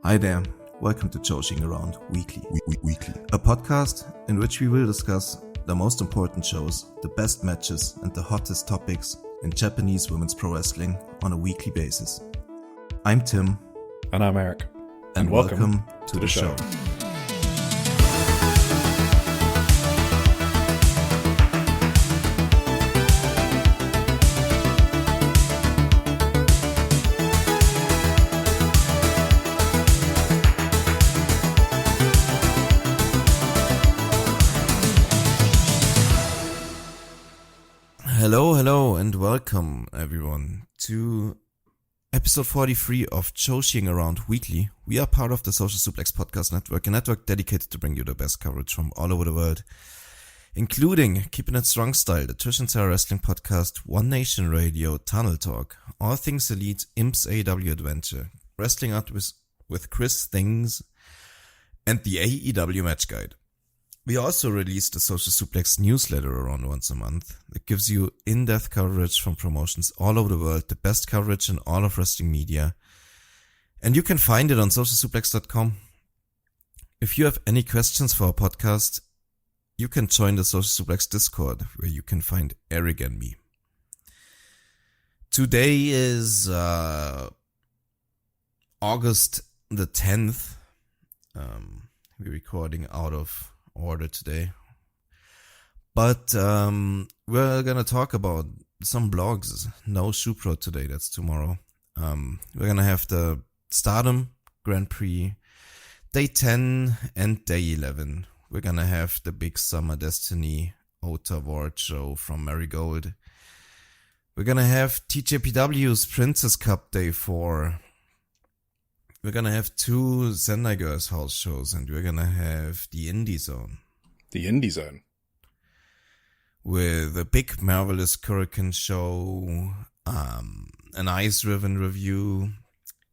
Hi there, welcome to Joshi'ing Around Weekly, a podcast in which we will discuss the most important shows, the best matches and the hottest topics in Japanese women's pro wrestling on a weekly basis. I'm Tim. And I'm Eric. And welcome to the show. Hello, and welcome everyone to episode 43 of Joshi'ing Around Weekly. We are part of the Social Suplex Podcast Network, a network dedicated to bring you the best coverage from all over the world, including Keeping It Strong Style, the Trish and Sarah Wrestling Podcast, One Nation Radio, Tunnel Talk, All Things Elite, Imps AEW Adventure, Wrestling Out with Chris Things, and the AEW Match Guide. We also release the Social Suplex newsletter around once a month that gives you in-depth coverage from promotions all over the world, the best coverage in all of wrestling media. And you can find it on socialsuplex.com. If you have any questions for our podcast, you can join the Social Suplex Discord where you can find Eric and me. Today is August the 10th. We're recording out of order today, but we're gonna talk about some blogs. No Shupro today, that's tomorrow. We're gonna have the STARDOM Grand Prix Day 10 and Day 11. We're gonna have the big Summer Destiny Ota Award show from Marigold. We're gonna have TJPW's Princess Cup Day 4. We're gonna have 2 Sendai Girls house shows, and we're gonna have the Indie Zone. The Indie Zone. With a big Marvelous Korakuen show, an Ice Riven review,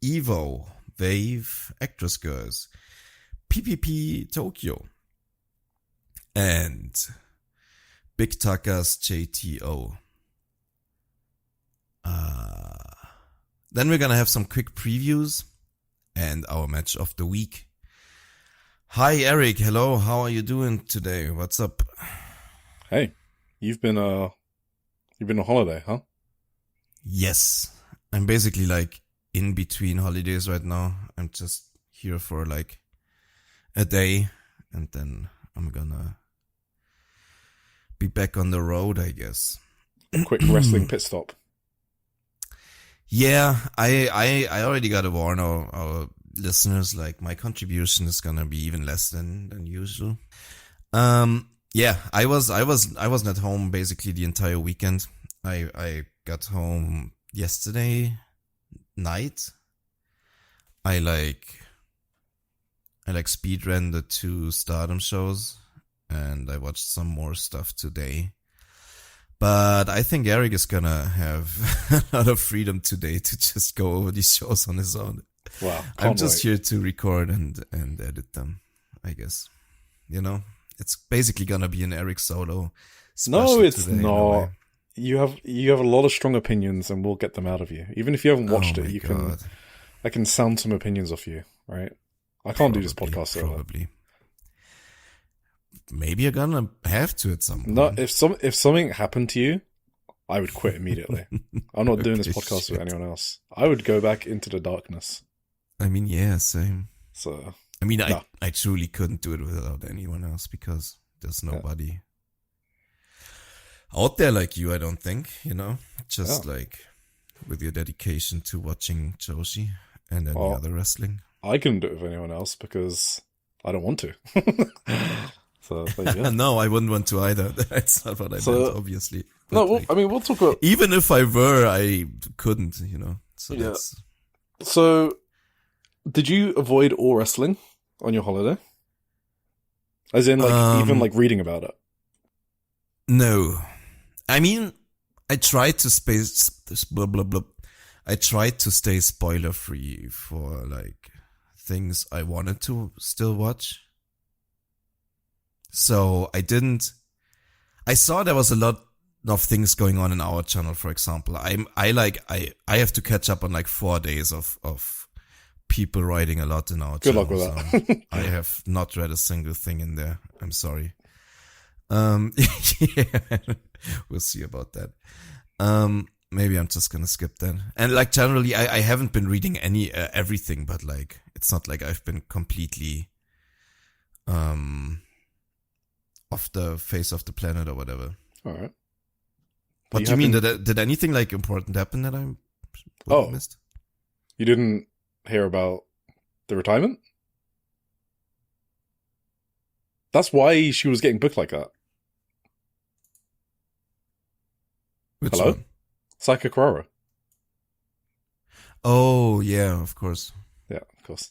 Evo, Wave, Actress Girls, PPP Tokyo, and Big Taka's JTO. Then we're gonna have some quick previews and our match of the week. Hi Eric, hello, how are you doing today? What's up? Hey, you've been on holiday, huh? Yes, I'm basically like in between holidays right now. I'm just here for like a day and then I'm gonna be back on the road, I guess. A quick wrestling pit stop. Yeah, I already got to warn our listeners, like my contribution is gonna be even less than usual. Yeah, I wasn't at home basically the entire weekend. I got home yesterday night. I speed ran the 2 Stardom shows and I watched some more stuff today. But I think Eric is gonna have a lot of freedom today to just go over these shows on his own. Wow. I'm just here to record and edit them, I guess. You know, it's basically gonna be an Eric solo special. No, it's today, not. You have a lot of strong opinions and we'll get them out of you. Even if you haven't watched it, I can sound some opinions off you, right? I can't do this podcast so probably. Maybe you're gonna have to at some point. No, if something happened to you, I would quit immediately. I'm not doing this podcast with anyone else. I would go back into the darkness. I mean, yeah, same. So, I mean, no. I truly couldn't do it without anyone else because there's nobody out there like you, I don't think, you know? Just like with your dedication to watching Joshi and any other wrestling. I couldn't do it with anyone else because I don't want to. So, yeah. No, I wouldn't want to either. That's not what I meant, obviously. But no, I mean, we'll talk about... Even if I were, I couldn't, you know. So yeah. That's... So, did you avoid all wrestling on your holiday? As in, even reading about it? No. I mean, I tried to stay spoiler-free for, things I wanted to still watch. So I saw there was a lot of things going on in our channel, for example. I have to catch up on 4 days of people writing a lot in our Good channel. luck with that. So I have not read a single thing in there. I'm sorry. Yeah, we'll see about that. Maybe I'm just gonna skip that. And like generally, I haven't been reading everything, but like it's not like I've been completely off the face of the planet or whatever. All right. What do you mean? Did anything like important happen that I missed? You didn't hear about the retirement? That's why she was getting booked like that. Which Hello? one? Saika Kurara. Oh, yeah, of course. Yeah, of course.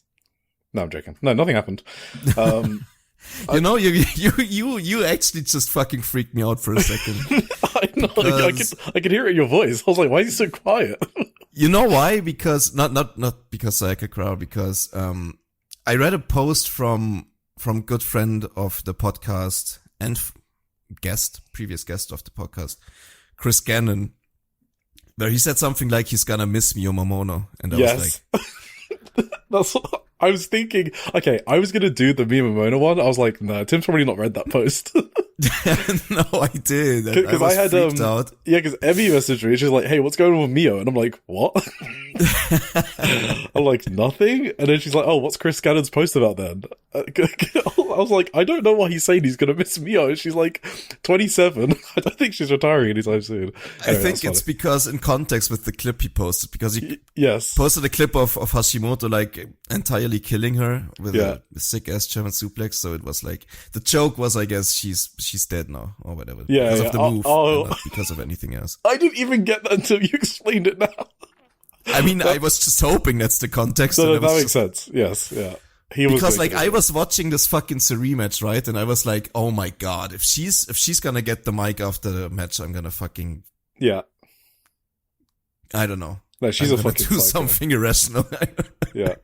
No, I'm joking. No, nothing happened. You know, you actually just fucking freaked me out for a second. I know. I could hear it in your voice. I was like, why is he so quiet? You know why? Because not because Saika Kurara, because I read a post from good friend of the podcast and previous guest of the podcast, Chris Gannon, where he said something like he's gonna miss Miyo Momono, and I was like, that's what I was thinking. Okay, I was gonna do the Miyo Momono one. I was like, no, Tim's probably not read that post. No, I did. Because I had freaked out. Yeah, because Emmy messaged me. She's like, "Hey, what's going on with Mio?" And I'm like, "What?" I'm like, "Nothing." And then she's like, "Oh, what's Chris Cannon's post about then?" I was like, "I don't know why he's saying he's gonna miss Mio." And she's like, 27. I don't think she's retiring anytime soon. Anyway, I think it's because in context with the clip he posted, because he yes posted a clip of Hashimoto like entirely killing her with a sick ass German suplex. So it was like the joke was, I guess, she's dead now or whatever. Yeah, because of the move, and not because of anything else. I didn't even get that until you explained it now. I mean, I was just hoping that's the context. So that makes sense. Yes, yeah. Because like I was watching this fucking Suri match, right? And I was like, oh my god, if she's gonna get the mic after the match, I'm gonna fucking I don't know. No, she's a fucking do something irrational. Yeah.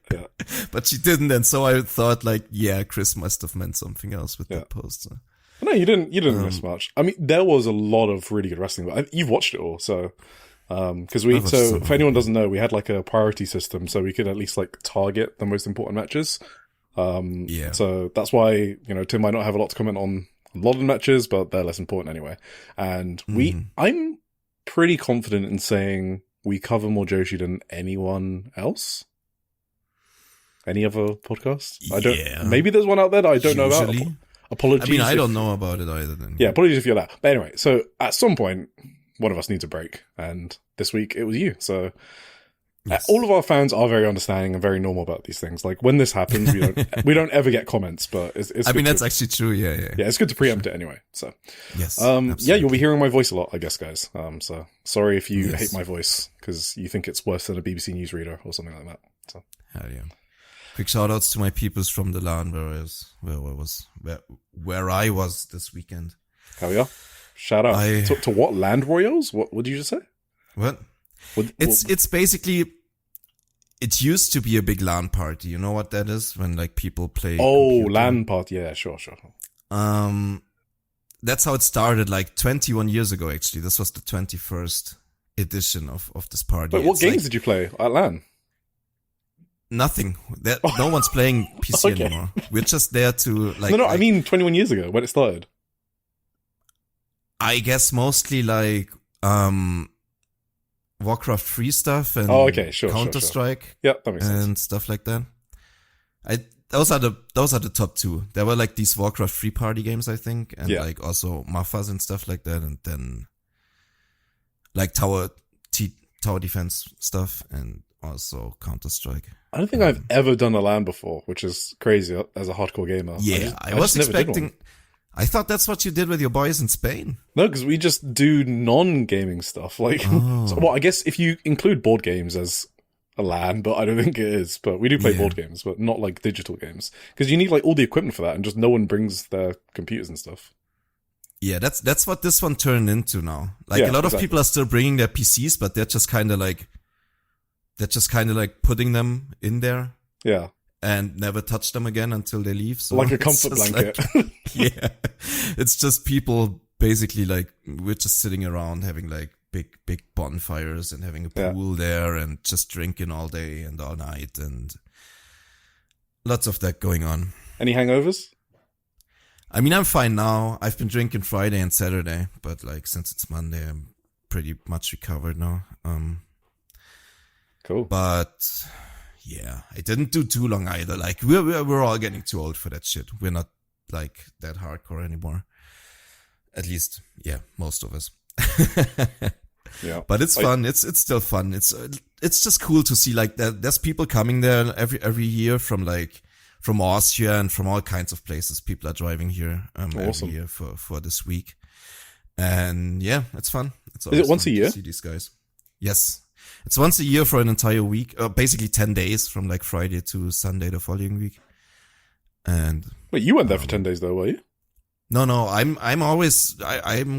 But she didn't, and so I thought like, yeah, Chris must have meant something else with that post. So. No, you didn't miss much. I mean, there was a lot of really good wrestling, but you've watched it all, so. Because if anyone doesn't know, we had like a priority system, so we could at least like target the most important matches. So that's why, Tim might not have a lot to comment on a lot of the matches, but they're less important anyway. And I'm pretty confident in saying we cover more Joshi than anyone else. Any other podcast? Maybe there's one out there that I don't know about. Apologies. I mean, I don't know about it either then. Yeah, apologies if you're that. But anyway, so at some point, one of us needs a break, and this week it was you. So all of our fans are very understanding and very normal about these things. Like when this happens, we don't ever get comments, but it's I mean, that's actually true. Yeah. Yeah, it's good to preempt it anyway. So yes, yeah, you'll be hearing my voice a lot, I guess, guys. So sorry if you hate my voice because you think it's worse than a BBC newsreader or something like that. So hell yeah. Quick shout outs to my peoples from the LAN where I was this weekend. Hell yeah. Shout out to what? Land Royals? What did you just say? What? It's basically, it used to be a big LAN party. You know what that is? When like people play. Oh, LAN party. Yeah, sure. That's how it started like 21 years ago, actually. This was the 21st edition of this party. Wait, what games did you play at LAN? Nothing. No one's playing PC anymore. We're just there to like. No, I mean 21 years ago when it started. I guess mostly like Warcraft 3 stuff and Counter-Strike. Sure. Yeah, that makes sense. And stuff like that. Those are the top two. There were like these Warcraft 3 party games, I think, and like also Mafas and stuff like that, and then like tower defense stuff and also Counter-Strike. I don't think I've ever done a LAN before, which is crazy as a hardcore gamer. Yeah, I was expecting. I thought that's what you did with your boys in Spain. No, because we just do non-gaming stuff. Like, I guess if you include board games as a LAN, but I don't think it is. But we do play board games, but not like digital games. Because you need like all the equipment for that, and just no one brings their computers and stuff. Yeah, that's what this one turned into now. Like a lot of people are still bringing their PCs, but they're just kind of like putting them in there. Yeah. And never touch them again until they leave. So like a comfort blanket. Yeah. It's just people basically like, we're just sitting around having like big bonfires and having a pool there and just drinking all day and all night. And Lots of that going on. Any hangovers? I mean, I'm fine now. I've been drinking Friday and Saturday, but like since it's Monday, I'm pretty much recovered now. Cool. But yeah, I didn't do too long either. Like we're all getting too old for that shit. We're not like that hardcore anymore. At least, yeah, most of us. Yeah, but it's fun. It's still fun. It's just cool to see like that. There's people coming there every year from Austria and from all kinds of places. People are driving here every year for this week, and yeah, it's fun. Is it once a year? To see these guys. Yes. It's once a year for an entire week, basically 10 days from like Friday to Sunday the following week. And wait, you went there for 10 days though, were you? No, I'm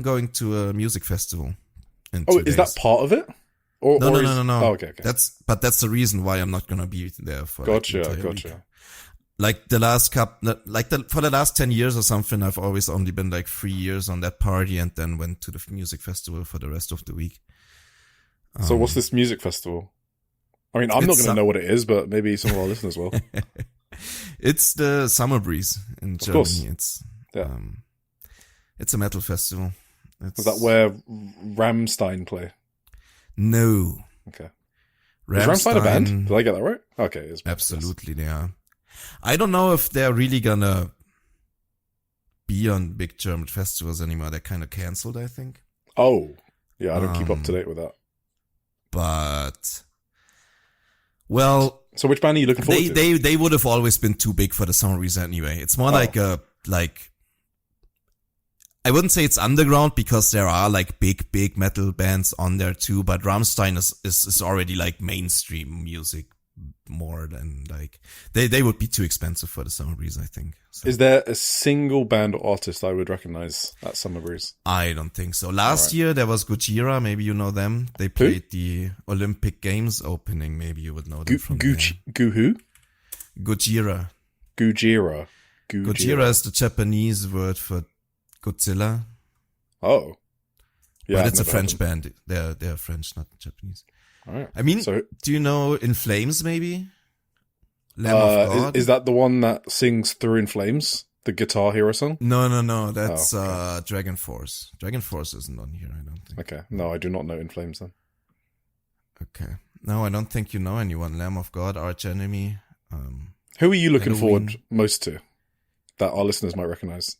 going to a music festival. Is that part of it? No. Oh, okay. That's the reason why I'm not gonna be there for. Gotcha. Week. Like for the last 10 years or something, I've always only been like 3 years on that party, and then went to the music festival for the rest of the week. So what's this music festival? I mean, I'm not going to know what it is, but maybe some of our listeners will. It's the Summer Breeze in Germany. Course. It's a metal festival. Is that where Rammstein play? No. Okay. Is Rammstein a band? Did I get that right? Okay. Absolutely, they are. I don't know if they're really gonna be on big German festivals anymore. They're kind of cancelled, I think. Oh. Yeah, I don't keep up to date with that. But, well... So which band are you looking forward to? They would have always been too big for the Summer Breeze anyway. It's more like I wouldn't say it's underground, because there are like big metal bands on there too, but Rammstein is already like mainstream music more than like... They would be too expensive for the Summer Breeze, I think. So. Is there a single band or artist I would recognize at Summer Breeze? I don't think so. Last year there was Gojira, maybe you know them. They played the Olympic Games opening, maybe you would know them from who? Gojira. Gojira. Gojira is the Japanese word for Godzilla. Oh. Yeah, but it's a French band. They're French, not Japanese. All right. I mean, do you know In Flames, maybe? Lamb of God? Is that the one that sings Through in Flames? The Guitar Hero song? No. That's Dragon Force. Dragon Force isn't on here, I don't think. Okay. No, I do not know In Flames then. Okay. No, I don't think you know anyone. Lamb of God, Arch Enemy. Who are you looking forward most to that our listeners might recognize?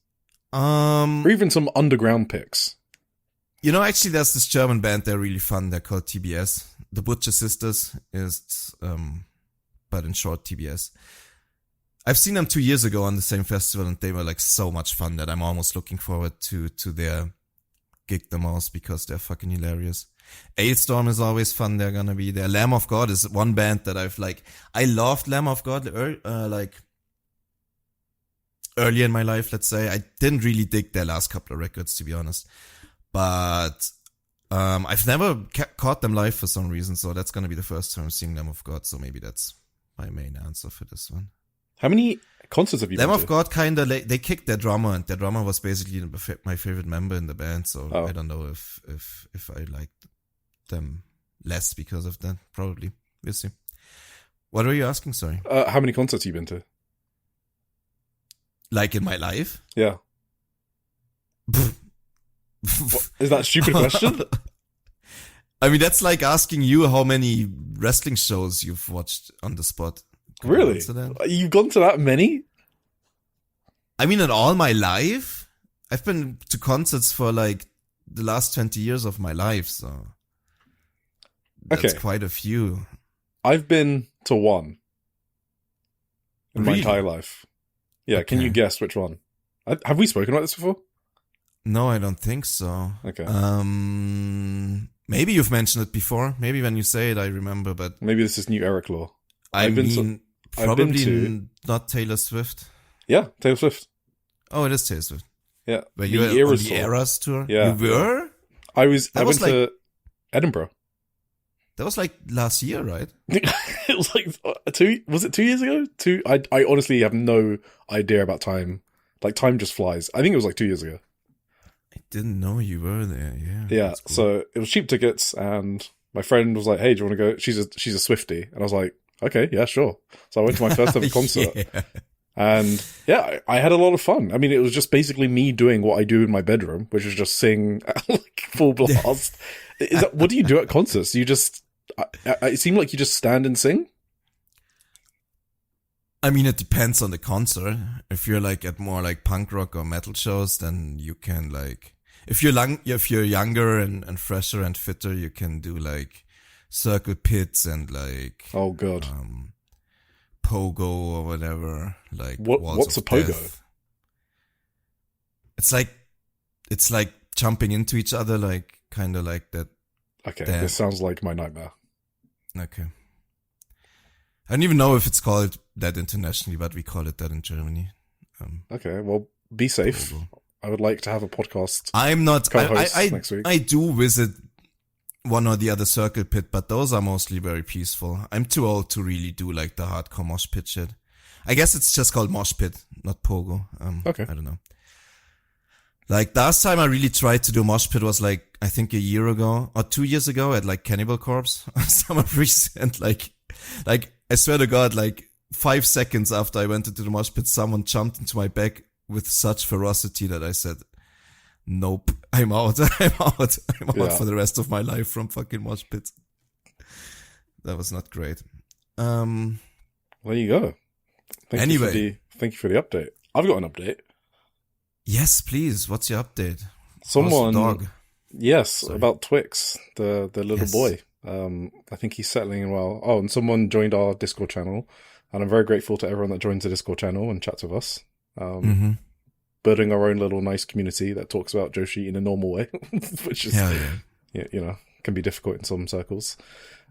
Or even some underground picks. You know, actually, there's this German band. They're really fun. They're called TBS. The Butcher Sisters is, but in short, TBS. I've seen them 2 years ago on the same festival, and they were like so much fun that I'm almost looking forward to their gig the most, because they're fucking hilarious. Ailstorm is always fun. They're gonna be there. Lamb of God is one band that I loved Lamb of God, early in my life, let's say. I didn't really dig their last couple of records, to be honest. But I've never caught them live for some reason, so that's going to be the first time seeing Lamb of God, so maybe that's my main answer for this one. How many concerts have you been to? Lamb of God they kicked their drummer, and their drummer was basically my favorite member in the band, so I don't know if I liked them less because of that, probably. We'll see. What were you asking, sorry? How many concerts have you been to? Like in my life? Yeah. Is that a stupid question? I mean, that's like asking you how many wrestling shows you've watched on the spot. Really? You've gone to that many? I mean, in all my life, I've been to concerts for like the last 20 years of my life, so that's quite a few. I've been to one in my entire life. Yeah, okay. Can you guess which one? Have we spoken about this before? No, I don't think so. Okay. Maybe you've mentioned it before. Maybe when you say it, I remember, but... Maybe this is new Eric Law. Probably not Taylor Swift. Yeah, Taylor Swift. Oh, it is Taylor Swift. Yeah. But you were on the Eras tour? Yeah. You were? I went to Edinburgh. That was like last year, right? It was like was it 2 years ago? I honestly have no idea about time. Like, time just flies. I think it was like 2 years ago. I didn't know you were there. Yeah. Yeah. Cool. So it was cheap tickets, and my friend was like, "Hey, do you want to go?" She's a Swiftie, and I was like, Okay, yeah, sure. So I went to my first ever concert. Yeah. And yeah, I had a lot of fun. I mean, it was just basically me doing what I do in my bedroom, which is just sing like full blast. What do you do at concerts? You just, it seemed like you just stand and sing? I mean, it depends on the concert. If you're like at more like punk rock or metal shows, then you can like, if you're younger and fresher and fitter, you can do like circle pits and like, oh god, pogo or whatever. Like what's a pogo? Death. It's like jumping into each other, like kind of like that. Okay, this sounds like my nightmare. Okay. I don't even know if it's called that internationally, but we call it that in Germany. Okay, well, be safe. Pogo. I would like to have a podcast. I'm not. Co-host next week. I do visit one or the other circle pit, but those are mostly very peaceful. I'm too old to really do like the hardcore mosh pit shit. I guess it's just called mosh pit, not pogo. Okay. I don't know. Like last time I really tried to do mosh pit was like, I think a year ago or 2 years ago at like Cannibal Corpse. Summer recent, like I swear to God, like 5 seconds after I went into the mosh pit, someone jumped into my back with such ferocity that I said, nope, I'm out. I'm out for the rest of my life from fucking mosh pits. That was not great. There you go. Thank you for the update. I've got an update. Yes, please. What's your update? Someone, dog? Yes, Sorry. About Twix, the little boy. I think he's settling in well. Oh, and someone joined our Discord channel, and I'm very grateful to everyone that joins the Discord channel and chats with us. Building our own little nice community that talks about Joshi in a normal way, which is, can be difficult in some circles.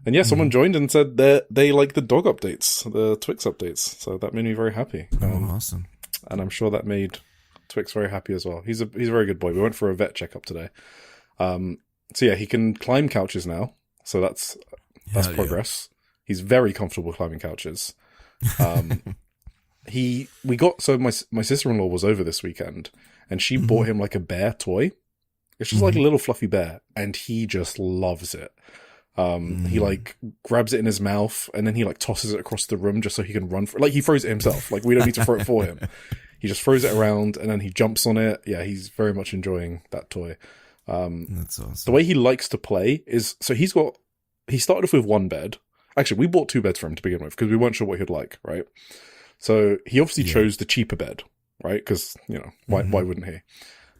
And yeah, someone joined and said that they like the dog updates, the Twix updates. So that made me very happy. Awesome. And I'm sure that made Twix very happy as well. He's a very good boy. We went for a vet checkup today. So yeah, he can climb couches now. So that's progress. Yeah. He's very comfortable climbing couches. My sister-in-law was over this weekend and she bought him like a bear toy. It's just like a little fluffy bear and he just loves it. He like grabs it in his mouth and then he like tosses it across the room just so he can run for it. Like he throws it himself. Like we don't need to throw it for him. He just throws it around and then he jumps on it. Yeah, he's very much enjoying that toy. That's awesome. The way he likes to play is, so he started off with one bed. Actually, we bought 2 beds for him to begin with because we weren't sure what he'd like, right? So he obviously chose the cheaper bed, right? Because, why wouldn't he?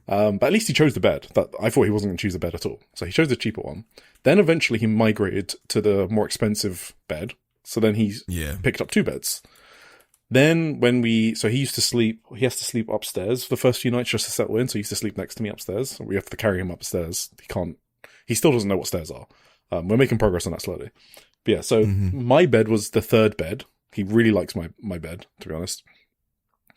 But at least he chose the bed. I thought he wasn't going to choose the bed at all. So he chose the cheaper one. Then eventually he migrated to the more expensive bed. So then he picked up 2 beds. Then he has to sleep upstairs for the first few nights just to settle in. So he used to sleep next to me upstairs. We have to carry him upstairs. He still doesn't know what stairs are. We're making progress on that slowly. But yeah, so my bed was the 3rd bed. He really likes my bed, to be honest.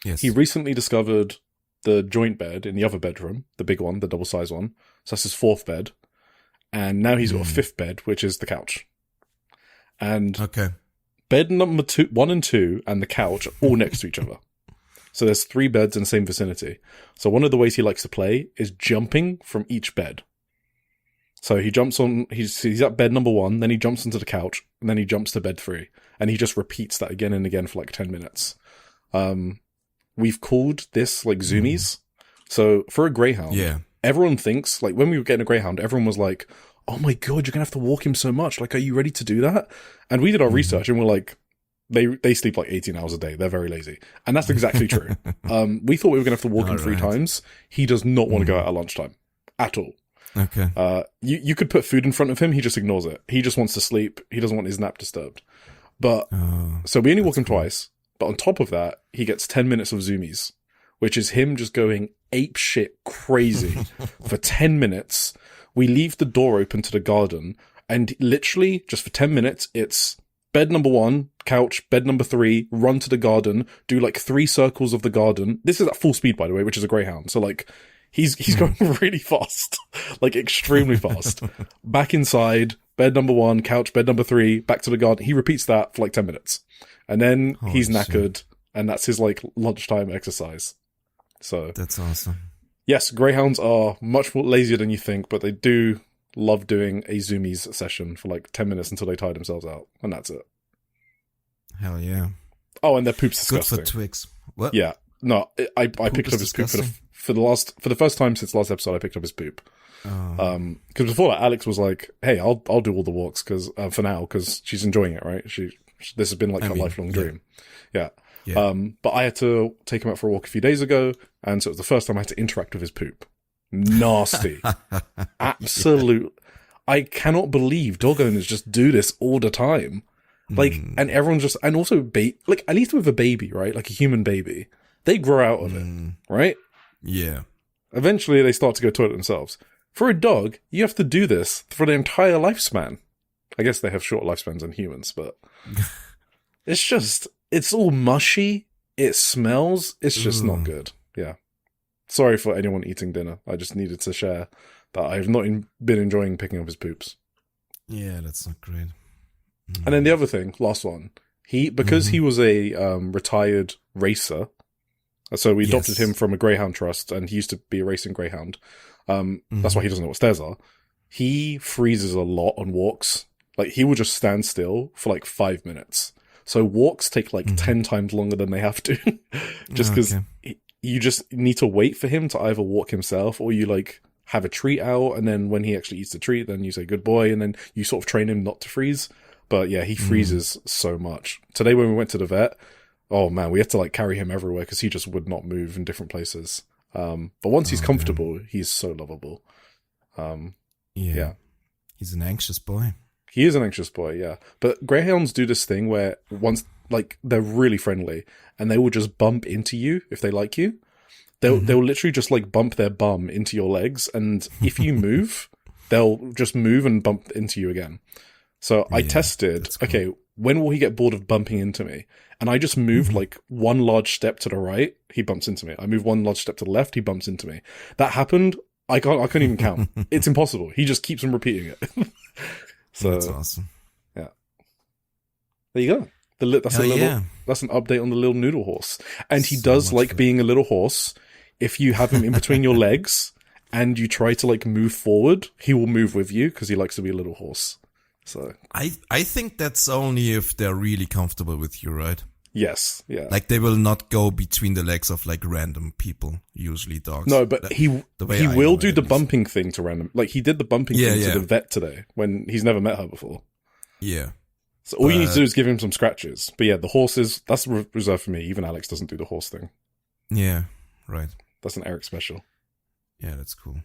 Yes. He recently discovered the joint bed in the other bedroom, the big one, the double size one. So that's his 4th bed. And now he's got a 5th bed, which is the couch. And bed number 1 and 2 and the couch are all next to each other. So there's 3 beds in the same vicinity. So one of the ways he likes to play is jumping from each bed. So he jumps on, he's at bed number 1, then he jumps onto the couch, and then he jumps to bed 3. And he just repeats that again and again for like 10 minutes. We've called this like zoomies. So for a greyhound, everyone thinks, like when we were getting a greyhound, everyone was like, oh my God, you're going to have to walk him so much. Like, are you ready to do that? And we did our research and we're like, they sleep like 18 hours a day. They're very lazy. And that's exactly true. We thought we were going to have to walk him 3 times. He does not want to go out at lunchtime at all. Okay. You could put food in front of him. He just ignores it. He just wants to sleep. He doesn't want his nap disturbed. But, so we only walk him twice. But on top of that, he gets 10 minutes of zoomies, which is him just going ape shit crazy for 10 minutes. We leave the door open to the garden and literally just for 10 minutes, it's bed number 1, couch, bed number 3, run to the garden, do like 3 circles of the garden. This is at full speed, by the way, which is a greyhound. So like, he's going really fast, like extremely fast. Back inside, bed number 1, couch, bed number 3, back to the garden. He repeats that for like 10 minutes. And then he's knackered, and that's his like lunchtime exercise. So that's awesome. Yes, greyhounds are much more lazier than you think, but they do love doing a zoomies session for like 10 minutes until they tire themselves out, and that's it. Hell yeah. Oh, and their poop's disgusting. Good for Twix. What? Yeah. No, I picked up his poop for the first time since last episode. I picked up his poop. Oh. Because before that, Alex was like, "Hey, I'll do all the walks for now because she's enjoying it, right? This has been like her lifelong dream." Yeah. But I had to take him out for a walk a few days ago, and so it was the first time I had to interact with his poop. Nasty. Absolute. I cannot believe dog owners just do this all the time. Like, and everyone's just, and also, like, at least with a baby, right? Like a human baby, they grow out of it, right? Yeah. Eventually, they start to go toilet themselves. For a dog, you have to do this for the entire lifespan. I guess they have short lifespans than humans, but it's all mushy. It smells. It's just not good. Yeah. Sorry for anyone eating dinner. I just needed to share that I've not been enjoying picking up his poops. Yeah, that's not great. And then the other thing, last one, because he was a retired racer, so we adopted him from a greyhound trust, and he used to be a racing greyhound. That's why he doesn't know what stairs are. He freezes a lot on walks. Like, he will just stand still for like 5 minutes. So walks take like 10 times longer than they have to, just because you just need to wait for him to either walk himself, or you like have a treat out, and then when he actually eats the treat, then you say good boy, and then you sort of train him not to freeze. But yeah, he freezes so much. Today when we went to the vet, oh man, we had to like carry him everywhere because he just would not move in different places. But once he's comfortable, he's so lovable. Yeah. He's an anxious boy. He is an anxious boy, yeah. But greyhounds do this thing where once, like, they're really friendly, and they will just bump into you if they like you. They'll literally just like bump their bum into your legs, and if you move, they'll just move and bump into you again. So I tested, cool. When will he get bored of bumping into me? And I just moved like one large step to the right, he bumps into me. I move one large step to the left, he bumps into me. That happened. I couldn't even count. It's impossible. He just keeps on repeating it. So that's awesome. Yeah. There you go. That's an update on the little noodle horse. And he does like being a little horse. If you have him in between your legs and you try to like move forward, he will move with you because he likes to be a little horse. So I think that's only if they're really comfortable with you, right? Yes, yeah. Like they will not go between the legs of like random people, usually dogs. No, but he will do the bumping thing to random. Like he did the bumping thing to the vet today when he's never met her before. Yeah. So all you need to do is give him some scratches. But yeah, the horses, that's reserved for me. Even Alex doesn't do the horse thing. Yeah, right. That's an Eric special. Yeah, that's cool.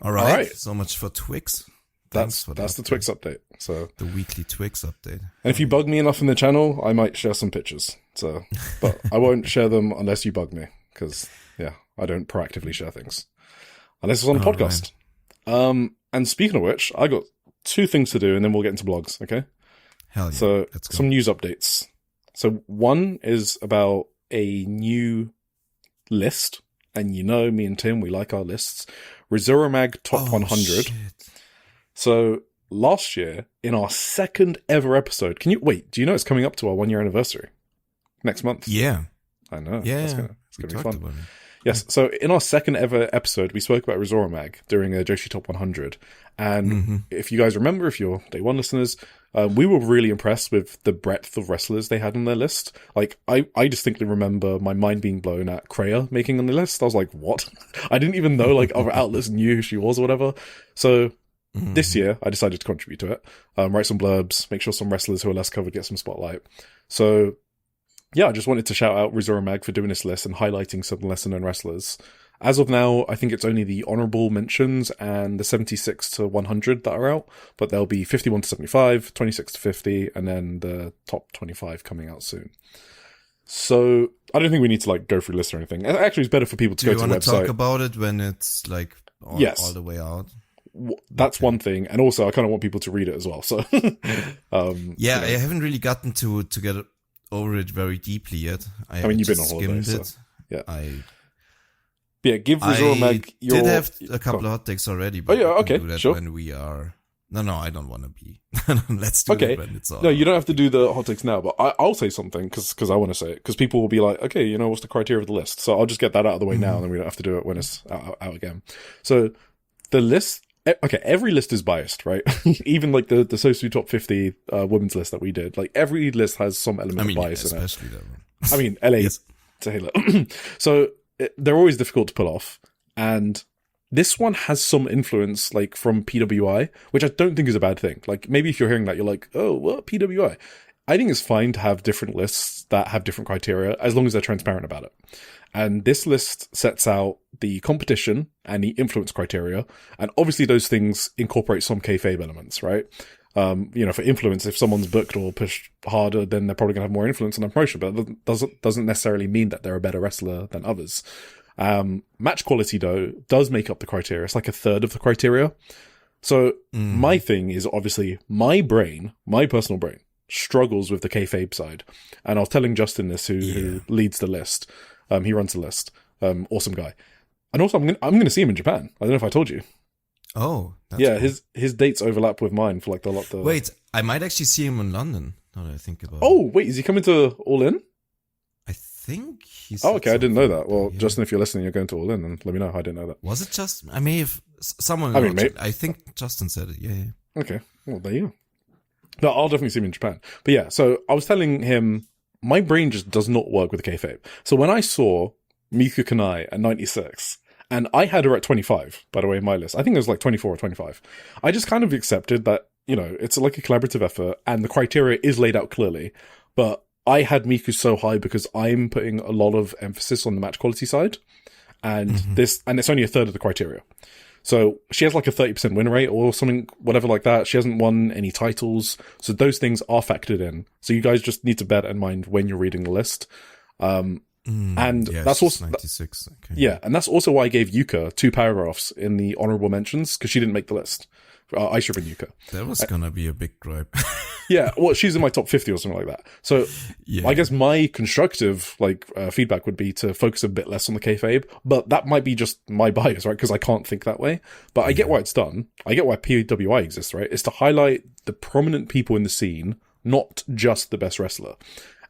All right. So much for Twix. That's the Twix update. So the weekly Twix update. And if you bug me enough in the channel, I might share some pictures. So, but I won't share them unless you bug me, because I don't proactively share things unless it's on a podcast. Right. And speaking of which, I got 2 things to do, and then we'll get into blogs. Okay. Hell yeah. So some news updates. So one is about a new list, and you know, me and Tim, we like our lists. Rizurumag Top 100. Shit. So last year, in our second ever episode, do you know it's coming up to our 1-year anniversary next month? Yeah. I know. Yeah. It's going to be fun. Yes. So in our second ever episode, we spoke about Rizurumag during a Joshi Top 100. And if you guys remember, if you're Day 1 listeners, we were really impressed with the breadth of wrestlers they had on their list. Like, I distinctly remember my mind being blown at Kreia making on the list. I was like, what? I didn't even know, like, other outlets knew who she was or whatever. So this year, I decided to contribute to it. Write some blurbs, make sure some wrestlers who are less covered get some spotlight. So, yeah, I just wanted to shout out Rizurumag for doing this list and highlighting some lesser-known wrestlers. As of now, I think it's only the honorable mentions and the 76 to 100 that are out, but there'll be 51 to 75, 26 to 50, and then the top 25 coming out soon. So, I don't think we need to, like, go through lists or anything. Actually, it's better for people to go to the website. Do you want to talk about it when it's, like, all the way out? That's one thing, and also I kind of want people to read it as well. So, I haven't really gotten to get over it very deeply yet. I mean, you've been on holiday, so give Rizurumag your... I did have a couple of hot takes already, but okay, do that sure. When we are... No, I don't want to be. Let's do it when it's all... No, you don't have to do the hot takes now, but I'll say something, because I want to say it, because people will be like, okay, you know, what's the criteria of the list? So I'll just get that out of the way now, and then we don't have to do it when it's out again. So the list okay, every list is biased, right? Even like the Sosu top 50 women's list that we did, like every list has some element of bias in it. Especially that one. I mean, LA yes. Taylor. So they're always difficult to pull off, and this one has some influence, like from PWI, which I don't think is a bad thing. Like maybe if you're hearing that, you're like, oh, what PWI? I think it's fine to have different lists that have different criteria as long as they're transparent about it. And this list sets out the competition and the influence criteria. And obviously those things incorporate some kayfabe elements, right? For influence, if someone's booked or pushed harder, then they're probably going to have more influence on the promotion, but that doesn't necessarily mean that they're a better wrestler than others. Match quality, though, does make up the criteria. It's like a third of the criteria. So my thing is obviously my personal brain, struggles with the kayfabe side. And I was telling Justin this, who leads the list. He runs the list. Awesome guy. And also, I'm going to see him in Japan. I don't know if I told you. Oh, that's cool. His dates overlap with mine for like the. Wait, I might actually see him in London. Now that I think about it. Oh, wait, is he coming to All In? I think he's. Oh, okay, I didn't know that. Well, Justin, if you're listening, you're going to All In, then let me know. I didn't know that. Was it just? I may have someone. I think Justin said it. Yeah. Okay, well there you go. No, I'll definitely see him in Japan. But yeah, so I was telling him my brain just does not work with the kayfabe. So when I saw Miku Kanai at 96. And I had her at 25, by the way, in my list. I think it was like 24 or 25. I just kind of accepted that, it's like a collaborative effort and the criteria is laid out clearly. But I had Miku so high because I'm putting a lot of emphasis on the match quality side. And and it's only a third of the criteria. So she has like a 30% win rate or something, whatever like that. She hasn't won any titles. So those things are factored in. So you guys just need to bear that in mind when you're reading the list. That's also 96. Okay. Yeah, and that's also why I gave Yuka 2 paragraphs in the honorable mentions because she didn't make the list. Aisha and Yuka. That was gonna be a big gripe. Yeah, well, she's in my top 50 or something like that. So I guess my constructive feedback would be to focus a bit less on the kayfabe, but that might be just my bias, right? Because I can't think that way. But I get why it's done. I get why PWI exists, right? It's to highlight the prominent people in the scene, not just the best wrestler.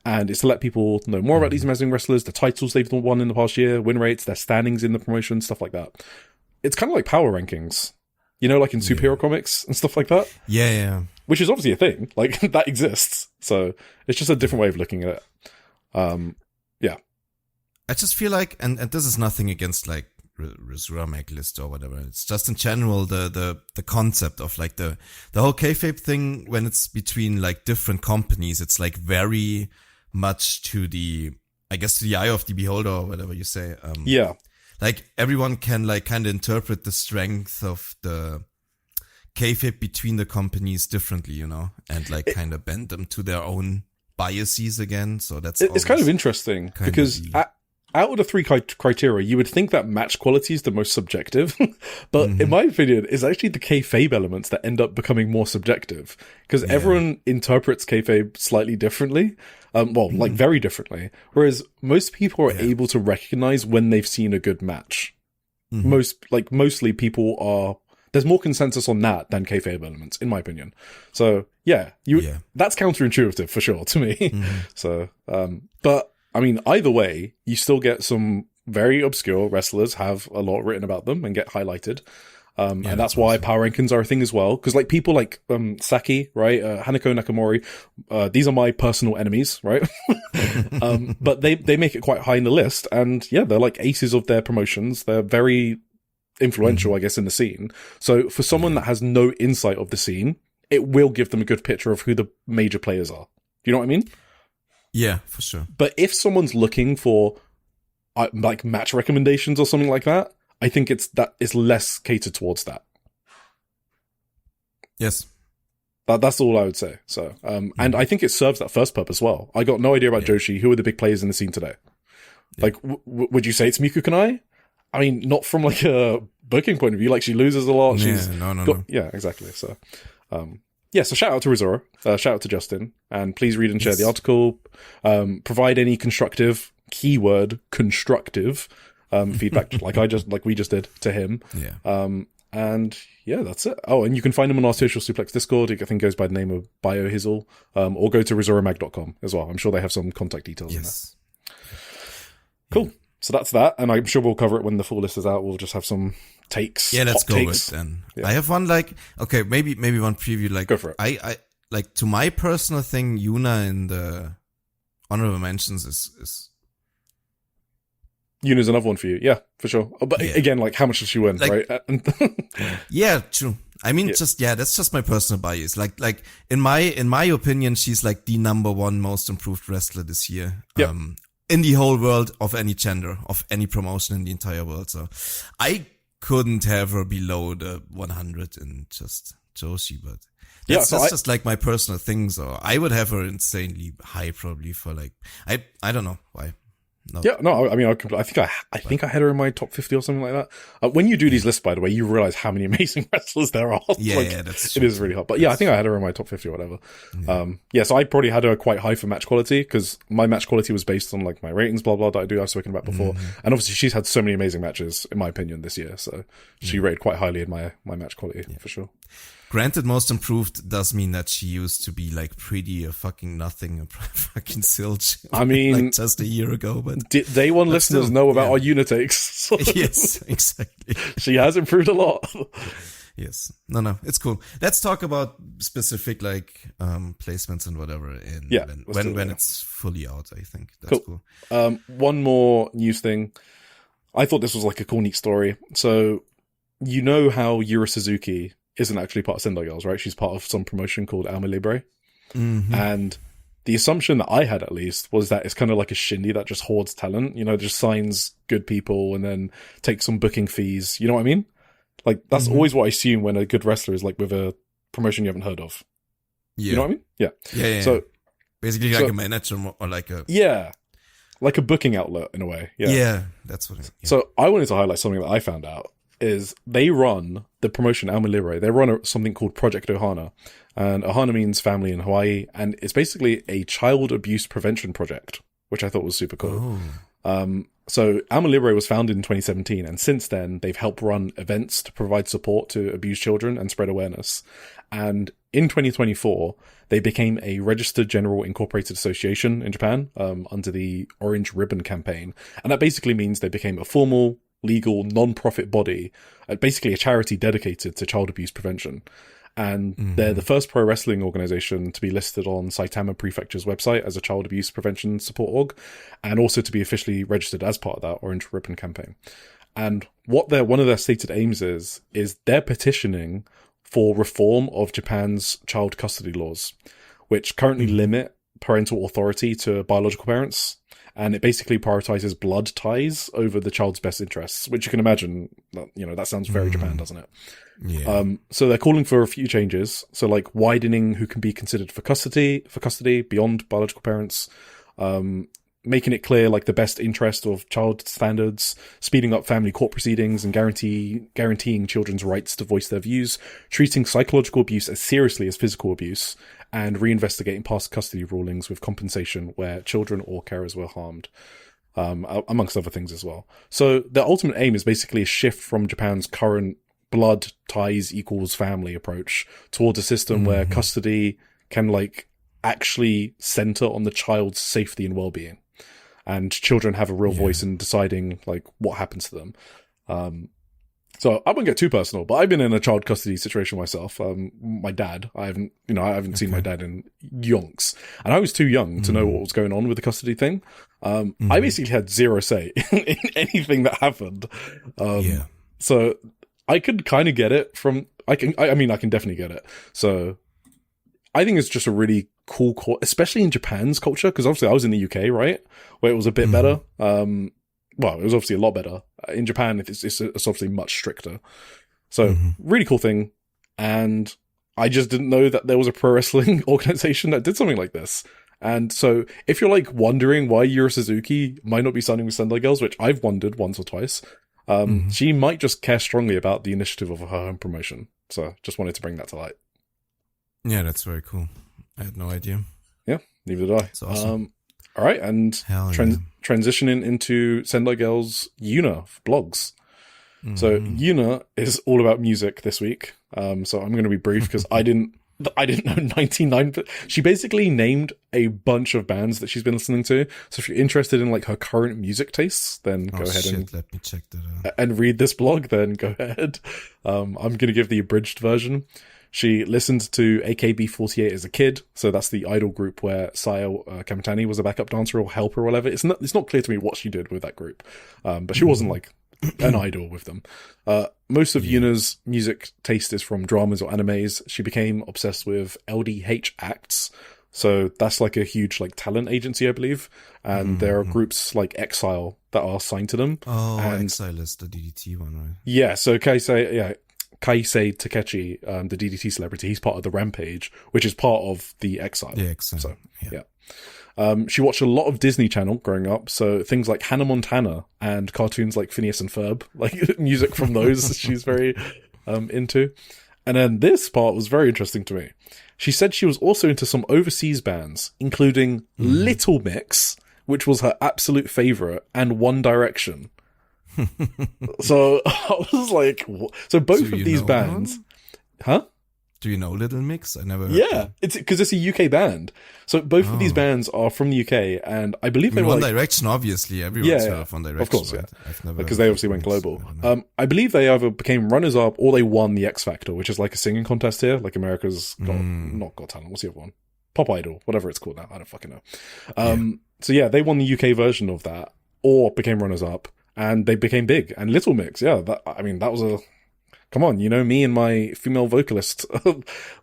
And it's to let people know more about these amazing wrestlers, the titles they've won in the past year, win rates, their standings in the promotion, stuff like that. It's kind of like power rankings, like in superhero comics and stuff like that. Yeah. Which is obviously a thing. Like, that exists. So it's just a different way of looking at it. Yeah. I just feel like, and this is nothing against like Rizuramek list or whatever. It's just in general the concept of like the whole kayfabe thing when it's between like different companies. It's like very much to the eye of the beholder or whatever you say. Yeah. Like everyone can like kind of interpret the strength of the kayfabe between the companies differently, and like kind of bend them to their own biases again. So it's kind of interesting because out of the 3 criteria, you would think that match quality is the most subjective, but in my opinion, it's actually the kayfabe elements that end up becoming more subjective because everyone interprets kayfabe slightly differently. Like very differently. Whereas most people are able to recognize when they've seen a good match. Mostly people are. There's more consensus on that than kayfabe elements, in my opinion. So that's counterintuitive for sure to me. So, but I mean, either way, you still get some very obscure wrestlers have a lot written about them and get highlighted. And that's why awesome. Power rankings are a thing as well. Because like people like Saki, right? Hanako Nakamori, these are my personal enemies, right? But they make it quite high in the list. And they're like aces of their promotions. They're very influential, I guess, in the scene. So for someone that has no insight of the scene, it will give them a good picture of who the major players are. Do you know what I mean? Yeah, for sure. But if someone's looking for like match recommendations or something like that, I think it's less catered towards that. Yes. That's all I would say. So, and I think it serves that first purpose well. I got no idea about Joshi. Who are the big players in the scene today? Yeah. Like, would you say it's Miku Kanai? I mean, not from like a booking point of view. Like, she loses a lot. No. Yeah, exactly. So, so shout out to Rizura. Shout out to Justin. And please read and share the article. Provide any constructive, keyword constructive, feedback like we just did to him. And that's it. Oh, and you can find him on our Social Suplex Discord. I think it goes by the name of BioHizzle, or go to RizuraMag.com as well. I'm sure they have some contact details in there. Cool. So that's that, and I'm sure we'll cover it when the full list is out. We'll just have some takes. Yeah, let's go takes. with it then. Yeah. I have one maybe one preview. Like, go for it. I like, to my personal thing, YUNA in the honorable mentions is YUNA's another one for you. Yeah, for sure. But again, like, how much does she win, like, right? Yeah, true. I mean, that's just my personal bias. Like in my opinion, she's like the number one most improved wrestler this year. Yep. In the whole world of any gender, of any promotion in the entire world. So I couldn't have her below the 100 in just Joshi, but that's just like my personal thing. So I would have her insanely high probably for like, I don't know why. No. Yeah, no, I mean, I think I had her in my top 50 or something like that. When you do these lists, by the way, you realize how many amazing wrestlers there are. Yeah, that's true. It is really hard. But yeah, I think I had her in my top 50 or whatever. Yeah. So I probably had her quite high for match quality, because my match quality was based on like my ratings, blah, blah, that I've spoken about before. And obviously she's had so many amazing matches, in my opinion, this year. So she rated quite highly in my match quality, for sure. Granted, most improved does mean that she used to be like pretty a fucking nothing, a fucking silch. I mean, like just a year ago, but day one listeners know about our YUNA takes. So yes, exactly. She has improved a lot. Yes. No, it's cool. Let's talk about specific like placements and whatever when it's fully out, I think. That's cool. One more news thing. I thought this was like a cool, neat story. So, you know how Yura Suzuki isn't actually part of Sendai Girls, right? She's part of some promotion called Alma Libre. And the assumption that I had, at least, was that it's kind of like a shindy that just hoards talent, just signs good people and then takes some booking fees. You know what I mean? Like, that's always what I assume when a good wrestler is like with a promotion you haven't heard of. Yeah. You know what I mean? Yeah. Yeah. So basically like a manager or like a... Yeah. Like a booking outlet in a way. Yeah. Yeah. That's what So I wanted to highlight something that I found out. Is they run the promotion Alma Libre. They run something called Project Ohana, and Ohana means family in Hawaii, and it's basically a child abuse prevention project, which I thought was super cool. So Alma Libre was founded in 2017, and since then they've helped run events to provide support to abused children and spread awareness. And in 2024, they became a registered general incorporated association in Japan under the Orange Ribbon campaign, and that basically means they became a formal, legal, non-profit body, basically a charity dedicated to child abuse prevention. And they're the first pro wrestling organization to be listed on Saitama Prefecture's website as a child abuse prevention support org, and also to be officially registered as part of that Orange Ribbon campaign. And what one of their stated aims is they're petitioning for reform of Japan's child custody laws, which currently limit parental authority to biological parents. And it basically prioritizes blood ties over the child's best interests, which you can imagine, that sounds very Japan, doesn't it? Yeah. So they're calling for a few changes. So like widening who can be considered for custody beyond biological parents, making it clear like the best interest of child standards, speeding up family court proceedings and guaranteeing children's rights to voice their views, treating psychological abuse as seriously as physical abuse, and reinvestigating past custody rulings with compensation where children or carers were harmed, amongst other things as well. So the ultimate aim is basically a shift from Japan's current blood ties equals family approach towards a system where custody can like actually center on the child's safety and well-being, and children have a real voice in deciding like what happens to them. So I won't get too personal, but I've been in a child custody situation myself. My dad, I haven't seen my dad in yonks, and I was too young to know what was going on with the custody thing. I basically had zero say in anything that happened. So I could kind of get it I can definitely get it. So I think it's just a really cool call, especially in Japan's culture, because obviously I was in the UK, right, where it was a bit better. Well, it was obviously a lot better. In Japan, it's obviously much stricter. So, really cool thing. And I just didn't know that there was a pro wrestling organization that did something like this. And so, if you're like wondering why Yura Suzuki might not be signing with Sendai Girls, which I've wondered once or twice, she might just care strongly about the initiative of her home promotion. So, just wanted to bring that to light. Yeah, that's very cool. I had no idea. Yeah, neither did I. That's awesome. All right, and transitioning into Sendai Girls YUNA blogs. So YUNA is all about music this week. So I'm going to be brief because I didn't I didn't know 99. She basically named a bunch of bands that she's been listening to. So if you're interested in like her current music tastes, then go ahead and let me check that out. And read this blog. Then go ahead. I'm going to give the abridged version. She listened to AKB48 as a kid, so that's the idol group where Sayo Kamitani was a backup dancer or helper or whatever. It's not clear to me what she did with that group, but she wasn't like an idol with them. Most of Yuna's music taste is from dramas or animes. She became obsessed with LDH acts, so that's like a huge like talent agency, I believe, and there are groups like Exile that are signed to them. Oh, and Exile is the DDT one, right? Yeah, so Kaisei Takechi, the DDT celebrity, he's part of the Rampage, which is part of the Exile. The Exile. So, yeah. She watched a lot of Disney Channel growing up, so things like Hannah Montana and cartoons like Phineas and Ferb, like music from those she's very into. And then this part was very interesting to me. She said she was also into some overseas bands, including Little Mix, which was her absolute favourite, and One Direction. So I was like, so both of these bands, huh? Do you know Little Mix? I never. Yeah, it's because it's a UK band. So both of these bands are from the UK, and I believe they were One like, Direction. Obviously, everyone's heard of One Direction. Of course, right? I've never because they obviously went global. I believe they either became runners-up or they won the X Factor, which is like a singing contest here, like America's not Got Talent. What's the other one? Pop Idol, whatever it's called now. I don't fucking know. So yeah, they won the UK version of that, or became runners-up. And they became big. And Little Mix, that was a... Come on, you know me and my female vocalist.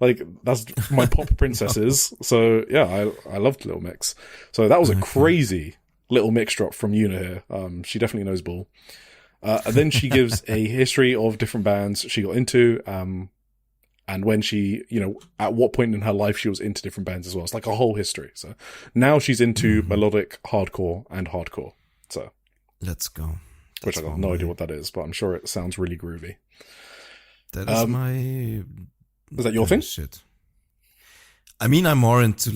Like, that's my pop princesses. So, yeah, I loved Little Mix. So that was a crazy Little Mix drop from Yuna here. She definitely knows ball. And then she gives a history of different bands she got into, and when she, at what point in her life she was into different bands as well. It's like a whole history. So now she's into melodic hardcore and hardcore. So... Let's go. Which I got no idea what that is, but I'm sure it sounds really groovy. That is my... Is that your thing? Shit. I mean, I'm more into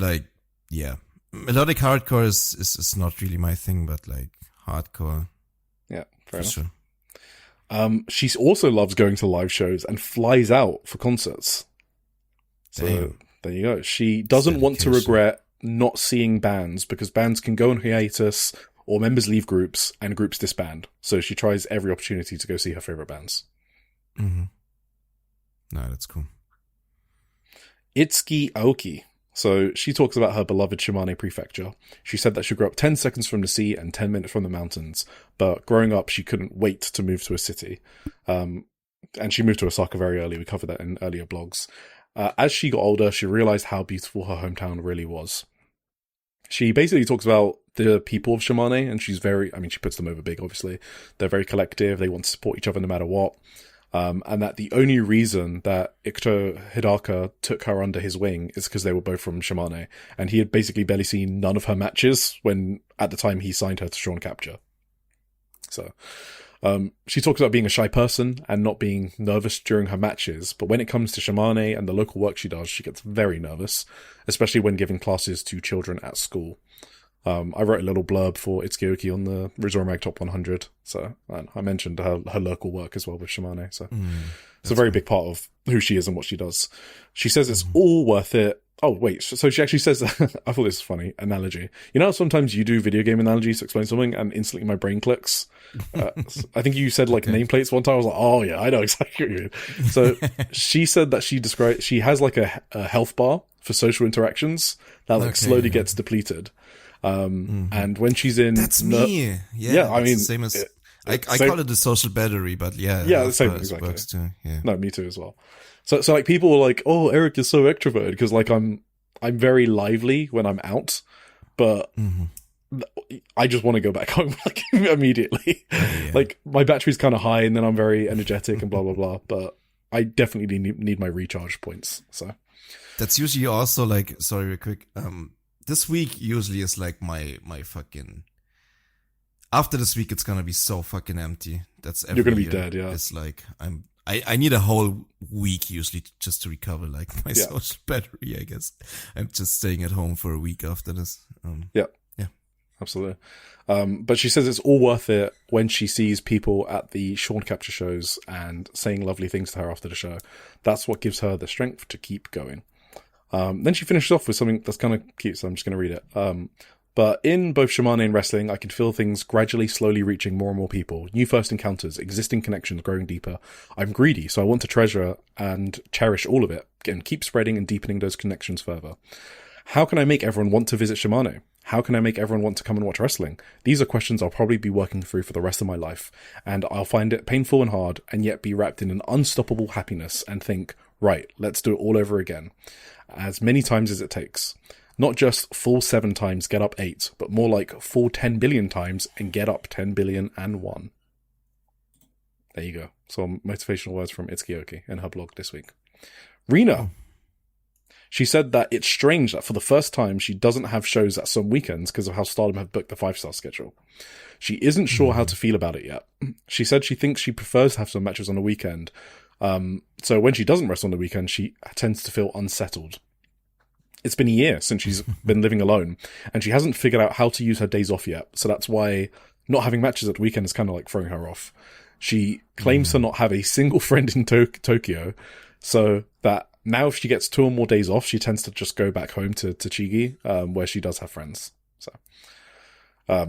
melodic hardcore is not really my thing, but like hardcore. Yeah, fair enough. Sure. She also loves going to live shows and flies out for concerts. So there you go. She doesn't want to regret not seeing bands because bands can go on hiatus or members leave groups and groups disband. So she tries every opportunity to go see her favorite bands. Mm-hmm. No, that's cool. Itsuki Aoki. So she talks about her beloved Shimane Prefecture. She said that she grew up 10 seconds from the sea and 10 minutes from the mountains. But growing up, she couldn't wait to move to a city. And she moved to Osaka very early. We covered that in earlier blogs. As she got older, she realized how beautiful her hometown really was. She basically talks about the people of Shimane, and she's she puts them over big, obviously. They're very collective. They want to support each other no matter what. And that the only reason that Ikuto Hidaka took her under his wing is because they were both from Shimane. And he had basically barely seen none of her matches when, at the time, he signed her to Shawn Capture. So, she talks about being a shy person and not being nervous during her matches. But when it comes to Shimane and the local work she does, she gets very nervous, especially when giving classes to children at school. I wrote a little blurb for Itsuki Aoki on the Rizoromag Top 100. So I mentioned her local work as well with Shimane. So it's a very big part of who she is and what she does. She says it's all worth it. Oh, wait. So she actually says, I thought this was funny analogy. You know how sometimes you do video game analogies to explain something and instantly my brain clicks? I think you said nameplates one time. I was like, oh yeah, I know exactly what you mean. So she said that she has like a health bar for social interactions that slowly gets depleted. And when she's in... That's me. Yeah, I mean... Same as... I call it the social battery, but yeah. Yeah, the same exactly. Works too. Yeah. No, me too as well. So like people were like, oh, Eric is so extroverted because like I'm very lively when I'm out, but I just want to go back home like immediately. Yeah. Like my battery's kind of high and then I'm very energetic and blah, blah, blah. But I definitely need my recharge points. So that's usually also like, sorry, real quick. This week usually is like my fucking... After this week, it's gonna be so fucking empty. That's every You're gonna be year. dead, yeah. It's like I need a whole week usually just to recover like my social battery, I guess. I'm just staying at home for a week after this. Yeah, absolutely. But she says it's all worth it when she sees people at the Shawn Capture shows and saying lovely things to her after the show. That's what gives her the strength to keep going. Then she finishes off with something that's kind of cute, so I'm just going to read it. But in both Shimane and wrestling, I can feel things gradually, slowly reaching more and more people. New first encounters, existing connections growing deeper. I'm greedy, so I want to treasure and cherish all of it, and keep spreading and deepening those connections further. How can I make everyone want to visit Shimane? How can I make everyone want to come and watch wrestling? These are questions I'll probably be working through for the rest of my life, and I'll find it painful and hard, and yet be wrapped in an unstoppable happiness and think, right, let's do it all over again. As many times as it takes. Not just full 7 times, get up 8, but more like full 10 billion times and get up 10 billion and 1. There you go. Some motivational words from Itsuki in her blog this week. Rina. She said that it's strange that for the first time she doesn't have shows at some weekends because of how Stardom have booked the 5-star schedule. She isn't sure how to feel about it yet. She said she thinks she prefers to have some matches on the weekend. So when she doesn't wrestle on the weekend, she tends to feel unsettled. It's been a year since she's been living alone, and she hasn't figured out how to use her days off yet, so that's why not having matches at the weekend is kind of like throwing her off. She claims to not have a single friend in Tokyo, so that now if she gets 2 or more days off, she tends to just go back home to Chigi, where she does have friends. So,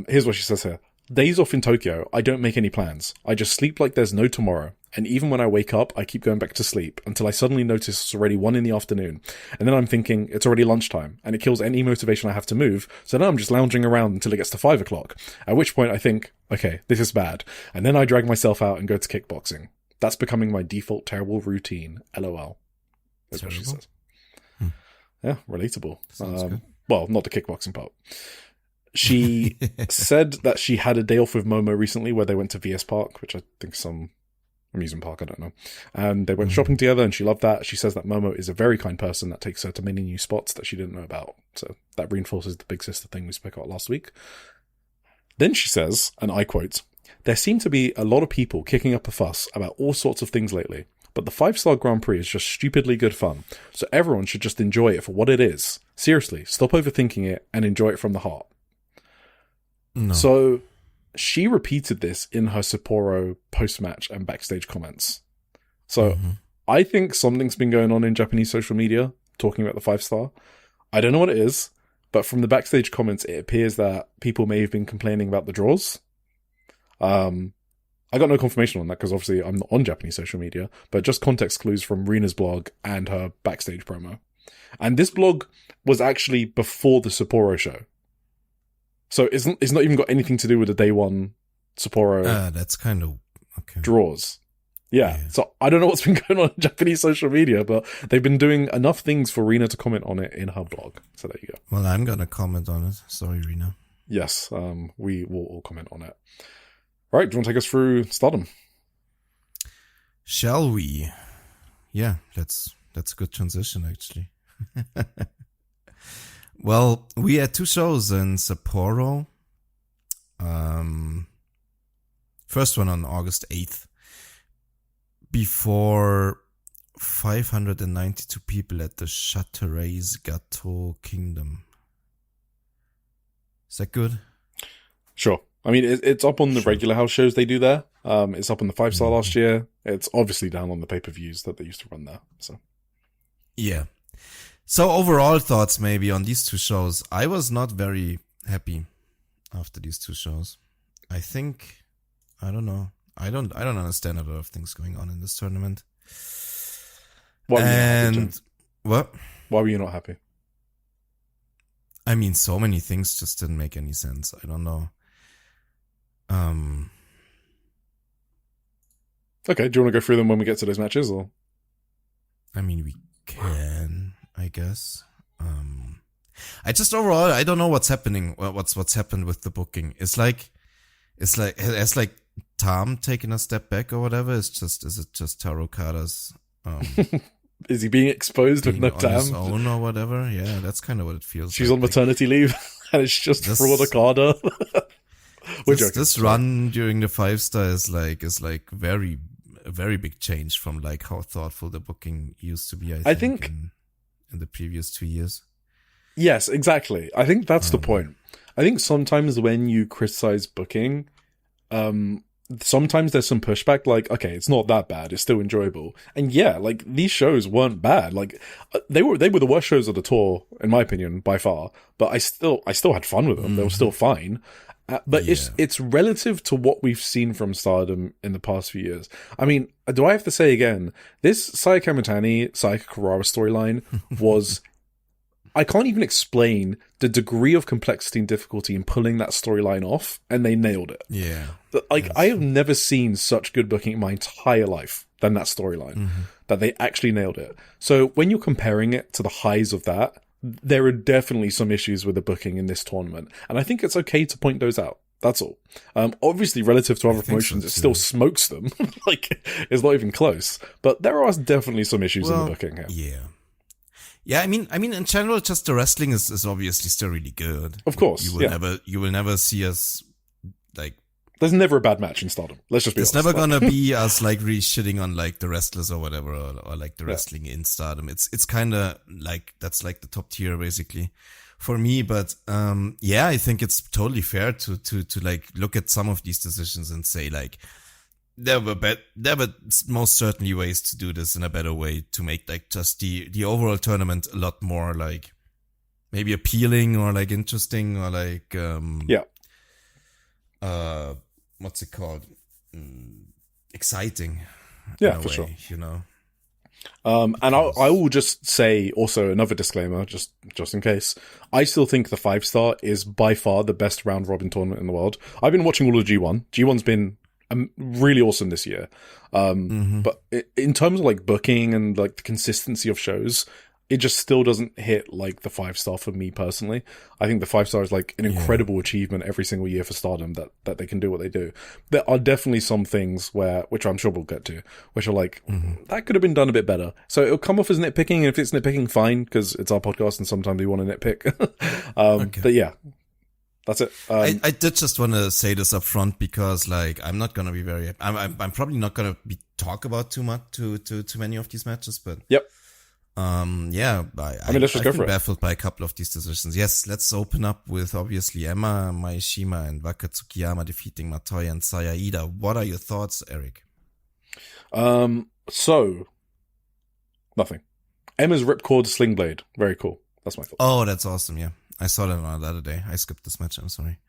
here's what she says here. Days off in Tokyo, I don't make any plans. I just sleep like there's no tomorrow. And even when I wake up, I keep going back to sleep until I suddenly notice it's already 1 in the afternoon. And then I'm thinking it's already lunchtime and it kills any motivation I have to move. So now I'm just lounging around until it gets to 5 o'clock. At which point I think, okay, this is bad. And then I drag myself out and go to kickboxing. That's becoming my default terrible routine. LOL. That's what she says. Yeah, relatable. Well, not the kickboxing part. She said that she had a day off with Momo recently where they went to VS Park, which I think is some amusement park, I don't know. And they went shopping together and she loved that. She says that Momo is a very kind person that takes her to many new spots that she didn't know about. So that reinforces the big sister thing we spoke about last week. Then she says, and I quote, there seem to be a lot of people kicking up a fuss about all sorts of things lately, but the 5-star Grand Prix is just stupidly good fun. So everyone should just enjoy it for what it is. Seriously, stop overthinking it and enjoy it from the heart. No. So she repeated this in her Sapporo post-match and backstage comments. So I think something's been going on in Japanese social media talking about the 5-star. I don't know what it is, but from the backstage comments, it appears that people may have been complaining about the draws. I got no confirmation on that because obviously I'm not on Japanese social media, but just context clues from Rina's blog and her backstage promo. And this blog was actually before the Sapporo show. So it's not even got anything to do with the day one Sapporo that's kind of okay. Draws. Yeah. So I don't know what's been going on in Japanese social media, but they've been doing enough things for Rina to comment on it in her blog. So there you go. Well, I'm going to comment on it. Sorry, Rina. Yes, we will all comment on it. All right, do you want to take us through Stardom? Shall we? Yeah, that's a good transition, actually. Well, we had 2 shows in Sapporo. First one on August 8th. Before 592 people at the Chatteray's Gateau Kingdom. Is that good? Sure. I mean, it's up on the regular house shows they do there. It's up on the 5-star last year. It's obviously down on the pay-per-views that they used to run there. So, yeah. So overall thoughts maybe on these 2 shows. I was not very happy after these 2 shows. I think, I don't know. I don't understand a lot of things going on in this tournament. What? Why were you not happy? I mean, so many things just didn't make any sense. I don't know. Okay, do you want to go through them when we get to those matches, or? I mean, we can, I guess. I just overall, I don't know what's happening. What's happened with the booking? It's like Tom taking a step back or whatever. Is it just Taro Kada's? Is he being exposed with no on his own or whatever? Yeah, that's kind of what it feels. She's on maternity leave, and it's just fraud Okada. This run during the 5-star is like a very big change from like how thoughtful the booking used to be. I think in the previous 2 years. Yes, exactly. I think that's the point. I think sometimes when you criticize booking, sometimes there's some pushback, like, okay, it's not that bad, it's still enjoyable. And yeah, like, these shows weren't bad. Like, they were the worst shows of the tour, in my opinion, by far. But I still had fun with them. They were still fine. But it's relative to what we've seen from Stardom in the past few years. I mean, do I have to say again, this Sayaka Mitani, Sayaka Karawa storyline was... I can't even explain the degree of complexity and difficulty in pulling that storyline off, and they nailed it. Yeah. Like, I have never seen such good booking in my entire life than that storyline, that they actually nailed it. So when you're comparing it to the highs of that, there are definitely some issues with the booking in this tournament, and I think it's okay to point those out. That's all. Obviously, relative to other promotions, it still smokes them. Like, it's not even close. But there are definitely some issues in the booking here. Yeah. Yeah, I mean, in general, just the wrestling is obviously still really good. Of course, you will never see us, like... There's never a bad match in Stardom. Let's just be honest. It's never gonna be us, like, really shitting on, like, the wrestlers or whatever, or like, the wrestling in Stardom. It's kinda, like, that's, like, the top tier, basically, for me. But, yeah, I think it's totally fair to, like, look at some of these decisions and say, like, there were most certainly ways to do this in a better way, to make, like, just the overall tournament a lot more, like, maybe appealing or, like, interesting or, like, what's it called? Exciting. Yeah, for sure. You know? And I will just say also another disclaimer, just in case. I still think the 5-star is by far the best round robin tournament in the world. I've been watching all of G1. G1's been really awesome this year. But in terms of like booking and like the consistency of shows, it just still doesn't hit like the 5-star for me personally. I think the 5-star is like an incredible achievement every single year for Stardom that they can do what they do. There are definitely some things which I'm sure we'll get to, which are like, that could have been done a bit better. So it'll come off as nitpicking, and if it's nitpicking, fine, because it's our podcast and sometimes we want to nitpick. But yeah. That's it. I did just want to say this up front because, like, I'm not gonna be I'm probably not gonna talk about too many of these matches, but I mean, let's just go for it. Baffled by a couple of these decisions. Yes, let's open up with obviously Emma Maishima and Waka Tsukiyama defeating Matoya and Saya Ida. What are your thoughts, Eric? So nothing. Emma's ripcord sling blade, very cool. That's my thought. Oh, that's awesome. Yeah. I saw that on the other day. I skipped this match. I'm sorry.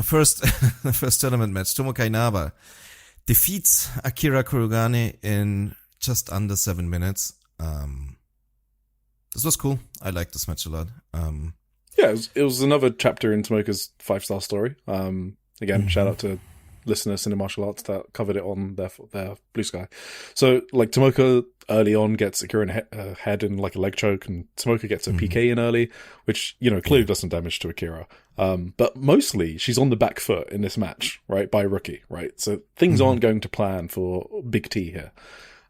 First, the first tournament match, Tomoka Inaba defeats Akira Kurogane in just under 7 minutes. This was cool. I liked this match a lot. Yeah, it was another chapter in Tomoka's 5-star story. Again, shout out to listener Cinema Martial Arts that covered it on their Blue Sky. So, like, Tomoka early on gets Akira in head in like a leg choke, and Tomoka gets a PK in early, which, you know, clearly does some damage to Akira. But mostly she's on the back foot in this match, right, by Rookie, right? So things aren't going to plan for Big T here,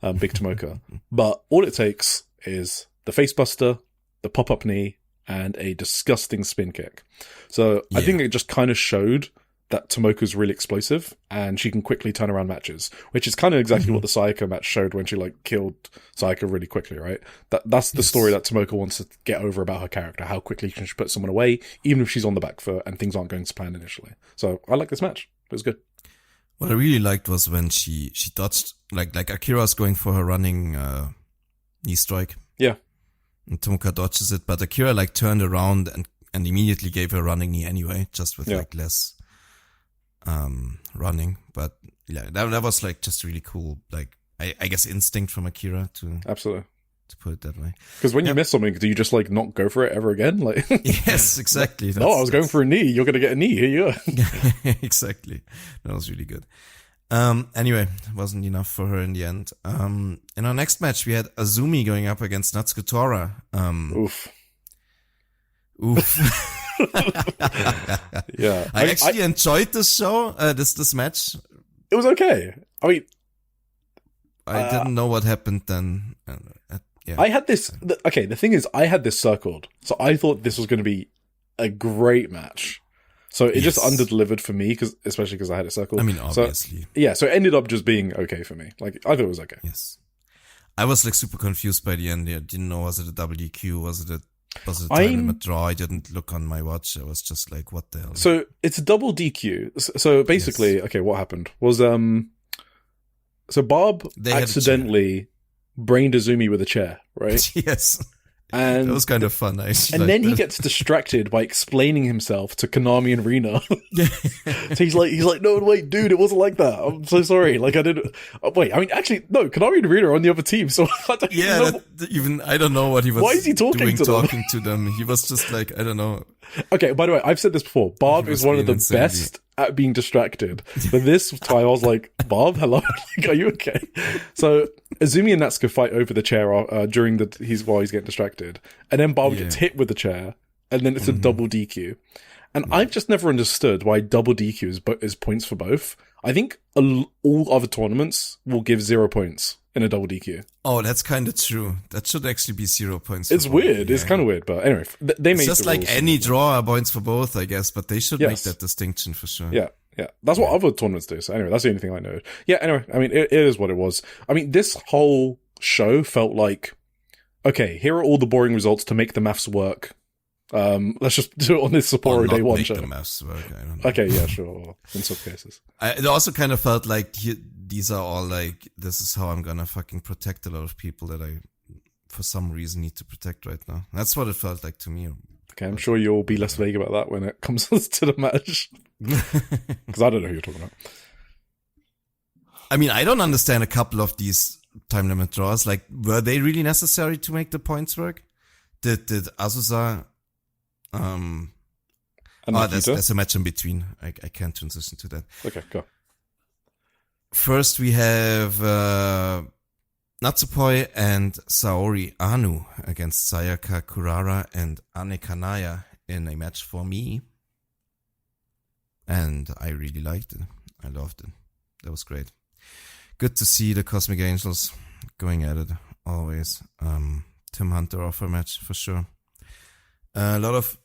Big Tomoka. But all it takes is the facebuster, the pop-up knee, and a disgusting spin kick. So I think it just kind of showed that Tomoka's really explosive and she can quickly turn around matches, which is kind of exactly what the Sayaka match showed when she like killed Sayaka really quickly, right? That's the story that Tomoka wants to get over about her character, how quickly can she put someone away, even if she's on the back foot and things aren't going to plan initially. So I like this match. It was good. What I really liked was when she dodged, like Akira's going for her running knee strike. Yeah. And Tomoka dodges it, but Akira like turned around and immediately gave her running knee anyway, just with like less running. But yeah, that was like just really cool. Like I guess instinct from Akira to absolutely to put it that way. Because when you miss something, do you just like not go for it ever again? Like yes, exactly. No, I was going for a knee. You're gonna get a knee. Here you go. Exactly. That was really good. Anyway, it wasn't enough for her in the end. In our next match, we had Azumi going up against Natsuko Tora. Oof. Yeah, I actually enjoyed this show, this match. It was okay. I mean, I didn't know what happened then. Yeah. I had this. The thing is, I had this circled, so I thought this was going to be a great match. So it just under-delivered for me, especially because I had it circled. I mean, obviously. So it ended up just being okay for me. Like, I thought it was okay. Yes. I was like super confused by the end. I didn't know, was it a WQ? Was it a was a time limit draw. I didn't look on my watch. I was just like, what the hell? So it's a double DQ. So basically, okay, what happened was so Bob accidentally brained Azumi with a chair, right? Yes. And that was kind of fun, actually. And then he gets distracted by explaining himself to Konami and Rina. So he's like, no, wait, dude, it wasn't like that. I'm so sorry. Like, I didn't. Oh, wait, I mean, actually, no, Konami and Rina are on the other team. So I don't know. I don't know what he was. Why is he talking to them? He was just like, I don't know. Okay, by the way, I've said this before. Bob is one of the best at being distracted. But this time I was like, Bob, hello? Like, are you okay? So Azumi and Natsuko fight over the chair during while he's getting distracted. And then Bob gets hit with the chair. And then it's a double DQ. And I've just never understood why double DQ is points for both. I think all other tournaments will give 0 points in a double DQ. Oh, that's kind of true. That should actually be 0 points. It's weird. Yeah. It's kind of weird, but anyway, they made it's just like any draw are points for both, I guess. But they should make that distinction for sure. Yeah, that's what other tournaments do. So anyway, that's the only thing I know. Yeah, anyway, I mean, it is what it was. I mean, this whole show felt like, okay, here are all the boring results to make the maths work. Let's just do it on this Sapporo Day 1 show. The maths work, I don't know. Okay, yeah, sure. In some cases. It also kind of felt like these are all like, this is how I'm gonna fucking protect a lot of people that I, for some reason, need to protect right now. That's what it felt like to me. Okay, I'm sure you'll be less vague about that when it comes to the match. Because I don't know who you're talking about. I mean, I don't understand a couple of these time limit draws. Like, were they really necessary to make the points work? Did Azusa... there's a match in between. I can't transition to that. Okay, go. First, we have Natsupoi and Saori Anu against Sayaka Kurara and Ane Kanaya in a match for me. And I really liked it. I loved it. That was great. Good to see the Cosmic Angels going at it, always. Tim Hunter offer match, for sure. A lot of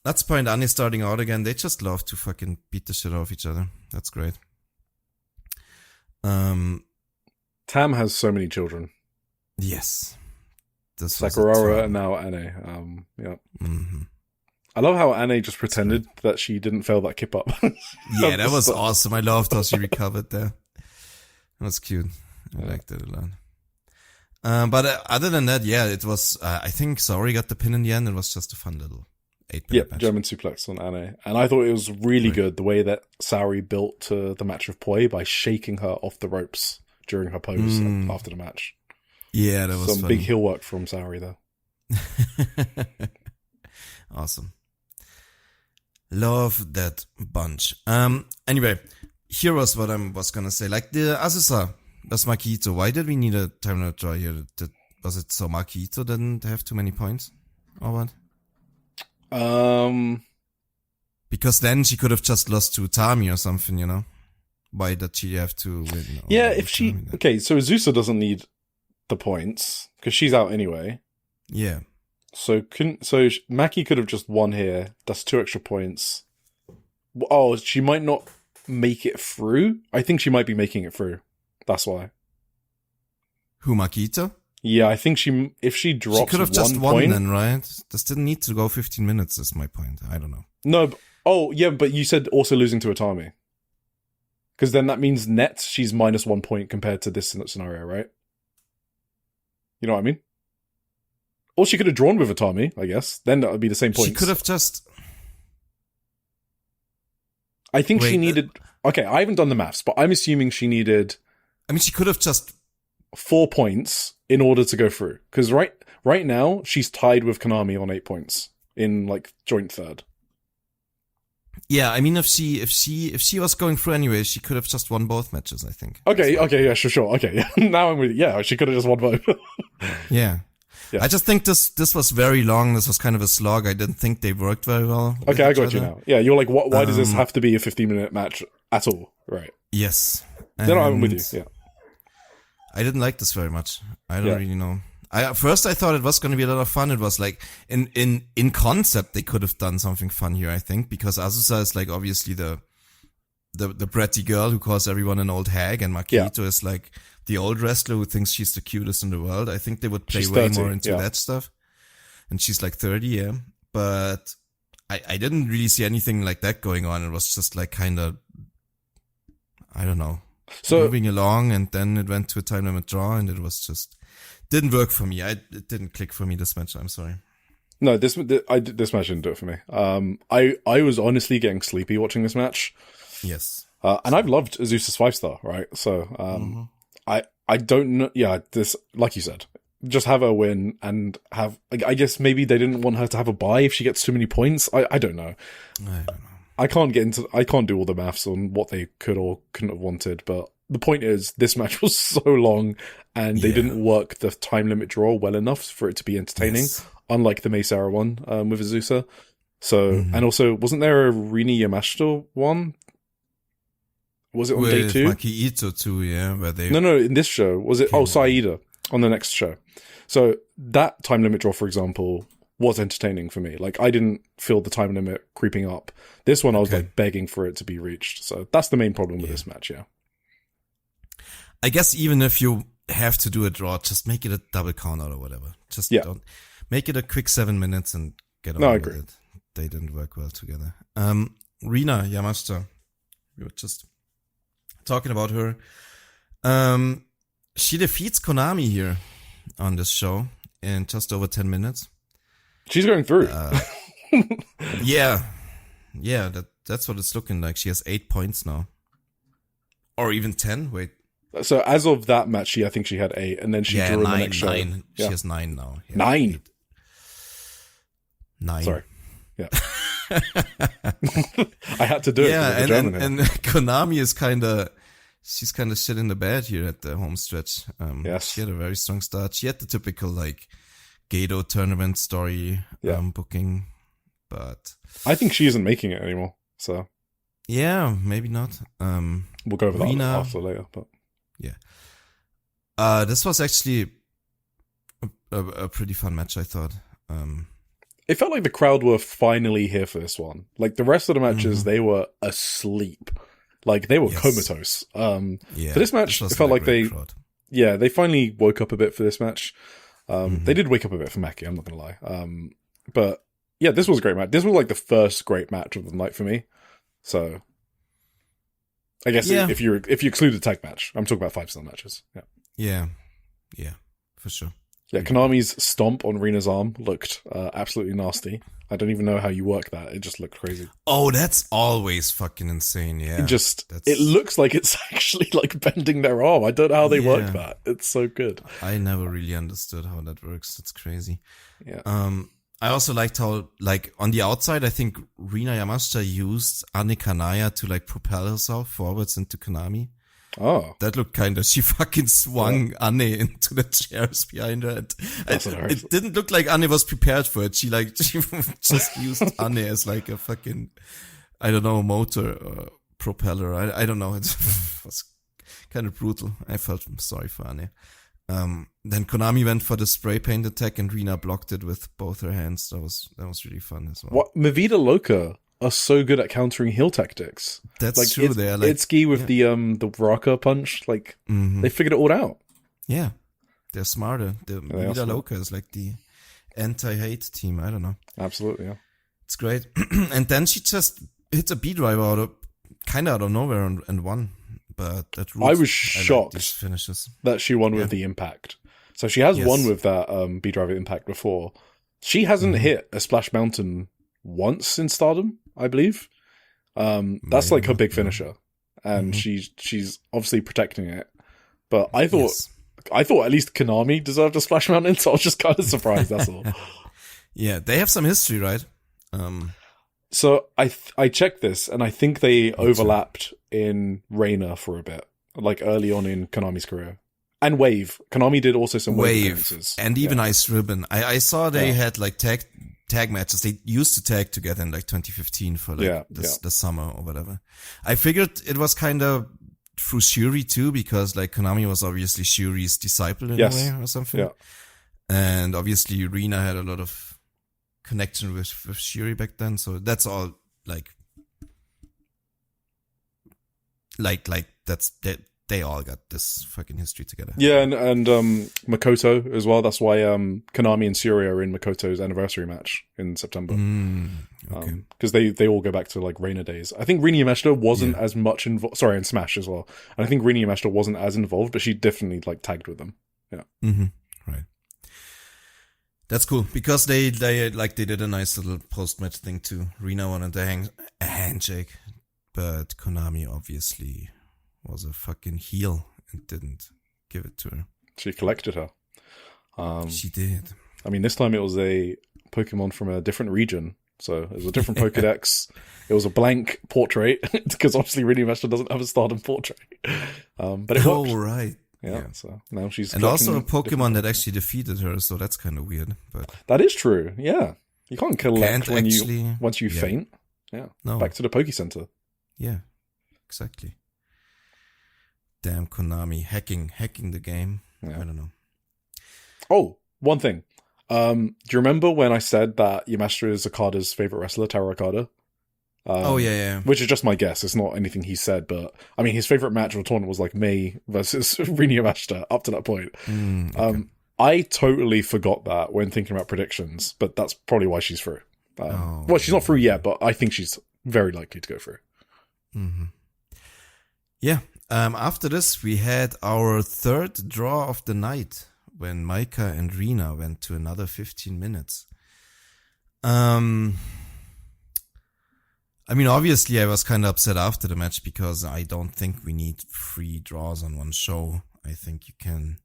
Natsupoi and Ane starting out again. They just love to fucking beat the shit off each other. That's great. Tam has so many children. Yes. Sakurara and now Ane. Yeah. Mm-hmm. I love how Ane just pretended that she didn't fail that kip up. Yeah, that was awesome. I loved how she recovered there. That was cute. I liked it a lot. But other than that, yeah, it was, I think Saori got the pin in the end. It was just a fun little 8-minute match. German suplex on Ane. And I thought it was really good the way that Saori built to the match of Poi by shaking her off the ropes during her pose after the match. Yeah, that was some big heel work from Saori there. Awesome. Love that bunch. Anyway, here was what I was gonna say. Like the Azusa, that's Makito. Why did we need a time limit draw here? Was it so Makito didn't have too many points? Or what? Because then she could have just lost to Tami or something, you know? Why did she have to win? Yeah, if she... Okay, so Azusa doesn't need the points, because she's out anyway. Yeah. So Maki could have just won here. That's 2 extra points. Oh, she might not make it through? I think she might be making it through. That's why. Who, Makito? Yeah, I think if she drops 1 point... She could have just won then, right? This didn't need to go 15 minutes, is my point. I don't know. No, but you said also losing to Atami. Because then that means net, she's minus 1 point compared to this scenario, right? You know what I mean? Or she could have drawn with Atami, I guess. Then that would be the same points. She could have just... I think she needed... Okay, I haven't done the maths, but I'm assuming she needed... I mean, she could have just... 4 points in order to go through. Because right now, she's tied with Konami on 8 points in, like, joint third. Yeah, I mean, if she was going through anyway, she could have just won both matches, I think. Okay, yeah, sure. Okay, yeah. Now I'm with you. Yeah, she could have just won both. Yeah. I just think this was very long. This was kind of a slog. I didn't think they worked very well. Okay, I got you now. Yeah, you're like, why does this have to be a 15-minute match at all? Right. Yes. Then I'm with you, yeah. I didn't like this very much. I don't really know. At first I thought it was going to be a lot of fun. It was like, in concept, they could have done something fun here, I think, because Azusa is like obviously the bratty girl who calls everyone an old hag, and Makito is like the old wrestler who thinks she's the cutest in the world. I think they would play way more into that stuff. and she's like 30, yeah. But I didn't really see anything like that going on. It was just like kind of, I don't know, moving along, and then it went to a time limit draw, and it was just didn't work for me. It didn't click for me this match. I'm sorry. No, this match didn't do it for me. I was honestly getting sleepy watching this match. Yes. And I've loved Azusa's 5-star, right? So, I don't know. Yeah, this, like you said, just have her win and have, I guess maybe they didn't want her to have a bye if she gets too many points. I don't know. I can't do all the maths on what they could or couldn't have wanted, but the point is this match was so long and they didn't work the time limit draw well enough for it to be entertaining, unlike the Mesa era one, with Azusa. So, and also, wasn't there a Rina Yamashita one? Was it on day 2? Maki Ito too, yeah. Where they No, in this show. Was it? Oh, Saida on the next show. So that time limit draw, for example, was entertaining for me. Like, I didn't feel the time limit creeping up. This one, I was like begging for it to be reached. So that's the main problem with this match, yeah. I guess even if you have to do a draw, just make it a double count out or whatever. Just don't make it a quick 7 minutes and get on with it. They didn't work well together. Rina Yamashita, we were just talking about her. She defeats Konami here on this show in just over 10 minutes. She's going through. Yeah, that's what it's looking like. She has 8 points now. Or even 10, wait. So as of that match, I think she had 8, and then she drew in the next show. 9. She has 9 now. Yeah, 9? 9. Sorry. Yeah. I had to do it. Yeah, and Konami is she's kind of shit in the bed here at the home stretch. Yes. She had a very strong start. She had the typical like Gedo tournament story booking, but I think she isn't making it anymore. So yeah, maybe not. We'll go over that after later, but yeah. This was actually a pretty fun match, I thought. It felt like the crowd were finally here for this one. Like the rest of the matches, they were asleep. Like they were comatose. For this match, it felt like they finally woke up a bit for this match. They did wake up a bit for Maki, I'm not going to lie. But yeah, this was a great match. This was like the first great match of the night for me. So I guess if you exclude the tag match, I'm talking about 5-star matches. Yeah, for sure. Yeah, Konami's stomp on Rina's arm looked absolutely nasty. I don't even know how you work that. It just looked crazy. Oh, that's always fucking insane, yeah. It looks like it's actually like bending their arm. I don't know how they work that. It's so good. I never really understood how that works. That's crazy. Yeah. I also liked how, like, on the outside, I think Rina Yamashita used Ane Kanaya to, like, propel herself forwards into Konami. Oh. That looked she fucking swung Ane into the chairs behind her. It didn't look like Ane was prepared for it. She just used Ane as like a fucking, I don't know, motor or propeller. I don't know. It was kind of brutal. I felt sorry for Ane. Then Konami went for the spray paint attack and Rina blocked it with both her hands. That was really fun as well. What Mavida Loca are so good at countering heel tactics. That's like, true. They're like Itsuki with the rocker punch. Like they figured it all out. Yeah, they're smarter. The Mavida Loca is like the anti-hate team. I don't know. Absolutely, yeah. It's great. And then she just hits a B driver kind of out of nowhere and won. But that I was shocked like finishes. That she won with the impact. So she has won with that B driver impact before. She hasn't hit a Splash Mountain once in Stardom, I believe. That's like her big finisher, and she's obviously protecting it. But I thought at least Konami deserved a Splash Mountain, so I was just kind of surprised. That's all. Yeah, they have some history, right? So I checked this, and I think they overlapped in Reina for a bit, like early on in Konami's career. And Wave. Konami did also some Wave appearances. And even Ice Ribbon. I saw they had like tag matches. They used to tag together in like 2015 for like the summer or whatever. I figured it was kind of through Shuri too, because like Konami was obviously Shuri's disciple in a way or something. Yeah. And obviously Rina had a lot of connection with Shuri back then. So that's all like they all got this fucking history together. Yeah, and Makoto as well. That's why Konami and Surya are in Makoto's anniversary match in September. Okay. Because they all go back to like Reina days. I think Rina Yamashita wasn't as much involved. Sorry, and Smash as well. And I think Rina Yamashita wasn't as involved, but she definitely like tagged with them. Yeah. Right. That's cool because they did a nice little post-match thing too. Rina wanted a handshake, but Konami obviously was a fucking heel and didn't give it to her. She collected her. She did. I mean, this time it was a Pokemon from a different region. So it was a different Pokedex. It was a blank portrait because obviously Rina Yamashita doesn't have a Stardom portrait. But it worked. Oh, right. Yeah, so now she's... And also a Pokemon that actually defeated her, so that's kind of weird. But that is true, yeah. You can't collect once you faint. Yeah, no. Back to the Poke Center. Yeah, exactly. Damn Konami, hacking the game. Yeah. I don't know. Oh, one thing. Do you remember when I said that Yamashita is Okada's favorite wrestler, Taro Okada? Yeah. Which is just my guess. It's not anything he said, but I mean, his favorite match of the tournament was like Mei versus Rina Yamashita up to that point. Okay. I totally forgot that when thinking about predictions, but that's probably why she's through. Well, she's not through yet, but I think she's very likely to go through. Mm-hmm. Yeah. After this, we had our third draw of the night when Maika and Rina went to another 15 minutes. I mean, obviously, I was kind of upset after the match because I don't think we need 3 draws on one show. I think you can,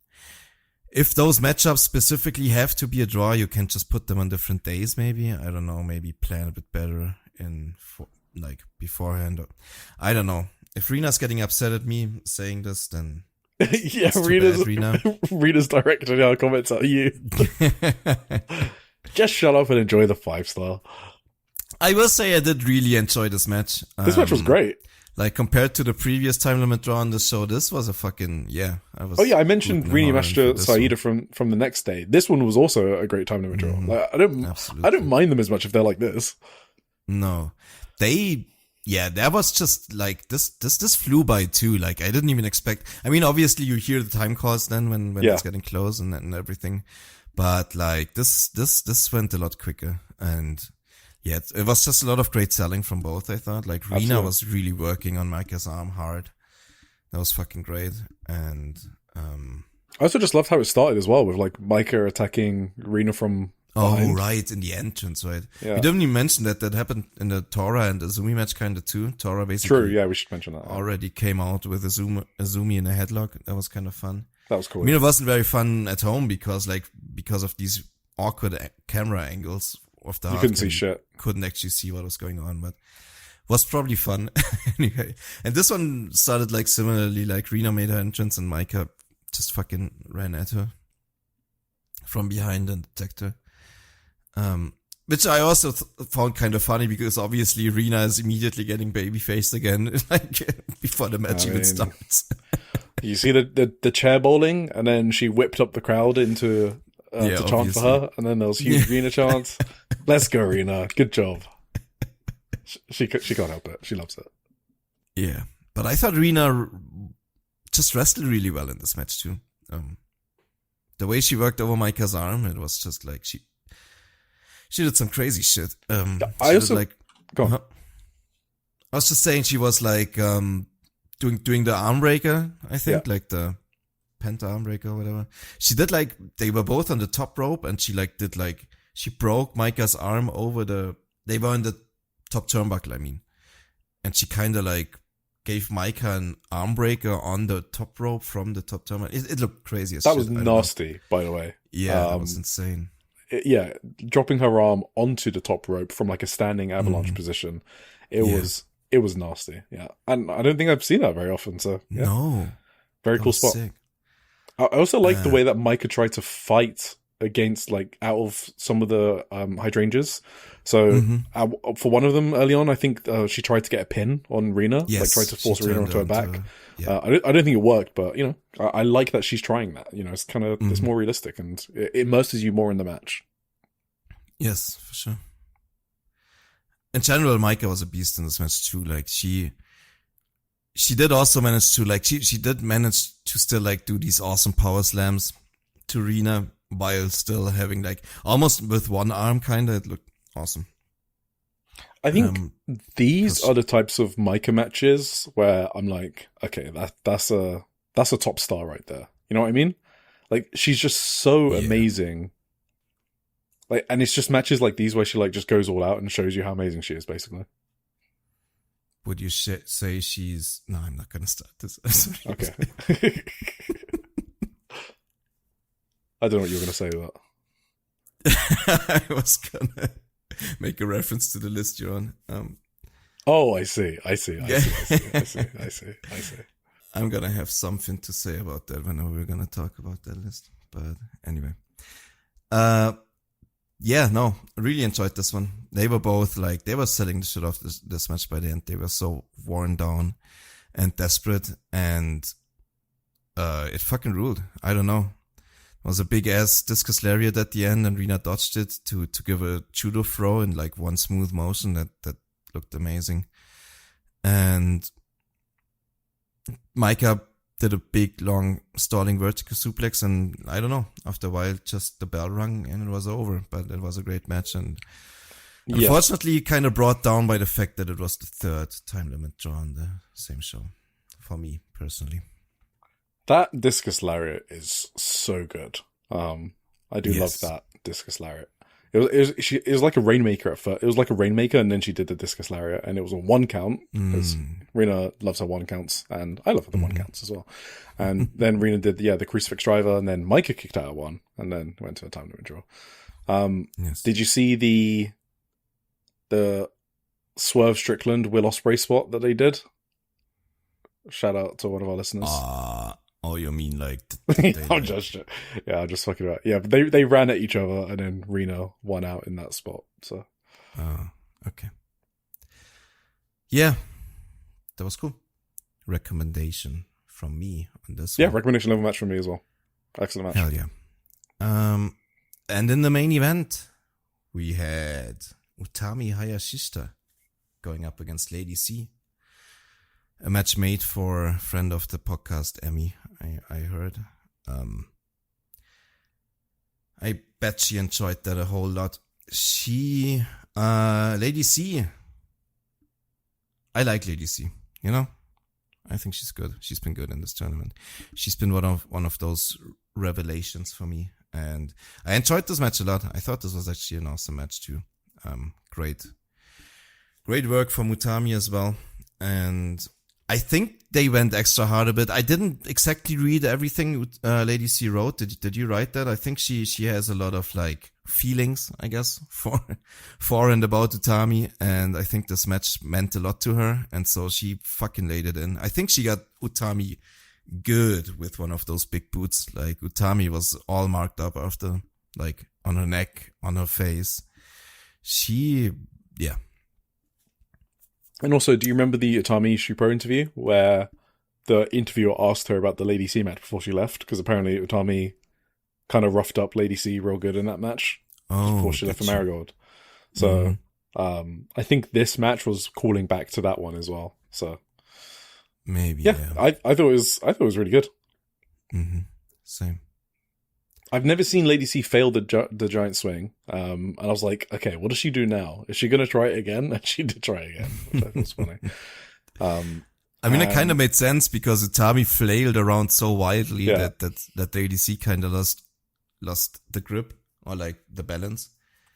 if those matchups specifically have to be a draw, you can just put them on different days. Maybe, I don't know. Maybe plan a bit better beforehand. I don't know. If Rina's getting upset at me saying this, then yeah, Rina's directing our comments at you. Just shut up and enjoy the 5-star. I will say I did really enjoy this match. This match was great. Like, compared to the previous time limit draw on the show, this was a fucking, I mentioned Rina Yamashita Saida from the next day. This one was also a great time limit draw. Like, I don't mind them as much if they're like this. No. That was just like, this flew by too. Like, I didn't even expect, I mean, obviously you hear the time calls then when it's getting close and everything. But like, this went a lot quicker. And yeah, it was just a lot of great selling from both, I thought. Like, Rina was really working on Maika's arm hard. That was fucking great. And, I also just loved how it started as well with like Maika attacking Rina from behind. Oh, right, in the entrance, right. Yeah. We didn't even mention that happened in the Tora and Azumi match kind of too. Tora basically. True, yeah, we should mention that. Already came out with Azumi in a headlock. That was kind of fun. That was cool. I mean, it wasn't very fun at home because of these awkward camera angles of the You couldn't see shit. Couldn't actually see what was going on, but was probably fun anyway. And this one started like similarly, like Rina made her entrance and Maika just fucking ran at her from behind and attacked her. Which I also found kind of funny because obviously Rina is immediately getting babyfaced again, like before the match even starts. You see the chair bowling, and then she whipped up the crowd into to chant for her, and then there was huge Rina chants. Let's go, Rina! Good job. She can't help it. She loves it. Yeah, but I thought Rina just wrestled really well in this match too. The way she worked over Maika's arm, it was just like she did some crazy shit. I also go on. I was just saying she was like doing the arm breaker, I think, like the penta arm breaker or whatever. She did like, they were both on the top rope and she broke Maika's arm over they were in the top turnbuckle, I mean. And she kind of like gave Maika an arm breaker on the top rope from the top turnbuckle. It looked crazy as shit. That was nasty, by the way. Yeah, that was insane. Dropping her arm onto the top rope from like a standing avalanche position. It was nasty. Yeah. And I don't think I've seen that very often. So yeah. No. Very cool spot. Sick. I also like the way that Maika tried to fight against like out of some of the hydrangeas. So for one of them early on, I think she tried to get a pin on Rina. Yes, like tried to force Rina onto her back. I don't think it worked, but you know, I like that she's trying that. You know, it's kind of it's more realistic and it immerses you more in the match. Yes, for sure. In general, Maika was a beast in this match too. Like she she did also manage to like, she did manage to still like do these awesome power slams to Rina while still having like almost with one arm kind of. It looked awesome. I think these are the types of Micah matches where I'm like, okay, that's a top star right there. You know what I mean? Like, she's just so amazing. Like, and it's just matches like these where she like just goes all out and shows you how amazing she is, basically. Would you say she's... No, I'm not going to start this. Okay. I don't know what you were going to say with that. I was going to make a reference to the list you're on. Oh, I see. I see. I'm going to have something to say about that whenever we're going to talk about that list. But anyway. Yeah, no, really enjoyed this one. They were both like, they were selling the shit off this match by the end. They were so worn down and desperate, and it fucking ruled. I don't know. It was a big ass discus lariat at the end, and Rina dodged it to give a judo throw in like one smooth motion that looked amazing. And Micah did a big, long, stalling vertical suplex, and I don't know, after a while, just the bell rung and it was over. But it was a great match, and unfortunately, kind of brought down by the fact that it was the third time limit draw on the same show, for me, personally. That discus lariat is so good. I do love that discus lariat. It was like a rainmaker at first. It was like a rainmaker, and then she did the discus lariat, and it was a one count because Rina loves her one counts, and I love the one counts as well. And then Rina did the crucifix driver, and then Micah kicked out one, and then went to a time limit draw. Did you see the Swerve Strickland Will Ospreay spot that they did? Shout out to one of our listeners. Oh, you mean like... I'm just fucking about. Yeah, but they ran at each other, and then Rina won out in that spot. So, okay. Yeah, that was cool. Recommendation from me on this one. Yeah, recommendation level match from me as well. Excellent match. Hell yeah. And in the main event, we had Utami Hayashishita going up against Lady C. A match made for a friend of the podcast, Emmy, I heard. I bet she enjoyed that a whole lot. Lady C. I like Lady C, you know? I think she's good. She's been good in this tournament. She's been one of those revelations for me. And I enjoyed this match a lot. I thought this was actually an awesome match too. Great work from Utami as well. And I think they went extra hard a bit. I didn't exactly read everything Lady C wrote. Did you write that? I think she has a lot of like feelings, I guess, for and about Utami, and I think this match meant a lot to her, and so she fucking laid it in. I think she got Utami good with one of those big boots. Like, Utami was all marked up after, like, on her neck, on her face. Yeah. And also, do you remember the Utami Shupro interview where the interviewer asked her about the Lady C match before she left? Because apparently Utami kind of roughed up Lady C real good in that match before she left for Marigold. So I think this match was calling back to that one as well. So maybe, yeah. I thought it was really good. Mm-hmm. Same. I've never seen Lady C fail the giant swing, and I was like, okay, what does she do now? Is she going to try it again? And she did try it again, which I thought was funny. I mean, it kind of made sense because Utami flailed around so wildly that Lady C kind of lost the grip or like the balance.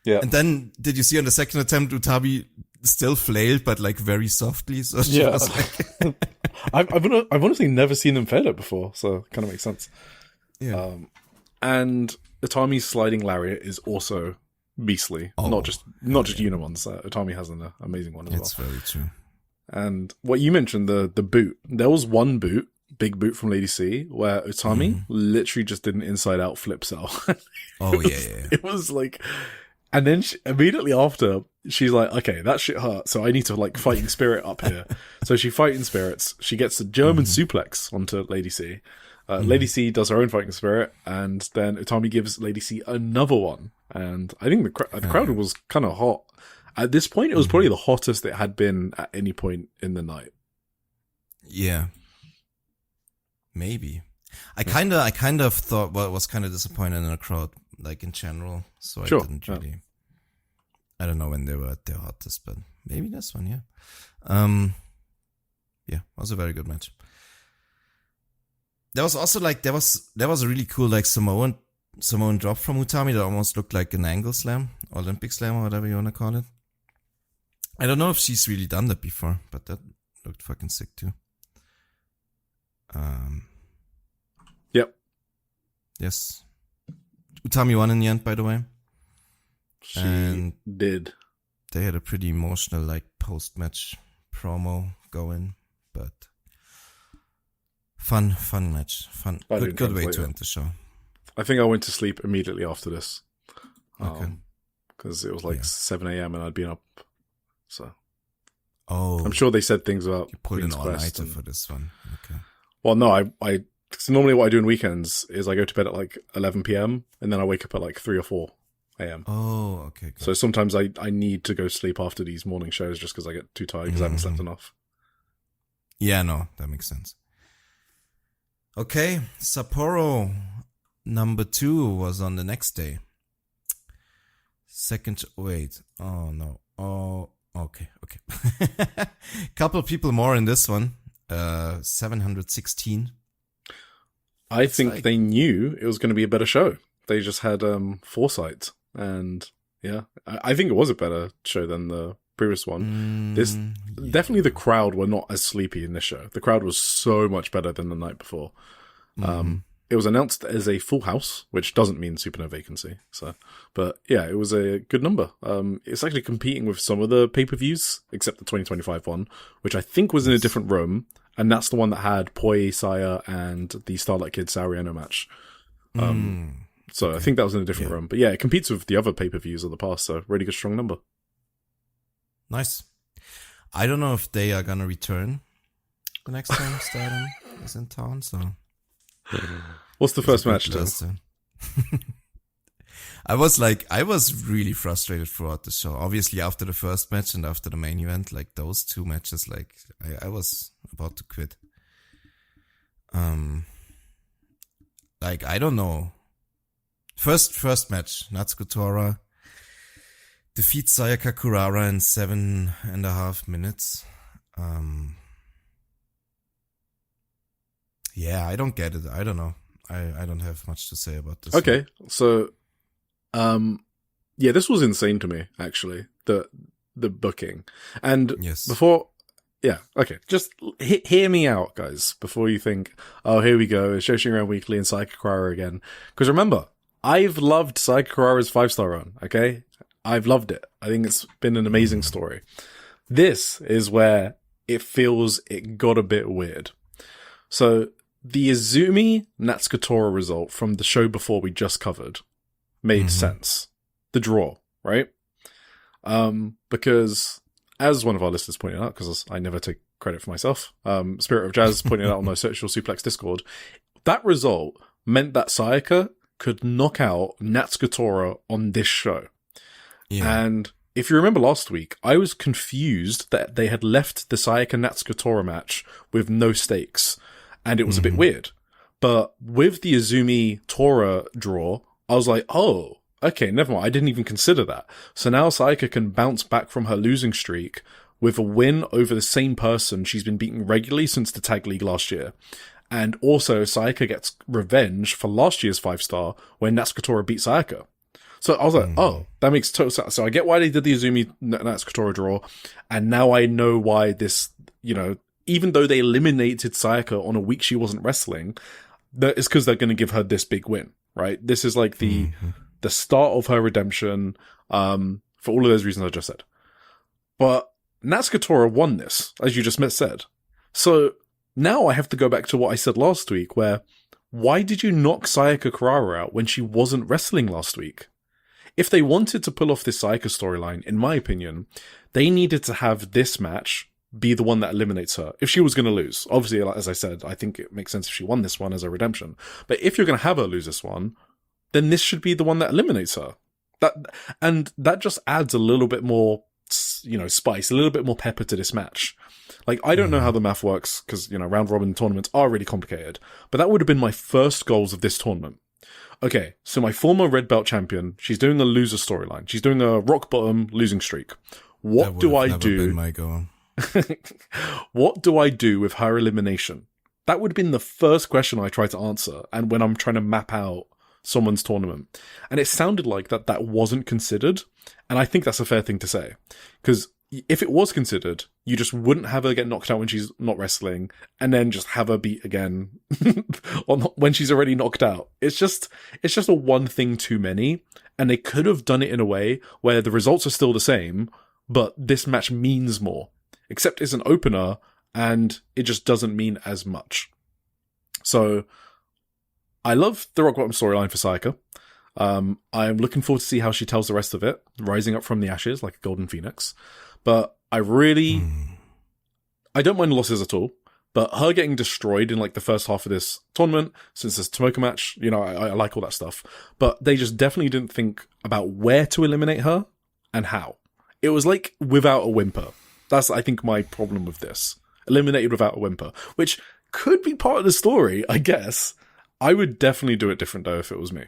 Yeah. And then did you see on the second attempt Utami still flailed, but like very softly? So she was like, I've honestly never seen them fail it before, so it kind of makes sense. Yeah. And Utami's sliding lariat is also beastly. Not just YUNA ones. Utami has an amazing one as well. It's very true. And what you mentioned, the boot. There was one boot, big boot from Lady C, where Utami literally just did an inside out flip cell. It was like, and then immediately after, she's like, okay, that shit hurt, so I need to like fighting spirit up here. So she fighting spirits. She gets a German suplex onto Lady C. Lady C does her own fighting spirit, and then Utami gives Lady C another one. And I think the crowd was kind of hot. At this point, it was probably the hottest it had been at any point in the night. Yeah. Maybe. I kind of thought, well, was kind of disappointed in the crowd, like in general. So I didn't really, I don't know when they were at their hottest, but maybe this one, yeah. Yeah, was a very good match. There was also like, there was a really cool, like Samoan drop from Utami that almost looked like an angle slam, Olympic slam, or whatever you want to call it. I don't know if she's really done that before, but that looked fucking sick too. Yep. Yes. Utami won in the end, by the way. She did. They had a pretty emotional, like, post-match promo going, but fun match. Fun. Good way to end the show. I think I went to sleep immediately after this. Okay. Because it was like 7 a.m. and I'd been up. So. Oh. I'm sure they said things about you put an all-nighter for this one. Okay. Well, no, so normally what I do on weekends is I go to bed at like 11 p.m. and then I wake up at like 3 or 4 a.m. Oh, okay. Good. So sometimes I need to go sleep after these morning shows just because I get too tired because I haven't slept enough. Yeah, no, that makes sense. Okay, Sapporo number 2 was on the next day. Oh no. Oh, okay. Couple people more in this one. 716. I think they knew it was going to be a better show. They just had foresight, and yeah, I think it was a better show than the previous one. Definitely the crowd were not as sleepy in this show. The crowd was so much better than the night before. It was announced as a full house, which doesn't mean super no vacancy. So, but yeah, it was a good number. It's actually competing with some of the pay-per-views, except the 2025 one, which I think was in a different room. And that's the one that had Poi Saya and the Starlight Kid Sauriano match. So okay. I think that was in a different room. But yeah, it competes with the other pay-per-views of the past, so really good, strong number. Nice. I don't know if they are going to return the next time Stardom is in town, so... What's the first match, though? I was really frustrated throughout the show. Obviously, after the first match and after the main event, like those two matches, like I was about to quit. Like I don't know. First match, Natsuko Tora defeats Sayaka Kurara in 7.5 minutes. Yeah, I don't get it. I don't know. I don't have much to say about this. Okay, so, yeah, this was insane to me, actually, the booking. And before, yeah, okay, just hear me out, guys, before you think, oh, here we go, it's Joshi'ing Around Weekly and Sayaka Kurara again. Because remember, I've loved Sayaka Kurara's 5-star run, okay? I've loved it. I think it's been an amazing story. This is where it feels it got a bit weird. So, the Izumi Natsuko Tora result from the show before we just covered made sense. The draw, right? Because, as one of our listeners pointed out, because I never take credit for myself, Spirit of Jazz pointed out on the Social Suplex Discord, that result meant that Sayaka could knock out Natsuko Tora on this show. Yeah. And if you remember last week, I was confused that they had left the Sayaka Natsuko Tora match with no stakes. And it was a bit weird. But with the Izumi Tora draw, I was like, oh, okay, never mind. I didn't even consider that. So now Sayaka can bounce back from her losing streak with a win over the same person she's been beating regularly since the Tag League last year. And also, Sayaka gets revenge for last year's 5-star when Natsuko Tora beat Sayaka. So I was like, oh, that makes total sense. So I get why they did the Izumi Natsuko Tora draw. And now I know why this, even though they eliminated Sayaka on a week she wasn't wrestling, it's because they're going to give her this big win, right? This is like the start of her redemption, for all of those reasons I just said. But Natsuko Tora won this, as you just said. So now I have to go back to what I said last week, where why did you knock Sayaka Kurara out when she wasn't wrestling last week? If they wanted to pull off this Sayaka storyline, in my opinion, they needed to have this match be the one that eliminates her. If she was going to lose, obviously, as I said, I think it makes sense if she won this one as a redemption. But if you're going to have her lose this one, then this should be the one that eliminates her. That just adds a little bit more, spice, a little bit more pepper to this match. Like, I don't know how the math works, because, round robin tournaments are really complicated, but that would have been my first goals of this tournament. Okay, so my former red belt champion, she's doing a loser storyline. She's doing a rock bottom losing streak. What do I do? Been my goal. What do I do with her elimination? That would have been the first question I tried to answer, and when I'm trying to map out someone's tournament. And it sounded like that wasn't considered, and I think that's a fair thing to say. Because if it was considered, you just wouldn't have her get knocked out when she's not wrestling, and then just have her beat again when she's already knocked out. It's just a one thing too many, and they could have done it in a way where the results are still the same, but this match means more. Except it's an opener, and it just doesn't mean as much. So, I love the rock bottom storyline for Sayaka. I am looking forward to see how she tells the rest of it, rising up from the ashes like a golden phoenix. But I don't mind losses at all. But her getting destroyed in like the first half of this tournament, since this Tomoka match, I like all that stuff. But they just definitely didn't think about where to eliminate her and how. It was like without a whimper. That's, I think, my problem with this. Eliminated without a whimper, which could be part of the story, I guess. I would definitely do it different though if it was me.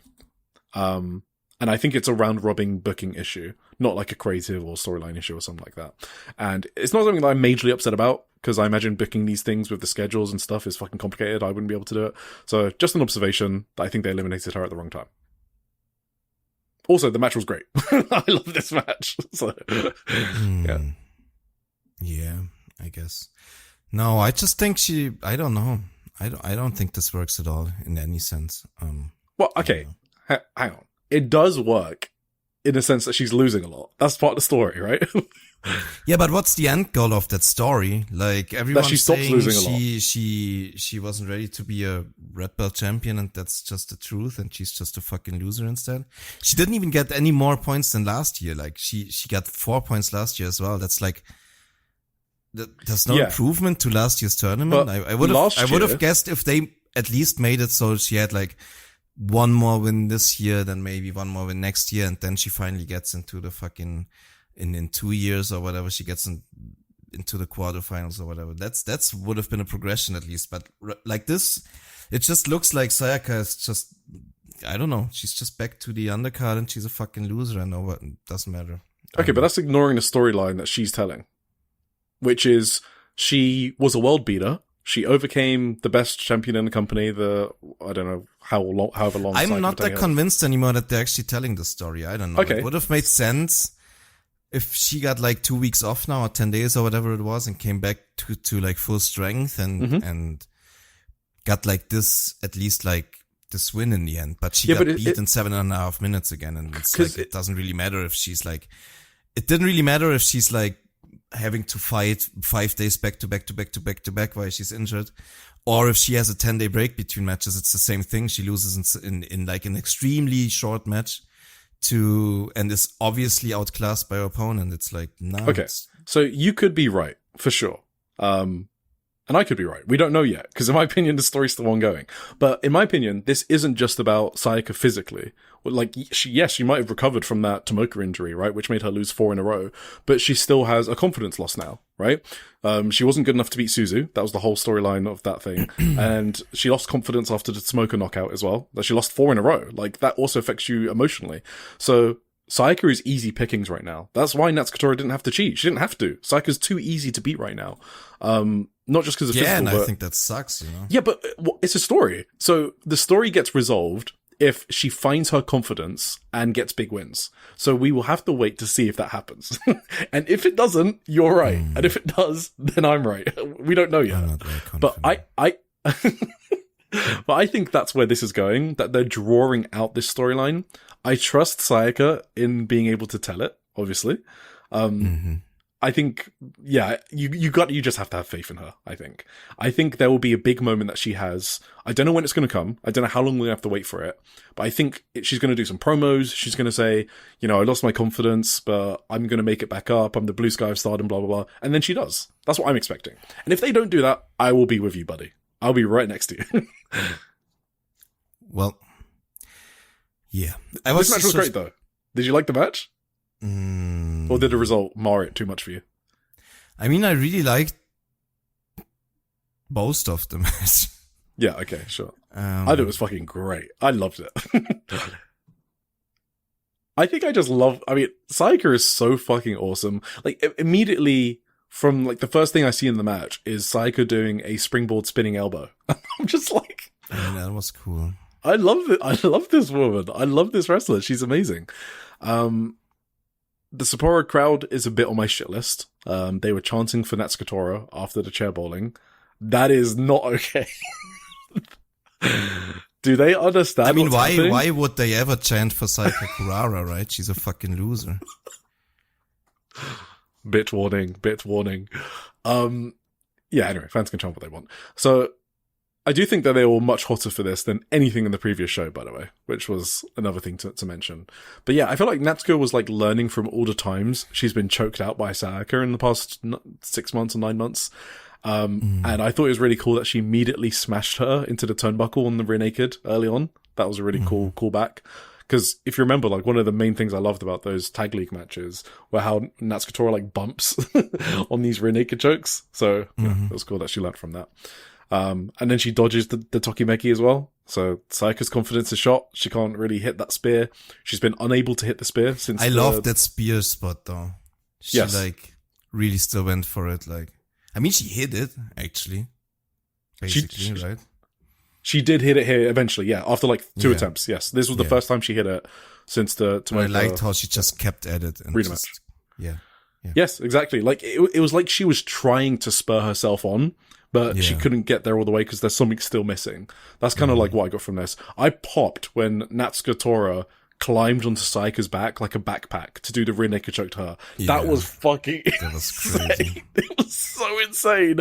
And I think it's a round robin booking issue, not like a creative or storyline issue or something like that. And it's not something that I'm majorly upset about, because I imagine booking these things with the schedules and stuff is fucking complicated. I wouldn't be able to do it. So just an observation that I think they eliminated her at the wrong time. Also, the match was great. I love this match. So, yeah. Yeah, I guess. No, I just think I don't know. I don't think this works at all in any sense. Well, okay. Hang on. It does work in the sense that she's losing a lot. That's part of the story, right? Yeah, but what's the end goal of that story? Like, everyone's she stops saying losing a lot. she wasn't ready to be a red belt champion, and that's just the truth, and she's just a fucking loser instead. She didn't even get any more points than last year. Like, she got 4 points last year as well. That's like, there's no improvement to last year's tournament. I would have guessed if they at least made it so she had like one more win this year, then maybe one more win next year, and then she finally gets into the fucking in 2 years or whatever, she gets into the quarterfinals or whatever. That's would have been a progression at least. But like this, it just looks like Sayaka is just, I don't know, she's just back to the undercard and she's a fucking loser, and over, it doesn't matter. Okay, but that's ignoring the storyline that she's telling, which is she was a world beater. She overcame the best champion in the company, I don't know however long. I'm not that convinced anymore that they're actually telling the story. I don't know. Okay. It would have made sense if she got like 2 weeks off now, or 10 days or whatever it was, and came back to like full strength and got like this, at least like this win in the end. But she got beat in 7.5 minutes again. And it's like, it doesn't really matter if she's like, it didn't really matter if she's like having to fight 5 days back to back while she's injured, or if she has a 10-day break between matches. It's the same thing. She loses in like an extremely short match and is obviously outclassed by her opponent. It's like, no. Okay. So you could be right, for sure. And I could be right. We don't know yet, because in my opinion, the story's still ongoing. But in my opinion, this isn't just about Sayaka physically. Like, she might have recovered from that Tomoka injury, right? Which made her lose 4 in a row. But she still has a confidence loss now, right? She wasn't good enough to beat Suzu. That was the whole storyline of that thing. And she lost confidence after the Tomoka knockout as well. That she lost 4 in a row. Like, that also affects you emotionally. So Sayaka is easy pickings right now. That's why Natsukatora didn't have to cheat. She didn't have to. Sayaka's too easy to beat right now. Not just because of physical, and I think that sucks, you know? Yeah, but it's a story. So the story gets resolved if she finds her confidence and gets big wins. So we will have to wait to see if that happens. And if it doesn't, you're right. And if it does, then I'm right. We don't know yet. I'm not very confident. But I think that's where this is going, that they're drawing out this storyline. I trust Sayaka in being able to tell it, obviously. I think, yeah, you just have to have faith in her, I think. I think there will be a big moment that she has. I don't know when it's going to come. I don't know how long we're going to have to wait for it. But I think she's going to do some promos. She's going to say, I lost my confidence, but I'm going to make it back up. I'm the blue sky of stardom, blah, blah, blah. And then she does. That's what I'm expecting. And if they don't do that, I will be with you, buddy. I'll be right next to you. Well, yeah. This match was great, though. Did you like the match? Or did the result mar it too much for you? I mean, I really liked most of the match. Yeah, okay, sure. I thought it was fucking great. I loved it. I think I just love... I mean, Sayaka is so fucking awesome. Like, immediately from, like, the first thing I see in the match is Sayaka doing a springboard spinning elbow. I'm just like... I mean, that was cool. I love it. I love this woman. I love this wrestler. She's amazing. The Sapporo crowd is a bit on my shit list. They were chanting for Natsuko Tora after the chair bowling. That is not okay. Do they understand? I mean, why would they ever chant for Sayaka Kurara, right? She's a fucking loser. Bit warning. Yeah, anyway, fans can chant what they want. So, I do think that they were much hotter for this than anything in the previous show, by the way, which was another thing to mention. But yeah, I feel like Natsuko was like learning from all the times she's been choked out by Sayaka in the past 6 months or 9 months. And I thought it was really cool that she immediately smashed her into the turnbuckle on the rear naked early on. That was a really cool callback. Because if you remember, like, one of the main things I loved about those tag league matches were how Natsuko Tora like bumps on these rear naked chokes. So yeah, it was cool that she learned from that. And then she dodges the Tokimeki as well. So Sayaka's confidence is shot. She can't really hit that spear. She's been unable to hit the spear since. I love that spear spot though. She like really still went for it. Like, I mean, she hit it actually. Basically, right? She did hit it here eventually. Yeah, after like 2 attempts. Yes, this was the first time she hit it since I liked how she just kept at it and Rina just, match. Yeah. Yes, exactly. Like it was like she was trying to spur herself on. But she couldn't get there all the way because there's something still missing. That's kind of like what I got from this. I popped when Natsuko Tora climbed onto Sayaka's back like a backpack to do the rear naked choke to her. Yeah. That was fucking that was crazy. It was so insane.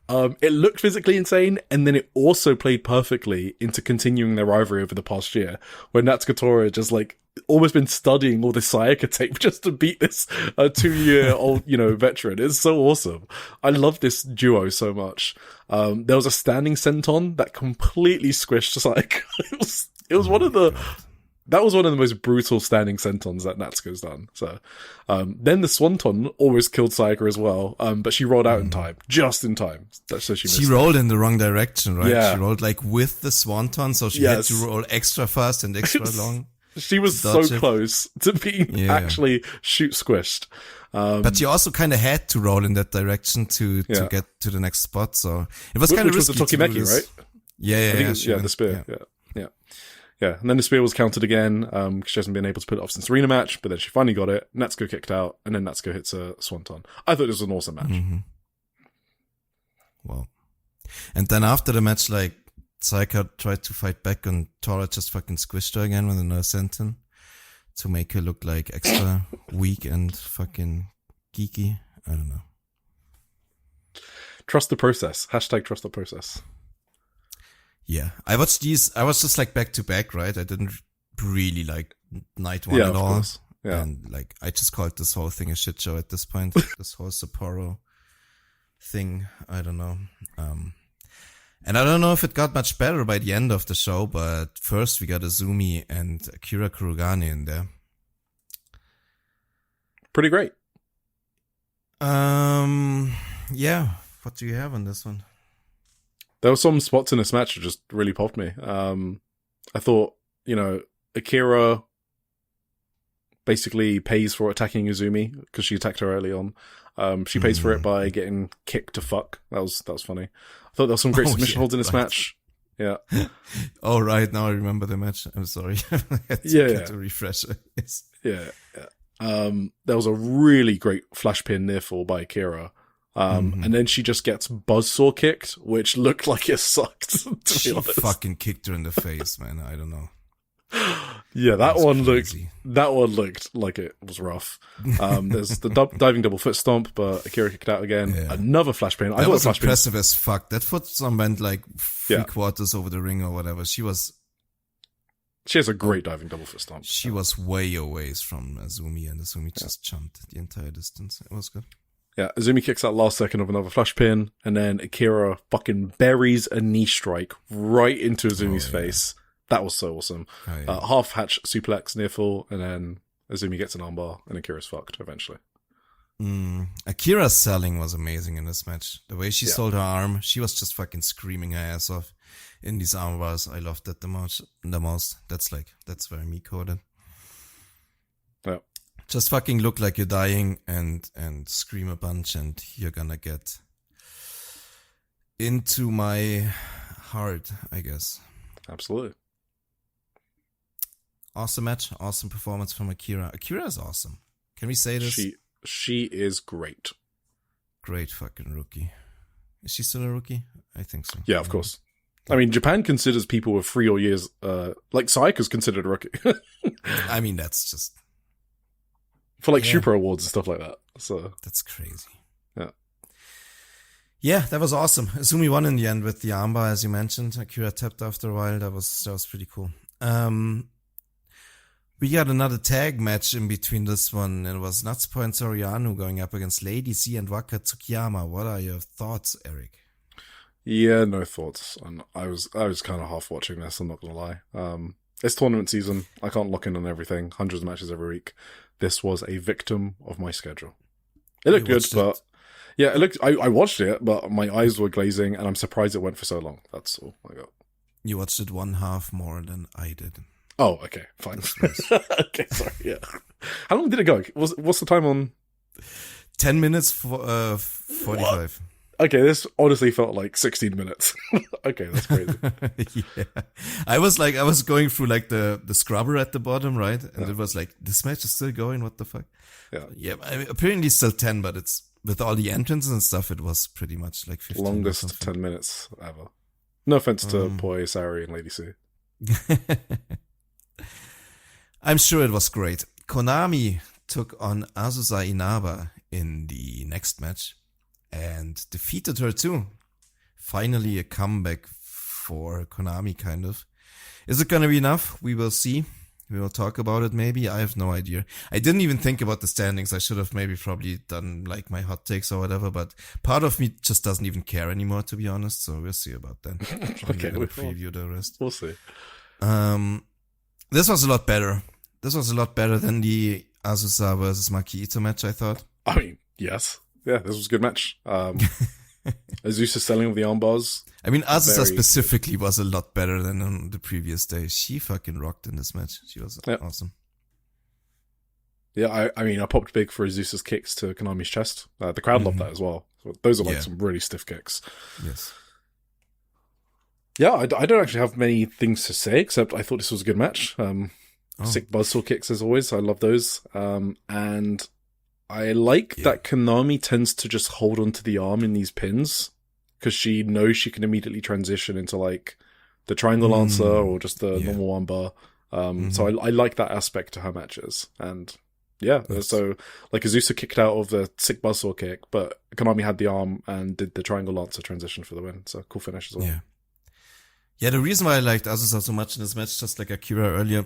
It looked physically insane, and then it also played perfectly into continuing their rivalry over the past year, where Natsuko Tora just like almost been studying all this Sayaka tape just to beat this 2-year-old, veteran. It's so awesome. I love this duo so much. There was a standing senton that completely squished Sayaka. It was one of the... That was one of the most brutal standing sentons that Natsuko's done. So, then the swanton almost killed Sayaka as well. But she rolled out in time, just in time. So she rolled in the wrong direction, right? Yeah. She rolled like with the swanton, so she had to roll extra fast and extra long. She was so close to being actually shoot squished. But she also kind of had to roll in that direction to get to the next spot. So it was kind of risky. Which was the Tokimeki, right? Yeah, the spear. Yeah, and then the spear was counted again, because she hasn't been able to put it off since the Rina match, but then she finally got it. Natsuko kicked out, and then Natsuko hits a swanton. I thought it was an awesome match. Wow. And then after the match, like, Sayaka tried to fight back, and Tora just fucking squished her again with another senton to make her look like extra weak and fucking geeky. I don't know. Trust the process. # trust the process. Yeah, I watched these. I was just like back to back, right? I didn't really like night one at all. Course. Yeah. And like, I just called this whole thing a shit show at this point. This whole Sapporo thing. I don't know. And I don't know if it got much better by the end of the show, but first we got Azumi and Akira Kurugane in there. Pretty great. Yeah. What do you have on this one? There were some spots in this match that just really popped me. I thought, Akira basically pays for attacking Azumi because she attacked her early on. She pays for it by getting kicked to fuck. That was funny. I thought there was some great submission holds in this match. Yeah. Oh, right. Now I remember the match. I'm sorry. I had to refresh it. Yes. Yeah. There was a really great flash pin near fall by Akira. And then she just gets buzzsaw kicked, which looked like it sucked. She fucking kicked her in the face, man. I don't know. Yeah, that one looked like it was rough. There's the diving double foot stomp, but Akira kicked out again. Yeah. Another flash pin. That was impressive as fuck. That foot stomp went like 3/4 over the ring or whatever. She has a great diving double foot stomp. She was way away from Azumi, and Azumi just jumped the entire distance. It was good. Yeah, Azumi kicks out last second of another flash pin, and then Akira fucking buries a knee strike right into Azumi's face. That was so awesome. Half hatch suplex near fall, and then Azumi gets an armbar, and Akira's fucked eventually. Akira's selling was amazing in this match. The way she sold her arm, she was just fucking screaming her ass off in these arm bars. I loved that the most. That's very me coded. Yeah. Just fucking look like you're dying and scream a bunch and you're gonna get into my heart, I guess. Absolutely. Awesome match, awesome performance from Akira. Akira is awesome. Can we say this? She is great. Great fucking rookie. Is she still a rookie? I think so. Yeah, of course. I mean, Japan considers people with 3 or years, like Sayaka's considered a rookie. I mean, that's just... For like Shupro awards and stuff like that. So that's crazy. Yeah. Yeah, that was awesome. Azumi won in the end with the armbar, as you mentioned. Akira tapped after a while. That was pretty cool. We got another tag match in between this one. It was Natsuko and Soriano going up against Lady C and Waka Tsukiyama. What are your thoughts, Eric? Yeah, no thoughts. I was kind of half watching this, I'm not going to lie. It's tournament season. I can't lock in on everything. Hundreds of matches every week. This was a victim of my schedule. It looked good, but... Yeah, it looked. I watched it, but my eyes were glazing, and I'm surprised it went for so long. That's all I got. You watched it 1/2 more than I did. Oh, okay, fine. Okay, sorry. Yeah. How long did it go? What's the time on? 10 minutes for 45. Okay, this honestly felt like 16 minutes. Okay, that's crazy. Yeah, I was going through like the scrubber at the bottom, right? And it was like, this match is still going. What the fuck? Yeah. I mean, apparently still 10, but it's with all the entrances and stuff. It was pretty much like 15. Longest 10 minutes ever. No offense to Poi, Sari, and Lady C. I'm sure it was great. Konami took on Azusa Inaba in the next match and defeated her too. Finally a comeback for Konami, kind of. Is it going to be enough? We will see. We will talk about it maybe. I have no idea. I didn't even think about the standings. I should have probably done like my hot takes or whatever, but part of me just doesn't even care anymore, to be honest. So we'll see about that. Okay, we'll preview the rest. We'll see. This was a lot better. This was a lot better than the Azusa versus Maki Ito match, I thought. I mean, yes. Yeah, this was a good match. Azusa selling of the arm bars. I mean, Azusa specifically was a lot better than on the previous day. She fucking rocked in this match. She was awesome. Yeah, I mean, I popped big for Azusa's kicks to Konami's chest. The crowd loved that as well. So those are like some really stiff kicks. Yes. Yeah, I don't actually have many things to say, except I thought this was a good match. Sick buzzsaw kicks as always. I love those. And I like that Konami tends to just hold onto the arm in these pins because she knows she can immediately transition into like the triangle answer or just the normal one bar. So I like that aspect to her matches. And so like Azusa kicked out of the sick buzzsaw kick, but Konami had the arm and did the triangle lancer transition for the win. So cool finish as well. Yeah, the reason why I liked Azusa so much in this match, just like Akira earlier,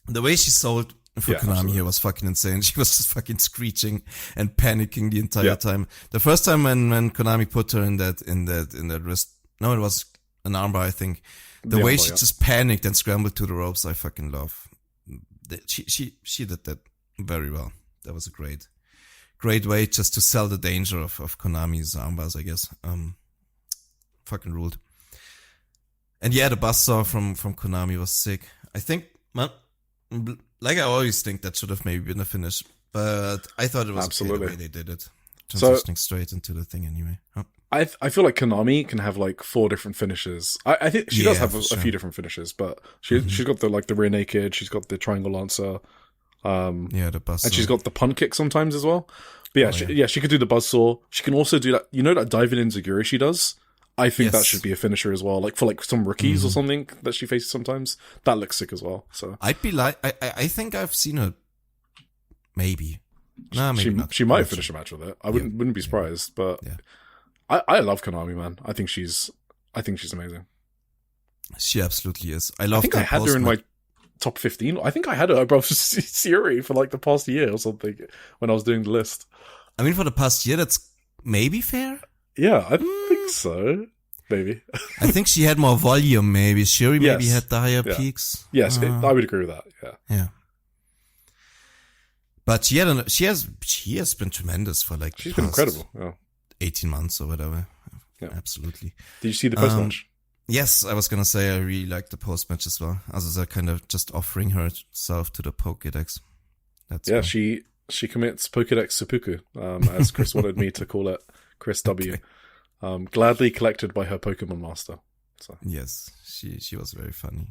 the way she sold for Konami here was fucking insane. She was just fucking screeching and panicking the entire time. The first time when Konami put her in that wrist, no, it was an armbar, I think. The way she just panicked and scrambled to the ropes, I fucking love. She did that very well. That was a great way just to sell the danger of Konami's armbars, I guess. Fucking ruled. And yeah, the buzzsaw from Konami was sick. I think, like I always think that should have maybe been a finish, but I thought it was okay the way they did it. Transitioning straight into the thing anyway. Huh? I feel like Konami can have like 4 different finishes. I think she does have a few different finishes, but she's got the rear naked, she's got the triangle lancer, the buzzsaw, and she's got the punt kick sometimes as well. But she could do the buzzsaw. She can also do that. You know that diving enziguri she does. I think that should be a finisher as well, like for like some rookies or something that she faces sometimes. That looks sick as well. So I'd be like, I think I've seen her. Maybe. Nah, maybe not. She might finish a match with it. I wouldn't be surprised. But I love Konami, man. I think she's amazing. She absolutely is. I think I had her in my top 15. I think I had her above Siri for like the past year or something when I was doing the list. I mean, for the past year, that's maybe fair. Yeah, I think so. Maybe. I think she had more volume, maybe. Shiri maybe had the higher peaks. Yes, I would agree with that. Yeah. But she has been tremendous for like she's been incredible. Yeah. 18 months or whatever. Yeah. Absolutely. Did you see the post match? Yes, I was gonna say I really liked the post match as well. Azusa kind of just offering herself to the Pokédex. That's cool. She commits Pokédex seppuku, as Chris wanted me to call it. Chris W. Okay. Gladly collected by her Pokemon master. So. Yes, she was very funny.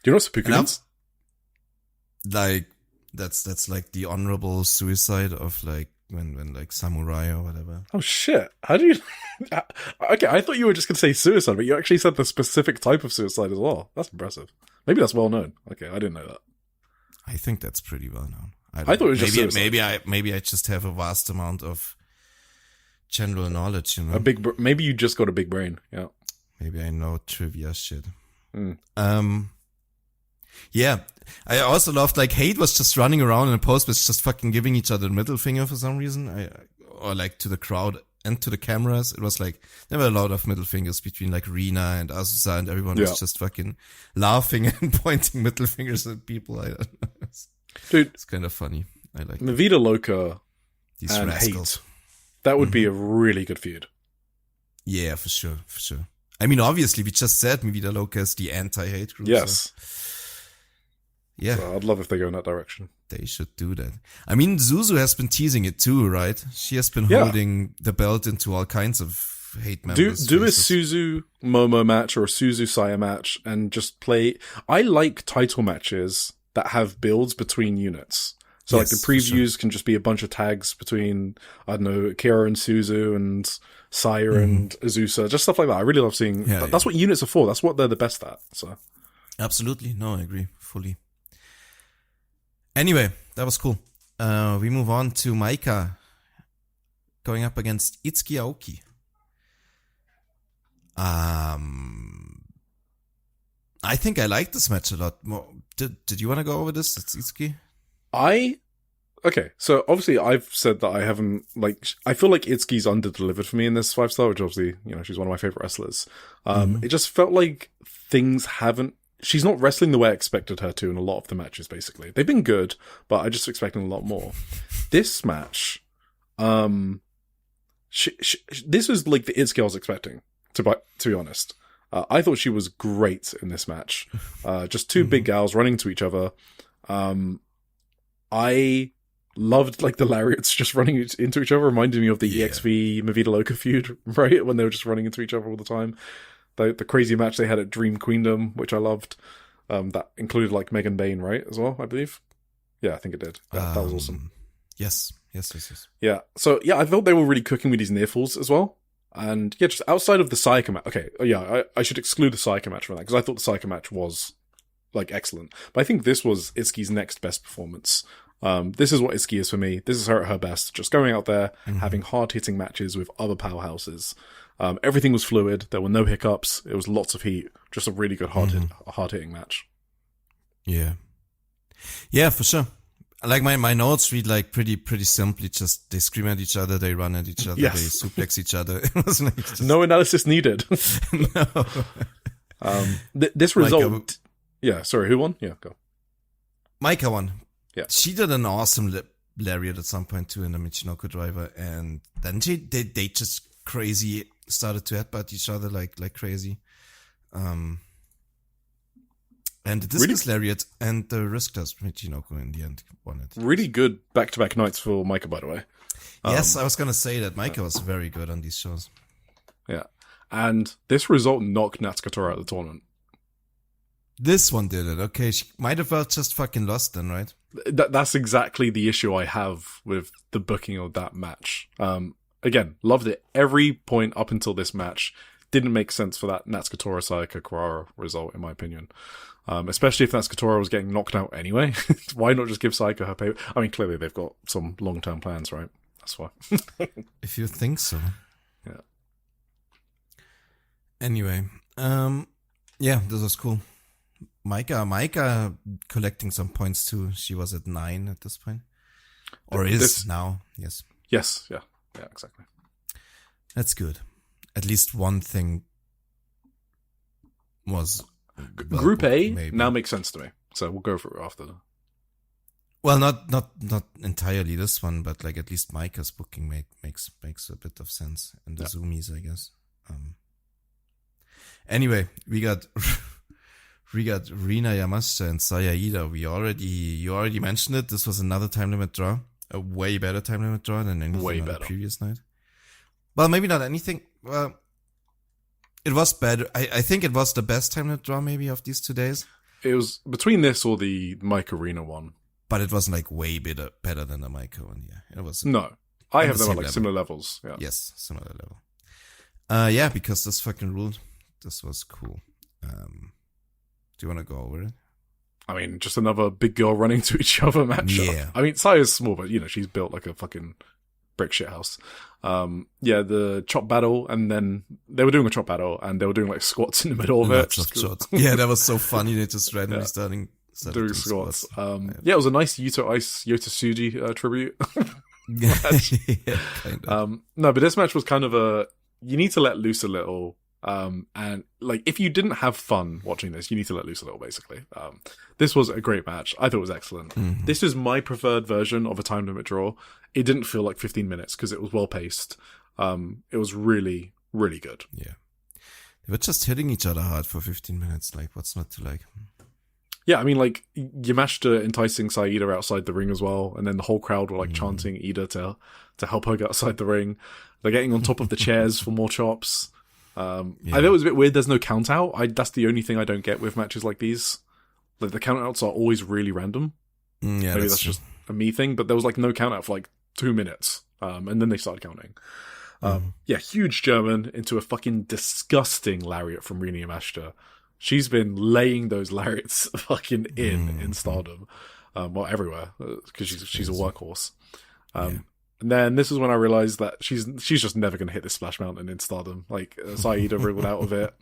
Do you know what seppuku means? Like that's like the honorable suicide of like when like samurai or whatever. Oh shit! How do you? Okay, I thought you were just gonna say suicide, but you actually said the specific type of suicide as well. That's impressive. Maybe that's well known. Okay, I didn't know that. I think that's pretty well known. I thought it was just suicide. Maybe I just have a vast amount of general knowledge. You know, maybe you just got a big brain. Yeah. Maybe I know trivia shit. Yeah. I also loved like Hate was just running around in a post was just fucking giving each other the middle finger for some reason. Or like to the crowd and to the cameras. It was like there were a lot of middle fingers between like Rina and Azusa, and everyone was just fucking laughing and pointing middle fingers at people. I don't know. Dude, it's kind of funny. I like La Vida Loca and Hate. That would be a really good feud. Yeah, for sure. I mean, obviously, we just said Mi Vida Loca is the anti-hate group. Yes. So, yeah. So I'd love if they go in that direction. They should do that. I mean, Zuzu has been teasing it too, right? She has been holding the belt into all kinds of hate members. Do a Suzu Momo match or a Suzu Saya match and just play. I like title matches that have builds between units. So like the previews can just be a bunch of tags between, I don't know, Kira and Suzu and Saya and Azusa, just stuff like that. I really love seeing, that's what units are for. That's what they're the best at. So absolutely. No, I agree fully. Anyway, that was cool. We move on to Maika going up against Itsuki Aoki. I think I like this match a lot more. Did you want to go over this? It's Itsuki. Okay, so obviously I've said that I haven't, like, I feel like Itsuki's under-delivered for me in this 5-star, which obviously, you know, she's one of my favorite wrestlers. It just felt like she's not wrestling the way I expected her to in a lot of the matches, basically. They've been good, but I just expecting a lot more. This match, this was like the Itsuki I was expecting, to be honest. I thought she was great in this match. Just two big gals running to each other. I loved like the lariats just running into each other, reminded me of the EXV Mi Vida Loca feud, right? When they were just running into each other all the time. The crazy match they had at Dream Queendom, which I loved. That included like Megan Bain, right, as well, I believe. Yeah, I think it did. That was awesome. Yes. Yeah. So yeah, I thought they were really cooking with these near falls as well. And yeah, just outside of the Sayaka match. Okay, yeah, I should exclude the Sayaka match from that because I thought the Sayaka match was like excellent. But I think this was Itsuki's next best performance. This is what Itsuki is for me. This is her at her best. Just going out there, having hard-hitting matches with other powerhouses. Everything was fluid. There were no hiccups. It was lots of heat. Just a really good hard-hitting match. Yeah, for sure. Like my notes read like pretty simply. Just they scream at each other, they run at each other, they suplex each other. It was like just... no analysis needed. No. This result. Yeah, sorry, who won? Yeah, go. Maika won. Yeah, she did an awesome lariat at some point too in the Michinoku driver, and then they just crazy started to headbutt each other like crazy. And the discus lariat and the wristless Michinoku in the end won it. Really good back-to-back nights for Maika, by the way. Yes, I was gonna say that Maika was very good on these shows. Yeah, and this result knocked Natsukatora out of the tournament. This one did it. Okay, she might have just fucking lost then, right? That's exactly the issue I have with the booking of that match. Again, loved it. Every point up until this match didn't make sense for that Natsukatora Sayaka Kurara result, in my opinion. Especially if Natsukatora was getting knocked out anyway. Why not just give Sayaka her pay? I mean, clearly they've got some long-term plans, right? That's why. If you think so. Yeah. Anyway, yeah, this was cool. Maika collecting some points too. She was at 9 at this point. Or is now, yes. Yes, yeah, exactly. That's good. At least one thing was... Group A now makes sense to me. So we'll go for it after. Well, not entirely this one, but like at least Maika's booking makes a bit of sense, and the Zumis, I guess. Anyway, we got Rina Yamashita and Saya Ida. You already mentioned it. This was another time limit draw, a way better time limit draw than anything on the previous night. Well, maybe not anything. Well, it was better. I think it was the best time limit draw maybe of these 2 days. It was between this or the Maika Rina one. But it wasn't like way better than the Maika one, yeah. It was. No. I have them at like similar levels. Yeah. Yes, similar level. Yeah, because this fucking ruled. This was cool. Do you want to go over it? I mean, just another big girl running to each other matchup. Yeah. I mean, Saya's small, but she's built like a fucking brick shit house. Yeah, the chop battle, and then they were doing a chop battle, and they were doing like squats in the middle of it. Yeah, that was so funny. They just randomly starting doing squats. Yeah, it was a nice Yota Suji tribute. Yeah, kind of. No, but this match was kind of you need to let loose a little. And like, if you didn't have fun watching this, you need to let loose a little, basically. This was a great match. I thought it was excellent. Mm-hmm. This is my preferred version of a time limit draw. It didn't feel like 15 minutes because it was well paced. It was really, really good. Yeah. They were just hitting each other hard for 15 minutes. Like, what's not to like? Yeah, I mean, like, Yamashita enticing Saida outside the ring as well, and then the whole crowd were like chanting Ida to help her get outside the ring. They're getting on top of the chairs for more chops. I thought it was a bit weird. There's no count out. That's the only thing I don't get with matches like these. Like, the count outs are always really random. Yeah, maybe that's just a me thing, but there was like no count out for like 2 minutes. And then they started counting. Yeah, huge German into a fucking disgusting lariat from Rina Yamashita. She's been laying those lariats fucking in Stardom. Well, everywhere, because she's a workhorse. And then this is when I realized that she's just never going to hit this Splash Mountain in Stardom. Like, Saida wriggled out of it.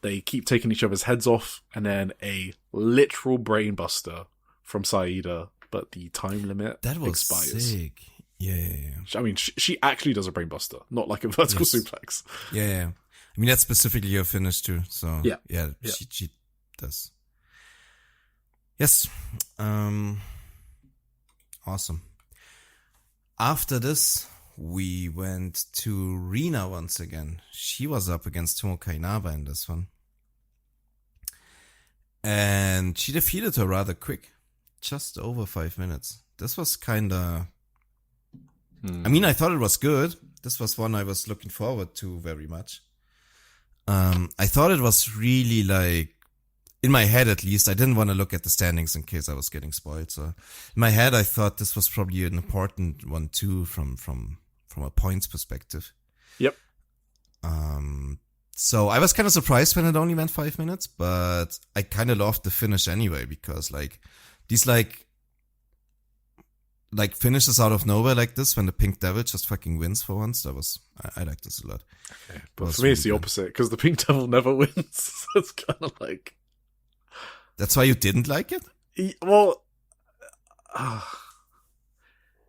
They keep taking each other's heads off, and then a literal brainbuster from Saida, but the time limit expires. Sick. Yeah. I mean, she actually does a brainbuster, not like a vertical suplex. Yeah. I mean, that's specifically her finish too. So yeah. She does. Yes. Awesome. After this, we went to Rina once again. She was up against Tomoka Inaba in this one. And she defeated her rather quick. Just over 5 minutes. This was kinda... I mean, I thought it was good. This was one I was looking forward to very much. I thought it was really like... In my head, at least, I didn't want to look at the standings in case I was getting spoiled. So, in my head, I thought this was probably an important one too, from a points perspective. Yep. So I was kind of surprised when it only went 5 minutes, but I kind of loved the finish anyway because like these like finishes out of nowhere like this when the Pink Devil just fucking wins for once. I like this a lot. Okay. But for me, it's the opposite because the Pink Devil never wins. So it's kind of like. That's why you didn't like it? Well,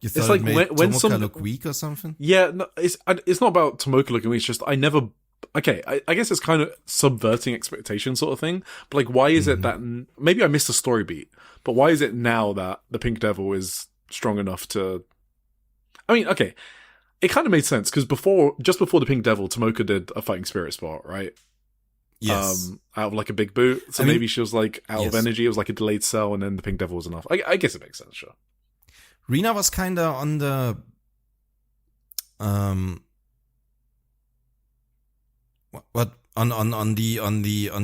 you thought it made Tomoka look weak or something? Yeah, no, it's not about Tomoka looking weak. It's just I guess it's kind of subverting expectation sort of thing. But like, why is it that maybe I missed a story beat? But why is it now that the Pink Devil is strong enough to? I mean, okay, it kind of made sense because just before the Pink Devil, Tomoka did a fighting spirit spot, right? Yes. Out of like a big boot. So maybe she was like out of energy. It was like a delayed cell, and then the Pink Devil was enough. I guess it makes sense, sure. Rina was kind of on the on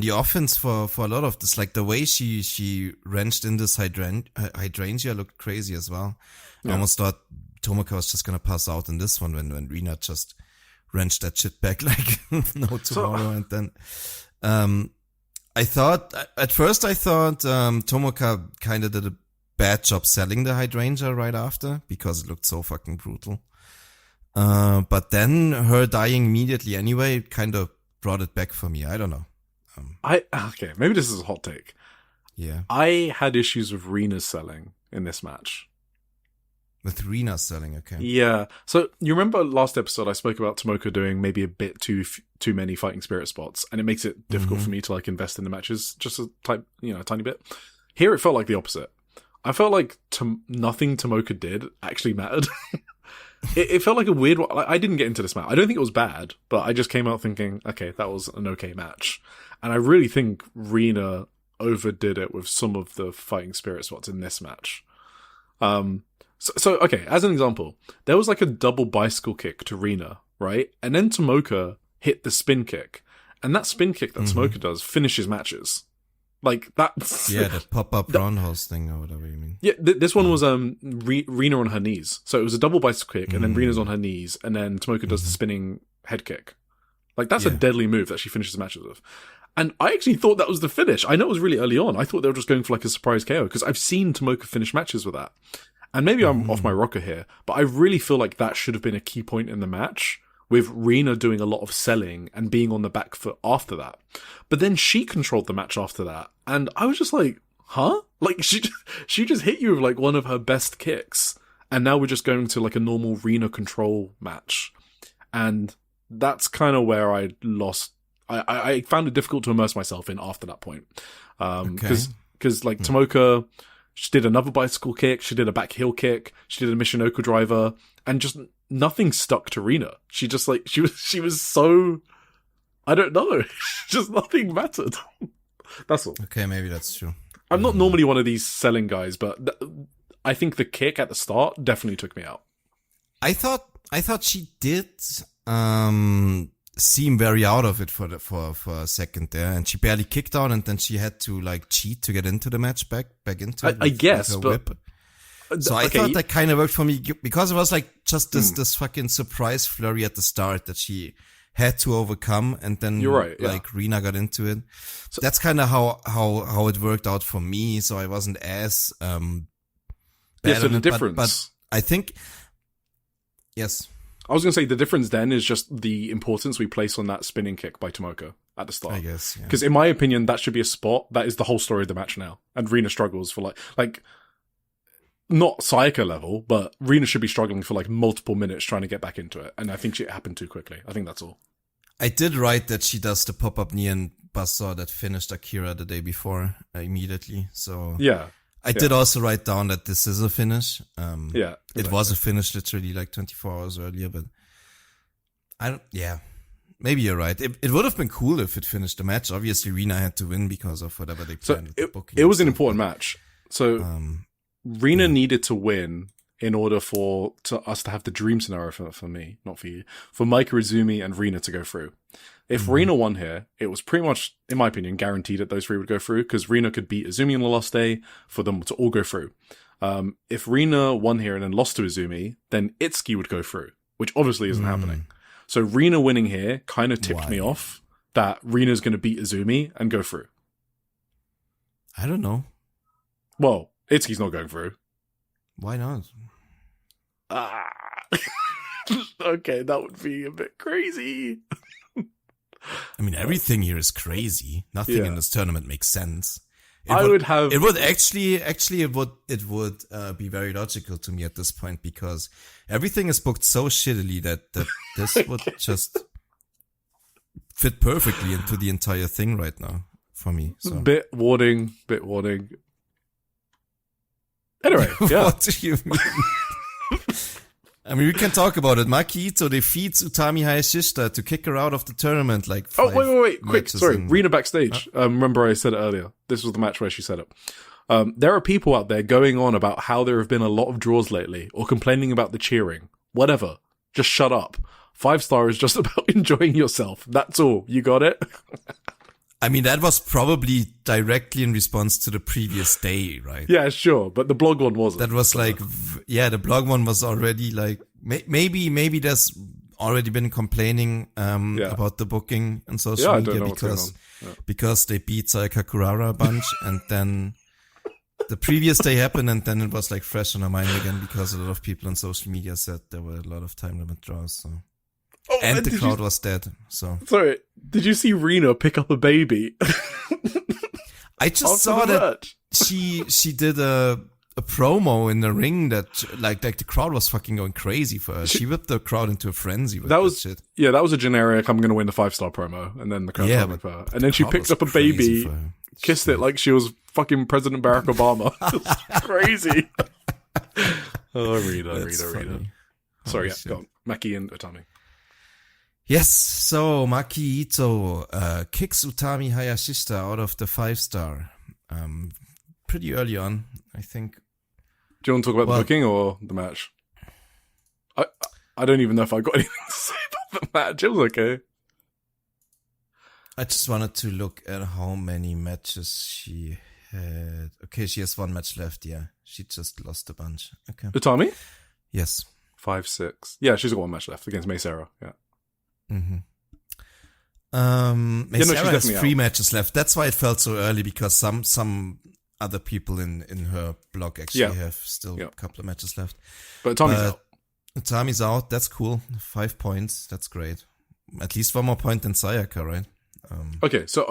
the offense for a lot of this. Like the way she wrenched in this hydrangea looked crazy as well. Yeah. I almost thought Tomoka was just gonna pass out in this one when Rina just wrenched that shit back like no tomorrow. And then at first I thought Tomoka kind of did a bad job selling the hydrangea right after because it looked so fucking brutal. But then her dying immediately anyway kind of brought it back for me. I don't know. Okay, maybe this is a hot take. Yeah. I had issues with Rina's selling in this match. With Rina selling, okay. Yeah. So you remember last episode I spoke about Tomoka doing maybe a bit too many fighting spirit spots, and it makes it difficult for me to like invest in the matches just a tiny bit. Here it felt like the opposite. I felt like nothing Tomoka did actually mattered. It felt like a weird one. I didn't get into this match. I don't think it was bad, but I just came out thinking, okay, that was an okay match. And I really think Rina overdid it with some of the fighting spirit spots in this match. So okay, as an example, there was like a double bicycle kick to Rina, right? And then Tomoka hit the spin kick. And that spin kick that Tomoka does finishes matches. Like, that's... Yeah, the pop-up roundhouse thing or whatever you mean. Yeah, this one was Rina on her knees. So it was a double bicycle kick, and then Rina's on her knees, and then Tomoka does the spinning head kick. Like, that's a deadly move that she finishes matches with. And I actually thought that was the finish. I know it was really early on. I thought they were just going for like a surprise KO, because I've seen Tomoka finish matches with that. And maybe I'm off my rocker here, but I really feel like that should have been a key point in the match, with Rina doing a lot of selling and being on the back foot after that. But then she controlled the match after that, and I was just like, huh? Like, she just hit you with like one of her best kicks, and now we're just going to like a normal Rina control match. And that's kind of where I lost. I found it difficult to immerse myself in after that point. Because like Tomoka, she did another bicycle kick, she did a back heel kick, she did a Michinoku driver, and just nothing stuck to Rina. She just like, she was so, I don't know, just nothing mattered. That's all. Okay, maybe that's true. I'm not normally one of these selling guys, but I think the kick at the start definitely took me out. I thought she did seem very out of it for a second there, and she barely kicked out, and then she had to like cheat to get into the match back into it. I guess, but whip. So I thought that kind of worked for me, because it was like just this fucking surprise flurry at the start that she had to overcome, and then you're right, like Rina got into it. So that's kind of how it worked out for me. So I wasn't as bad so the it, difference, but I think yes. I was going to say the difference then is just the importance we place on that spinning kick by Tomoka at the start. I guess, yeah. Because in my opinion, that should be a spot. That is the whole story of the match now. And Rina struggles for like not Sayaka level, but Rina should be struggling for like multiple minutes trying to get back into it. And I think it happened too quickly. I think that's all. I did write that she does the pop-up knee and buzzsaw that finished Akira the day before immediately. So yeah. I did also write down that this is a finish. It was a finish literally like 24 hours earlier, but maybe you're right. It would have been cool if it finished the match. Obviously, Rina had to win because of whatever they planned at the booking. It was an important match. So Rina needed to win in order for us to have the dream scenario for me, not for you, for Maika Izumi and Rina to go through. If Rina won here, it was pretty much, in my opinion, guaranteed that those three would go through, because Rina could beat Izumi on the last day for them to all go through. If Rina won here and then lost to Izumi, then Itsuki would go through, which obviously isn't happening. So Rina winning here kind of tipped me off that Rina's going to beat Izumi and go through. I don't know. Well, Itsuki's not going through. Why not? Okay, that would be a bit crazy. I mean, everything here is crazy. Nothing in this tournament makes sense. It would be very logical to me at this point, because everything is booked so shittily that this would just fit perfectly into the entire thing right now for me. So. Bit warning. Anyway, yeah. What do you mean? I mean, we can talk about it. Maki Ito defeats Utami Hayashishita to kick her out of the tournament. Like, wait, quick. Sorry, Rina backstage. Remember I said it earlier. This was the match where she said it. There are people out there going on about how there have been a lot of draws lately, or complaining about the cheering. Whatever. Just shut up. 5-star is just about enjoying yourself. That's all. You got it? I mean, that was probably directly in response to the previous day, right? Yeah, sure. But the blog one wasn't. That was like, the blog one was already like, maybe there's already been complaining, about the booking and social media because they beat Sayaka Kurara a bunch, and then the previous day happened, and then it was like fresh on our mind again because a lot of people on social media said there were a lot of time limit draws, so. And the crowd was dead, so. Sorry, did you see Rina pick up a baby? I just saw that she did a promo in the ring that like the crowd was fucking going crazy for her. She whipped the crowd into a frenzy with that shit. Yeah, that was a generic "I'm gonna win the 5-star" promo, and then the crowd for her. And then she picked up a baby, kissed it like she was fucking President Barack Obama. It's crazy. Oh, Rina. Sorry, yeah, go on. Maki and Utami. Yes, so Maki Ito kicks Utami Hayashishita out of the 5-star. Pretty early on, I think. Do you want to talk about the booking or the match? I don't even know if I got anything to say about the match. It was okay. I just wanted to look at how many matches she had. Okay, she has one match left, yeah. She just lost a bunch. Okay. Utami? Yes. 5-6. Yeah, she's got one match left against Mei Sarah, yeah. Mei Sarah has 3 matches left. That's why it felt so early, because some other people in her block actually have still a couple of matches left. But Utami's out. Utami's out. That's cool. 5 points. That's great. At least 1 more point than Sayaka, right? Okay, so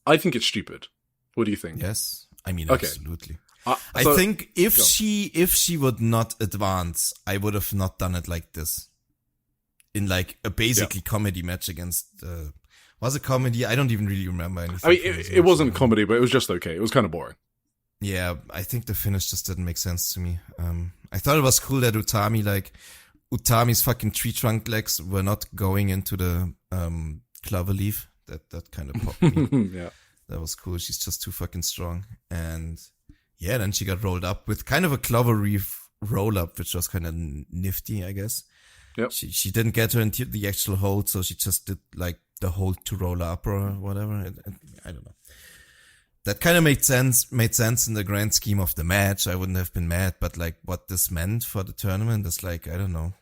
I think it's stupid. What do you think? Yes. I mean, absolutely. So, I think if she would not advance, I would have not done it like this. In like a basically comedy match against, was it comedy? I don't even really remember anything. I mean, it wasn't comedy, but it was just okay. It was kind of boring. Yeah, I think the finish just didn't make sense to me. I thought it was cool that Utami's fucking tree trunk legs were not going into the clover leaf. That kind of popped me. Yeah. That was cool. She's just too fucking strong. And yeah, then she got rolled up with kind of a clover leaf roll up, which was kind of nifty, I guess. Yep. She didn't get her into the actual hold, so she just did like the hold to roll up or whatever. I don't know. That kind of made sense in the grand scheme of the match. I wouldn't have been mad, but like what this meant for the tournament is like, I don't know.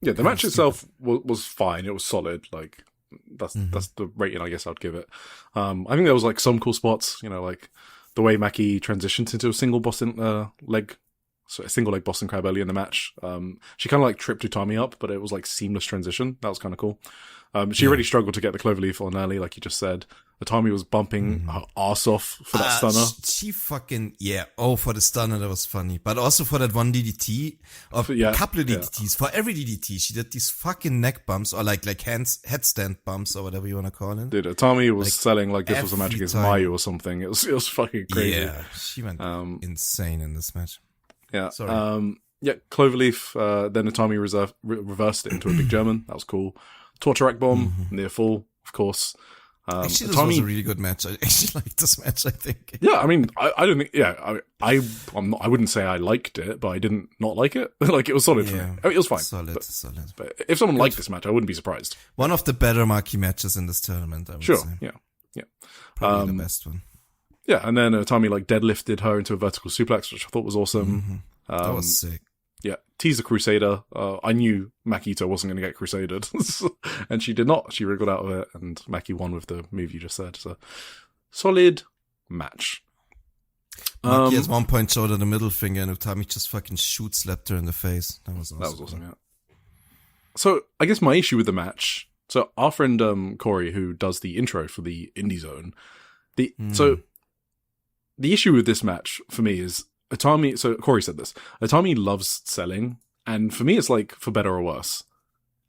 Yeah, the match itself was fine. It was solid. Like that's the rating I guess I'd give it. I think there was like some cool spots, like the way Maki transitioned into a single leg Boston Crab early in the match. She kind of like tripped Utami up, but it was like seamless transition. That was kind of cool. She already struggled to get the cloverleaf on early, like you just said. Utami was bumping her ass off for that stunner. She fucking, for the stunner, that was funny. But also for that one DDT, a couple of DDTs. For every DDT, she did these fucking neck bumps, or like headstand bumps, or whatever you want to call it. Dude, Utami was selling like this was a match against Mayu or something. It was fucking crazy. Yeah, she went insane in this match. Yeah. Sorry. Cloverleaf, then Utami reversed it into a big German. That was cool. Torture rack bomb, near full, of course. Actually, this was a really good match. I actually liked this match, I think. Yeah, I mean, I don't think, I wouldn't say I liked it, but I didn't not like it. Like, it was solid for me. I mean, it was fine. Solid. But if someone liked this match, I wouldn't be surprised. One of the better marquee matches in this tournament, I would say. Yeah. Probably the best one. Yeah, and then Utami, like, deadlifted her into a vertical suplex, which I thought was awesome. That was sick. Yeah, tease the Crusader. I knew Makito wasn't going to get Crusaded, and she did not. She wriggled out of it, and Maki won with the move you just said. So, solid match. Maki has 1 point short of the middle finger, and Utami just fucking slapped her in the face. That was awesome. Yeah. So, I guess my issue with the match. So, our friend Corey, who does the intro for the Indie Zone, so the issue with this match for me is. Utami, so Corey said this, Utami loves selling, and for me it's like for better or worse.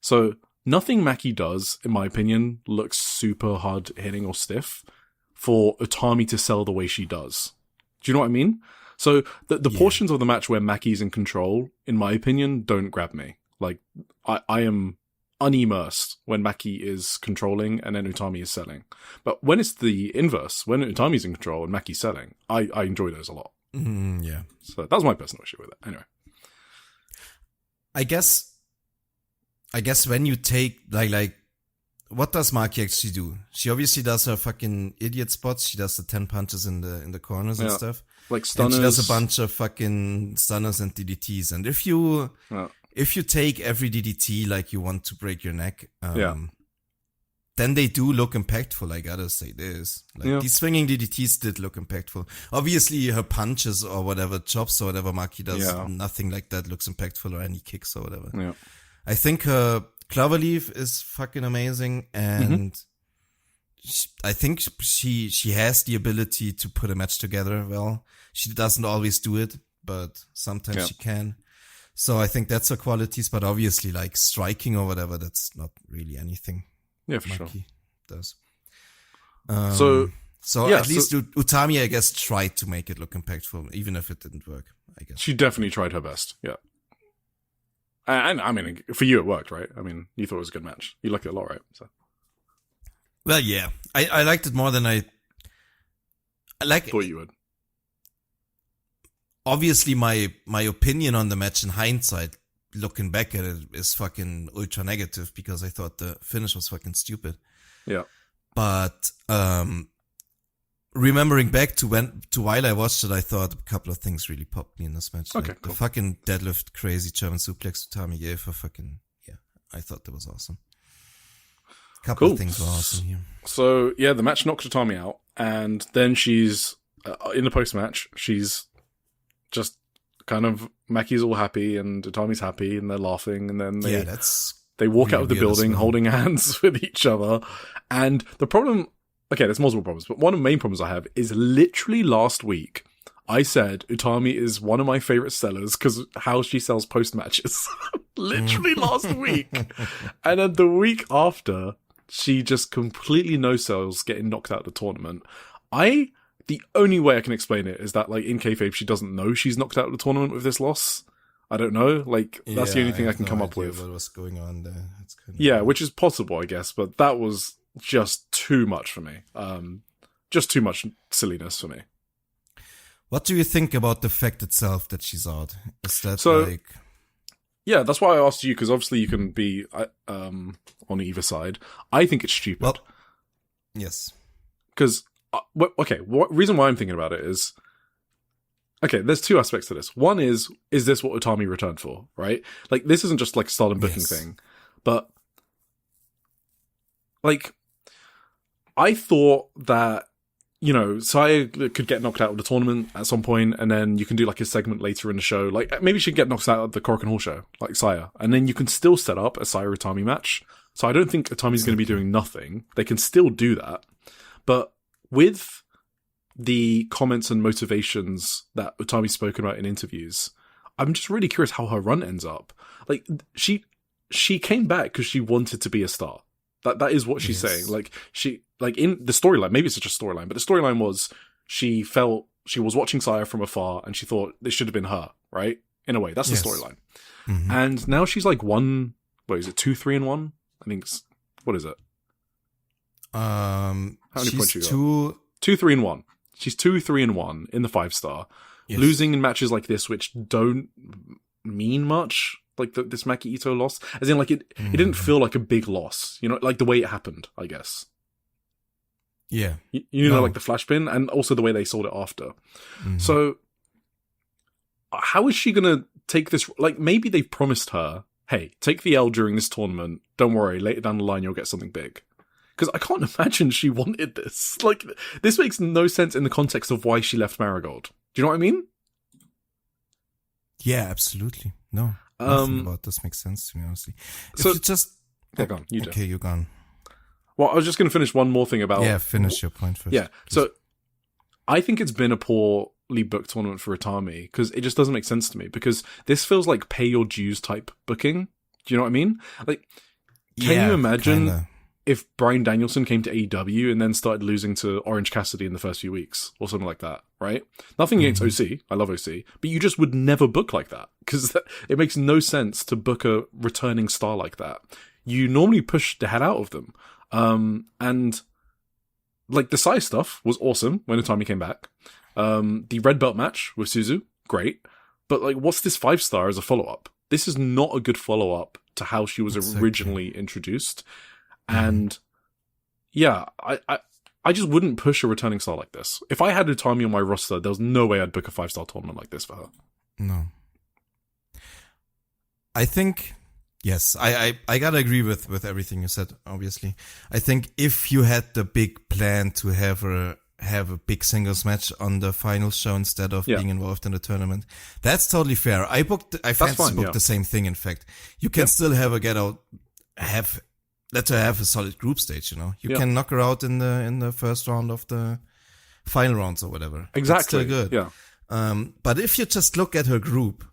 So nothing Maki does, in my opinion, looks super hard hitting or stiff for Utami to sell the way she does. Do you know what I mean? So the portions of the match where Maki's in control, in my opinion, don't grab me. Like, I am unimmersed when Maki is controlling and then Utami is selling. But when it's the inverse, when Utami's in control and Maki's selling, I enjoy those a lot. Yeah. So that was my personal issue with it. Anyway. I guess when you take, like, what does Maki actually do? She obviously does her fucking idiot spots. She does the 10 punches in the corners and stuff. Like stunners. And she does a bunch of fucking stunners and DDTs. And if you take every DDT like you want to break your neck, then they do look impactful, I gotta say this. Like, these swinging DDTs did look impactful. Obviously, her punches or whatever, chops or whatever Maki does, nothing like that looks impactful, or any kicks or whatever. Yeah. I think her Cloverleaf is fucking amazing, and I think she has the ability to put a match together well. She doesn't always do it, but sometimes she can. So I think that's her qualities, but obviously, like, striking or whatever, that's not really anything. Yeah, for Maki sure. does. So at least Utami, I guess, tried to make it look impactful, even if it didn't work, I guess. She definitely tried her best, yeah. And I mean, for you it worked, right? I mean, you thought it was a good match. You liked it a lot, right? So. Well, yeah. I liked it more than I thought you would. Obviously, my opinion on the match in hindsight, looking back at it, is fucking ultra negative because I thought the finish was fucking stupid. Yeah. But remembering back to while I watched it, I thought a couple of things really popped me in this match. Okay, like cool. The fucking deadlift crazy German suplex Utami gave for fucking, yeah, I thought that was awesome. A couple of things were awesome here. So, yeah, the match knocked Utami out, and then she's, in the post-match, she's just kind of, Maki's all happy, and Utami's happy, and they're laughing, and then they walk really out of the building holding hands with each other. And the problem, okay, there's multiple problems, but one of the main problems I have is literally last week, I said Utami is one of my favorite sellers because how she sells post-matches. Literally last week. And then the week after, she just completely no-sells getting knocked out of the tournament. The only way I can explain it is that, like, in kayfabe, she doesn't know she's knocked out of the tournament with this loss. I don't know. Like, that's the only thing I can come up with. What was going on there? It's kind of which is possible, I guess, but that was just too much for me. Just too much silliness for me. What do you think about the fact itself that she's out? Is that Yeah, that's why I asked you, because obviously you can be on either side. I think it's stupid. Well, yes. Because, reason why I'm thinking about it is, okay, there's two aspects to this. One is this what Utami returned for, right? Like, this isn't just like a Stardom booking thing, but, like, I thought that, you know, Saya could get knocked out of the tournament at some point, and then you can do like a segment later in the show. Like, maybe she could get knocked out of the Korakuen Hall show, like Saya, and then you can still set up a Saya Utami match. So I don't think Utami's going to be doing nothing. They can still do that. But with the comments and motivations that Utami's spoken about in interviews, I'm just really curious how her run ends up. Like, she came back because she wanted to be a star. That is what she's saying. Like, in the storyline, maybe it's just a storyline, but the storyline was she felt she was watching Saya from afar and she thought this should have been her, right? In a way, that's the storyline. Mm-hmm. And now she's like 2-3-1? I think what is it? How many points you got? 2-3-1. She's 2-3-1 in the 5-star, losing in matches like this, which don't mean much. Like this Maki Ito loss, as in like it didn't feel like a big loss, you know, like the way it happened, I guess. Yeah, you know, like the flash pin, and also the way they sold it after. Mm-hmm. So, how is she gonna take this? Like, maybe they've promised her, "Hey, take the L during this tournament. Don't worry, later down the line you'll get something big." Because I can't imagine she wanted this. Like, this makes no sense in the context of why she left Marigold. Do you know what I mean? Yeah, absolutely. No. Nothing about this makes sense to me, honestly. You're gone. You're gone. Well, I was just going to finish one more thing about... Yeah, finish your point first. Yeah, so I think it's been a poorly booked tournament for Utami, because it just doesn't make sense to me, because this feels like pay your dues type booking. Do you know what I mean? Like, can you imagine if Bryan Danielson came to AEW and then started losing to Orange Cassidy in the first few weeks, or something like that, right? Nothing against OC, I love OC, but you just would never book like that, because it makes no sense to book a returning star like that. You normally push the hell out of them. And like the Sai stuff was awesome when Utami came back. The red belt match with Suzu, great. But like, what's this 5-star as a follow-up? This is not a good follow-up to how she was originally introduced. And yeah, I just wouldn't push a returning star like this. If I had Utami on my roster, there was no way I'd book a 5-star tournament like this for her. No. I think, yes, I gotta agree with everything you said, obviously. I think if you had the big plan to have a big singles match on the final show instead of being involved in the tournament, that's totally fair. I booked the same thing, in fact. You can still have her let her have a solid group stage, you know. You can knock her out in the first round of the final rounds or whatever. Exactly. That's still good. Yeah. But if you just look at her group,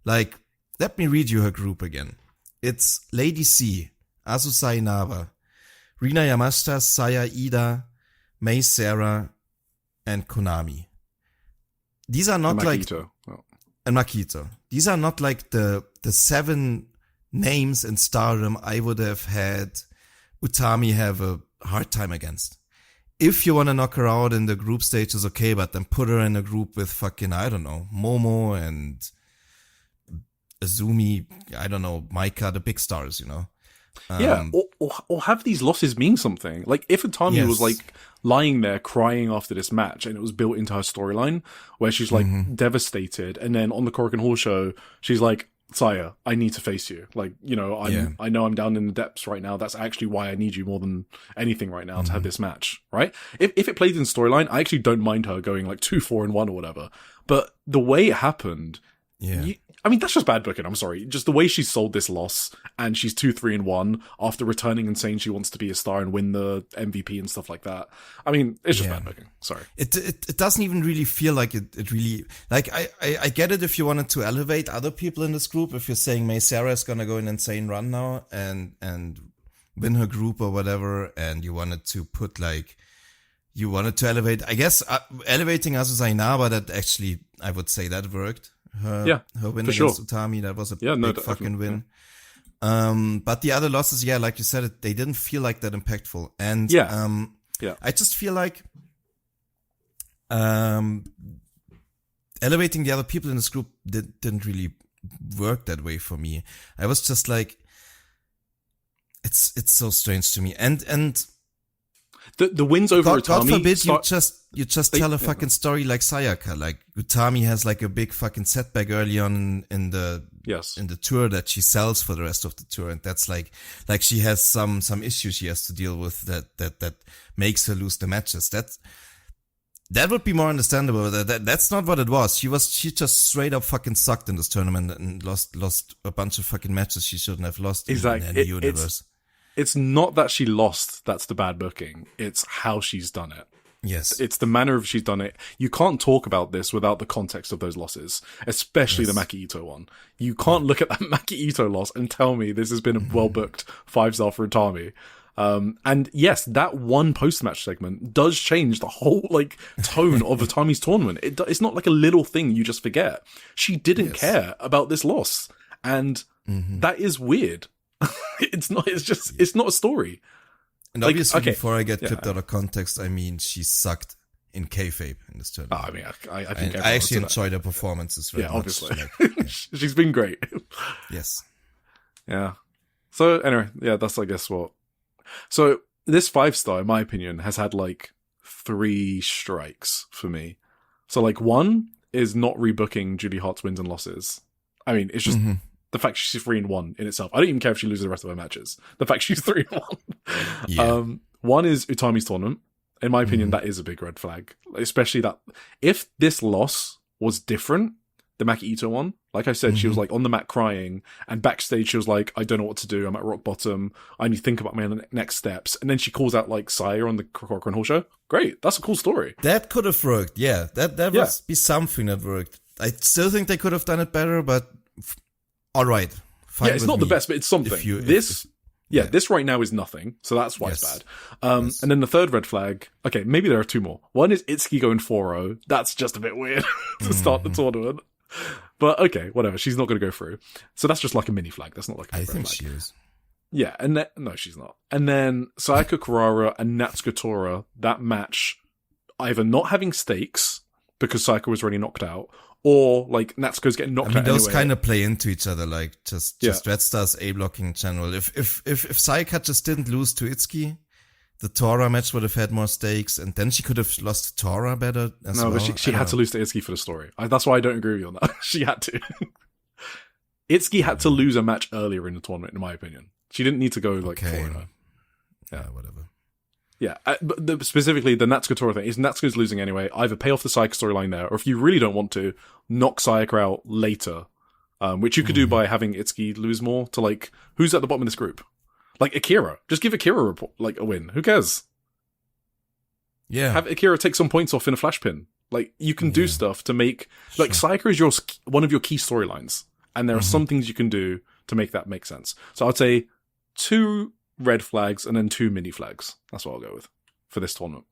like, let me read you her group again. It's Lady C, Azusa Inaba, Rina Yamashita, Saya Ida, Mei Sarah, and Konami. These are not like... And Makito. These are not like the 7 names in Stardom I would have had Utami have a hard time against. If you want to knock her out in the group stages, okay, but then put her in a group with fucking, I don't know, Momo and Azumi, I don't know, Maika, the big stars, you know? Or have these losses mean something. Like, if Utami was, like, lying there crying after this match, and it was built into her storyline, where she's, like, devastated, and then on the Korakuen Hall show, she's like, Saya, I need to face you. Like, you know, I know I'm down in the depths right now. That's actually why I need you more than anything right now to have this match, right? If it played in storyline, I actually don't mind her going like 2-4-1 or whatever. But the way it happened, I mean, that's just bad booking. I'm sorry. Just the way she sold this loss, and she's 2-3-1 after returning and saying she wants to be a star and win the MVP and stuff like that. I mean, it's just bad booking. Sorry. It doesn't even really feel like it really, like, I get it if you wanted to elevate other people in this group. If you're saying Mei Sarah is gonna go an insane run now and win her group or whatever, and you wanted to put like, you wanted to elevate, I guess, elevating Azusa Inaba, that actually, I would say that worked. Her win against Utami, that was a big fucking win. But the other losses, like you said, they didn't feel like that impactful. And I just feel like elevating the other people in this group didn't really work that way for me. I was just like, it's so strange to me. And the wins over Utami. God forbid you just tell a fucking story like Sayaka. Like, Utami has like a big fucking setback early on in the tour that she sells for the rest of the tour, and that's like she has some issues she has to deal with that makes her lose the matches. That would be more understandable. That's not what it was. She just straight up fucking sucked in this tournament and lost a bunch of fucking matches she shouldn't have lost in any universe. It's not that she lost that's the bad booking. It's how she's done it. Yes. It's the manner of she's done it. You can't talk about this without the context of those losses, especially the Maki Ito one. You can't look at that Maki Ito loss and tell me this has been a well-booked 5-star for Utami. And yes, that one post-match segment does change the whole, like, tone of Utami's tournament. It's not like a little thing you just forget. She didn't care about this loss. And that is weird. It's not a story. And like, obviously, before I get clipped out of context, I mean, she sucked in kayfabe in this tournament. I mean, I think I actually enjoyed her performances very much. Obviously. She's been great. Yes. Yeah. So anyway, that's, I guess, what. So this 5-star, in my opinion, has had like 3 strikes for me. So like, 1 is not rebooking Julie Hart's wins and losses. I mean, it's just the fact she's 3-1 in itself. I don't even care if she loses the rest of her matches. The fact she's 3-1. 1 is Utami's tournament. In my opinion, that is a big red flag. Especially that if this loss was different, the Maki Ito one, like I said, she was like on the mat crying, and backstage she was like, I don't know what to do. I'm at rock bottom. I need to think about my next steps. And then she calls out like Saya on the Korakuen Hall show. Great. That's a cool story. That could have worked. Yeah. That would be something that worked. I still think they could have done it better, but all right. Yeah, it's not the best, but it's something. This right now is nothing, so that's why it's bad. And then the third red flag, okay, maybe there are 2 more. One is Itsuki going 4-0. That's just a bit weird to start the tournament. But okay, whatever. She's not going to go through. So that's just like a mini flag. That's not like a red flag. She is. Yeah, and then, no, she's not. And then Sayaka Kurara and Natsuko Tora, that match, either not having stakes because Sayaka was already knocked out, or like Natsuko's getting knocked out those anyway. kind of play into each other, like just Red Star's A blocking in general. If Sayaka just didn't lose to Itsuki, the Tora match would have had more stakes, and then she could have lost to Tora better as well. No, but she had to lose to Itsuki for the story. That's why I don't agree with you on that. She had to. Itsuki had to lose a match earlier in the tournament, in my opinion. She didn't need to go like 4-0. Yeah, whatever. Yeah, but specifically the Natsuko Tora thing is Natsuko's losing anyway. Either pay off the Sayaka storyline there, or if you really don't want to, knock Sayaka out later, which you could do by having Itsuki lose more to like who's at the bottom of this group, like Akira. Just give Akira a win. Who cares? Yeah, have Akira take some points off in a flash pin. Like you can do stuff to make like Sayaka is one of your key storylines, and there are some things you can do to make that make sense. So I'd say 2 red flags and then 2 mini flags. That's what I'll go with for this tournament.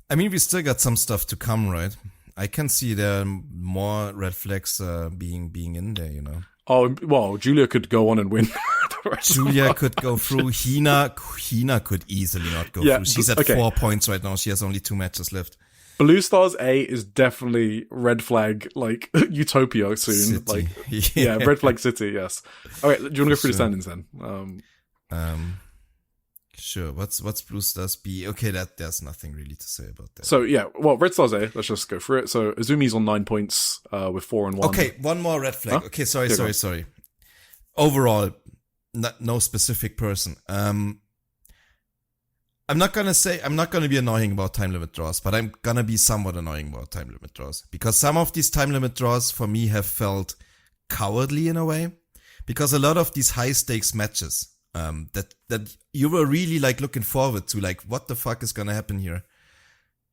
I mean, we still got some stuff to come, right? I can see there are more red flags being in there, you know. Oh, well, Julia could go on and win. Julia could go through. Hina could easily not go through. She's at 4 points right now. She has only 2 matches left. Blue Stars A is definitely red flag, like, Utopia soon. City. Like, red flag city, yes. All right, do you want to go through the standings then? Sure. What's Blue Stars B? Okay, there's nothing really to say about that. So, Red Stars A, let's just go through it. So, Azumi's on 9 points with 4 and 1. Okay, one more red flag. Huh? Okay, sorry. Overall, no specific person. I'm not gonna be annoying about time limit draws, but I'm gonna be somewhat annoying about time limit draws. Because some of these time limit draws for me have felt cowardly in a way. Because a lot of these high stakes matches, that you were really like looking forward to, like, what the fuck is gonna happen here?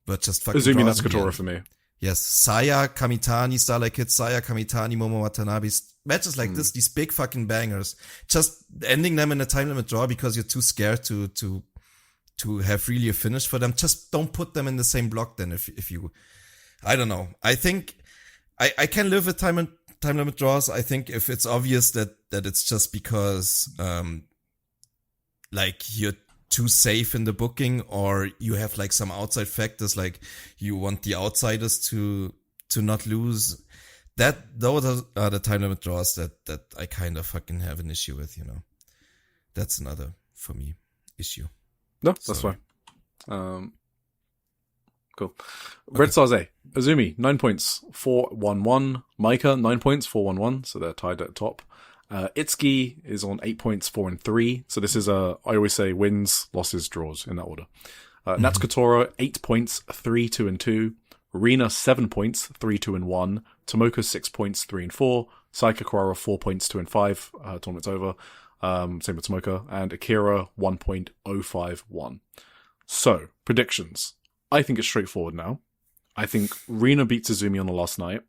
But just fucking Azumi Natsukatora for me. Yes, Saya, Kamitani, Starlight Kid, Saya, Kamitani, Momo Watanabe, matches like this, these big fucking bangers, just ending them in a time limit draw because you're too scared to have really a finish for them. Just don't put them in the same block then if you, I don't know. I think I can live with time limit draws. I think if it's obvious that it's just because, like you're too safe in the booking, or you have like some outside factors, like you want the outsiders to not lose. Those are the time limit draws that I kind of fucking have an issue with, you know. That's another, for me, issue. No, that's fine. Cool. Red Stars A. Azumi, 9 points, 4-1-1. Maika, 9 points, 4-1-1. So they're tied at the top. Itsuki is on 8 points, 4-3. So this is I always say wins, losses, draws in that order. Natsukatora, 8 points, 3-2-2. Rina, 7 points, 3-2-1. Tomoka, 6 points, 3-4. Saika Kawara, 4 points, 2-5. Tournament's over. Same with Tomoka. And Akira, 1.051. So, predictions. I think it's straightforward now. I think Rina beats Azumi on the last night.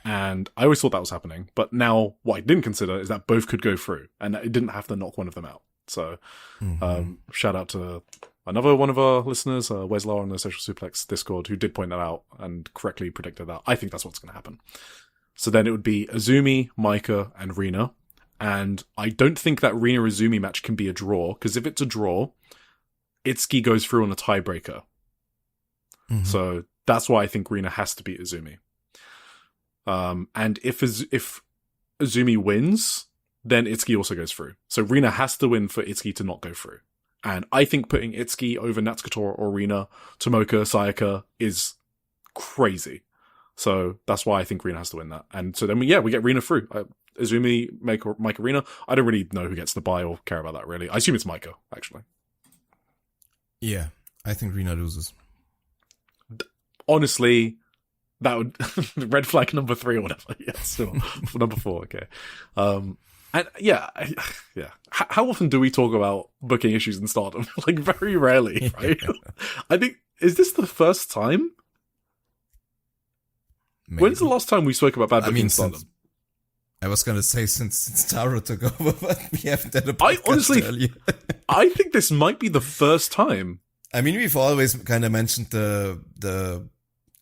And I always thought that was happening. But now, what I didn't consider is that both could go through. And it didn't have to knock one of them out. So, shout out to another one of our listeners, Weslar on the Social Suplex Discord, who did point that out and correctly predicted that. I think that's what's going to happen. So then it would be Azumi, Maika, and Rina. And I don't think that Rina-Azumi match can be a draw, because if it's a draw, Itsuki goes through on a tiebreaker. So that's why I think Rina has to beat Azumi. And if Azumi wins, then Itsuki also goes through. So Rina has to win for Itsuki to not go through. And I think putting Itsuki over Natsukatora or Rina, Tomoka, Sayaka is crazy. So that's why I think Rina has to win that. And so then we get Rina through. Azumi, Maika, Rina. I don't really know who gets the bye or care about that, really. I assume it's Maika, actually. Yeah, I think Rina loses. Honestly, that would... red flag number 3 or whatever. Yeah, still. Number 4, okay. And yeah. How often do we talk about booking issues in Stardom? Like, very rarely, right? I think, is this the first time? Maybe. When's the last time we spoke about bad booking in Stardom? I was going to say since Taro took over, but we haven't had a podcast earlier. I think this might be the first time. I mean, we've always kind of mentioned the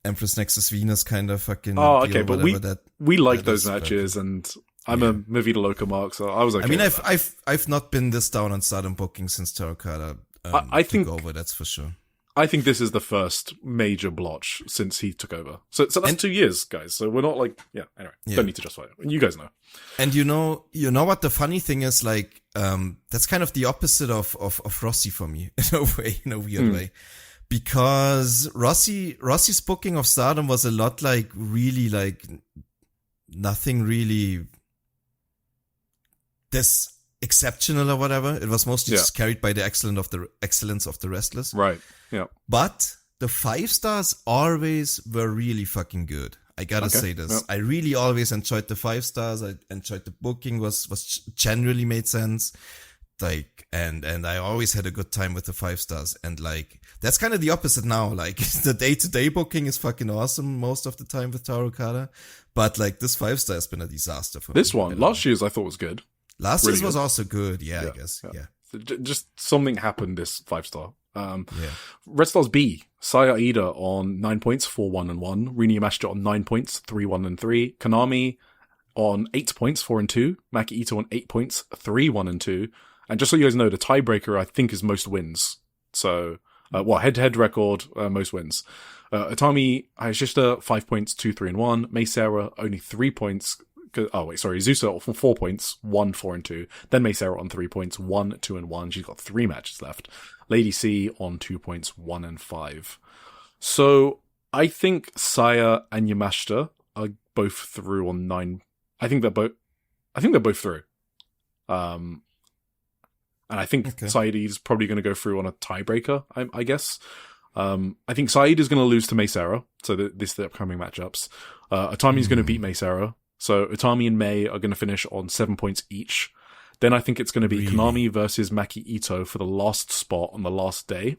Empress Nexus Venus kind of fucking... Oh, okay, but we like those matches, and I'm a Movida Loca mark, so I was okay. I mean, I've not been this down on Stardom booking since Terracotta I think took over, that's for sure. I think this is the first major blotch since he took over. So that's 2 years, guys. So we're not like, anyway, don't need to justify it. You guys know. And you know what the funny thing is, like, that's kind of the opposite of Rossi for me, in a weird way. Because Rossi's booking of Stardom was a lot like, really like, nothing really this exceptional or whatever. It was mostly just carried by the excellence of the wrestlers. Right. Yeah. But the 5 stars always were really fucking good. I gotta say this. Yep. I really always enjoyed the 5 stars. I enjoyed the booking was generally made sense. Like, and I always had a good time with the 5 stars. And like, that's kind of the opposite now. Like, the day-to-day booking is fucking awesome most of the time with Taro Okada. But like, this 5 star has been a disaster for me. This one, last year's I thought was good. Last year's was also good. Yeah, I guess. Yeah. So just something happened this 5 star. Red Stars B, Saya Ida on 9 points, 4-1-1. Rina Yamashita on 9 points, 3-1-3. Konami on 8 points, 4-2. Maki Ito on 8 points, 3-1-2. And just so you guys know, the tiebreaker, I think, is most wins. So, head-to-head record, most wins. Utami Hayashishita, 5 points, 2-3-1. Mei Sarah, only 3 points. Azusa on 4 points, 1-4-2. Then Mei Sarah on 3 points, 1-2-1. She's got 3 matches left. Lady C on 2 points, 1-5. So, I think Saya and Yamashita are both through on 9. I think they're both through. And I think Saidi's probably going to go through on a tiebreaker, I guess. I think Said is going to lose to Mei Sarah, so this is the upcoming matchups. Utami's going to beat Mei Sarah, so Utami and Mei are going to finish on 7 points each. Then I think it's going to be Konami versus Maki Ito for the last spot on the last day.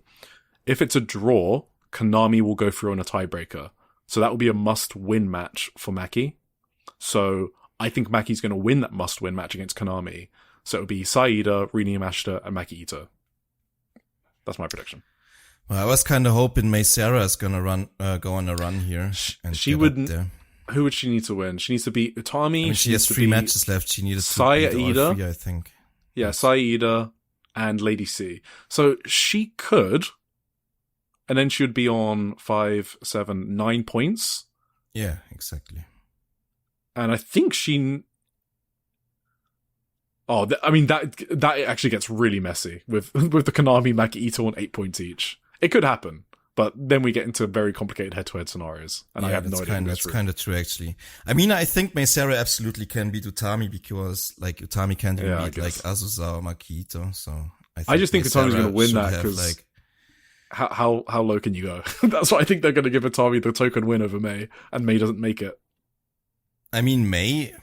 If it's a draw, Konami will go through on a tiebreaker. So that will be a must-win match for Maki. So I think Maki's going to win that must-win match against Konami. So it would be Saida, Rina Yamashita, and Maki Ito. That's my prediction. Well, I was kind of hoping Mei Sarah is going to go on a run here. And she wouldn't. Who would she need to win? She needs to beat Utami. I mean, she has 3 matches left. She needed to beat all 3, I think. Yeah, Saida and Lady C. So she could, and then she would be on 5, 7, 9 points. Yeah, exactly. And I think she... that actually gets really messy with the Konami Maki Ito on 8 points each. It could happen, but then we get into very complicated head-to-head scenarios, and I have no idea. That's kind of true, actually. I mean, I think Mei Sarah absolutely can beat Utami because, like, Utami can't even beat like Azusa or Maki Ito. So I just think Utami's going to win that because how low can you go? That's why I think they're going to give Utami the token win over Mei, and Mei doesn't make it. I mean, Mei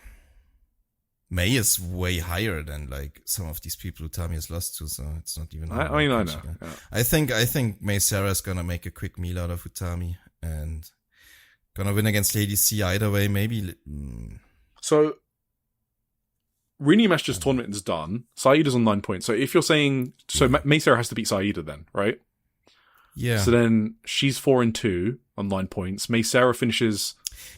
is way higher than like some of these people Utami has lost to, so it's not even. I know. Yeah. I think Mei Sarah is gonna make a quick meal out of Utami and gonna win against Lady C either way. Maybe. So, Rina Yamashita's tournament is done. Saida's on 9 points. So if you're saying Mei Sarah has to beat Saida, then right? Yeah. So then she's 4-2 on 9 points. Mei Sarah finishes.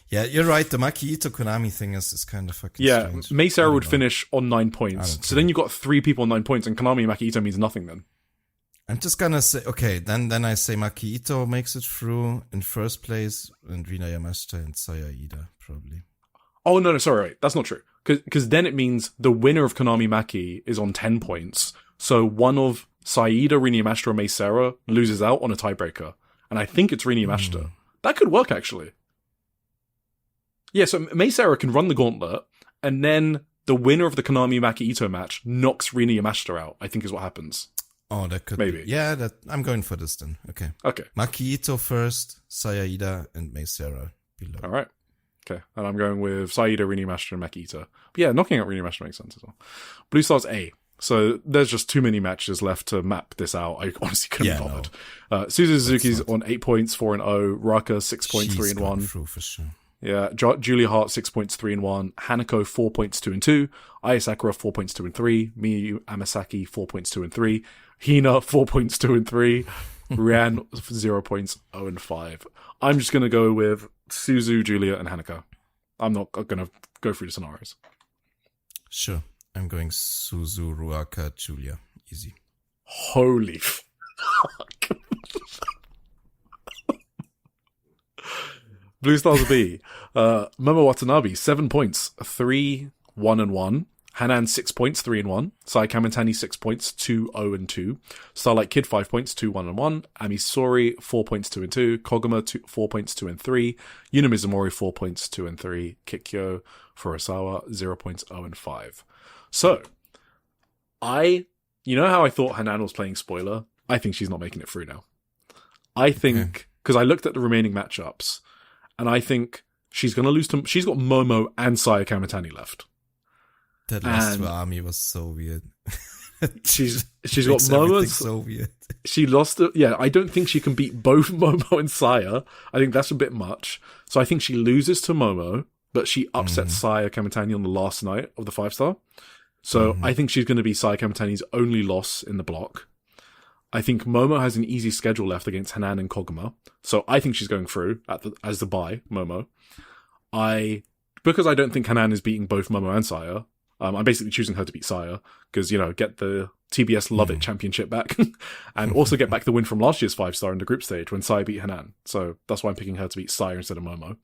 Yeah, you're right. The Maki Ito Konami thing is kind of fucking strange. Mei Sarah would finish on 9 points. So then you've got 3 people on 9 points, and Konami and Maki Ito means nothing then. I'm just gonna say, okay, then I say Maki Ito makes it through in first place, and Rina Yamashita and Saya Ida, probably. Oh, no, sorry, right. That's not true. Because then it means the winner of Konami Maki is on 10 points. So one of Saida, Rina Yamashita, or Mei Sarah loses out on a tiebreaker. And I think it's Rina Yamashita. That could work, actually. Yeah, so Mei Sarah can run the gauntlet, and then the winner of the Konami Maki Ito match knocks Rina Yamashita out, I think is what happens. Oh, that could maybe. Be. Yeah, I'm going for this then. Okay. Maki Ito first, Saya Ida, and Mei Sarah below. All right. Okay, and I'm going with Saida, Rina Yamashita, and Maki Ito. But yeah, knocking out Rina Yamashita makes sense as well. Blue Stars A. So there's just too many matches left to map this out. I honestly couldn't be bothered. Suzu Suzuki's on 8 points, 4-0. Raka 6 points, 3-1. Through for sure. Yeah, Julia Hart 6 points, 3-1. Hanako 4 points, 2-2. Aya Sakura 4 points, 2-3. Miyu Amasaki 4 points, 2-3. Hina 4 points, 2-3. Rian 0 points, 0-5. I'm just gonna go with Suzu, Julia, and Hanako. I'm not gonna go through the scenarios. Sure. I'm going Suzu, Ruaka, Julia. Easy. Holy fuck. Blue Stars B. Momo Watanabe, 7 points, 3-1-1. Hanan 6 points, 3-1. Sai Kamitani 6 points, 2-0-2. Starlight Kid 5 points, 2-1-1. Amisori 4 points, 2-2. Koguma 4 points, 2-3. Yuna Mizumori 4 points, 2-3. Kikyo Furusawa 0 points, 0-5. So, you know how I thought Hanan was playing spoiler? I think she's not making it through now. I think, because I looked at the remaining matchups, and I think she's going to lose to, she's got Momo and Saya Kamitani left. That last army was so weird. she's got Momo. So weird. She lost it. Yeah, I don't think she can beat both Momo and Saya. I think that's a bit much. So I think she loses to Momo, but she upsets Saya Kamitani on the last night of the 5-star. So I think she's going to be Saya Kamitani's only loss in the block. I think Momo has an easy schedule left against Hanan and Koguma. So I think she's going through as the bye, Momo. Because I don't think Hanan is beating both Momo and Saya, I'm basically choosing her to beat Saya because, get the TBS Love It championship back and also get back the win from last year's 5-star in the group stage when Saya beat Hanan. So that's why I'm picking her to beat Saya instead of Momo.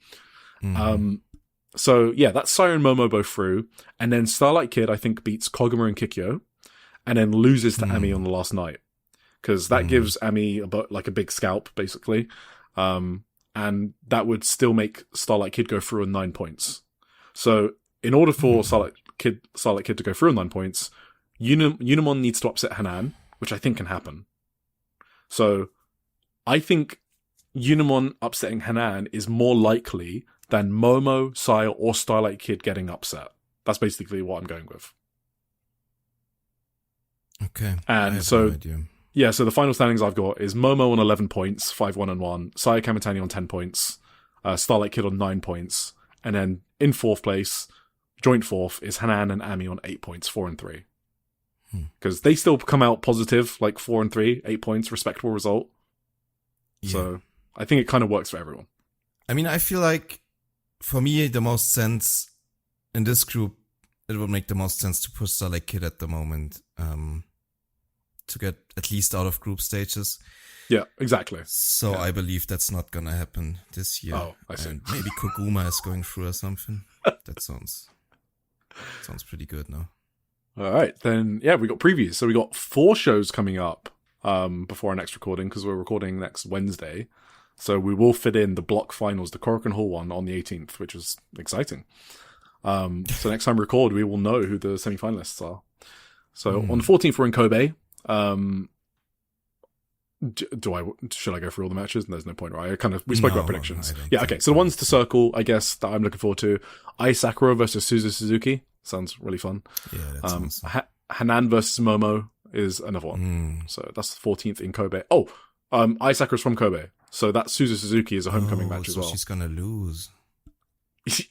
So yeah, that's Saya and Momo both through. And then Starlight Kid, I think, beats Koguma and Kikyo and then loses to Ami on the last night. Because that gives Ami a big scalp, basically. And that would still make Starlight Kid go through on 9 points. So in order for Starlight Kid to go through on 9 points, Unimon needs to upset Hanan, which I think can happen. So I think Unimon upsetting Hanan is more likely than Momo, Saya, or Starlight Kid getting upset. That's basically what I'm going with. Okay. And so, yeah, so the final standings I've got is Momo on 11 points, 5-1-1, Saya Kamitani on 10 points, Starlight Kid on 9 points, and then in fourth place, joint fourth, is Hanan and Ami on 8 points, 4-3. Because they still come out positive, like 4-3, 8 points, respectable result. Yeah. So I think it kind of works for everyone. I mean, I feel like for me, the most sense in this group, it would make the most sense to push Starlight Kid at the moment to get at least out of group stages. Yeah, exactly. So I believe that's not going to happen this year. Oh, I see. And maybe Koguma is going through or something. That sounds pretty good now. All right, then, yeah, we got previews. So we got 4 shows coming up before our next recording, because we're recording next Wednesday. So we will fit in the block finals, the Korakuen Hall one, on the 18th, which is exciting. So next time we record, we will know who the semi-finalists are. So on the 14th, we're in Kobe. Should I go through all the matches? There's no point, right? We spoke about predictions. Yeah, okay. So the ones to circle, I guess, that I'm looking forward to: Ai Sakura versus Suzu Suzuki. Sounds really fun. Yeah, that's awesome. Hanan versus Momo is another one. So that's the 14th in Kobe. Oh, Ai Sakura's from Kobe, so that Suzu Suzuki is a homecoming match as well. She's gonna lose.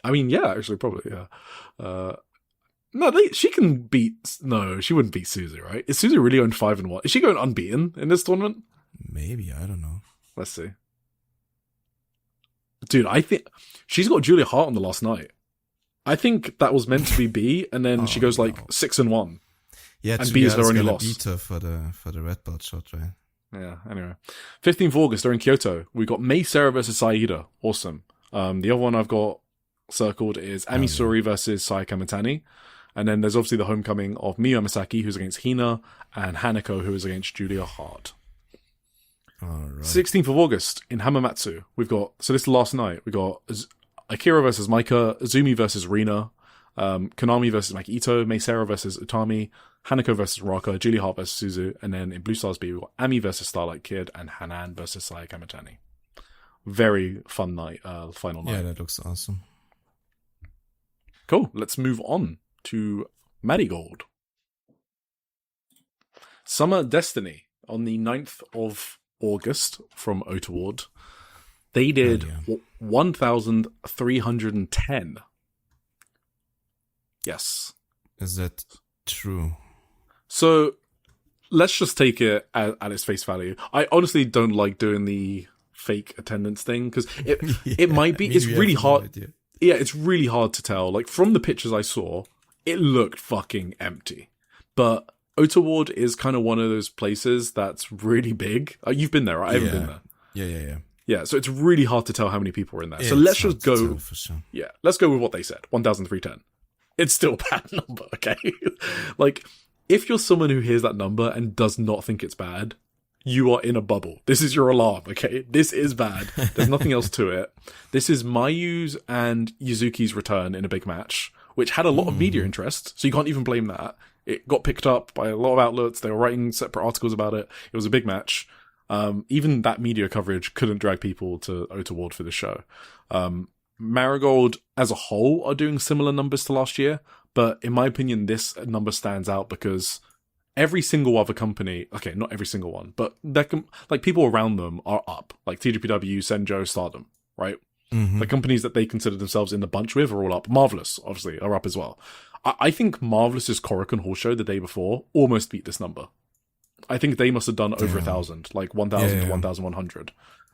I mean, yeah, actually, probably, yeah. She can beat. No, she wouldn't beat Suzu, right? Is Suzu really on 5-1? Is she going unbeaten in this tournament? Maybe, I don't know. Let's see. Dude, I think she's got Julia Hart on the last night. I think that was meant to be B, and then she goes 6-1. Yeah, and B is her only loss. Beat her for the red belt shot, right? Yeah. Anyway, 15th of August, they're in Kyoto. We got Mei Sarah versus Saida. Awesome. The other one I've got circled is Ami Suri versus Saya Kamitani. And then there's obviously the homecoming of Miyu Amasaki, who's against Hina, and Hanako, who is against Julia Hart. All right. 16th of August in Hamamatsu. So this is last night. We got Akira versus Maika, Azumi versus Rina, Konami versus Maki Ito, Mei Sarah versus Utami, Hanako versus Raka, Julia Hart versus Suzu, and then in Blue Stars B, we've got Ami versus Starlight Kid, and Hanan versus Saya Kamitani. Very fun night, final night. Yeah, that looks awesome. Cool. Let's move on to Marigold. Summer Destiny on the 9th of August from Otaward. They did 1,310. Yes. Is that true? So let's just take it at its face value. I honestly don't like doing the fake attendance thing because it might be. It's really hard. Yeah, it's really hard to tell. Like from the pictures I saw, it looked fucking empty. But Otaward is kind of one of those places that's really big. You've been there, right? I haven't been there. Yeah. Yeah, so it's really hard to tell how many people are in there. So let's just go. For sure. Yeah, let's go with what they said. 1,310. It's still a bad number, okay? Like, if you're someone who hears that number and does not think it's bad, you are in a bubble. This is your alarm, okay? This is bad. There's nothing else to it. This is Mayu's and Yuzuki's return in a big match, which had a lot of media interest, so you can't even blame that. It got picked up by a lot of outlets. They were writing separate articles about it. It was a big match. Even that media coverage couldn't drag people to Otaward for the show. Marigold as a whole are doing similar numbers to last year, but in my opinion, this number stands out because every single other company, okay, not every single one, but like people around them are up, like TJPW, Senjo, Stardom, right? The companies that they consider themselves in the bunch with are all up. Marvelous, obviously, are up as well. I think Marvelous's Korakuen Hall show the day before almost beat this number. I think they must have done over 1,000, like 1,000 to 1,100.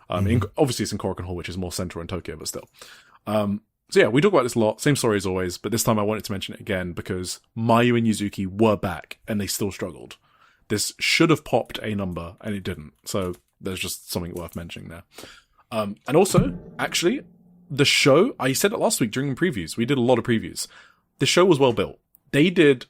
Obviously, it's in Korakuen Hall, which is more central in Tokyo, but still. So yeah, we talk about this a lot. Same story as always, but this time I wanted to mention it again because Mayu and Yuzuki were back and they still struggled. This should have popped a number and it didn't. So there's just something worth mentioning there. And also, actually, the show, I said it last week during the previews. We did a lot of previews. The show was well built. They did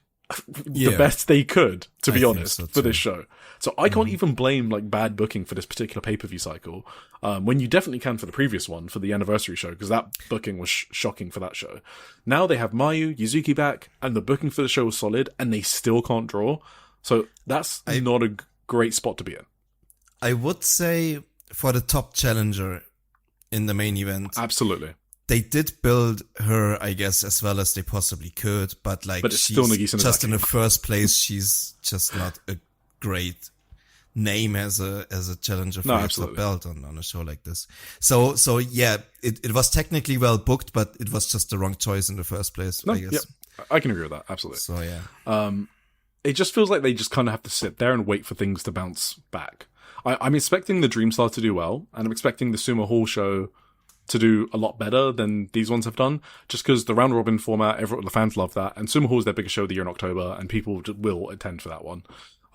the best they could, to be honest, for this show. So I can't even blame like bad booking for this particular pay-per-view cycle, when you definitely can for the previous one, for the anniversary show, because that booking was shocking for that show. Now they have Mayu, Yuzuki back, and the booking for the show was solid, and they still can't draw. So that's not a great spot to be in. I would say for the top challenger in the main event. Absolutely. They did build her, I guess, as well as they possibly could, but she's still Nagisa just in the first place, she's just not a great name as a challenger for a top belt on a show like this. So yeah, it was technically well booked, but it was just the wrong choice in the first place, I guess. Yeah, I can agree with that, absolutely. So yeah. It just feels like they just kind of have to sit there and wait for things to bounce back. I'm expecting the Dream Star to do well, and I'm expecting the Sumo Hall show to do a lot better than these ones have done, just because the round robin format, the fans love that, and Sumo Hall is their biggest show of the year in October, and people will attend for that one,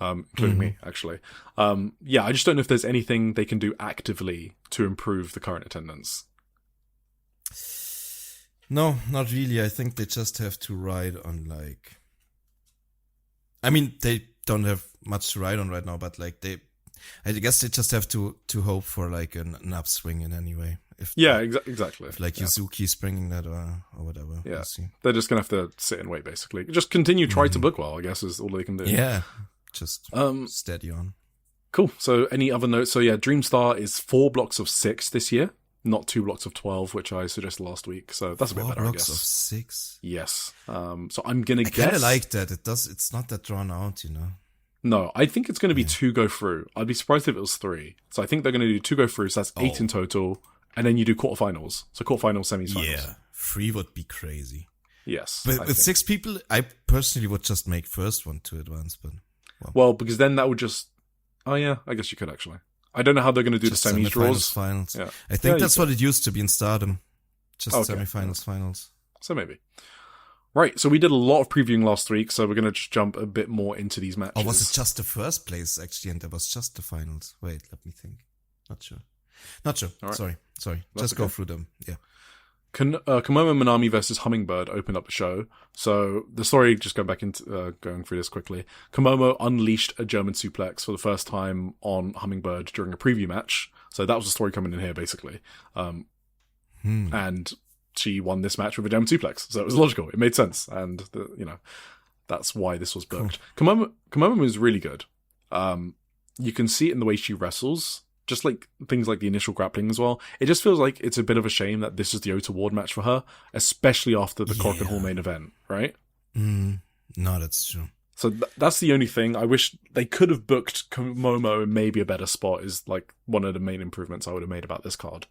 including me, actually. Yeah, I just don't know if there's anything they can do actively to improve the current attendance. No, not really. I think they just have to ride on I mean, they don't have much to ride on right now, but I guess they just have to hope for an upswing in any way. Exactly. If Yuzuki's bringing that or whatever. Yeah, we'll see. They're just gonna have to sit and wait, basically. Just continue try to book well, I guess, is all they can do. Yeah, just steady on. Cool. So any other notes? So yeah, Dream Star is 4 blocks of 6 this year, not 2 blocks of 12, which I suggested last week. So that's a bit better, I guess. 4 blocks of 6? Yes. So I'm gonna guess. I kind of like that. It's not that drawn out, No, I think it's going to be 2 go through. I'd be surprised if it was 3. So I think they're going to do 2 go through, so that's 8 in total. And then you do quarterfinals. So quarterfinals, semis, finals. Yeah, 3 would be crazy. Yes. But with 6 people, I personally would just make first one to advance. But well, because then that would just... Oh yeah, I guess you could actually. I don't know how they're going to do the semis draws. Finals. Yeah. I think that's what it used to be in Stardom. Just semifinals, finals. So maybe. Right, so we did a lot of previewing last week, so we're going to just jump a bit more into these matches. Or was it just the first place, actually, and there was just the finals? Wait, let me think. Not sure. Right. Sorry. Just go through them, yeah. Komomo Manami versus Hummingbird opened up the show. So the story, just going back into going through this quickly. Komomo unleashed a German suplex for the first time on Hummingbird during a preview match. So that was the story coming in here, basically. And she won this match with a German suplex. So it was logical. It made sense. And, that's why this was booked. Cool. Komomo is really good. You can see it in the way she wrestles. Just like things like the initial grappling as well. It just feels like it's a bit of a shame that this is the Ota Ward match for her, especially after the Korakuen Hall main event, right? No, that's true. So that's the only thing. I wish they could have booked Komomo in maybe a better spot is like one of the main improvements I would have made about this card,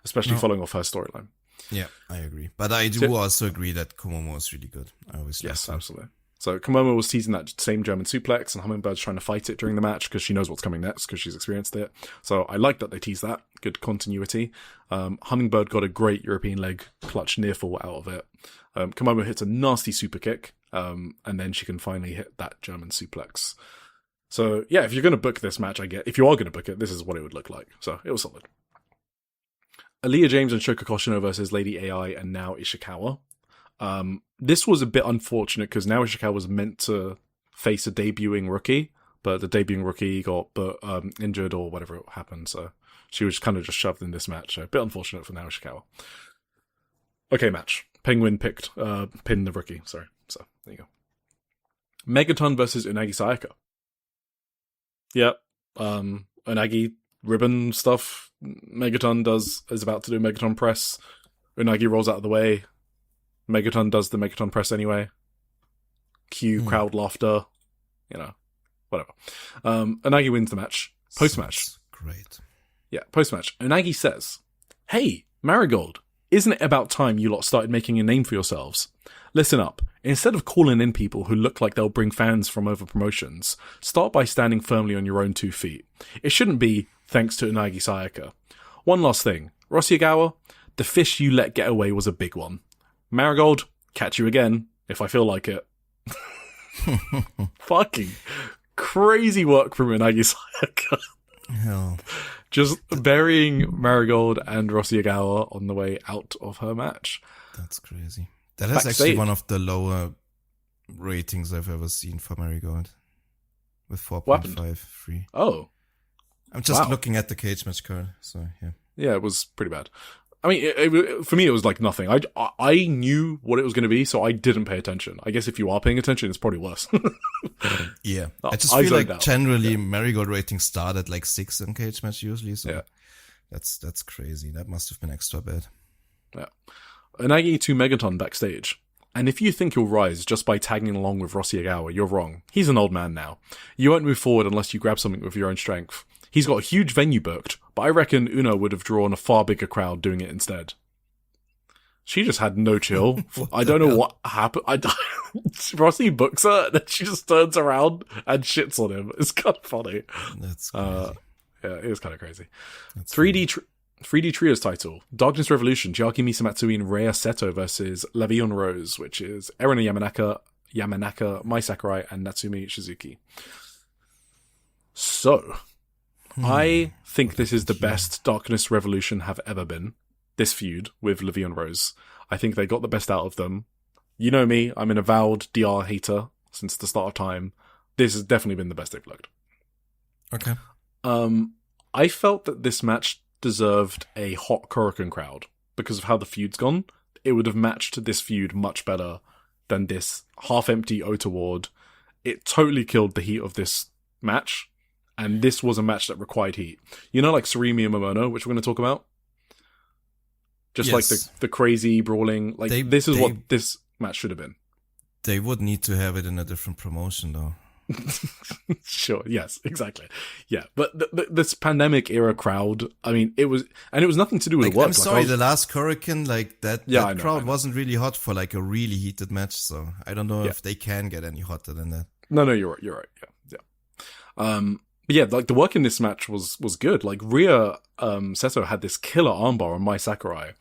especially following off her storyline. Yeah, I agree. But I do also agree that Komomo is really good. I always Yes, absolutely. So Komomo was teasing that same German suplex, and Hummingbird's trying to fight it during the match because she knows what's coming next because she's experienced it. So I like that they teased that. Good continuity. Hummingbird got a great European leg clutch near fall out of it. Komomo hits a nasty super kick, and then she can finally hit that German suplex. So yeah, if you're going to book this match, if you are going to book it, this is what it would look like. So it was solid. Aaliyah James and Shoko Koshino versus Lady AI and Nao Ishikawa. This was a bit unfortunate because now Ishikawa was meant to face a debuting rookie, but the debuting rookie got injured or whatever happened, so she was kind of just shoved in this match. So a bit unfortunate for Nao Ishikawa. Okay, match. Penguin pinned the rookie, sorry. So, there you go. Megaton versus Unagi Sayaka. Yep. Unagi ribbon stuff. Megaton is about to do Megaton press. Unagi rolls out of the way. Megaton does the Megaton press anyway. Cue crowd laughter. Whatever. Unagi wins the match. Post-match. Great. Yeah, post-match. Unagi says, "Hey, Marigold, isn't it about time you lot started making a name for yourselves? Listen up. Instead of calling in people who look like they'll bring fans from other promotions, start by standing firmly on your own 2 feet. It shouldn't be thanks to Unagi Sayaka. One last thing. Roshiagawa, the fish you let get away was a big one. Marigold, catch you again, if I feel like it. Fucking crazy work from Unagi Sayaka. Hell. Just burying Marigold and Roshiagawa on the way out of her match. That's crazy. That is actually one of the lower ratings I've ever seen for Marigold. With 4.53. Oh. I'm just looking at the cage match card, so yeah. Yeah, it was pretty bad. I mean, for me, it was like nothing. I knew what it was going to be, so I didn't pay attention. I guess if you are paying attention, it's probably worse. Yeah. I just feel like generally Marigold ratings start at like 6 in cage match usually, so that's crazy. That must have been extra bad. Yeah. Unagi to Megaton backstage. And if you think you'll rise just by tagging along with Roshiagawa, you're wrong. He's an old man now. You won't move forward unless you grab something with your own strength. He's got a huge venue booked, but I reckon Una would have drawn a far bigger crowd doing it instead. She just had no chill. I don't know what happened. Rossi books her, and then she just turns around and shits on him. It's kind of funny. That's crazy. Yeah, it was kind of crazy. 3D Trios title. Darkness Revolution, Chiaki Misamatsui and Rhea Seto versus Levion Rose, which is Erina Yamanaka, Mai Sakurai, and Natsumi Shizuki. So, I think this is the best Darkness Revolution have ever been. This feud with Levion Rose. I think they got the best out of them. You know me, I'm an avowed DR hater since the start of time. This has definitely been the best they've looked. Okay. I felt that this match deserved a hot Korakuen crowd because of how the feud's gone. It would have matched this feud much better than this half-empty Ota Ward. It totally killed the heat of this match, and this was a match that required heat. You know, like Surimi and Momono, which we're going to talk about? Just like the crazy brawling. Like, this is what this match should have been. They would need to have it in a different promotion, though. Sure. Yes. Exactly. Yeah. But this pandemic era crowd. I mean, it was nothing to do with the work. I'm sorry. The last Korakuen, that crowd wasn't really hot for like a really heated match. So I don't know if they can get any hotter than that. No, you're right. You're right. Yeah. But yeah, like the work in this match was good. Like Rhea Seto had this killer armbar on Mai Sakurai.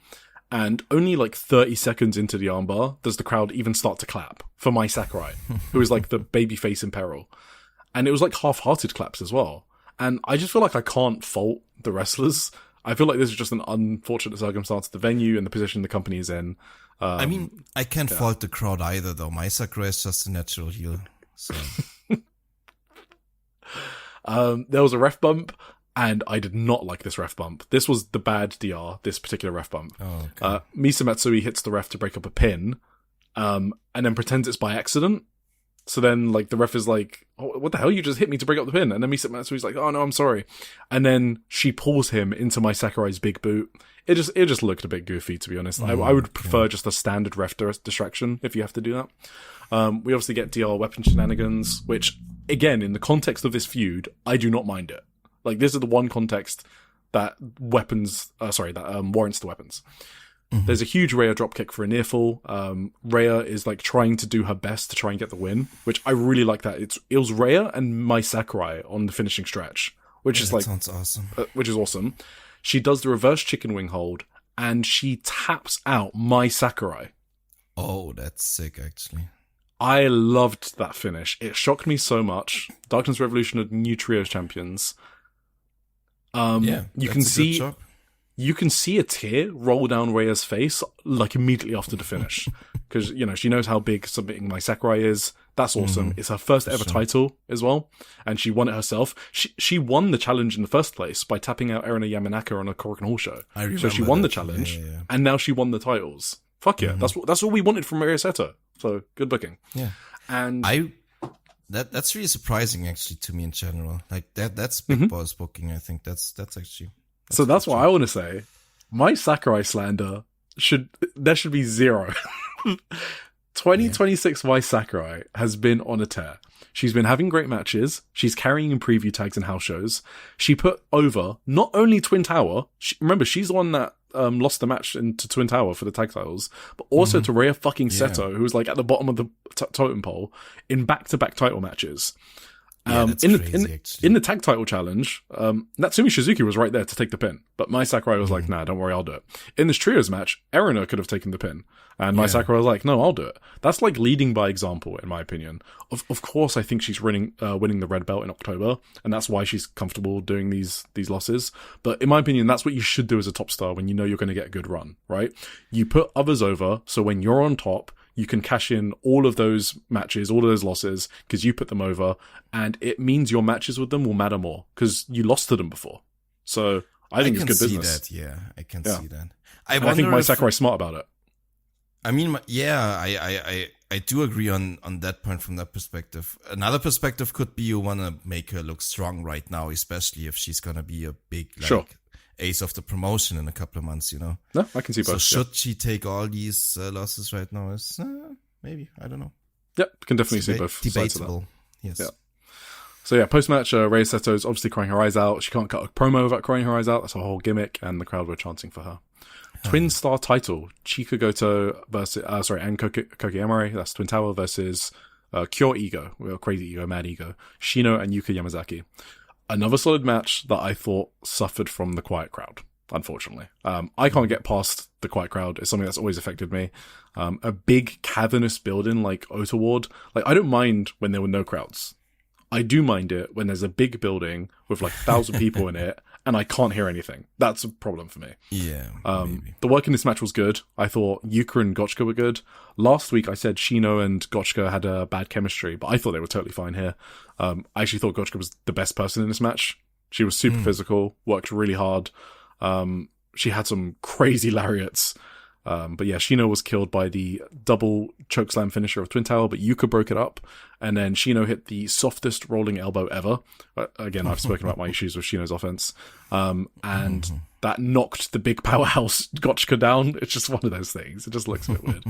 And only like 30 seconds into the armbar does the crowd even start to clap for Mai Sakurai, who is like the babyface in peril. And it was like half-hearted claps as well. And I just feel like I can't fault the wrestlers. I feel like this is just an unfortunate circumstance of the venue and the position the company is in. I mean, I can't fault the crowd either, though. Mai Sakurai is just a natural heel. So. There was a ref bump. And I did not like this ref bump. This was the bad DR, this particular ref bump. Oh, okay. Misa Matsui hits the ref to break up a pin, and then pretends it's by accident. So then, like, the ref is like, oh, what the hell? You just hit me to break up the pin. And then Misa Matsui's like, oh no, I'm sorry. And then she pulls him into Mai Sakurai's big boot. It just looked a bit goofy, to be honest. I would prefer just a standard ref distraction if you have to do that. We obviously get DR weapon shenanigans, which, again, in the context of this feud, I do not mind it. Like, this is the one context that warrants the weapons. Mm-hmm. There's a huge Rhea dropkick for a near fall. Rhea is like trying to do her best to try and get the win, which I really like that. It was Rhea and Mai Sakurai on the finishing stretch, which is like, sounds awesome. Which is awesome. She does the reverse chicken wing hold and she taps out Mai Sakurai. Oh, that's sick, actually. I loved that finish. It shocked me so much. Darkness Revolution are new trios champions. You can see a tear roll down Rhea's face like immediately after the finish because she knows how big submitting Mai Sakurai is. That's awesome. It's her first ever title as well, and she won it herself. She won the challenge in the first place by tapping out Erina Yamanaka on a Korakuen Hall show. So she won the challenge, and now she won the titles. Fuck yeah, that's all we wanted from Rhea Seto. So good booking. Yeah, and that's really surprising actually to me in general. Like that's big boss booking. I think that's actually. That's what I want to say. My Sakurai slander should be zero. 2026 Mai Sakurai has been on a tear. She's been having great matches. She's carrying in preview tags and house shows. She put over not only Twin Tower. Remember, she's the one that lost the match into Twin Tower for the tag titles, but also to Rhea fucking Seto, who was like at the bottom of the totem pole in back-to-back title matches. That's crazy, in the tag title challenge, Natsumi Shizuki was right there to take the pin, but Mai Sakurai was like, nah, don't worry, I'll do it. In this trios match, Erina could have taken the pin, and Mai Sakurai was like, no, I'll do it. That's like leading by example, in my opinion. Of course, I think she's winning the red belt in October, and that's why she's comfortable doing these losses. But in my opinion, that's what you should do as a top star when you know you're going to get a good run, right? You put others over, so when you're on top, you can cash in all of those matches, all of those losses, because you put them over, and it means your matches with them will matter more, because you lost to them before. So I think it's good business. I can see that. I think Mai Sakurai's smart about it. I mean, I do agree on that point from that perspective. Another perspective could be you want to make her look strong right now, especially if she's going to be a big ace of the promotion in a couple of months, you know? No, I can see both. So should she take all these losses right now? Maybe, I don't know. Yep, can definitely see both sides of that. Yes. Yeah. So post-match, Rhea Seto's obviously crying her eyes out. She can't cut a promo without crying her eyes out. That's a whole gimmick, and the crowd were chanting for her. Twin star title, Chika Goto versus, and Koki Emare, that's Twin Tower versus Kyo Ego, Crazy Ego, Mad Ego, Shino and Yuka Yamazaki. Another solid match that I thought suffered from the quiet crowd, unfortunately. I can't get past the quiet crowd. It's something that's always affected me. A big cavernous building like Ota Ward, like I don't mind when there were no crowds. I do mind it when there's a big building with like 1,000 people in it and I can't hear anything. That's a problem for me. Yeah. The work in this match was good. I thought Yuka and Gotchka were good. Last week I said Shino and Gotchka had a bad chemistry, but I thought they were totally fine here. I actually thought Gotchka was the best person in this match. She was super physical, worked really hard. She had some crazy lariats. But yeah, Shino was killed by the double chokeslam finisher of Twin Tower, but Yuka broke it up. And then Shino hit the softest rolling elbow ever. Again, I've spoken about my issues with Shino's offense. And that knocked the big powerhouse Gotchka down. It's just one of those things. It just looks a bit weird.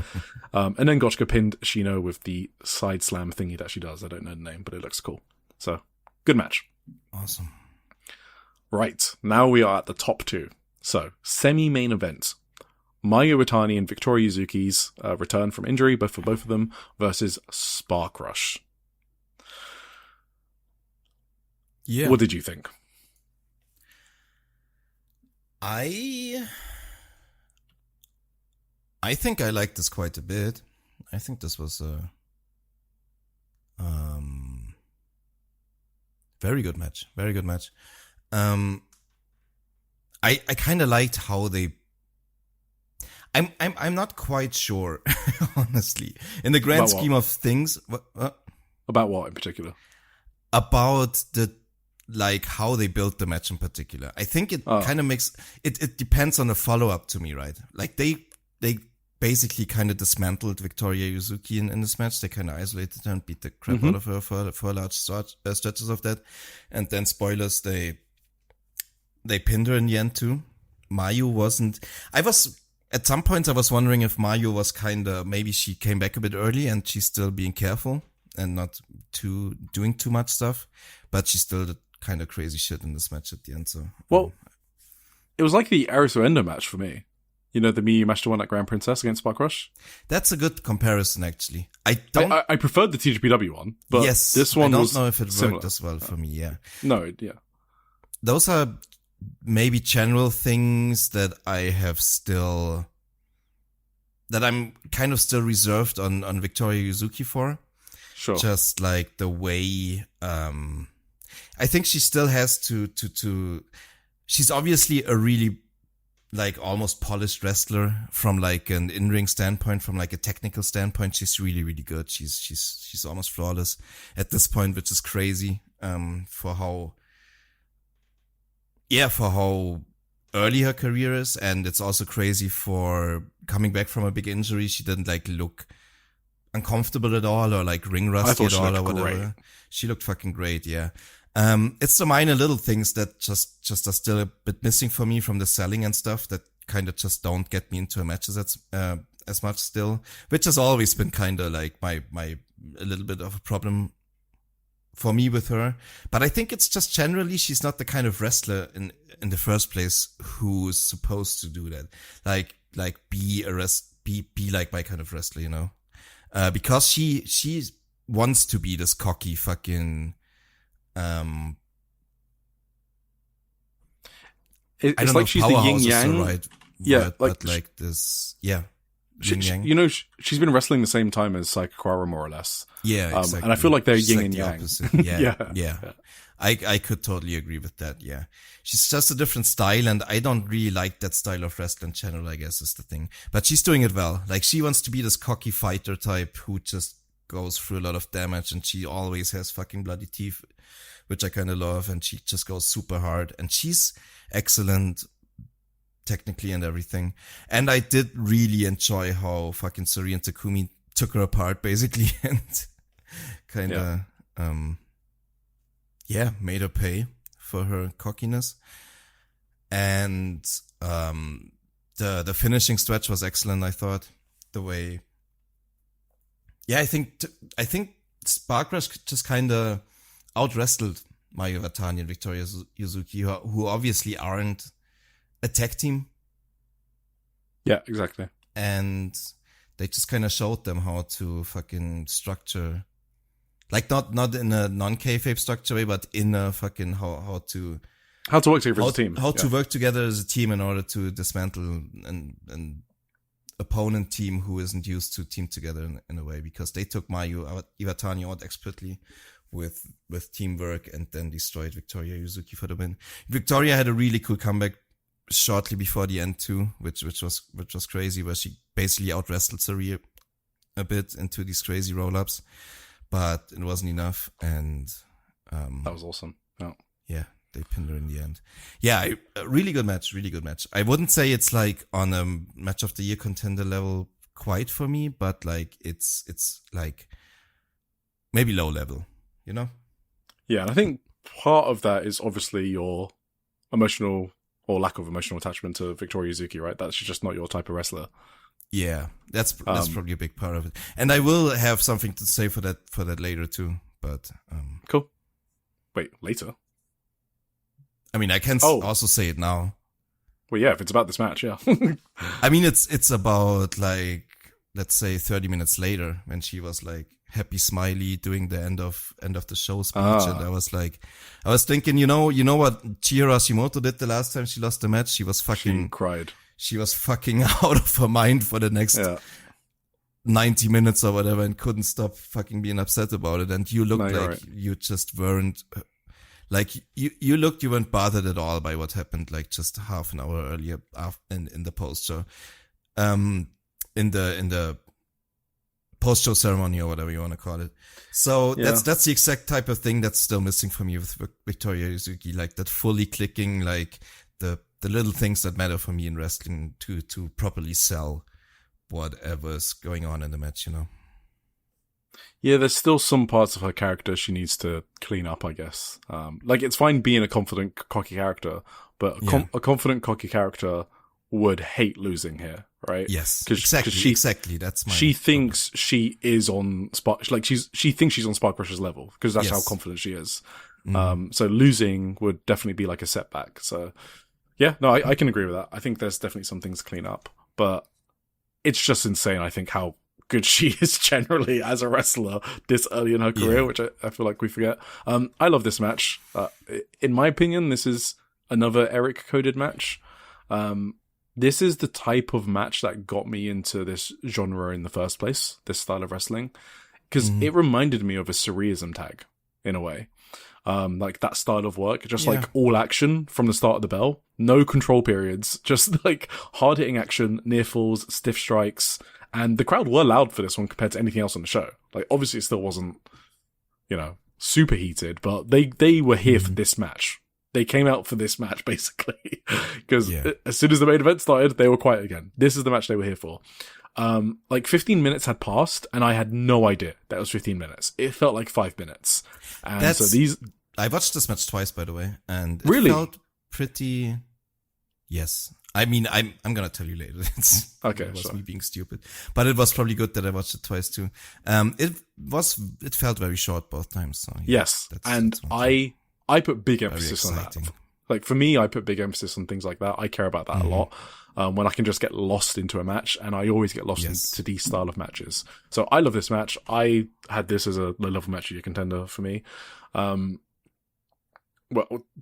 And then Gotchka pinned Shino with the side slam thingy that she does. I don't know the name, but it looks cool. So, good match. Awesome. Right. Now we are at the top two. So, semi-main event. Mayu Iwatani and Victoria Yuzuki's return from injury, both for both of them, versus Spark Rush. Yeah. What did you think? I think I liked this quite a bit. I think this was a very good match. Very good match. I kind of liked how they. I'm not quite sure, honestly. In the grand scheme of things, About what in particular? About how they built the match in particular. I think it kind of makes it depends on the follow up to me, right? Like they basically kind of dismantled Victoria Yuzuki in this match. They kind of isolated her and beat the crap out of her for large stretches of that. And then spoilers, they pinned her in the end too. Mayu wasn't. At some points, I was wondering if Mayu was maybe she came back a bit early and she's still being careful and not doing too much stuff, but she still did kind of crazy shit in this match at the end. So, it was like the Arisu Endo match for me. You know, the Miyu Mashita one at Grand Princess against Spark Rush? That's a good comparison, actually. I preferred the TJPW one, but this one I don't know if it worked as well for me, yeah. No, yeah. Those are maybe general things that I have still, that I'm kind of still reserved on Victoria Yuzuki for. Sure. Just like the way, I think she still has to, she's obviously a really almost polished wrestler from an in-ring standpoint, from a technical standpoint. She's really, really good. She's almost flawless at this point, which is crazy, for how early her career is, and it's also crazy for coming back from a big injury. She didn't look uncomfortable at all or ring rusty at all or whatever. Great. She looked fucking great, yeah. It's the minor little things that just are still a bit missing for me from the selling and stuff that kind of just don't get me into matches as much still, which has always been kind of my a little bit of a problem for me with her. But I think it's just generally she's not the kind of wrestler in the first place who's supposed to do that. Like be like my kind of wrestler, you know? Because she wants to be this cocky fucking, it's like she's the yin yang. Right yeah, word, but like this, yeah. You know, she's been wrestling the same time as Sakakura, more or less. Yeah, exactly. And I feel like they're she's yin like and the yang. Opposite. Yeah. I could totally agree with that, yeah. She's just a different style, and I don't really like that style of wrestling in general, I guess, is the thing. But she's doing it well. Like, she wants to be this cocky fighter type who just goes through a lot of damage, and she always has fucking bloody teeth, which I kind of love, and she just goes super hard. And she's excellent technically and everything. And I did really enjoy how fucking Suri and Takumi took her apart, basically, and kind of, made her pay for her cockiness. And the finishing stretch was excellent, I thought. The way, I think Spark Rush just kind of out wrestled Mayu Iwatani and Victoria Yuzuki, who obviously aren't a tag team. Yeah, exactly. And they just kind of showed them how to fucking structure, like not in a non-kayfabe structure way, but in a fucking how to work together as a team. How to work together as a team in order to dismantle an opponent team who isn't used to team together in a way, because they took Mayu Iwatani out expertly with teamwork and then destroyed Victoria Yuzuki for the win. Victoria had a really cool comeback shortly before the end too, which was crazy, where she basically out wrestled Suri a bit into these crazy roll-ups, but it wasn't enough, and that was awesome. Yeah, they pinned her in the end. Yeah, really good match. I wouldn't say it's like on a match of the year contender level quite for me, but like it's like maybe low level, you know? Yeah, and I think part of that is obviously your emotional or lack of emotional attachment to Victoria Yuzuki, right? That's just not your type of wrestler. Yeah, that's probably a big part of it. And I will have something to say for that later too, but cool. Wait, later? I mean, I can also say it now. Well, yeah, if it's about this match, yeah. I mean, it's about like, let's say 30 minutes later, when she was like happy smiley doing the end of the show speech, and I was thinking, you know what Chihiro Hashimoto did the last time she lost the match? She cried. She was fucking out of her mind for the next 90 minutes or whatever, and couldn't stop fucking being upset about it. And you looked like you just weren't, like you weren't bothered at all by what happened like just half an hour earlier in the post show, in the post show ceremony or whatever you want to call it. So that's the exact type of thing that's still missing for me with Victoria Yuzuki, like that fully clicking, like the little things that matter for me in wrestling to properly sell whatever's going on in the match, you know? Yeah, there's still some parts of her character she needs to clean up, I guess. Like, it's fine being a confident, cocky character, but a confident, cocky character would hate losing here, right? Yes, exactly. That's my. She thinks she is on Spark. Like she thinks she's on Spark Rush's level because that's how confident she is. So losing would definitely be like a setback. So yeah, no, I can agree with that. I think there's definitely some things to clean up, but it's just insane. I think how good she is generally as a wrestler this early in her career, which I feel like we forget. I love this match. In my opinion, this is another Eric coded match. This is the type of match that got me into this genre in the first place, this style of wrestling, because it reminded me of a Surrealism tag in a way. Like that style of work, just like all action from the start of the bell, no control periods, just like hard hitting action, near falls, stiff strikes. And the crowd were loud for this one compared to anything else on the show. Like obviously it still wasn't, super heated, but they were here for this match. They came out for this match, basically, because as soon as the main event started, they were quiet again. This is the match they were here for. Like 15 minutes had passed, and I had no idea that was 15 minutes. It felt like 5 minutes. And I watched this match twice, by the way, and it felt pretty. Yes, I mean, I'm gonna tell you later. It was me being stupid, but it was probably good that I watched it twice too. It felt very short both times. So yeah, yes, that's I put big emphasis on that. Like for me, I put big emphasis on things like that. I care about that a lot. When I can just get lost into a match, and I always get lost into these style of matches. So I love this match. I had this as a low-level match of your contender for me. Well,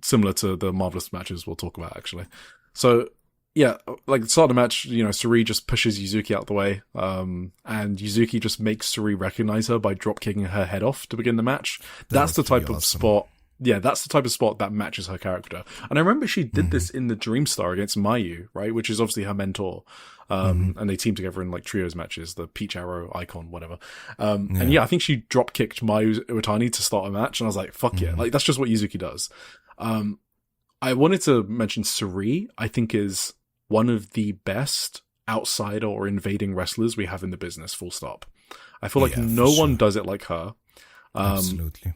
similar to the Marvelous matches we'll talk about, actually. So, yeah, like the start of the match, Suri just pushes Yuzuki out the way, and Yuzuki just makes Suri recognize her by drop kicking her head off to begin the match. That's the type of spot. Yeah, that's the type of spot that matches her character. And I remember she did this in the Dream Star against Mayu, right? Which is obviously her mentor. And they team together in like trios matches, the Peach Arrow icon, whatever. And yeah, I think she drop kicked Mayu Iwatani to start a match. And I was like, fuck yeah. Like, that's just what Yuzuki does. I wanted to mention Suri, I think is one of the best outsider or invading wrestlers we have in the business, full stop. I feel like no one does it like her. Absolutely.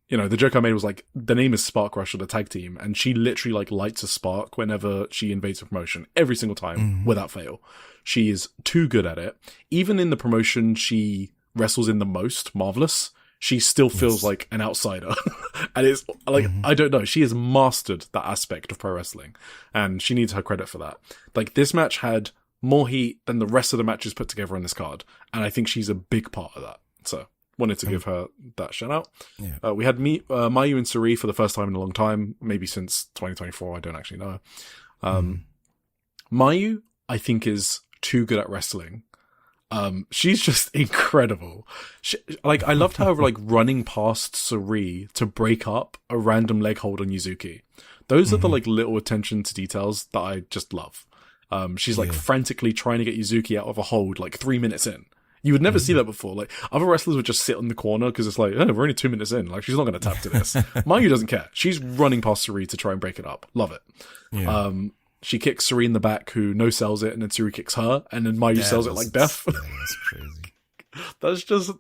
The joke I made was like, the name is Spark Rush of the tag team, and she literally like lights a spark whenever she invades a promotion, every single time, without fail. She is too good at it. Even in the promotion she wrestles in the most, Marvelous, she still feels like an outsider. And it's like, I don't know, she has mastered that aspect of pro wrestling, and she needs her credit for that. Like, this match had more heat than the rest of the matches put together on this card, and I think she's a big part of that. So wanted to give her that shout out. Yeah. We had Mayu and Suri for the first time in a long time, maybe since 2024. I don't actually know. Mayu, I think, is too good at wrestling. She's just incredible. I loved her running past Suri to break up a random leg hold on Yuzuki. Those are the like little attention to details that I just love. She's like frantically trying to get Yuzuki out of a hold like 3 minutes in. You would never see that before. Like, other wrestlers would just sit on the corner because it's like, oh, we're only 2 minutes in. Like, she's not going to tap to this. Mayu doesn't care. She's running past Suri to try and break it up. Love it. Yeah. She kicks Suri in the back, who no-sells it, and then Suri kicks her, and then Mayu sells it like death. Yeah, that's crazy. That's just...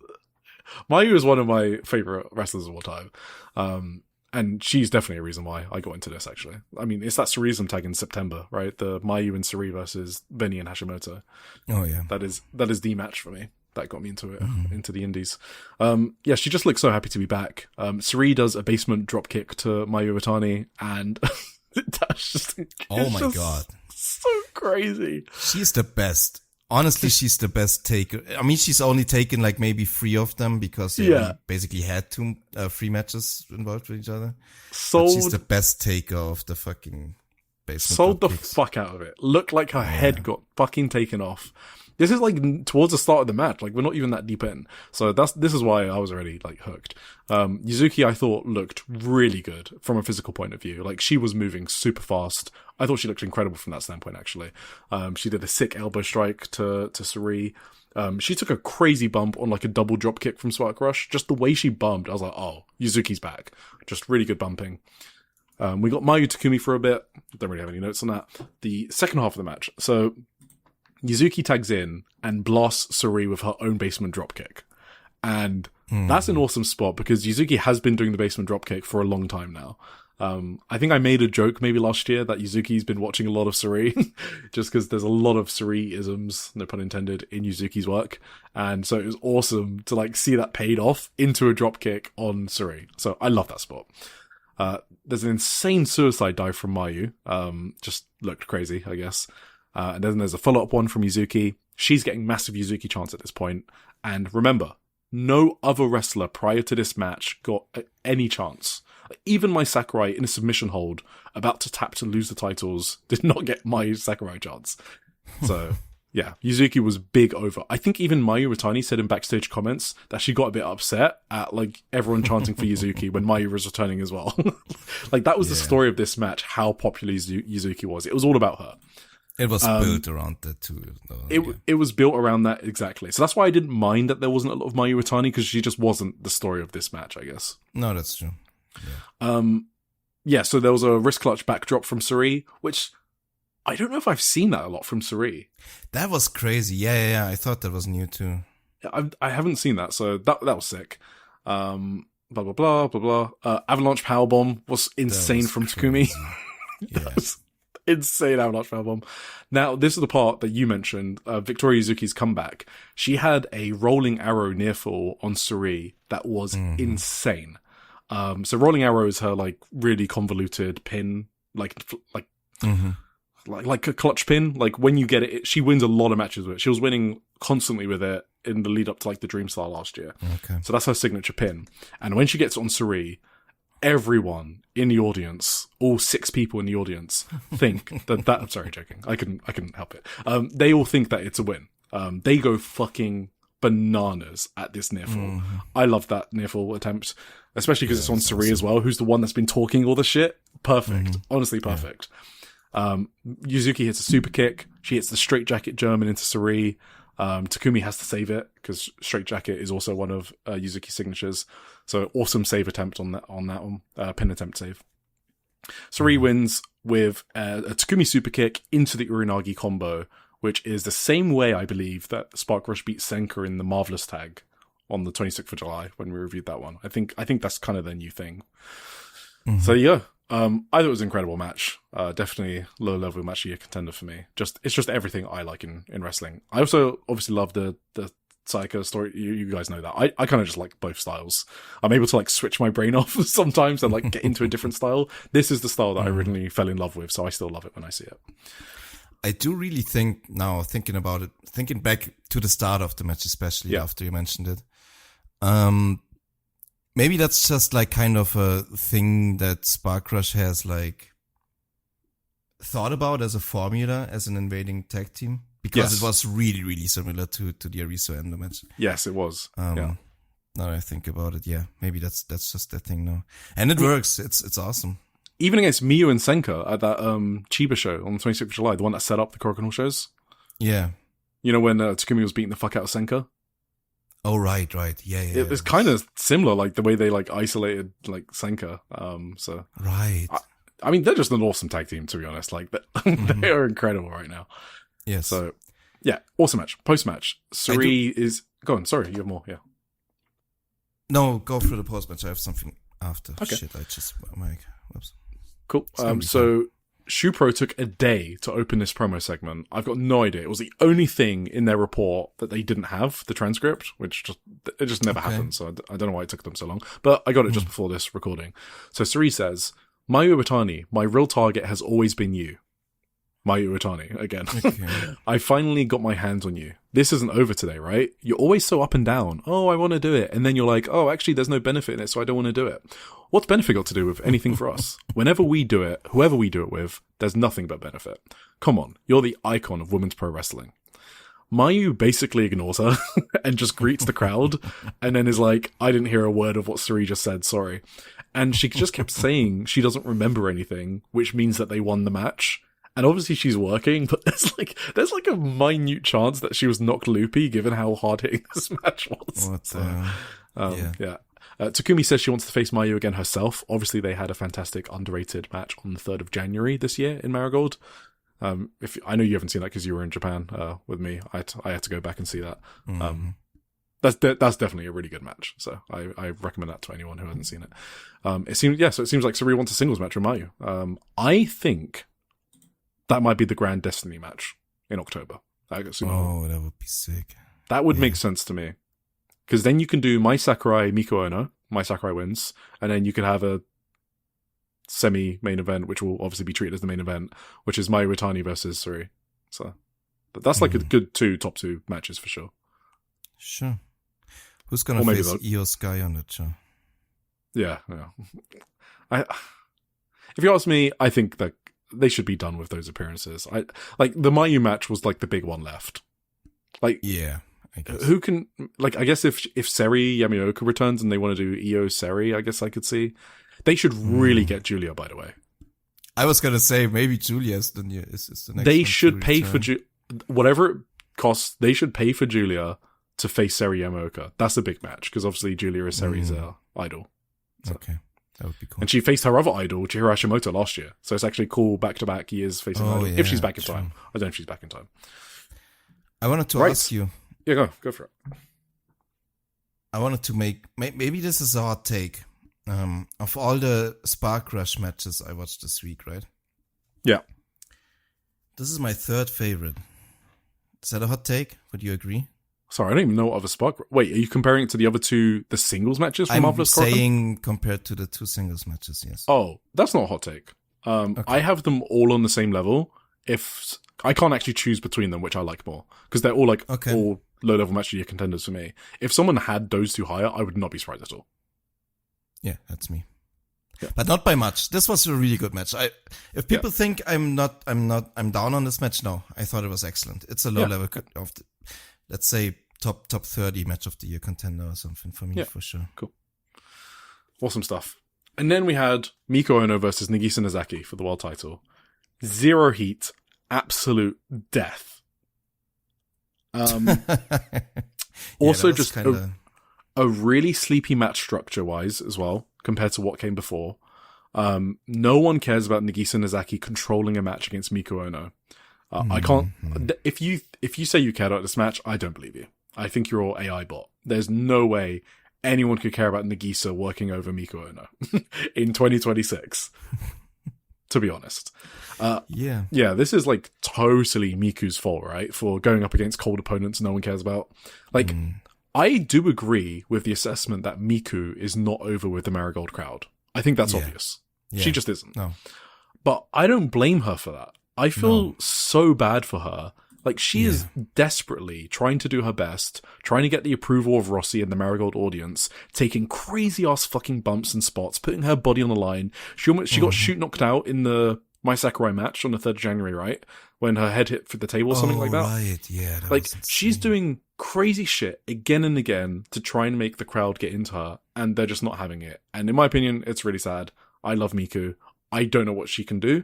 Mayu is one of my favorite wrestlers of all time. And she's definitely a reason why I got into this, actually. I mean, it's that Suriism tag in September, right? The Mayu and Suri versus Benny and Hashimoto. Oh, yeah. That is the match for me. That got me into it, into the indies. Yeah, she just looks so happy to be back. Suri does a basement drop kick to Mayu Iwatani, and that's just... Oh my god. So crazy. She's the best. Honestly, she's the best taker. I mean, she's only taken like maybe 3 of them because they basically had 3 matches involved with each other. But she's the best taker of the fucking basement. Sold the fuck out of it. Looked like her head got fucking taken off. This is like towards the start of the match. Like, we're not even that deep in. So this is why I was already like hooked. Yuzuki, I thought, looked really good from a physical point of view. Like, she was moving super fast. I thought she looked incredible from that standpoint, actually. She did a sick elbow strike to Suri. She took a crazy bump on like a double drop kick from Spark Rush. Just the way she bumped, I was like, oh, Yuzuki's back. Just really good bumping. We got Mayu Takumi for a bit. Don't really have any notes on that. The second half of the match. So Yuzuki tags in and blasts Suri with her own basement dropkick. And that's an awesome spot because Yuzuki has been doing the basement dropkick for a long time now. I think I made a joke maybe last year that Yuzuki's been watching a lot of Suri just because there's a lot of Suri-isms, no pun intended, in Yuzuki's work. And so it was awesome to like see that paid off into a dropkick on Suri. So I love that spot. There's an insane suicide dive from Mayu. Just looked crazy, I guess. And then there's a follow-up one from Yuzuki. She's getting massive Yuzuki chance at this point. And remember, no other wrestler prior to this match got any chance. Even my Sakurai in a submission hold, about to tap to lose the titles, did not get my Sakurai chance. So, yeah, Yuzuki was big over. I think even Mayu Iwatani said in backstage comments that she got a bit upset at like everyone chanting for Yuzuki when Mayu was returning as well. Like, that was the story of this match, how popular Yuzuki was. It was all about her. It was built around that too. It was built around that, exactly. So that's why I didn't mind that there wasn't a lot of Mayu Iwatani, because she just wasn't the story of this match, I guess. No, that's true. Yeah. So there was a wrist clutch backdrop from Suri, which I don't know if I've seen that a lot from Suri. That was crazy. Yeah. I thought that was new too. I haven't seen that, so that was sick. Blah, blah, blah, blah, blah. Avalanche powerbomb was insane from Takumi. insane how much powerbomb. Now, this is the part that you mentioned, Victoria Yuzuki's comeback. She had a rolling arrow near fall on Suri that was insane. So rolling arrow is her like really convoluted pin, like a clutch pin. Like when you get it, she wins a lot of matches with it. She was winning constantly with it in the lead up to like the Dream Star last year. Okay. So that's her signature pin. And when she gets on Suri, everyone in the audience, all 6 people in the audience, think that I'm sorry, joking. I couldn't help it. They all think that it's a win. They go fucking bananas at this near fall. I love that near fall attempt, especially because it's on Suri as well, who's the one that's been talking all the shit. Perfect. Honestly, perfect. Yuzuki hits a super kick. She hits the straight jacket German into Suri. Takumi has to save it because straight jacket is also one of Yuzuki's signatures. So awesome save attempt on that one. Pin attempt save. Suri wins with a Takumi super kick into the Uranagi combo, which is the same way I believe that Spark Rush beat Senka in the Marvelous tag on the 26th of July when we reviewed that one. I think that's kind of their new thing. So yeah. I thought it was an incredible match. Definitely low level match of the year contender for me. It's just everything I like in wrestling. I also obviously love the Sayaka story. You guys know that. I kind of just like both styles. I'm able to like switch my brain off sometimes and like get into a different style. This is the style that I originally fell in love with, so I still love it when I see it. I do really think now, thinking about it, thinking back to the start of the match, especially after you mentioned it. Maybe that's just like kind of a thing that Spark Rush has like thought about as a formula as an invading tag team, because it was really, really similar to the Ariso Endo match. Yes, it was. Now that I think about it, maybe that's just the thing now, and it works. It's awesome. Even against Miyu and Senka at that Chiba show on the 26th of July, the one that set up the Korakuen shows. Yeah, you know when Takumi was beating the fuck out of Senka. Oh, right. Yeah. It's kind of similar, like the way they like isolated like Senka. So right. I mean, they're just an awesome tag team, to be honest. Like they are incredible right now. Yes. So yeah, awesome match. Post match, Suri is go on. Sorry, you have more. Yeah. No, go through the post match. I have something after. Okay. Shit, I just whoops. Cool. So Shupro took a day to open this promo segment. I've got no idea. It was the only thing in their report that they didn't have, the transcript, which just never happened. So I don't know why it took them so long. But I got it just before this recording. So Suri says, Mayu Iwatani, my real target has always been you. Mayu Iwatani, again. Okay. I finally got my hands on you. This isn't over today, right? You're always so up and down. Oh, I want to do it. And then you're like, oh, actually, there's no benefit in it, so I don't want to do it. What's benefit got to do with anything for us? Whenever we do it, whoever we do it with, there's nothing but benefit. Come on, you're the icon of women's pro wrestling. Mayu basically ignores her and just greets the crowd and then is like, I didn't hear a word of what Suri just said, sorry. And she just kept saying she doesn't remember anything, which means that they won the match. And obviously she's working, but there's like a minute chance that she was knocked loopy given how hard hitting this match was. Yeah. Takumi says she wants to face Mayu again herself. Obviously, they had a fantastic underrated match on the 3rd of January this year in Marigold. If I know you haven't seen that because you were in Japan with me, I had to go back and see that. That's definitely a really good match. So I recommend that to anyone who hasn't seen it. It seems like Suri wants a singles match with Mayu. I think that might be the Grand Destiny match in October. Oh, that would be sick. That would make sense to me. Because then you can do Mai Sakurai, Miko Ono. Mai Sakurai wins. And then you can have a semi-main event, which will obviously be treated as the main event, which is Mayu Iwatani versus Suri. So that's like a good top two matches for sure. Sure. Who's going to face Io Sky on that show? Yeah. If you ask me, I think that they should be done with those appearances. Like the Mayu match was like the big one left. Like, yeah. Who can, like, I guess if Seri Yamaoka returns and they want to do Io Seri, I guess I could see. They should really get Julia, by the way. I was going to say, maybe Julia is the next They should pay for whatever it costs, they should pay for Julia to face Seri Yamaoka. That's a big match, because obviously Julia is Seri's idol. So. Okay. That would be cool. And she faced her other idol, Chihiro Hashimoto, last year. So it's actually cool back-to-back years facing her idol. If she's back in time. I don't know if she's back in time. I wanted to ask you. Yeah, go for it. I wanted to make, maybe this is a hot take, of all the Spark Rush matches I watched this week, right? Yeah. This is my third favorite. Is that a hot take? Would you agree? Sorry, I don't even know what other Spark... Wait, are you comparing it to the other two, the singles matches from Marvelous Korakuen? I'm saying compared to the two singles matches, yes. Oh, that's not a hot take. Okay. I have them all on the same level. If I can't actually choose between them, which I like more, because they're all all low-level match of the year contenders for me. If someone had those two higher, I would not be surprised at all. Yeah, that's me. Yeah. But not by much. This was a really good match. If people think I'm down on this match, no. I thought it was excellent. It's a low level of the, let's say top 30 match of the year contender or something for me for sure. Cool. Awesome stuff. And then we had Miko Ono versus Nagisa Nozaki for the world title. 0 heat, absolute death. Also just a really sleepy match structure wise as well, compared to what came before. No one cares about Nagisa Nozaki controlling a match against Miko Ono. I can't. If you say you cared about this match, I don't believe you. I think you're all AI bot. There's no way anyone could care about Nagisa working over Miko Ono in 2026. To be honest. Yeah, this is like totally Miku's fault, right? For going up against cold opponents no one cares about. Like, I do agree with the assessment that Miku is not over with the Marigold crowd. I think that's obvious. Yeah. She just isn't. No. But I don't blame her for that. I feel so bad for her. Like, she is desperately trying to do her best, trying to get the approval of Rossi and the Marigold audience, taking crazy-ass fucking bumps and spots, putting her body on the line. She got shoot knocked out in the My Sakurai match on the 3rd of January, right? When her head hit for the table or something like that. Right, yeah. Like, she's doing crazy shit again and again to try and make the crowd get into her, and they're just not having it. And in my opinion, it's really sad. I love Miku. I don't know what she can do.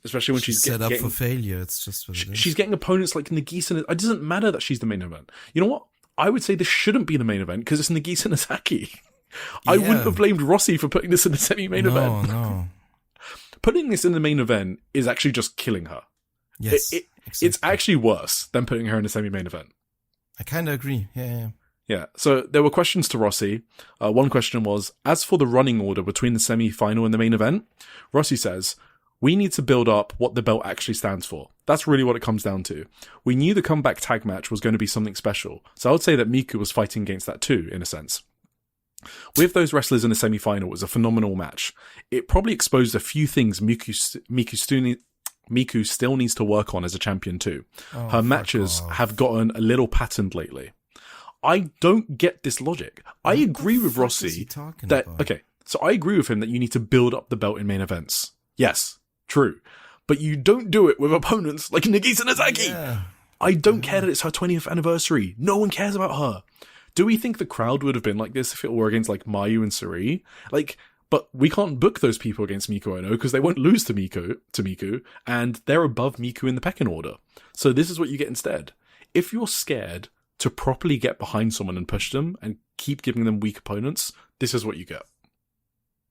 Especially when she's set up for failure. It's just what it is. She's getting opponents like Nagisa. It doesn't matter that she's the main event. You know what? I would say this shouldn't be the main event because it's Nagisa Nozaki. I wouldn't have blamed Rossi for putting this in the semi-main event. No. Putting this in the main event is actually just killing her. Yes, exactly. It's actually worse than putting her in the semi-main event. I kind of agree. Yeah. So there were questions to Rossi. One question was, as for the running order between the semi-final and the main event, Rossi says, we need to build up what the belt actually stands for. That's really what it comes down to. We knew the comeback tag match was going to be something special. So I would say that Miku was fighting against that too, in a sense. With those wrestlers in the semi-final, it was a phenomenal match. It probably exposed a few things Miku still needs to work on as a champion too. Her matches have gotten a little patterned lately. I don't get this logic. I agree with Rossi that, okay, so I agree with him that you need to build up the belt in main events. Yes, true. But you don't do it with opponents like Nagisa Nozaki. Yeah. I don't care that it's her 20th anniversary. No one cares about her. Do we think the crowd would have been like this if it were against like Mayu and Suri? Like, but we can't book those people against Miko Ono because they won't lose to Miku, and they're above Miku in the pecking order. So this is what you get instead. If you're scared to properly get behind someone and push them and keep giving them weak opponents, this is what you get.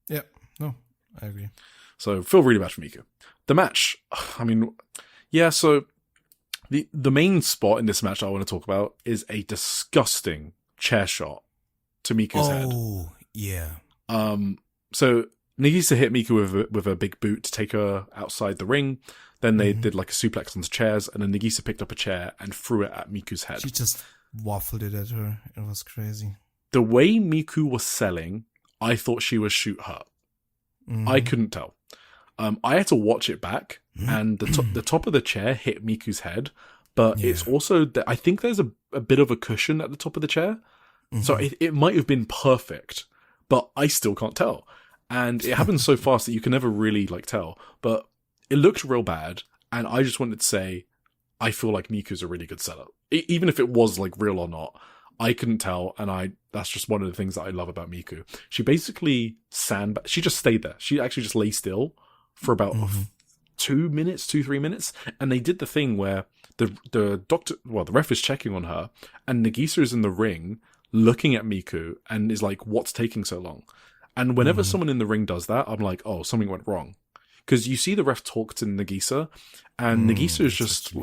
Yeah, no, I agree. So feel really bad for Miku. The match, I mean, yeah, so the main spot in this match I want to talk about is a disgusting chair shot to Miku's head. Oh, yeah. So Nagisa hit Miku with a big boot to take her outside the ring. Then they did like a suplex onto chairs, and then Nagisa picked up a chair and threw it at Miku's head. She just waffled it at her. It was crazy. The way Miku was selling, I thought she was shoot hurt. I couldn't tell. I had to watch it back, and the top of the chair hit Miku's head, but it's also I think there's a bit of a cushion at the top of the chair, so it might have been perfect, but I still can't tell. And it happens so fast that you can never really like tell. But it looked real bad, and I just wanted to say, I feel like Miku's a really good seller, even if it was like real or not. I couldn't tell, and that's just one of the things that I love about Miku. She basically she just stayed there. She actually just lay still for about 3 minutes, and they did the thing where the ref is checking on her, and Nagisa is in the ring looking at Miku and is like, what's taking so long? And whenever someone in the ring does that, I'm like, oh, something went wrong. Because you see the ref talk to Nagisa, and Nagisa is just...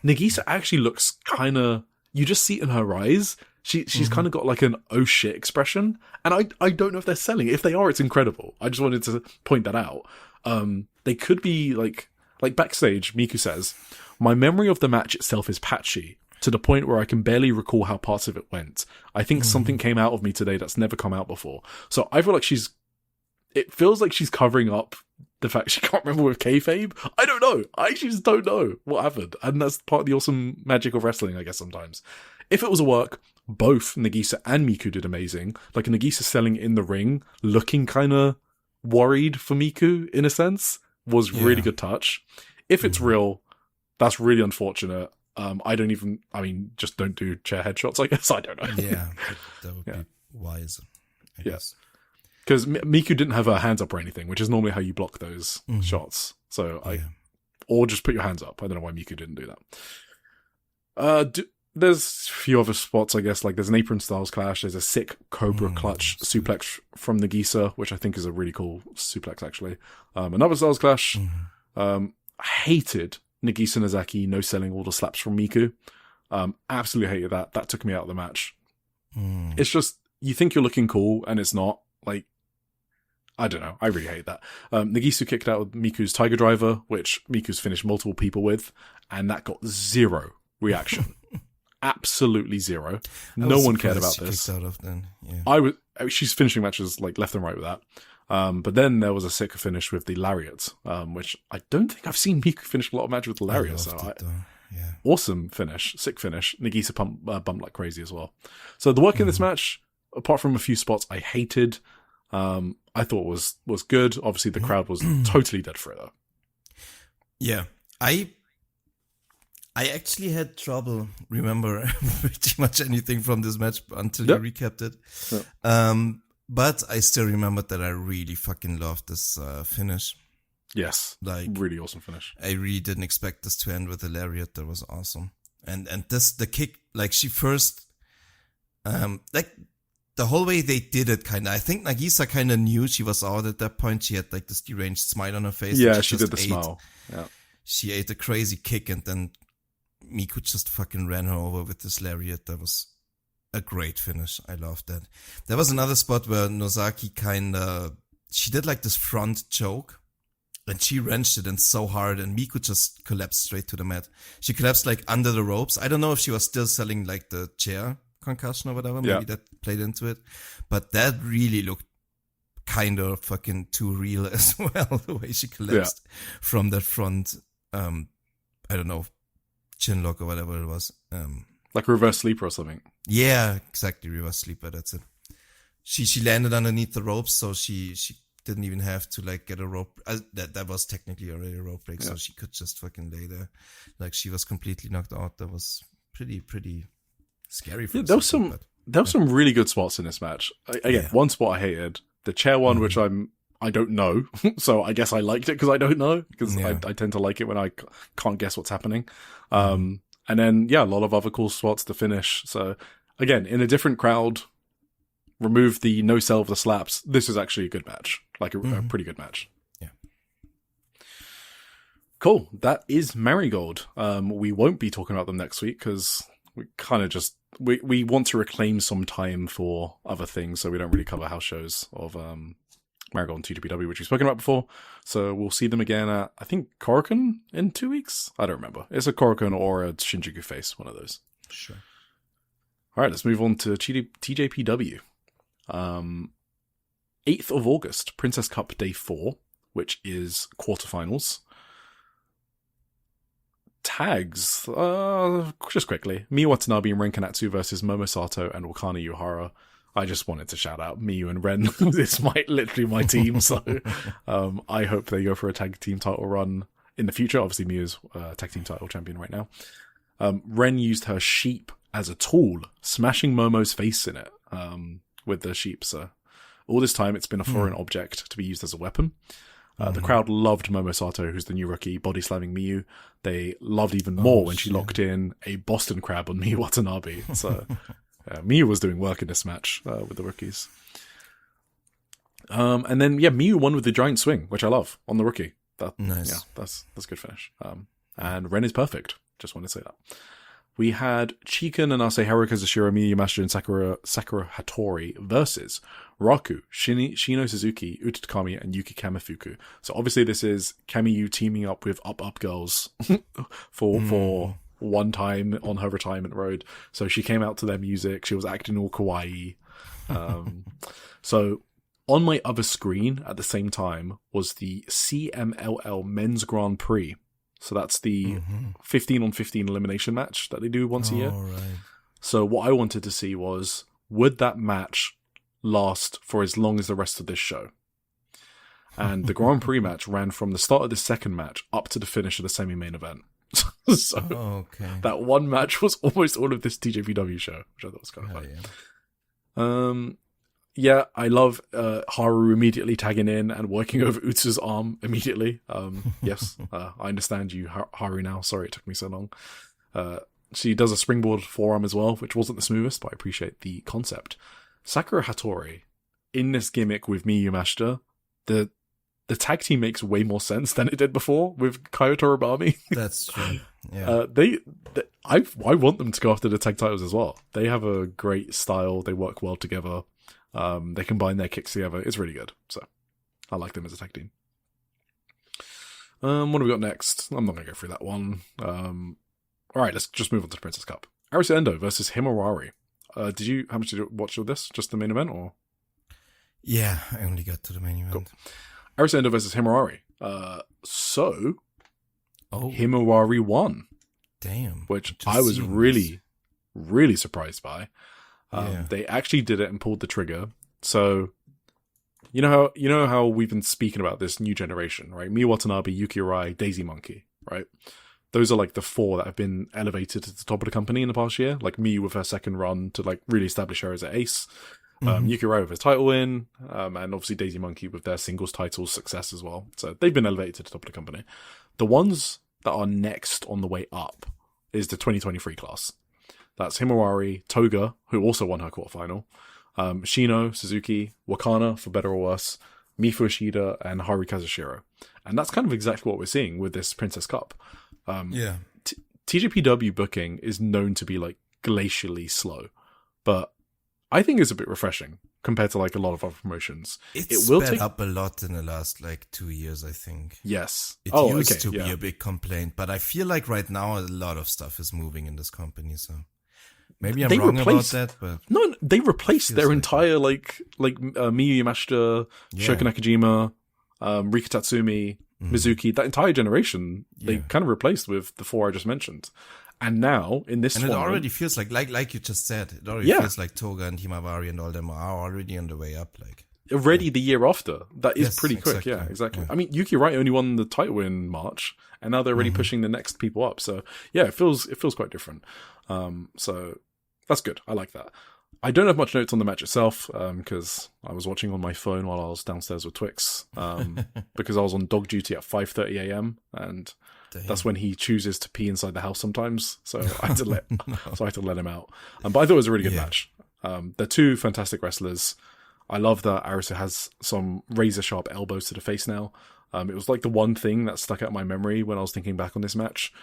Nagisa actually looks kind of... You just see it in her eyes. She's kind of got like an oh shit expression. And I don't know if they're selling it. If they are, it's incredible. I just wanted to point that out. They could be like... Like, backstage, Miku says, "My memory of the match itself is patchy, to the point where I can barely recall how parts of it went. I think something came out of me today that's never come out before." So I feel like it feels like she's covering up the fact she can't remember with kayfabe. I don't know. I actually just don't know what happened. And that's part of the awesome magic of wrestling, I guess, sometimes. If it was a work, both Nagisa and Miku did amazing. Like, Nagisa selling in the ring, looking kind of worried for Miku, in a sense, was really good touch. If it's real, that's really unfortunate. Just don't do chair headshots, I guess. I don't know. Yeah, that would be wise, I guess. Because Miku didn't have her hands up or anything, which is normally how you block those shots. So or just put your hands up. I don't know why Miku didn't do that. There's a few other spots, I guess. Like, there's an apron styles clash. There's a sick Cobra clutch suplex from Nagisa, which I think is a really cool suplex, actually. Another styles clash. I hated Nagisa Nozaki no-selling all the slaps from Miku. Absolutely hated that. That took me out of the match. It's just, you think you're looking cool, and it's not. Like, I don't know. I really hate that. Nagisa kicked out with Miku's Tiger Driver, which Miku's finished multiple people with, and that got zero reaction. Absolutely zero. No one cared about this. Out of then. Yeah. She's finishing matches like left and right with that. But then there was a sick finish with the lariat, which I don't think I've seen Miku finish a lot of matches with the lariat. Awesome finish, sick finish. Nagisa bumped like crazy as well. So the work in this match, apart from a few spots I hated, I thought was good. Obviously, the crowd was totally dead for it, though. Yeah, I actually had trouble remember pretty much anything from this match until you recapped it. But I still remembered that I really fucking loved this finish. Yes, like, really awesome finish. I really didn't expect this to end with a lariat. That was awesome. And the kick, like, she first, like, the whole way they did it, kind of. I think Nagisa kind of knew she was out at that point. She had like this deranged smile on her face. Yeah, she did the smile. Yeah, she ate a crazy kick, and then Miku just fucking ran her over with this lariat. That was a great finish. I loved that. There was another spot where Nozaki she did like this front choke, and she wrenched it in so hard, and Miku just collapsed straight to the mat. She collapsed like under the ropes. I don't know if she was still selling like the chair concussion or whatever. Maybe that played into it. But that really looked kind of fucking too real as well, the way she collapsed from that front, I don't know, chin lock or whatever it was. Like a reverse sleeper or something. Yeah, exactly, reverse sleeper, that's it. She landed underneath the ropes, so she didn't even have to like get a rope. That was technically already a rope break, so she could just fucking lay there. Like, she was completely knocked out. That was pretty scary for there was some really good spots in this match. One spot I hated, the chair one, which I don't know, so I guess I liked it because I don't know, because I tend to like it when I can't guess what's happening. And then a lot of other cool spots to finish. So again, in a different crowd, remove the no sell of the slaps. This is actually a good match, like a pretty good match. Yeah. Cool. That is Marigold. We won't be talking about them next week because we kind of just we want to reclaim some time for other things, so we don't really cover house shows of Marigold and TJPW, which we've spoken about before. So we'll see them again at, I think, Korakuen in 2 weeks? I don't remember. It's a Korakuen or a Shinjuku Face, one of those. Sure. All right, let's move on to TJPW. 8th of August, Princess Cup Day 4, which is quarterfinals. Tags, just quickly. Miyu Watanabe and Ren Kanatsu versus Momo Sato and Wakana Yuhara. I just wanted to shout out Miyu and Ren. It's literally my team, so I hope they go for a tag team title run in the future. Obviously, Miyu's tag team title champion right now. Ren used her sheep as a tool, smashing Momo's face in it with the sheep. So all this time, it's been a foreign object to be used as a weapon. The crowd loved Momo Sato, who's the new rookie, body slamming Miyu. They loved even more when she locked in a Boston Crab on Miyu Watanabe. So Miyu was doing work in this match with the rookies. And then, Miyu won with the giant swing, which I love, on the rookie. Nice. Yeah, that's a good finish. And Ren is perfect. Just want to say that. We had Chikan and Asahara Kazushiro, Miyu Yamashita, and Sakura Hattori versus Raku, Shino Suzuki, Uta Takami, and Yuki Kamifuku. So obviously this is Kamiyu teaming up with Up Girls for one time on her retirement road. So she came out to their music. She was acting all kawaii. So on my other screen at the same time was the CMLL Men's Grand Prix. So that's the 15 on 15 elimination match that they do once a year. Right. So what I wanted to see was, would that match last for as long as the rest of this show? And the Grand Prix match ran from the start of the second match up to the finish of the semi-main event. So that one match was almost all of this TJPW show, which I thought was kind of funny. Yeah, I love Haru immediately tagging in and working over Utsu's arm immediately. Yes, I understand you, Haru, now. Sorry it took me so long. She does a springboard forearm as well, which wasn't the smoothest, but I appreciate the concept. Sakura Hattori, in this gimmick with Miyu Mashita, the tag team makes way more sense than it did before with Kyoto Urabami. That's true. Yeah. I want them to go after the tag titles as well. They have a great style. They work well together. They combine their kicks together. It's really good. So I like them as a tag team. What have we got next? I'm not going to go through that one. All right, let's just move on to the Princess Cup. Arisa Endo versus Himawari. How much did you watch of this? Just the main event, or? Yeah, I only got to the main event. Cool. Arisa Endo versus Himawari. Himawari won. Damn. Which I was really, really surprised by. They actually did it and pulled the trigger. So, you know how we've been speaking about this new generation, right? Miyu Watanabe, Yuki Arai, Daisy Monkey, right? Those are like the four that have been elevated to the top of the company in the past year. Like Miyu with her second run to like really establish her as an ace. Yuki Arai with her title win, and obviously Daisy Monkey with their singles title success as well. So they've been elevated to the top of the company. The ones that are next on the way up is the 2023 class. That's Himawari, Toga, who also won her quarterfinal, Shino, Suzuki, Wakana, for better or worse, Mifu Ishida, and Haru Kazushiro. And that's kind of exactly what we're seeing with this Princess Cup. TJPW booking is known to be like glacially slow, but I think it's a bit refreshing compared to like a lot of other promotions. It will sped up a lot in the last like 2 years, I think. Yes. It used to be a big complaint, but I feel like right now a lot of stuff is moving in this company, so maybe I'm wrong about that, but no, they replaced their entire like Miyu Yamashita, Shoko Nakajima, Rika Tatsumi, Mizuki, that entire generation, they kind of replaced with the four I just mentioned. And now, in this it already feels like you just said, it already feels like Toga and Himawari and all them are already on the way up. Like already the year after. That is pretty quick. Yeah, exactly. Yeah. I mean, Yuki Wright only won the title in March, and now they're already pushing the next people up. So yeah, it feels quite different. So that's good. I like that. I don't have much notes on the match itself, because I was watching on my phone while I was downstairs with Twix, because I was on dog duty at 5:30 a.m. and that's when he chooses to pee inside the house sometimes. So I had to let him out. But I thought it was a really good match. They're two fantastic wrestlers. I love that Arisa has some razor sharp elbows to the face now. It was like the one thing that stuck out in my memory when I was thinking back on this match.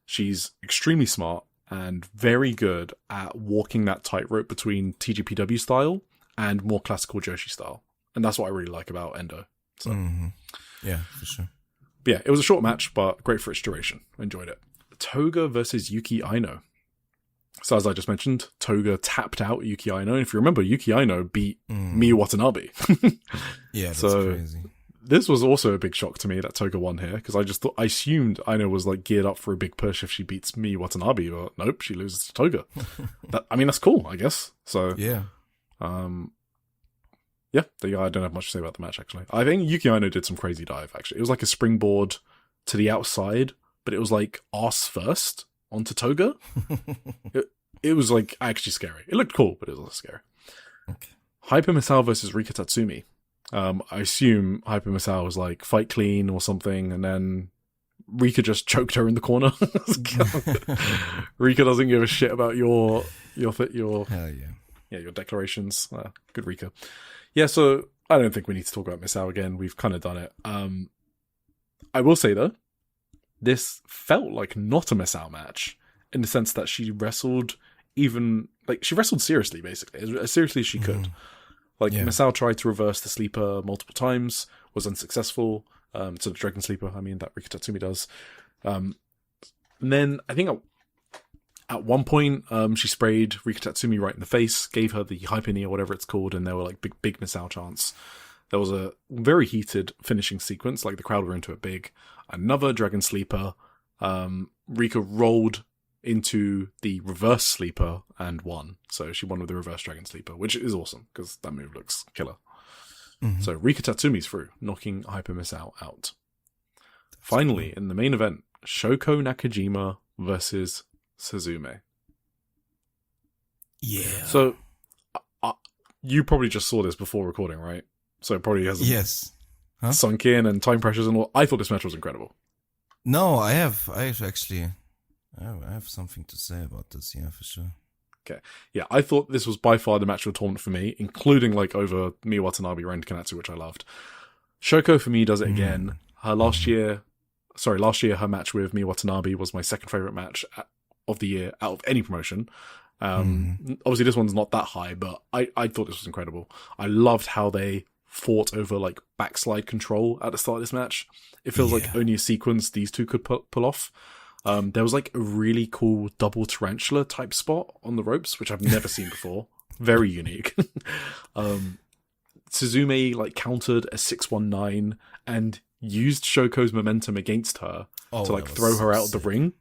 She's extremely smart and very good at walking that tightrope between TJPW style and more classical Joshi style. And that's what I really like about Endo. So yeah, for sure. But yeah, it was a short match, but great for its duration. Enjoyed it. Toga versus Yuki Aino. So as I just mentioned, Toga tapped out Yuki Aino. And if you remember, Yuki Aino beat Miyu Watanabe. Yeah, that's crazy. This was also a big shock to me that Toga won here, because I assumed Aino was like geared up for a big push if she beats Miyu Watanabe, but nope, she loses to Toga. That's cool, I guess. So yeah. Yeah, I don't have much to say about the match, actually. I think Yuki Aino did some crazy dive, actually. It was like a springboard to the outside, but it was like arse first onto Toga. It was like actually scary. It looked cool, but it was also scary. Okay. Hyper Misao versus Rika Tatsumi. I assume Hyper Misao was like fight clean or something, and then Rika just choked her in the corner. Rika doesn't give a shit about your hell yeah. Your declarations. Good Rika. Yeah, so I don't think we need to talk about Misao again. We've kind of done it. I will say though, this felt like not a Misao match in the sense that she wrestled seriously, basically, as seriously as she could. Like, Misao tried to reverse the sleeper multiple times, was unsuccessful. So the Dragon Sleeper, that Rika Tatsumi does. And then I think at one point, she sprayed Rika Tatsumi right in the face, gave her the Hyper Knee or whatever it's called, and there were like big Misao chants. There was a very heated finishing sequence, like the crowd were into it big. Another Dragon Sleeper. Rika rolled into the reverse sleeper and won. So she won with the reverse Dragon Sleeper, which is awesome because that move looks killer. Mm-hmm. So Rika Tatsumi's through, knocking Hyper Misao out. Finally, in the main event, Shoko Nakajima versus Suzume. Yeah. So you probably just saw this before recording, right? So it probably hasn't sunk in and time pressures and all. I thought this match was incredible. No, I have something to say about this, for sure. Okay. Yeah, I thought this was by far the match of the tournament for me, including like over Miyu Watanabe, Ren Kanatsu, which I loved. Shoko for me does it again. Last year her match with Miyu Watanabe was my second favorite match of the year out of any promotion. Obviously this one's not that high, but I thought this was incredible. I loved how they fought over like backslide control at the start of this match. It feels like only a sequence these two could pull off. There was like a really cool double tarantula type spot on the ropes, which I've never seen before. Very unique. Suzume like countered a 619 and used Shoko's momentum against her to like throw her out of the ring.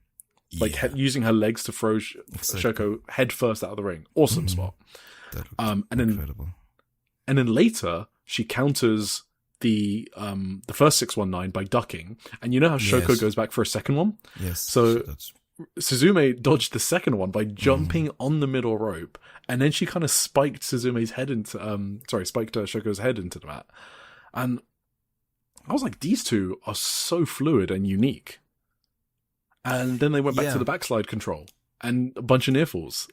Like using her legs to throw Shoko head first out of the ring. Awesome spot. And then later she counters the first 619 by ducking, and you know how Shoko goes back for a second one? Yes. So Suzume dodged the second one by jumping on the middle rope, and then she kind of spiked Suzume's head into spiked Shoko's head into the mat. And I was like, these two are so fluid and unique. And then they went back to the backslide control and a bunch of near falls.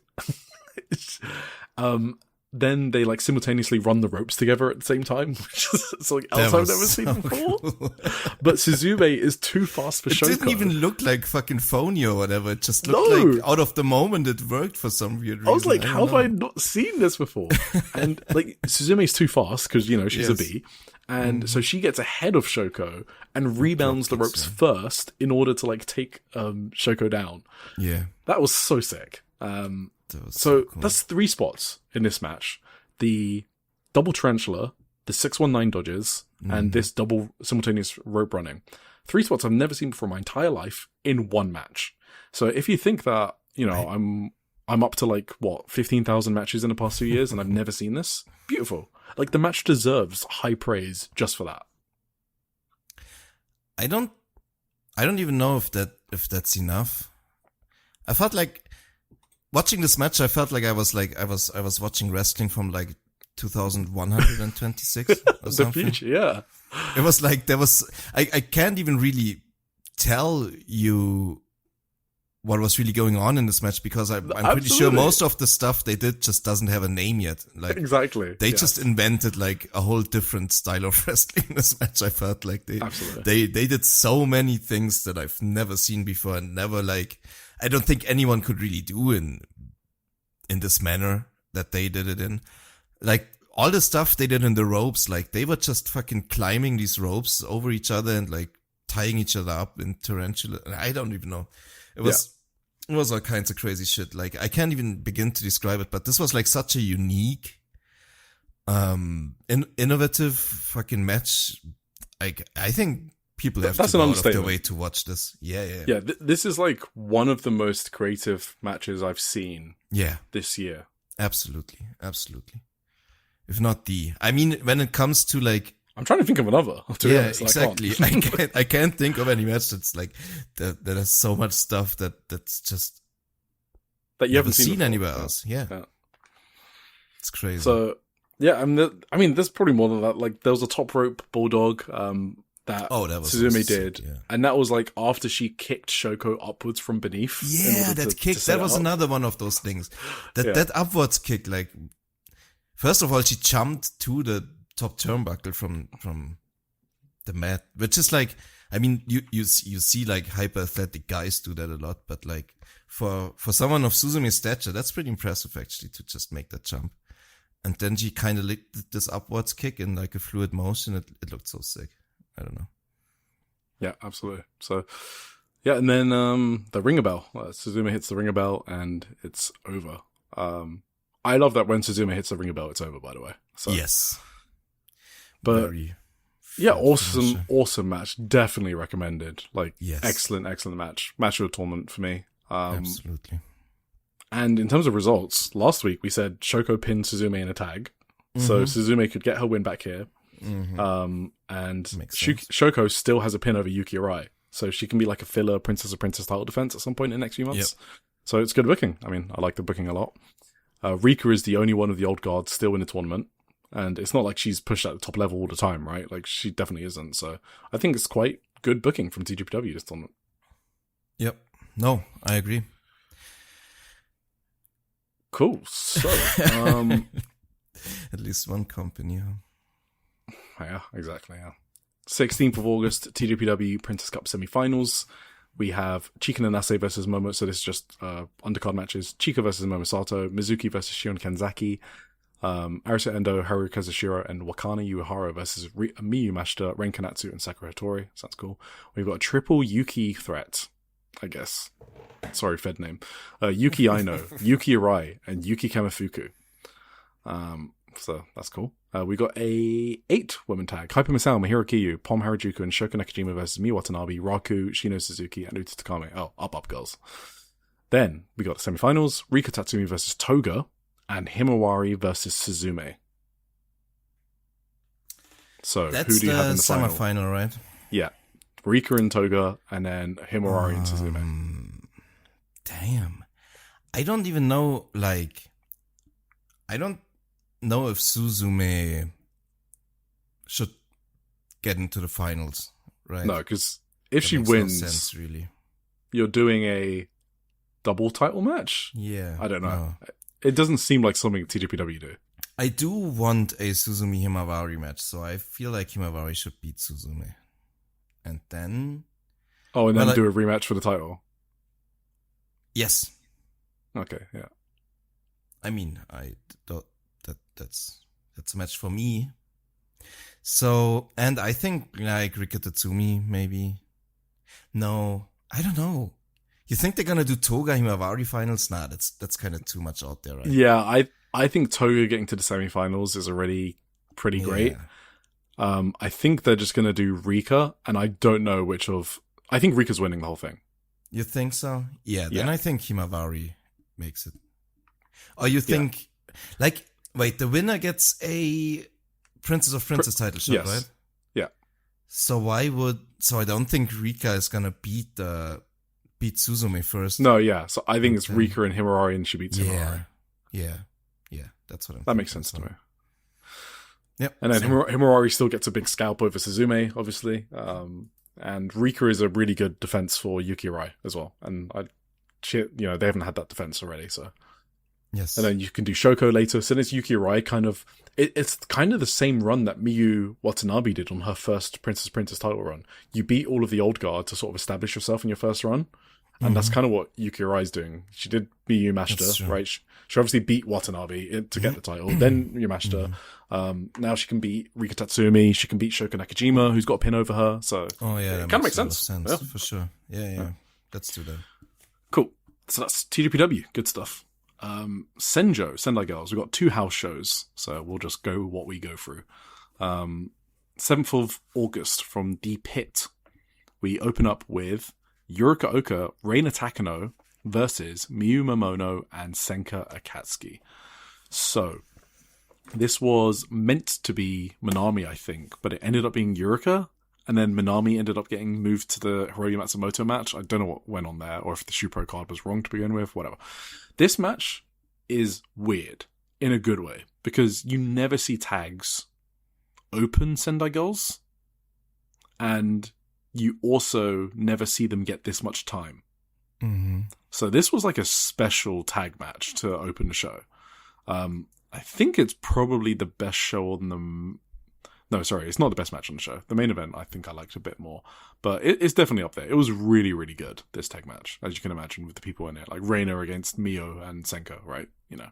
Then they like simultaneously run the ropes together at the same time, which is something else I've never seen before. Cool. But Suzume is too fast for Shoko. It didn't even look like fucking phony or whatever. It just looked like out of the moment it worked for some weird reason. I was like, how have I not seen this before? And like Suzume's too fast because, she's a bee. And so she gets ahead of Shoko and rebounds the ropes first in order to like take Shoko down. Yeah. That was so sick. So cool. That's 3 spots in this match. The double tarantula, the 619 dodges, and this double simultaneous rope running. 3 spots I've never seen before in my entire life in one match. So if you think that, I'm up to like, 15,000 matches in the past 2 years and I've never seen this, beautiful. Like the match deserves high praise just for that. I don't even know if that's enough. I felt like watching this match, I felt like I was watching wrestling from like 2126 or something. The future, yeah. It was like I can't even really tell you what was really going on in this match because I'm pretty sure most of the stuff they did just doesn't have a name yet. Like exactly. They just invented like a whole different style of wrestling in this match. I felt like they did so many things that I've never seen before and never I don't think anyone could really do in this manner that they did it in. Like all the stuff they did in the ropes, like they were just fucking climbing these ropes over each other and like tying each other up in tarantula. I don't even know. It was all kinds of crazy shit. Like I can't even begin to describe it, but this was like such a unique, innovative fucking match. Like I think people have to go out of their way to watch this. Yeah. This is like one of the most creative matches I've seen. This year. Absolutely. If not when it comes to like, I'm trying to think of another. Exactly. I can't think of any match that's like that has so much stuff that's just that you haven't seen anywhere else. Yeah. It's crazy. So there's probably more than that. Like there was a top rope bulldog. That Suzume did. Yeah. And that was like after she kicked Shoko upwards from beneath. Yeah, that kick, that was another one of those things. That upwards kick, like, first of all, she jumped to the top turnbuckle from the mat, which is like, you see like hyper athletic guys do that a lot, but like for someone of Suzume's stature, that's pretty impressive actually to just make that jump. And then she kind of did this upwards kick in like a fluid motion. It looked so sick. I don't know. Yeah, absolutely. So, yeah, and then the ringer bell. Suzume hits the ringer bell, and it's over. I love that when Suzume hits the ringer bell, it's over, by the way. So, yes. But, yeah, awesome match. Definitely recommended. Like, excellent match. Match of the tournament for me. Absolutely. And in terms of results, last week we said Shoko pinned Suzume in a tag. So Suzume could get her win back here. And Shoko still has a pin over Yuki Arai. So she can be like a filler Princess of Princess title defense at some point in the next few months. Yep. So it's good booking. I mean, I like the booking a lot. Rika is the only one of the old guards still in the tournament. And it's not like she's pushed at the top level all the time, right? Like, she definitely isn't. So I think it's quite good booking from TJPW this tournament. Yep. No, I agree. Cool. So, at least one company. Yeah, exactly. Yeah. 16th of August, TJPW Princess Cup semifinals. We have Chika Nanase versus Momo. So this is just undercard matches. Chika versus Momosato, Mizuki versus Shion Kanzaki, Arisa Endo, Haru Kazushiro, and Wakana Uehara versus Miyu Mashita, Ren Kanatsu, and Sakura Hattori. Sounds cool. We've got a triple Yuki threat, I guess. Sorry, Fed name. Yuki Aino, Yuki Arai, and Yuki Kamifuku. So that's cool. We got a 8-woman tag. Hyper Misao, Mahiro Kiyu, Pom Harajuku, and Shoko Nakajima versus Miyu Watanabe, Raku, Shino Suzuki, and Uta Takame. Oh, up, girls. Then we got the semifinals. Rika Tatsumi versus Toga, and Himawari versus Suzume. So that's who do you have in the final? Semi-final, right? Yeah. Rika and Toga, and then Himawari and Suzume. Damn. I don't even know, like... I don't know if Suzume should get into the finals, right? No, because if she wins... no sense, really. You're doing a double title match? Yeah. I don't know. No. It doesn't seem like something TJPW do. I do want a Suzume Himawari match, so I feel like Himawari should beat Suzume. And then... Oh, and then do a rematch for the title? Yes. Okay, yeah. I mean, that's a match for me. So, and I think like Rika Tatsumi, maybe. No, I don't know. You think they're gonna do Toga Himawari finals? Nah, that's kind of too much out there, right? Yeah, I think Toga getting to the semifinals is already pretty great. I think they're just gonna do Rika, and I don't know which of. I think Rika's winning the whole thing. You think so? Yeah, then I think Himawari makes it. Or you think, like, wait, the winner gets a Princess of Princess title shot, right? Yeah. So I don't think Rika is gonna beat Suzume first. No, yeah. So I think it's Rika and Himawari, and she beats Himawari. Yeah. That's what I'm. That makes sense to me. Yep. And then Himawari still gets a big scalp over Suzume, obviously. And Rika is a really good defense for Yuki Arai as well. And they haven't had that defense already, so. Yes. And then you can do Shoko later. So it's Yuki Arai kind of... It's kind of the same run that Miyu Watanabe did on her first Princess title run. You beat all of the old guard to sort of establish yourself in your first run. And that's kind of what Yuki Arai is doing. She did Miyu Mashita, right? She obviously beat Watanabe to get the title. Then Miyu Mashita. Now she can beat Rika Tatsumi. She can beat Shoko Nakajima, who's got a pin over her. So it kind of makes sense. Yeah. For sure. Yeah. Let's do that. Cool. So that's TJPW. Good stuff. Sendai Girls. We've got 2 house shows, so we'll just go what we go through. 7th of August from The Pit, we open up with Yurika Oka, Reina Takano versus Miyu Momono and Senka Akatsuki. So, this was meant to be Minami, I think, but it ended up being Yurika, and then Minami ended up getting moved to the Hiroyu Matsumoto match. I don't know what went on there, or if the Shupro card was wrong to begin with, whatever. This match is weird, in a good way, because you never see tags open Sendai Girls, and you also never see them get this much time. Mm-hmm. So this was like a special tag match to open the show. I think it's probably the best show on the... No, sorry, it's not the best match on the show. The main event, I think I liked a bit more. But it's definitely up there. It was really, really good, this tag match, as you can imagine, with the people in it. Like Reina against Mio and Senko, right? You know.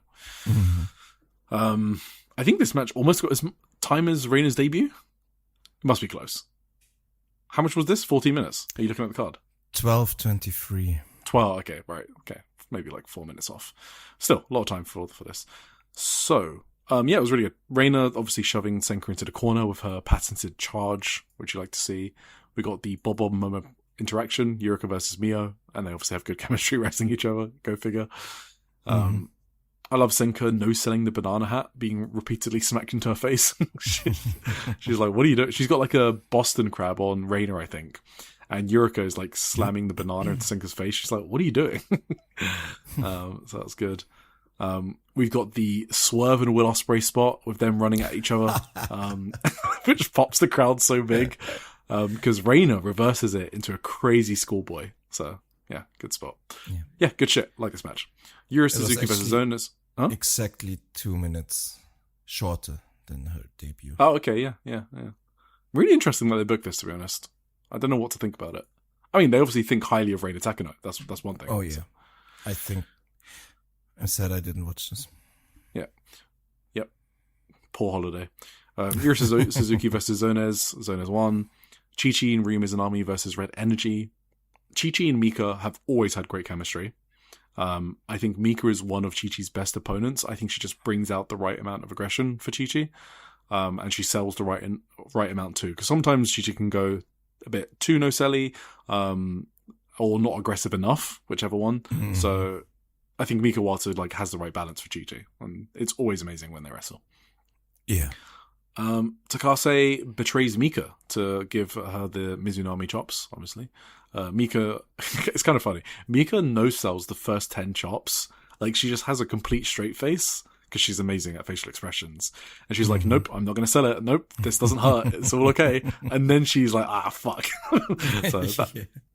I think this match almost got as time as Reina's debut. It must be close. How much was this? 14 minutes. Are you looking at the card? 12:23. 12. Okay, right. Okay, maybe like 4 minutes off. Still, a lot of time for this. So, yeah, it was really good. Reina obviously shoving Senka into the corner with her patented charge, which you like to see. We got the Bob Momo interaction, Yurika versus Mio, and they obviously have good chemistry wrestling each other. Go figure. I love Senka no-selling the banana hat, being repeatedly smacked into her face. She's like, what are you doing? She's got like a Boston crab on Reina, I think. And Yurika is like slamming the banana into Senka's face. She's like, what are you doing? So that's good. We've got the Swerve and Will Ospreay spot with them running at each other, which pops the crowd so big. Because Reina reverses it into a crazy schoolboy. So, yeah, good spot. Yeah, good shit. Like this match. Yuri Suzuki versus Zonas. Huh? Exactly 2 minutes shorter than her debut. Oh, okay, yeah. Really interesting that they booked this, to be honest. I don't know what to think about it. I mean, they obviously think highly of Reina Takano. That's one thing. Oh, yeah. So. I think I said I didn't watch this. Yeah. Yep. Poor holiday. Yuri Suzuki versus Zones. Zones won. Chi-Chi and Rima Izanami versus Red Energy. Chi-Chi and Mika have always had great chemistry. I think Mika is one of Chi-Chi's best opponents. I think she just brings out the right amount of aggression for Chi-Chi. And she sells the right amount too. Because sometimes Chi-Chi can go a bit too no-selly, or not aggressive enough, whichever one. Mm-hmm. So I think Mika Wata has the right balance for Chi-Chi. And it's always amazing when they wrestle. Yeah. Takase betrays Mika to give her the Mizunami chops, obviously. Mika, it's kind of funny. Mika no-sells the first 10 chops. She just has a complete straight face because she's amazing at facial expressions. And she's like, nope, I'm not going to sell it. Nope, this doesn't hurt. It's all okay. And then she's like, fuck. So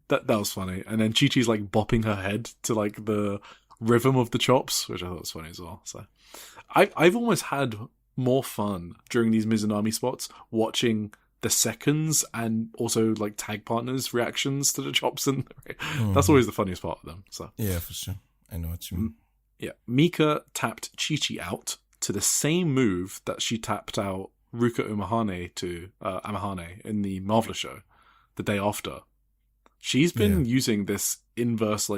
that was funny. And then Chi-Chi's bopping her head to the rhythm of the chops, which I thought was funny as well. So I've almost had more fun during these Mizunami spots watching the seconds and also tag partners' reactions to the chops, and that's always the funniest part of them. So yeah, for sure, I know what you mean. Yeah, Mika tapped Chi-Chi out to the same move that she tapped out Ruka Amahane to Amahane in the Marvelous show the day after. She's been using this inverse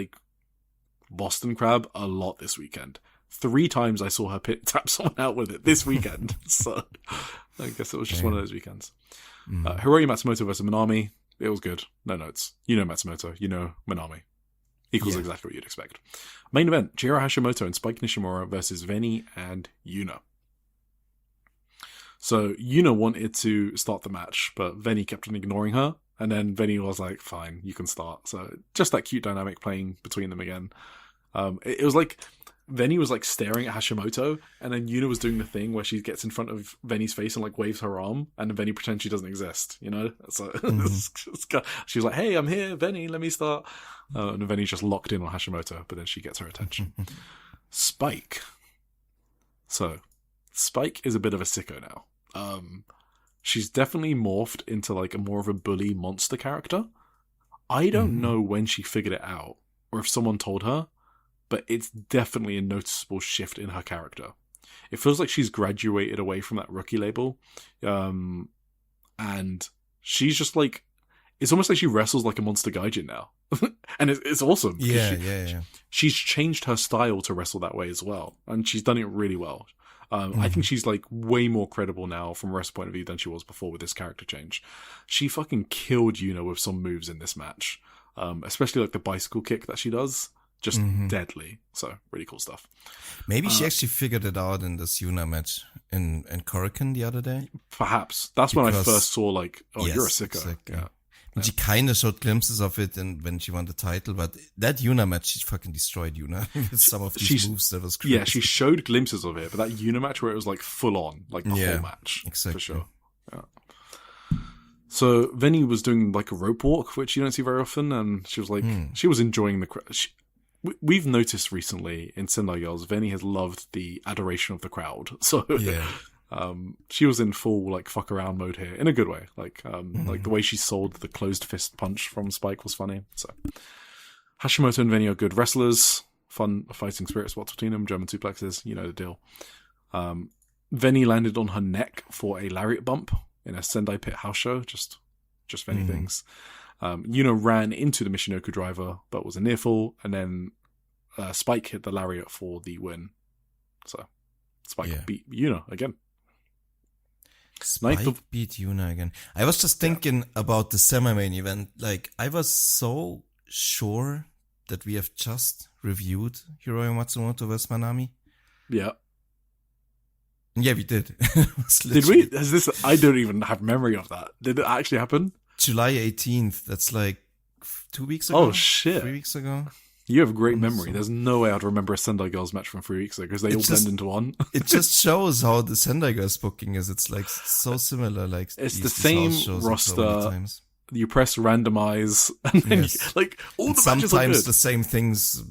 Boston Crab a lot this weekend. 3 times I saw her tap someone out with it this weekend. So I guess it was just one of those weekends. Hiroyu Matsumoto versus Manami. It was good. No notes. You know Matsumoto. You know Manami. Equals exactly what you'd expect. Main event, Jiro Hashimoto and Spike Nishimura versus Veni and YUNA. So YUNA wanted to start the match, but Veni kept on ignoring her. And then Veni was like, fine, you can start. So just that cute dynamic playing between them again. It was Veni was staring at Hashimoto, and then Yuna was doing the thing where she gets in front of Veni's face and waves her arm, and then Veni pretends she doesn't exist, you know? So she was like, hey, I'm here, Veni, let me start. And Veni's just locked in on Hashimoto, but then she gets her attention. Spike. So, Spike is a bit of a sicko now. She's definitely morphed into a more of a bully monster character. I don't know when she figured it out, or if someone told her, but it's definitely a noticeable shift in her character. It feels like she's graduated away from that rookie label. And she's just it's almost like she wrestles like a monster gaijin now. And it's awesome. Yeah. She's changed her style to wrestle that way as well. And she's done it really well. I think she's way more credible now from a wrestling point of view than she was before with this character change. She fucking killed Yuna with some moves in this match. Especially the bicycle kick that she does. Just deadly. So, really cool stuff. Maybe she actually figured it out in this YUNA match in Korakuen the other day. Perhaps. That's when I first saw, you're a sicko. Exactly. Yeah. And she kind of showed glimpses of it when she won the title, but that YUNA match, she fucking destroyed YUNA with some of these moves. That was crazy. Yeah, she showed glimpses of it, but that YUNA match where it was full on, the whole match. Exactly. For sure. Yeah. So, Veni was doing a rope walk, which you don't see very often, and she was she was enjoying the crowd. We've noticed recently in Sendai Girls, Veni has loved the adoration of the crowd. So she was in full fuck around mode here in a good way. The way she sold the closed fist punch from Spike was funny. So Hashimoto and Veni are good wrestlers, fun fighting spirit spots between them, German suplexes, you know the deal. Veni landed on her neck for a lariat bump in a Sendai Pit house show. Just Veni things. Yuna ran into the Michinoku driver, but was a near fall, and then Spike hit the lariat for the win. So Spike beat Yuna again. Spike beat Yuna again. I was just thinking about the semi-main event. Like, I was so sure that we have just reviewed Hiroyo Matsumoto vs Manami. Yeah. Yeah, we did. Did we? I don't even have memory of that. Did it actually happen? July 18th. That's like 2 weeks ago. Oh, shit. 3 weeks ago. You have great memory. There's no way I'd remember a Sendai Girls match from 3 weeks ago because they all blend into one. It just shows how the Sendai Girls booking is. It's like so similar. Like it's the same roster. You press randomize, and then all the matches are good. Sometimes the same things.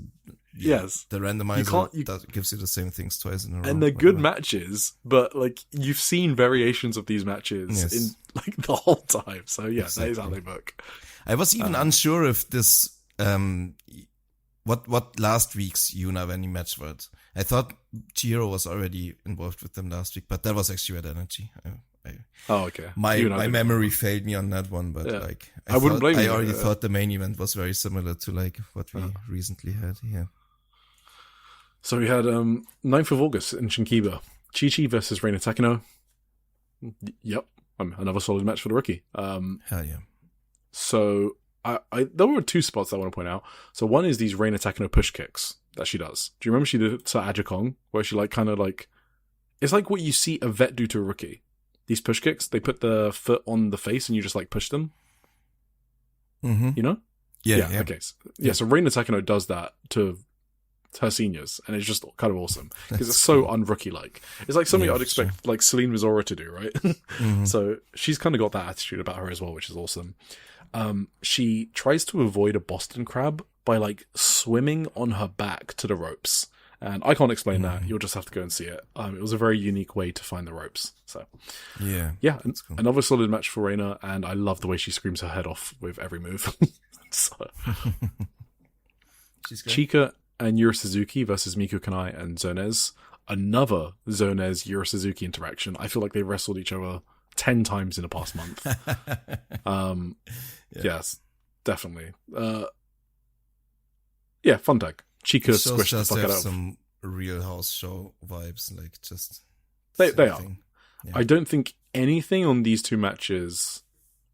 Yes, the randomizer gives you the same things twice in a row. And they're good matches, but like you've seen variations of these matches in like the whole time. So yeah, exactly. That is how they book. I was even unsure if this what last week's Yuna Veni match was. I thought Chihiro was already involved with them last week, but that was actually Red Energy. Okay. My memory failed me on that one, but I wouldn't blame you. I already thought the main event was very similar to like what we recently had here. So we had 9th of August in Shin-Kiba. Chi-Chi versus Reina Takano. Yep. Another solid match for the rookie. Hell yeah. So there were two spots I want to point out. So one is these Reina Takano push kicks that she does. Do you remember she did it to Ajikong? Where she it's like what you see a vet do to a rookie. These push kicks, they put the foot on the face and you just like push them. Mm-hmm. You know? Yeah. Okay. So Reina Takano does that to her seniors, and it's just kind of awesome because it's so un-rookie-like. It's like something I'd expect like Celine Vizora to do, right? Mm-hmm. So she's kind of got that attitude about her as well, which is awesome. She tries to avoid a Boston Crab by like swimming on her back to the ropes, and I can't explain that. You'll just have to go and see it. It was a very unique way to find the ropes. So yeah, cool. Another solid match for Reina, and I love the way she screams her head off with every move. Chika and Yura Suzuki versus Miku Kanai and Zonez. Another Zonez Yura Suzuki interaction. I feel like they wrestled each other 10 times in the past month. Yes, definitely. Fun tag. Chika squished the fuck out of some Real House show vibes, like just they are. Yeah. I don't think anything on these two matches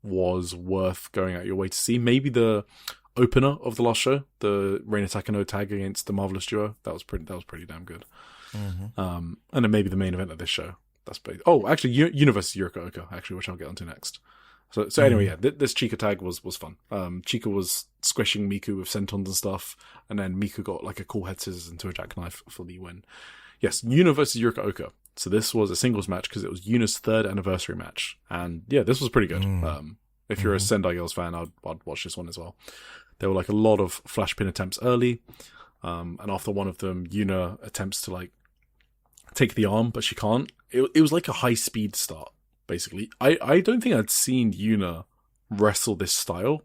was worth going out your way to see. Maybe the opener of the last show, the Reina Takano tag against the Marvelous Duo, that was pretty damn good. Mm-hmm. And then maybe the main event of this show. Actually, Universe Yuriko Oka, actually, which I'll get onto next. So anyway, this Chika tag was fun. Chika was squishing Miku with sentons and stuff, and then Miku got like a cool head scissors into a jackknife for the win. Yes, Yuna versus Yuriko Oka. So this was a singles match because it was Yuna's 3rd anniversary match, and yeah, this was pretty good. If you're a Sendai Girls fan, I'd watch this one as well. There were like a lot of flash pin attempts early, and after one of them, Yuna attempts to like take the arm, but she can't. It was like a high speed start, basically. I don't think I'd seen Yuna wrestle this style,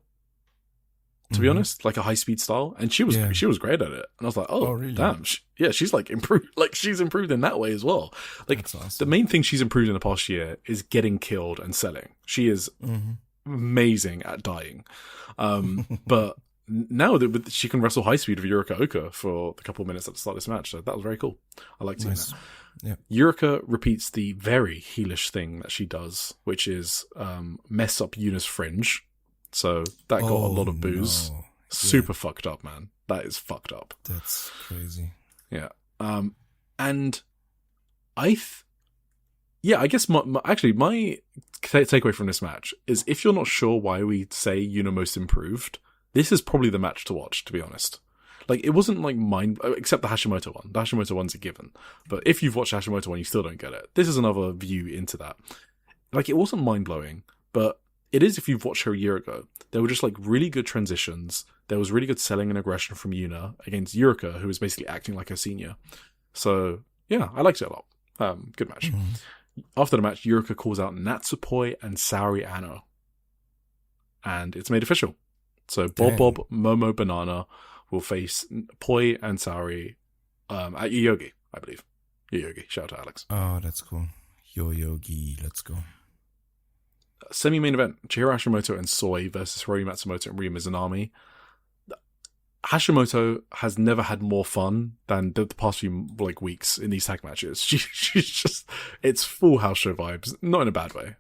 to be honest, like a high speed style, and she was great at it. And I was like, oh really? Damn, she's like improved. Like she's improved in that way as well. Like awesome. The main thing she's improved in the past year is getting killed and selling. She is amazing at dying. But now that she can wrestle high speed with Yuriko Oka for the couple of minutes at the start of this match, so that was very cool. I liked seeing that. Yeah. Yurika repeats the very heelish thing that she does, which is mess up Yuna's fringe. So that got a lot of boos. No. Super fucked up, man. That is fucked up. That's crazy. Yeah. And I guess my takeaway from this match is if you're not sure why we say Yuna most improved, this is probably the match to watch, to be honest. Like, it wasn't like except the Hashimoto one. The Hashimoto one's a given. But if you've watched the Hashimoto one, you still don't get it. This is another view into that. Like, it wasn't mind-blowing, but it is if you've watched her a year ago. There were just, like, really good transitions. There was really good selling and aggression from Yuna against Yurika, who was basically acting like her senior. So, yeah, I liked it a lot. Good match. Mm-hmm. After the match, Yurika calls out Natsupoi and Saori Ano. And it's made official. So, Bob, Momo, Banana will face Poi and Saori at Yoyogi, I believe. Yoyogi. Shout out to Alex. Oh, that's cool. Yoyogi, let's go. Semi-main event, Chihiro Hashimoto and Soy versus Hiroyu Matsumoto and Ryu Mizunami. Hashimoto has never had more fun than the past few weeks in these tag matches. She's just, it's full house show vibes, not in a bad way.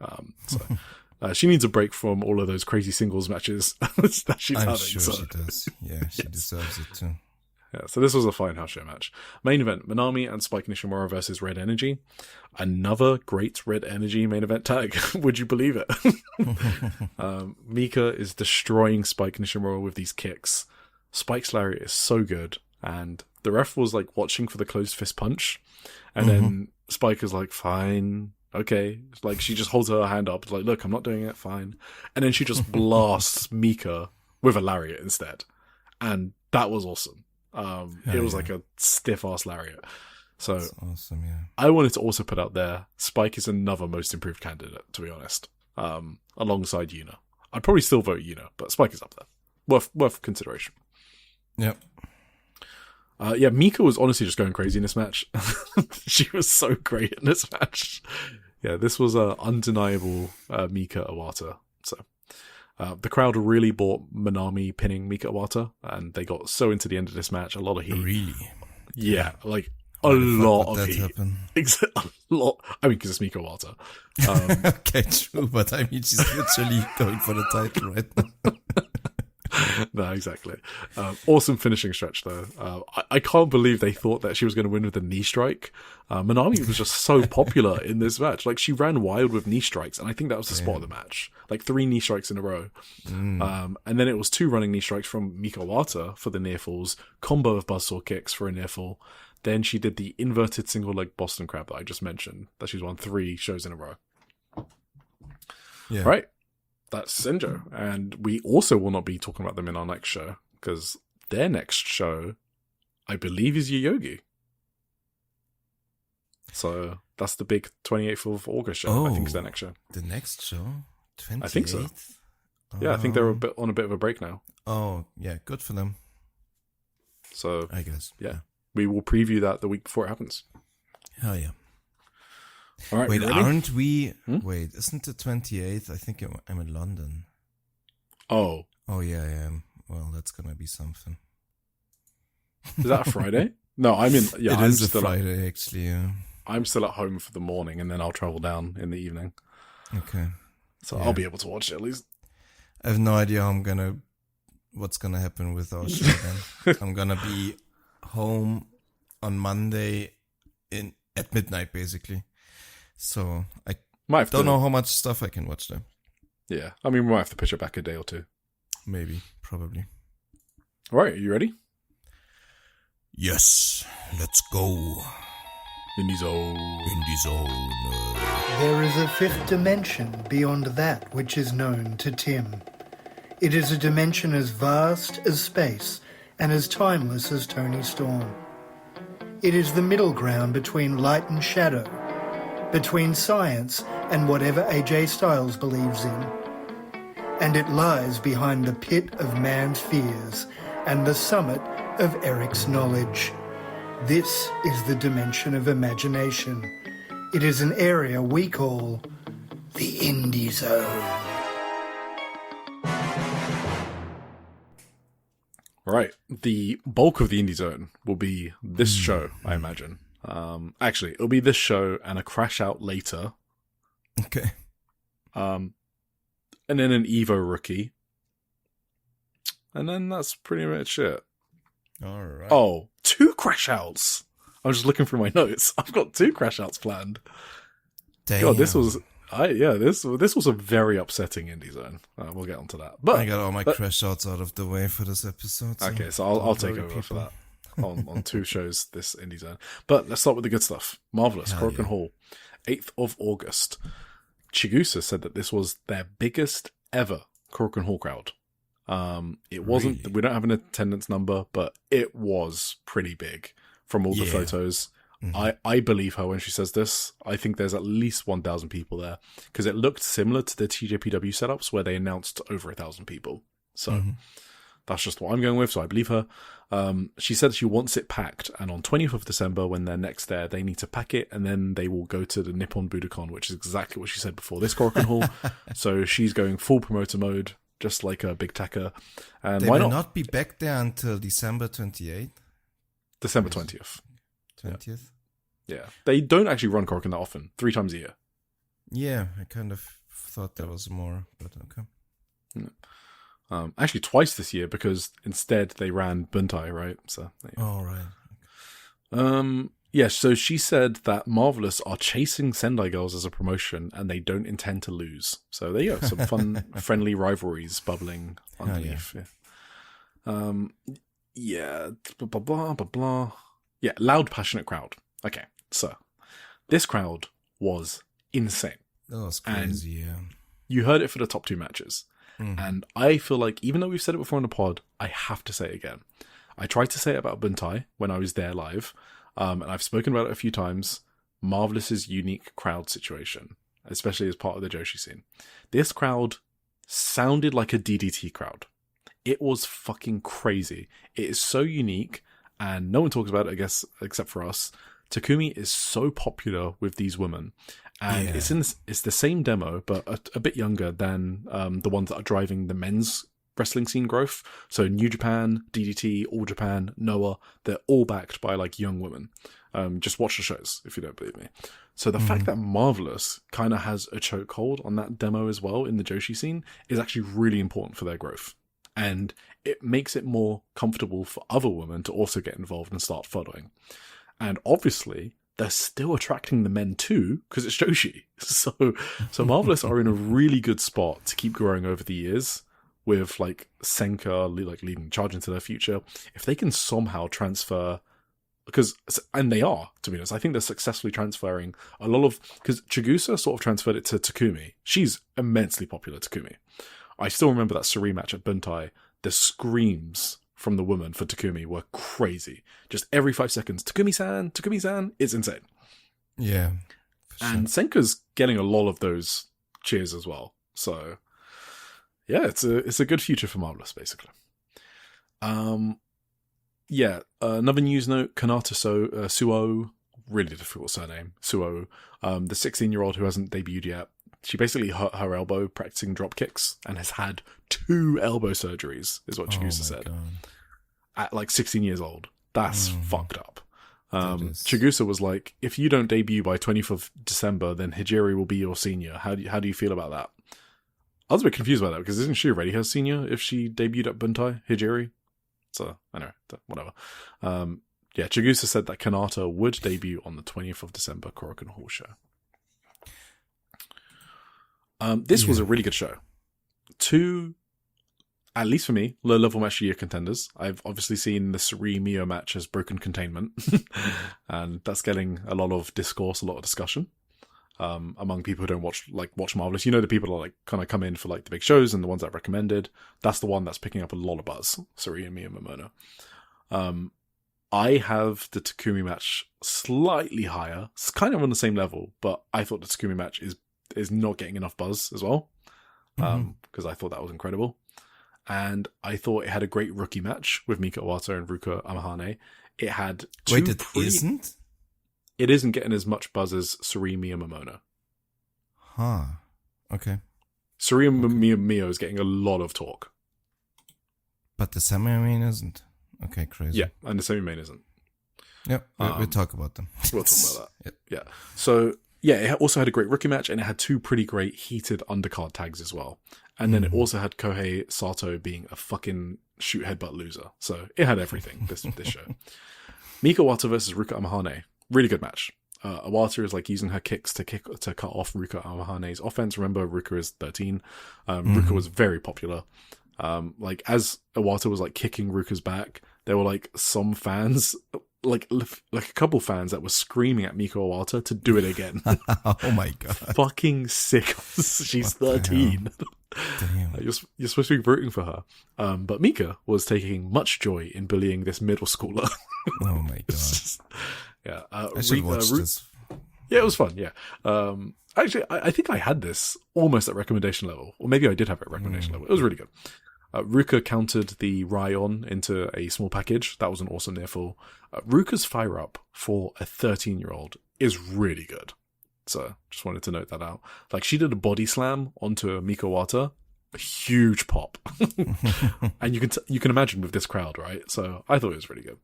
She needs a break from all of those crazy singles matches that she's having. I'm sure she does. Yeah, she deserves it too. Yeah, so this was a fine house show match. Main event, Manami and Spike Nishimura versus Red Energy. Another great Red Energy main event tag. Would you believe it? Mika is destroying Spike Nishimura with these kicks. Spike's lariat is so good. And the ref was watching for the closed fist punch. And then Spike is fine, okay. She just holds her hand up. Look, I'm not doing it, fine. And then she just blasts Mika with a lariat instead. And that was awesome. It was a stiff ass lariat. So that's awesome, yeah. I wanted to also put out there, Spike is another most improved candidate, to be honest. Alongside YUNA. I'd probably still vote YUNA, but Spike is up there. Worth consideration. Yep. Mika was honestly just going crazy in this match. She was so great in this match. Yeah, this was undeniable Mika Iwata. So the crowd really bought Manami pinning Mika Iwata, and they got so into the end of this match. A lot of heat. Really? Yeah, a lot of heat. Happen? A lot. I mean, because it's Mika Iwata. Okay, true, but I mean, she's literally going for the title right now. No, exactly. Awesome finishing stretch, though. I can't believe they thought that she was going to win with a knee strike. Manami was just so popular in this match. She ran wild with knee strikes, and I think that was the spot of the match. 3 knee strikes in a row. And then it was 2 running knee strikes from Mika Iwata for the near falls, combo of buzzsaw kicks for a near fall. Then she did the inverted single leg Boston Crab that I just mentioned, that she's won 3 shows in a row. Yeah. Right. That's Senjo. And we also will not be talking about them in our next show, because their next show, I believe, is Yoyogi. So that's the big 28th of August show. I think is their next show. The next show? 28th? I think so. Yeah, I think they're on a bit of a break now. Oh, yeah, good for them. So, I guess. Yeah. We will preview that the week before it happens. Hell yeah. All right, wait, aren't we... Wait, isn't the 28th? I think I'm in London. Oh. Oh, yeah, I am. Well, that's gonna be something. Is that a Friday? No, I'm in... Yeah, it I'm is still a Friday, actually, yeah. I'm still at home for the morning, and then I'll travel down in the evening. Okay. So I'll be able to watch it at least. I have no idea what's gonna happen with our show then. I'm gonna be home on Monday at midnight, basically. So I don't know how much stuff I can watch there. Yeah, I mean, we might have to push it back a day or two. Maybe, probably. All right, are you ready? Yes, let's go. In the zone. There is a 5th dimension beyond that which is known to Tim. It is a dimension as vast as space and as timeless as Tony Storm. It is the middle ground between light and shadow, between science and whatever AJ Styles believes in. And it lies behind the pit of man's fears and the summit of Eric's knowledge. This is the dimension of imagination. It is an area we call the Indie Zone. Right. The bulk of the Indie Zone will be this show, I imagine. Actually, it'll be this show and a crash out later. Okay. And then an Evo rookie. And then that's pretty much it. All right. Oh, 2 crash outs. I was just looking through my notes. I've got 2 crash outs planned. Damn. God, this was a very upsetting Indie Zone. We'll get onto that. But I got all my crash outs out of the way for this episode. So okay, so I'll take over for that on 2 shows this Indie Zone. But let's start with the good stuff. Marvelous, Korakuen Hall, 8th of August. Chigusa said that this was their biggest ever Korakuen Hall crowd. It wasn't. Really? We don't have an attendance number, but it was pretty big from all the photos. Mm-hmm. I believe her when she says this. I think there's at least 1,000 people there because it looked similar to the TJPW setups where they announced over 1,000 people. So That's just what I'm going with, so I believe her. She said she wants it packed, and on 20th of December, when they're next there, they need to pack it, and then they will go to the Nippon Budokan, which is exactly what she said before this Korakuen Hall. So she's going full promoter mode, just like a Big Taka. And they why will not be back there until December 28th? December 20th. 20th? Yeah. They don't actually run Korakuen that often, 3 times a year. Yeah, I kind of thought there was more, but okay. Actually twice this year, because instead they ran Buntai, right? So oh, right. Yeah, so she said that Marvelous are chasing Sendai girls as a promotion, and they don't intend to lose. So there you go, some fun, friendly rivalries bubbling underneath. Yeah, blah, blah, blah, blah, blah. Yeah, loud, passionate crowd. Okay, so this crowd was insane. That was crazy, yeah. You heard it for the top 2 matches. And I feel like, even though we've said it before in the pod, I have to say it again. I tried to say it about Buntai when I was there live, and I've spoken about it a few times. Marvelous's unique crowd situation, especially as part of the Joshi scene. This crowd sounded like a DDT crowd. It was fucking crazy. It is so unique, and no one talks about it, I guess, except for us. Takumi is so popular with these women. And it's the same demo, but a bit younger than the ones that are driving the men's wrestling scene growth. So New Japan, DDT, All Japan, Noah, they're all backed by like young women. Just watch the shows if you don't believe me. So the fact that Marvelous kind of has a chokehold on that demo as well in the Joshi scene is actually really important for their growth. And it makes it more comfortable for other women to also get involved and start following. And obviously, they're still attracting the men too, because it's Joshi. So Marvelous are in a really good spot to keep growing over the years, with like Senka like leading charge into their future. If they can somehow transfer, and they are, to be honest, I think they're successfully transferring a lot of, because Chigusa sort of transferred it to Takumi. She's immensely popular, Takumi. I still remember that Suri match at Buntai. The screams from the woman for Takumi were crazy. Just every 5 seconds, Takumi-san, Takumi-san. It's insane. Yeah. And Senka's getting a lot of those cheers as well. So, yeah, it's a good future for Marvelous, basically. Yeah, another news note, Kanata Suo, really difficult surname, Suo, the 16-year-old who hasn't debuted yet. She basically hurt her elbow practicing drop kicks and has had 2 elbow surgeries, is what Chigusa said. God. At like 16 years old. That's fucked up. Chigusa was like, if you don't debut by 20th of December, then Hijiri will be your senior. How do you feel about that? I was a bit confused by that, because isn't she already her senior if she debuted at Buntai, Hijiri? So, I know, whatever. Yeah, Chigusa said that Kanata would debut on the 20th of December Korakuen Hall show. This was a really good show. 2, at least for me, low-level match of the year contenders. I've obviously seen the Suri Mio match as broken containment, and that's getting a lot of discourse, a lot of discussion among people who don't watch Marvelous. You know, the people that like kind of come in for like the big shows and the ones that are recommended. That's the one that's picking up a lot of buzz. Suri and Mio Momono. I have the Takumi match slightly higher. It's kind of on the same level, but I thought the Takumi match is not getting enough buzz as well, because I thought that was incredible. And I thought it had a great rookie match with Mika Owata and Ruka Amahane. It had isn't? It isn't getting as much buzz as Suri Mio Momono. Huh. Okay. Suri Mio is getting a lot of talk. But the semi-main isn't. Okay, crazy. Yeah, and the semi-main isn't. Yep, we'll talk about them. We'll talk about that. Yeah. So, yeah, it also had a great rookie match, and it had 2 pretty great heated undercard tags as well. And then it also had Kohei Sato being a fucking shoot headbutt loser. So it had everything, this show. Mika Owata versus Ruka Amahane. Really good match. Owata is like using her kicks to cut off Ruka Amahane's offense. Remember, Ruka is 13. Ruka was very popular. Like as Owata was like kicking Ruka's back, there were like some fans, like a couple fans that were screaming at Mika Owata to do it again. Oh my god! Fucking sick. She's 13. Damn. You're supposed to be rooting for her. But Mika was taking much joy in bullying this middle schooler. Oh my god! Yeah, I should watch this. Yeah, it was fun. Yeah. Actually, I think I had this almost at recommendation level, or maybe I did have it at recommendation level. It was really good. Ruka countered the Ryon into a small package. That was an awesome near fall. Ruka's fire up for a 13-year-old is really good. So just wanted to note that out. Like, she did a body slam onto Mikawata. A huge pop. And you can imagine with this crowd, right? So I thought it was really good.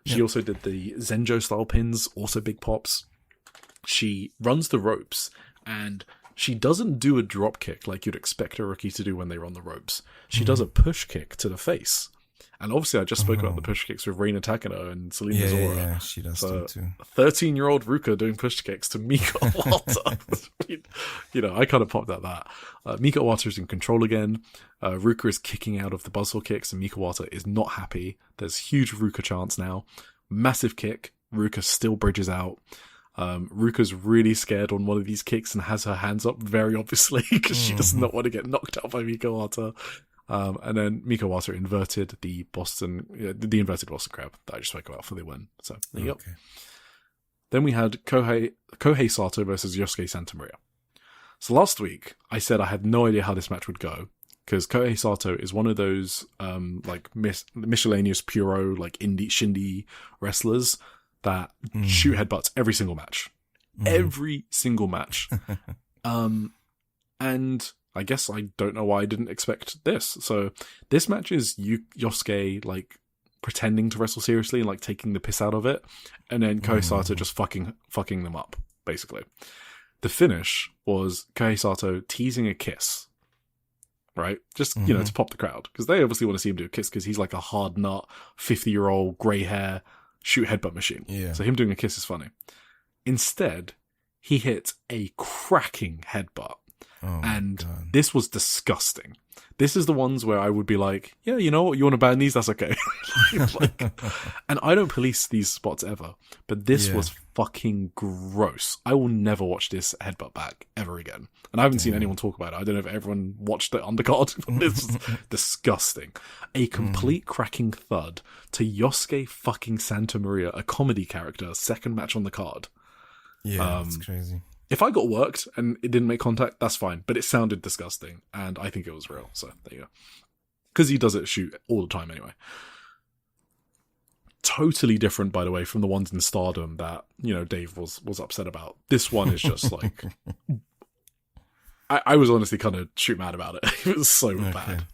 She also did the Zenjo style pins, also big pops. She runs the ropes, and she doesn't do a drop kick like you'd expect a rookie to do when they run the ropes. She does a push kick to the face. And obviously I just spoke about the push kicks with Rina Takano and Selena Zora. Yeah, she does them too. 13-year-old Ruka doing push kicks to Mika Wata. I kind of popped at that. Mika Wata is in control again. Ruka is kicking out of the buzzsaw kicks, and Mika Wata is not happy. There's huge Ruka chance now. Massive kick. Ruka still bridges out. Ruka's really scared on one of these kicks and has her hands up very obviously because she does not want to get knocked out by Mika Wata. And then Mika Wata inverted the inverted Boston Crab that I just spoke about for the win. So there you go. Then we had Kohei Sato versus Yosuke Santamaria. So last week I said I had no idea how this match would go because Kohei Sato is one of those miscellaneous puro like indie shindy wrestlers that shoot headbutts every single match. Every single match. And I guess I don't know why I didn't expect this. So this match is Yosuke like pretending to wrestle seriously and like taking the piss out of it, and then Kohei Sato just fucking them up, basically. The finish was Kohei Sato teasing a kiss, right? Just, to pop the crowd, because they obviously want to see him do a kiss because he's like a hard nut, 50-year-old grey hair shoot headbutt machine. Yeah. So him doing a kiss is funny. Instead, he hit a cracking headbutt. God. This was disgusting. This is the ones where I would be like, yeah, you know what, you want to ban these? That's okay. And I don't police these spots ever, but this was fucking gross. I will never watch this headbutt back ever again. And I haven't seen anyone talk about it. I don't know if everyone watched the undercard. This was disgusting. A complete cracking thud to Yosuke fucking Santamaria, a comedy character, second match on the card. Yeah, that's crazy. If I got worked and it didn't make contact, that's fine. But it sounded disgusting, and I think it was real. So there you go. Because he does it shoot all the time anyway. Totally different, by the way, from the ones in Stardom that, Dave was upset about. This one is just like... I was honestly kind of shoot mad about it. It was so bad.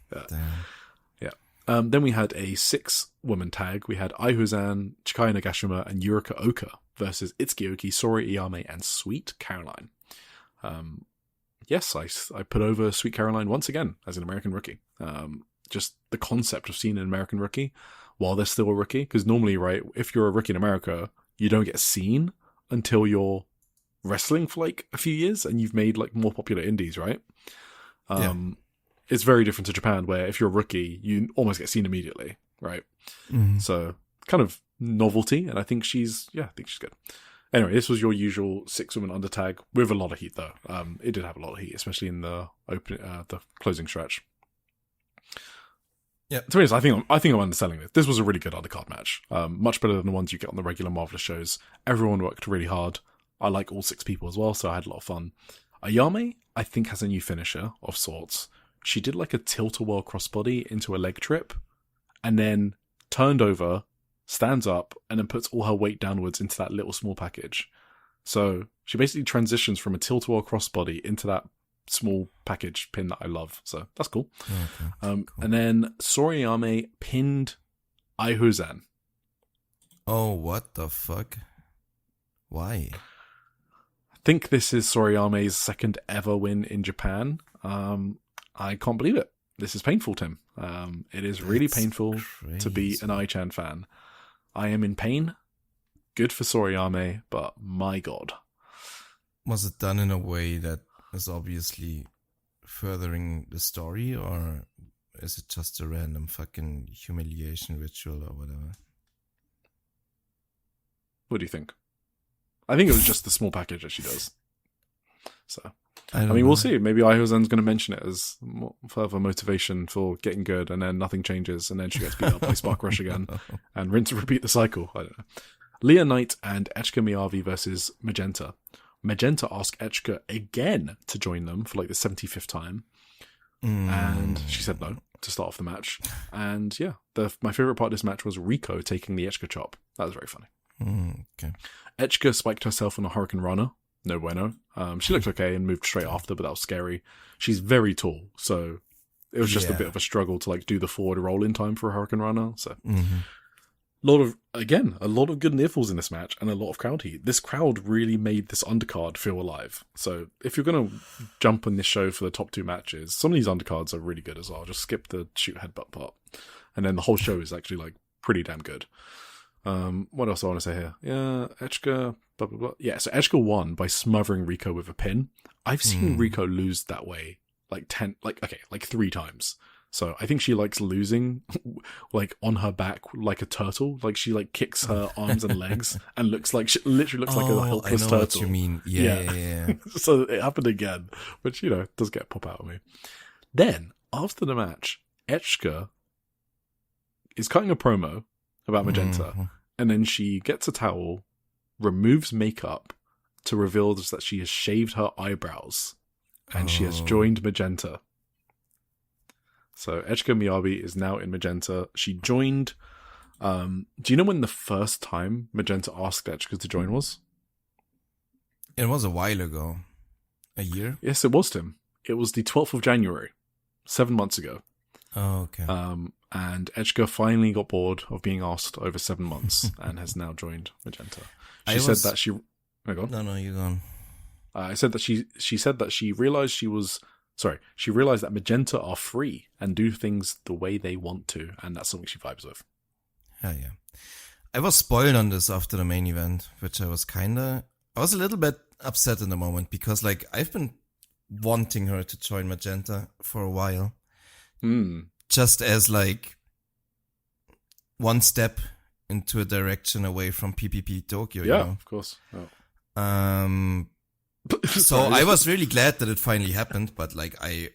Yeah. Then we had a 6-woman tag. We had Aihuzan, Chikaya Nagashima, and Yurika Oka versus Itsuki Aoki, Sori Iyame, and Sweet Caroline. Yes, I put over Sweet Caroline once again as an American rookie. Just the concept of seeing an American rookie while they're still a rookie. Because normally, right, if you're a rookie in America, you don't get seen until you're wrestling for like a few years and you've made like more popular indies, right? It's very different to Japan, where if you're a rookie, you almost get seen immediately, right? So kind of novelty, and I think she's good. Anyway, this was your usual 6-woman under tag with a lot of heat, though. It did have a lot of heat, especially in the the closing stretch. Yeah, to be honest, I think I'm underselling this. This was a really good undercard match, much better than the ones you get on the regular Marvelous shows. Everyone worked really hard. I like all 6 people as well, so I had a lot of fun. Ayame, I think, has a new finisher of sorts. She did like a tilt-a-whirl crossbody into a leg trip, and then turned over, stands up, and then puts all her weight downwards into that little small package. So she basically transitions from a tilt-a-whirl crossbody into that small package pin that I love. So that's cool. Cool. And then Soriyame pinned Aihuzan. Oh, what the fuck? Why? I think this is Soriyame's second ever win in Japan. I can't believe it. This is painful, Tim. It is really painful to be an Ai-chan fan. I am in pain. Good for Soriyame, but my God. Was it done in a way that is obviously furthering the story, or is it just a random fucking humiliation ritual or whatever? What do you think? I think it was just the small package that she does. So, I mean, we'll see. Maybe Aihuzan's going to mention it as further motivation for getting good, and then nothing changes, and then she gets beat up by Spark Rush again, and rinse and repeat the cycle. I don't know. Leah Knight and Echika Miyavi versus Magenta. Magenta asked Echika again to join them for like the 75th time, and she said no. to start off the match. And yeah, my favorite part of this match was Rico taking the Echika chop. That was very funny. Okay. Echika spiked herself on a Hurricane Runner. No bueno. She looked okay and moved straight after, but that was scary. She's very tall, so it was just a bit of a struggle to like do the forward roll in time for a Hurricane Runner. So a lot of good near falls in this match and a lot of crowd heat. This crowd really made this undercard feel alive. So if you're going to jump on this show for the top 2 matches, some of these undercards are really good as well. Just skip the shoot headbutt part. And then the whole show is actually like pretty damn good. What else I want to say here? Yeah, Echika, blah, blah, blah. Yeah, so Echika won by smothering Rico with a pin. I've seen Rico lose that way like 3 times. So I think she likes losing like on her back like a turtle. Like she like kicks her arms and legs and literally looks like a helpless turtle. I know what you mean. Yeah. So it happened again, which, you know, does get a pop out of me. Then, after the match, Echika is cutting a promo about Magenta, and then she gets a towel, removes makeup to reveal that she has shaved her eyebrows, and she has joined Magenta. So Echika Miyabi is now in Magenta. She joined. Do you know when the first time Magenta asked Echika to join was? It was a while ago. A year? Yes, it was, Tim. It was the 12th of January, 7 months ago. Oh, okay. And Echika finally got bored of being asked over 7 months and has now joined Magenta. She said that she... Oh, go on. No, you're gone. I said that she said that she realized she realized that Magenta are free and do things the way they want to, and that's something she vibes with. Yeah. I was spoiled on this after the main event, which I was a little bit upset in the moment, because like I've been wanting her to join Magenta for a while. Just as like one step into a direction away from PPP Tokyo. Yeah, you know? Of course. Oh. So I was really glad that it finally happened, but like I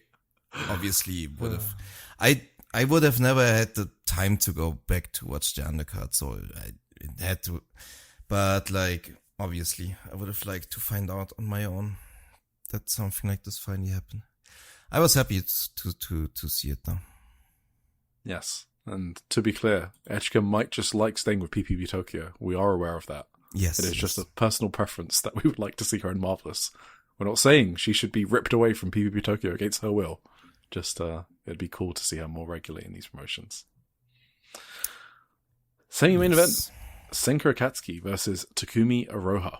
obviously would have, I would have never had the time to go back to watch the undercard, so I had to, but like obviously I would have liked to find out on my own that something like this finally happened. I was happy to see it though. Yes, and to be clear, Echika might just like staying with PPP Tokyo. We are aware of that. Yes. It is just a personal preference that we would like to see her in Marvelous. We're not saying she should be ripped away from PPP Tokyo against her will. Just, it'd be cool to see her more regularly in these promotions. Semi-main event, Senka Akatsuki versus Takumi Iroha.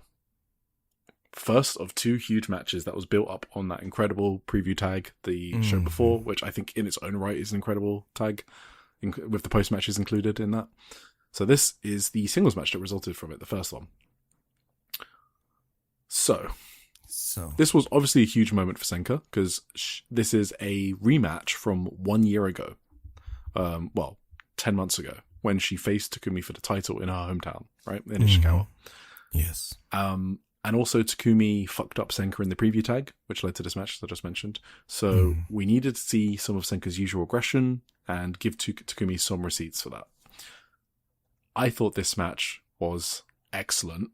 First of 2 huge matches that was built up on that incredible preview tag the show before, which I think in its own right is an incredible tag, with the post matches included in that. So this is the singles match that resulted from it, the first one. So this was obviously a huge moment for Senka, because this is a rematch from 1 year ago. 10 months ago, when she faced Takumi for the title in her hometown, right? In Ishikawa. Yes. And also Takumi fucked up Senka in the preview tag, which led to this match that I just mentioned. So we needed to see some of Senka's usual aggression and give Takumi some receipts for that. I thought this match was excellent.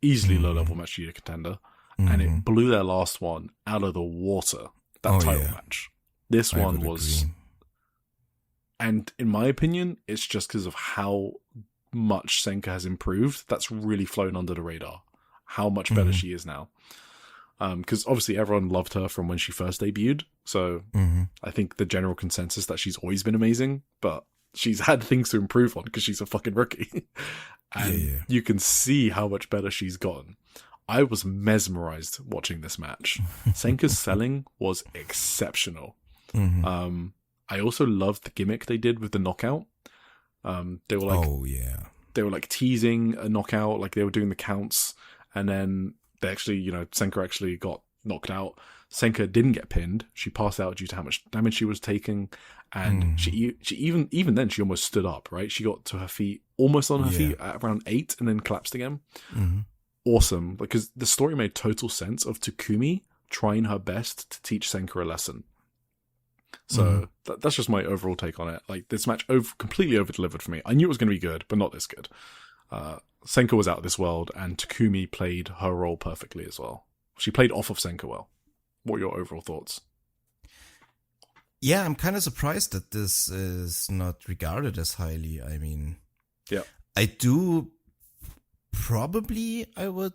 Easily low-level match leader contender. And it blew their last one out of the water, that title match. This one was... Agree. And in my opinion, it's just because of how much Senka has improved. That's really flown under the radar. How much better she is now. Because obviously everyone loved her from when she first debuted. So I think the general consensus that she's always been amazing, but she's had things to improve on because she's a fucking rookie. And you can see how much better she's gotten. I was mesmerized watching this match. Senka's selling was exceptional. I also loved the gimmick they did with the knockout. They were like, they were like teasing a knockout, like they were doing the counts, and then they actually, Senka actually got knocked out. Senka didn't get pinned. She passed out due to how much damage she was taking, and she even then she almost stood up. Right, she got to her feet, almost on her feet at around 8, and then collapsed again. Awesome, because the story made total sense of Takumi trying her best to teach Senka a lesson. So that's just my overall take on it. Like, this match completely over-delivered for me. I knew it was going to be good, but not this good. Senka was out of this world, and Takumi played her role perfectly as well. She played off of Senka well. What are your overall thoughts? yeah, I'm kind of surprised that this is not regarded as highly. I mean, yeah, I would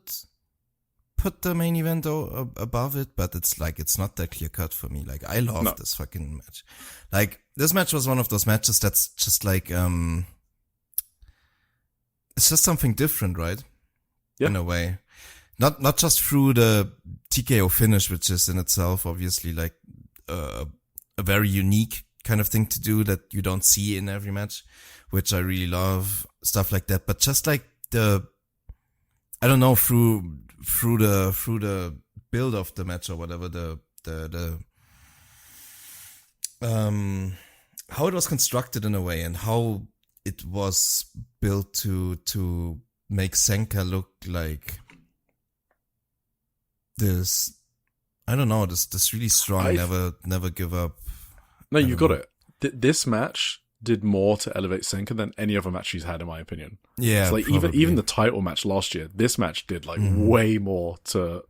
put the main event above it, but it's not that clear cut for me. Like, I love this fucking match. Like, this match was one of those matches that's just like, it's just something different, right? Yeah. In a way. Not just through the TKO finish, which is in itself obviously like a very unique kind of thing to do that you don't see in every match, which I really love, stuff like that. But just like through the build of the match or whatever, how it was constructed in a way and how it was built to make Senka look like this, I don't know, this really strong, never give up. No, you got it. This match did more to elevate Senka than any other match she's had, in my opinion. Yeah, it's like even the title match last year, this match did like way more to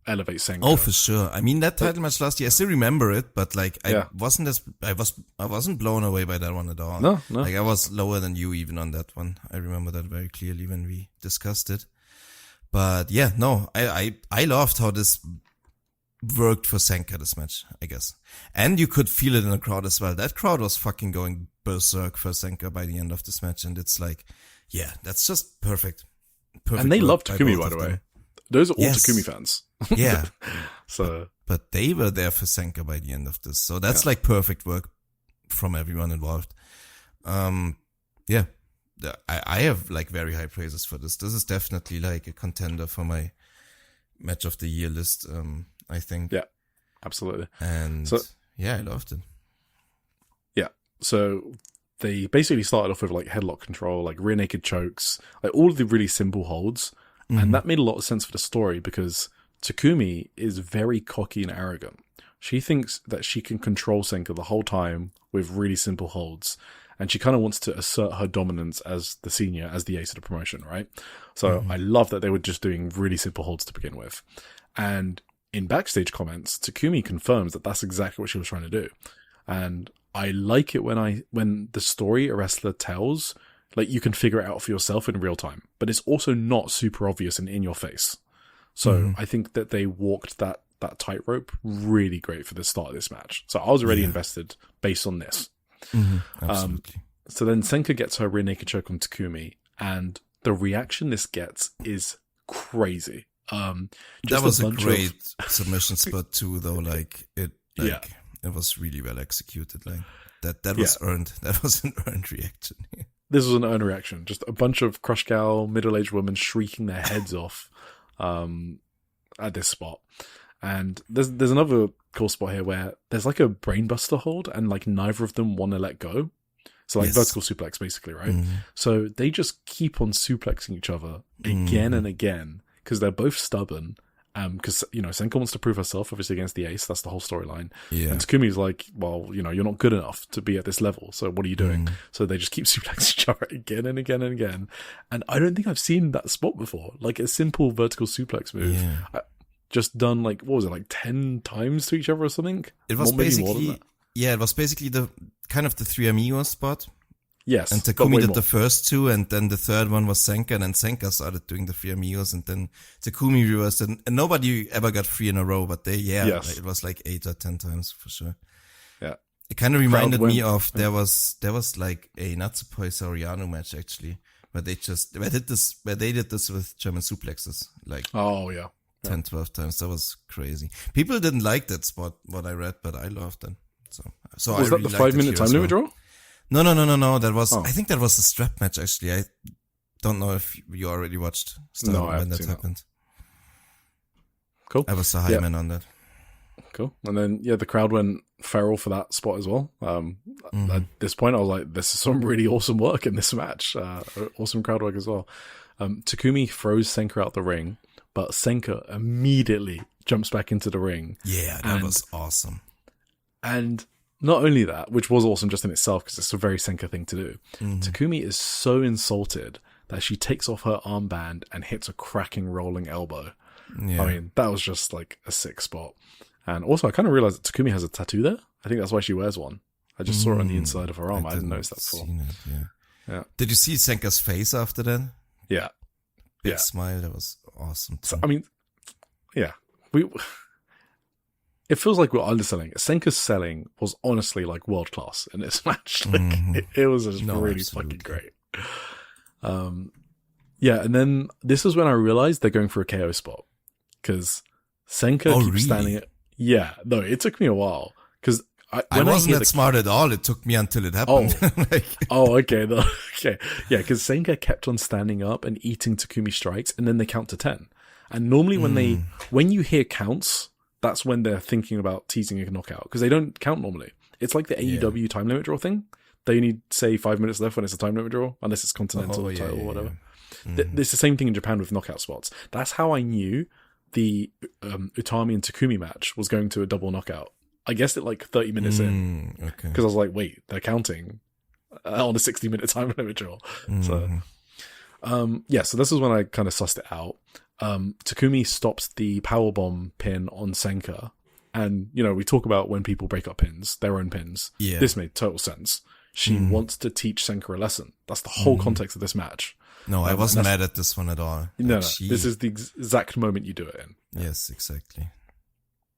elevate Senka. Oh, for sure. I mean, that title match last year, I still remember it, but like I wasn't blown away by that one at all. No. Like, I was lower than you even on that one. I remember that very clearly when we discussed it. But yeah, no, I loved how this worked for Senka, this match, I guess. And you could feel it in the crowd as well. That crowd was fucking going berserk for Senka by the end of this match. And it's like, yeah, that's just perfect. And they love Takumi, by the way. Those are all Takumi fans. Yeah. So, but they were there for Senka by the end of this. So that's like perfect work from everyone involved. Yeah. I have like very high praises for this. This is definitely like a contender for my match of the year list. I think. Yeah, absolutely. And so, yeah, I loved it. Yeah. So they basically started off with like headlock control, like rear naked chokes, like all of the really simple holds. And that made a lot of sense for the story because Takumi is very cocky and arrogant. She thinks that she can control Senka the whole time with really simple holds. And she kind of wants to assert her dominance as the senior, as the ace of the promotion, right? So I love that they were just doing really simple holds to begin with. And in backstage comments, Takumi confirms that that's exactly what she was trying to do. And I like it when the story a wrestler tells, like, you can figure it out for yourself in real time, but it's also not super obvious and in your face. So I think that they walked that tightrope really great for the start of this match. So I was already invested based on this. Absolutely. So then Senka gets her rear naked choke on Takumi, and the reaction this gets is crazy. That was a great submission spot too, though. Like it was really well executed. Like that was earned. That was an earned reaction. This was an earned reaction. Just a bunch of crush gal, middle-aged women shrieking their heads off at this spot. And there's another cool spot here where there's like a brainbuster hold and like neither of them want to let go. So like vertical suplex basically, right? So they just keep on suplexing each other again and again because they're both stubborn. Because, Senka wants to prove herself, obviously, against the ace. That's the whole storyline. Yeah. And Takumi's like, well, you're not good enough to be at this level. So what are you doing? So they just keep suplexing each other again and again and again. And I don't think I've seen that spot before. Like a simple vertical suplex move. Yeah. Just done like, what was it, like 10 times to each other or something? It was basically the kind of the Three Amigos spot. Yes. And Takumi did the first two, and then the third one was Senka, and then Senka started doing the Three Amigos, and then Takumi reversed it. And nobody ever got 3 in a row, but it was like 8 or 10 times for sure. Yeah. It kind of reminded me of, there was like a Natsupoi Soriano match actually, where they did this with German suplexes, like. Oh, yeah. 10, 12 times. That was crazy. People didn't like that spot, what I read, but I loved it. So was that the 5-minute time limit draw? No. That was, I think that was a strap match, actually. I don't know if you already watched STARDOM when that happened. Cool. I was a high man on that. Cool. And then, the crowd went feral for that spot as well. At this point, I was like, this is some really awesome work in this match. Awesome crowd work as well. Takumi throws Senka out the ring, but Senka immediately jumps back into the ring. Yeah, that was awesome. And not only that, which was awesome just in itself, because it's a very Senka thing to do, Takumi is so insulted that she takes off her armband and hits a cracking rolling elbow. Yeah. I mean, that was just like a sick spot. And also, I kind of realized that Takumi has a tattoo there. I think that's why she wears one. I just saw it on the inside of her arm. I didn't notice that before. Yeah. Did you see Senka's face after that? Yeah. Big smile. That was awesome. So, I mean, yeah. It feels like we're underselling it. Senka's selling was honestly like world class in this match. Like it was just really fucking great. Yeah, and then this is when I realized they're going for a KO spot because Senka keeps standing it. Yeah, no, it took me a while because I wasn't that smart at all. It took me until it happened. Okay. Okay. Yeah, because Senka kept on standing up and eating Takumi strikes, and then they count to 10. And normally when you hear counts, that's when they're thinking about teasing a knockout, because they don't count normally. It's like the AEW time limit draw thing. They only say 5 minutes left when it's a time limit draw, unless it's continental title or whatever. It's the same thing in Japan with knockout spots. That's how I knew the Utami and Takumi match was going to a double knockout. I guessed it like 30 minutes in, because I was like, wait, they're counting on a 60-minute time limit draw. So, so this is when I kind of sussed it out. Takumi stops the powerbomb pin on Senka. And, we talk about when people break up pins, their own pins. Yeah. This made total sense. She wants to teach Senka a lesson. That's the whole context of this match. No, I wasn't mad at this one at all. No, this is the exact moment you do it in. Yes, exactly.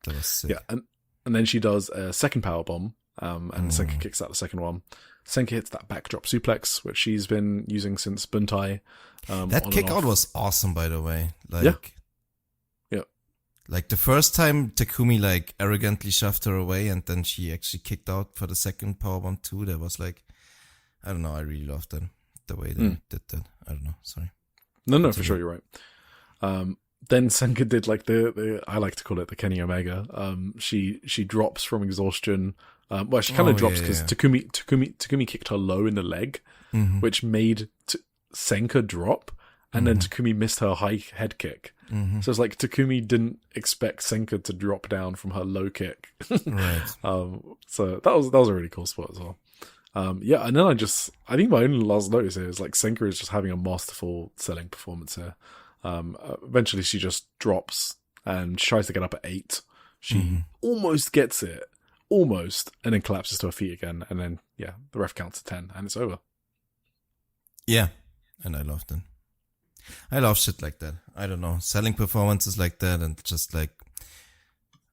That was sick. Yeah, and then she does a second powerbomb, and Senka kicks out the second one. Senka hits that backdrop suplex, which she's been using since Buntai. That kick out was awesome, by the way. Yeah. Like the first time Takumi like arrogantly shoved her away, and then she actually kicked out for the second powerbomb too. That was like, I don't know, I really loved that. The way they did that. I don't know, sorry. No, for sure, you're right. Then Senka did like the I like to call it the Kenny Omega. She drops from exhaustion. She kind of drops because Takumi kicked her low in the leg, which made Senka drop, and then Takumi missed her high head kick. So it's like Takumi didn't expect Senka to drop down from her low kick. Right. So that was a really cool spot as well. And then I think my only last notice here is like Senka is just having a masterful selling performance here. Eventually she just drops and tries to get up at 8. She almost gets it, and then collapses to her feet again. And then, the ref counts to 10 and it's over. Yeah. And I loved it. I love shit like that. I don't know. Selling performances like that, and just like,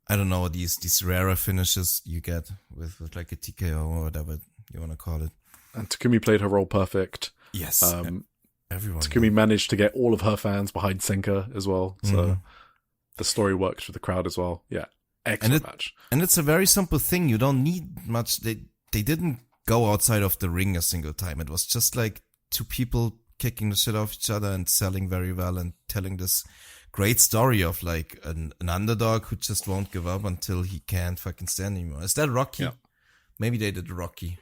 I don't know, these rarer finishes you get with like a TKO or whatever you want to call it. And Takumi played her role perfect. Yes. Everyone. Takumi managed to get all of her fans behind Senka as well. So the story works for the crowd as well. Yeah. Excellent match. And it's a very simple thing. You don't need much. They didn't go outside of the ring a single time. It was just like two people kicking the shit off each other and selling very well and telling this great story of like an underdog who just won't give up until he can't fucking stand anymore. Is that Rocky? Yeah. Maybe they did Rocky.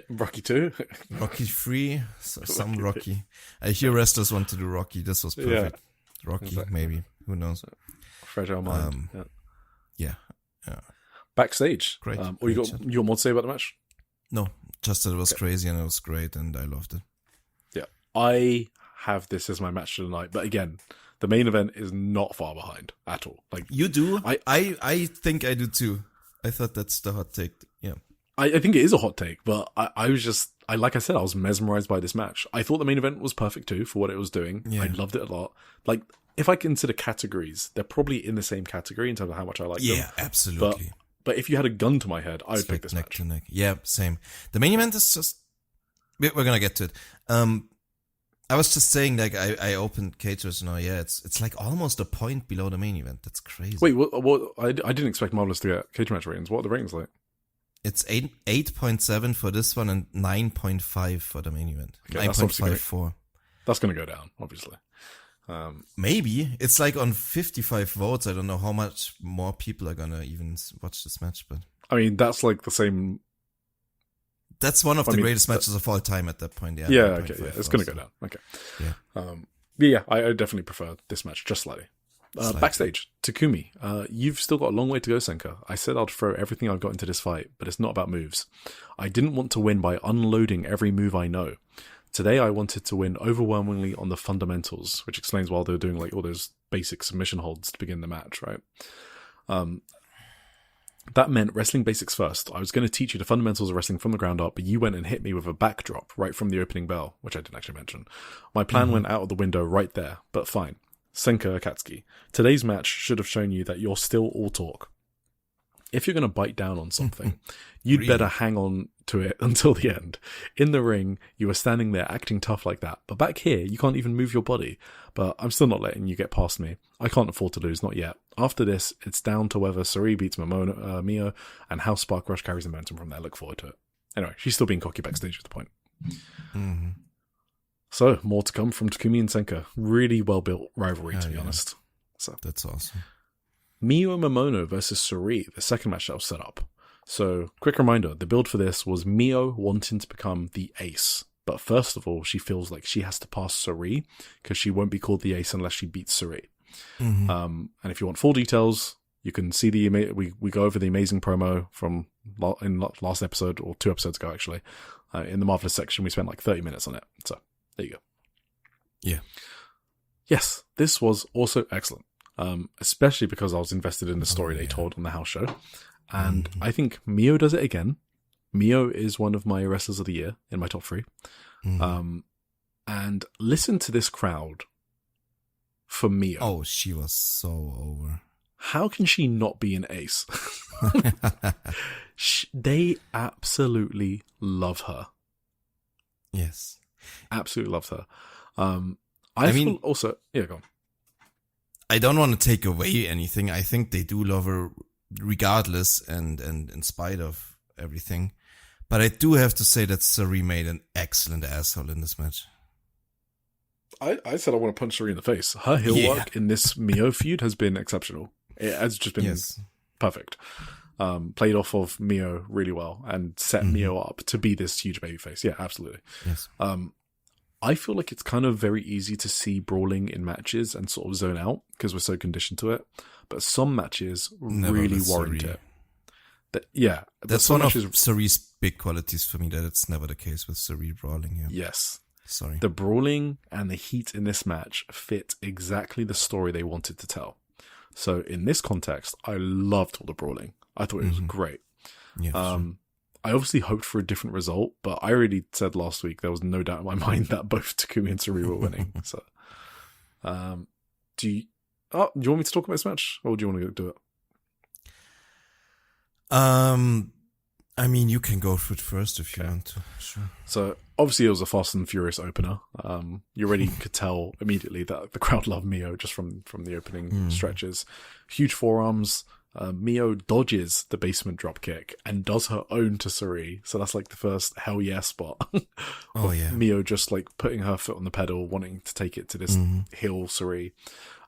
Rocky 2? Rocky 3? Some Rocky. I hear wrestlers want to do Rocky. This was perfect. Yeah. Rocky, exactly. Maybe. Who knows? Fragile mind. Yeah. Backstage. Great. You got more to say about the match? No. Just that it was crazy and it was great and I loved it. Yeah. I have this as my match of the night. But again, the main event is not far behind at all. Like you do? I think I do too. I thought that's the hot take. Yeah. I think it is a hot take, but I was just, like I said, I was mesmerized by this match. I thought the main event was perfect too for what it was doing. Yeah. I loved it a lot. Like, if I consider categories, they're probably in the same category in terms of how much I like them. Yeah, absolutely. But if you had a gun to my head, I would pick this neck match. To neck. Yeah, same. The main event is just, we're gonna get to it. I was just saying, like, I opened Cage Match now. Yeah, it's like almost a point below the main event. That's crazy. Wait, what? I didn't expect Marvelous to get Cage Match ratings. What are the ratings like? It's 8.7 for this one and 9.5 for the main event. Okay, 9.54. That's going to go down, obviously. Maybe. It's like on 55 votes. I don't know how much more people are going to even watch this match, but I mean, that's like the same. That's one of the greatest matches of all time at that point. Yeah. Yeah. Okay. Yeah. It's going to go down. Okay. Yeah. I definitely prefer this match just slightly. Backstage, Takumi, you've still got a long way to go, Senka. I said I'd throw everything I've got into this fight, but it's not about moves. I didn't want to win by unloading every move I know. Today I wanted to win overwhelmingly on the fundamentals, which explains why they were doing like all those basic submission holds to begin the match, right? That meant wrestling basics first. I was going to teach you the fundamentals of wrestling from the ground up, but you went and hit me with a backdrop right from the opening bell, which I didn't actually mention. My plan went out of the window right there, but fine. Senka Akatsuki. Today's match should have shown you that you're still all talk. If you're going to bite down on something, you'd better hang on to it until the end. In the ring, you were standing there acting tough like that, but back here, you can't even move your body. But I'm still not letting you get past me. I can't afford to lose, not yet. After this, it's down to whether Suri beats Mio, and how Spark Rush carries the momentum from there. Look forward to it. Anyway, she's still being cocky backstage at the point. Mm-hmm. So, more to come from Takumi and Senka. Really well-built rivalry, to be honest. So that's awesome. Mio Momono versus Suri, the second match that was set up. So, quick reminder, the build for this was Mio wanting to become the ace. But first of all, she feels like she has to pass Suri, because she won't be called the ace unless she beats Suri. Mm-hmm. And if you want full details, you can see we go over the amazing promo from in last episode, or 2 episodes ago actually. In the Marvelous section, we spent like 30 minutes on it. So, there you go. Yeah. Yes, this was also excellent. Especially because I was invested in the story they told on the house show. And I think Mio does it again. Mio is one of my wrestlers of the year in my top 3. And listen to this crowd for Mio. Oh, she was so over. How can she not be an ace? They absolutely love her. Yes. Absolutely loved her. I mean, also, yeah, go on. I don't want to take away anything. I think they do love her regardless and in spite of everything. But I do have to say that Suri made an excellent asshole in this match. I said I want to punch Suri in the face. Her heel work in this Mio feud has been exceptional. It has just been perfect. Played off of Mio really well and set Mio up to be this huge babyface. Yeah, absolutely. Yes. I feel like it's kind of very easy to see brawling in matches and sort of zone out because we're so conditioned to it. But some matches really warrant it. That's one of Suri's big qualities for me, that it's never the case with Suri brawling. Yeah. Yes. Sorry. The brawling and the heat in this match fit exactly the story they wanted to tell. So in this context, I loved all the brawling. I thought it was great. Yeah, sure. I obviously hoped for a different result, but I already said last week there was no doubt in my mind that both Takumi and Suri were winning. So, do you want me to talk about this match, or do you want to do it? I mean, you can go through it first if you want to. Sure. So, obviously, it was a Fast and Furious opener. You already could tell immediately that the crowd loved Mio just from the opening stretches. Huge forearms. Mio dodges the basement dropkick and does her own to Suri. So that's like the first hell yeah spot. Mio just like putting her foot on the pedal, wanting to take it to this heel Suri.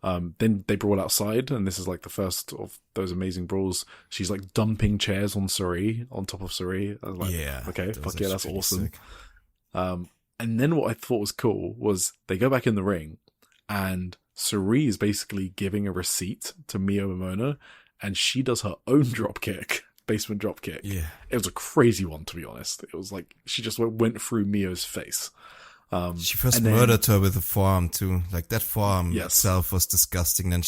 Then they brawl outside, and this is like the first of those amazing brawls. She's like dumping chairs on Suri, on top of Suri. I was like, okay, fuck yeah, that's awesome. And then what I thought was cool was they go back in the ring, and Suri is basically giving a receipt to Mio Momono, and she does her own dropkick, basement dropkick. Yeah. It was a crazy one, to be honest. It was like she just went through Mio's face. She first murdered her with a forearm too. Like that forearm itself was disgusting. Then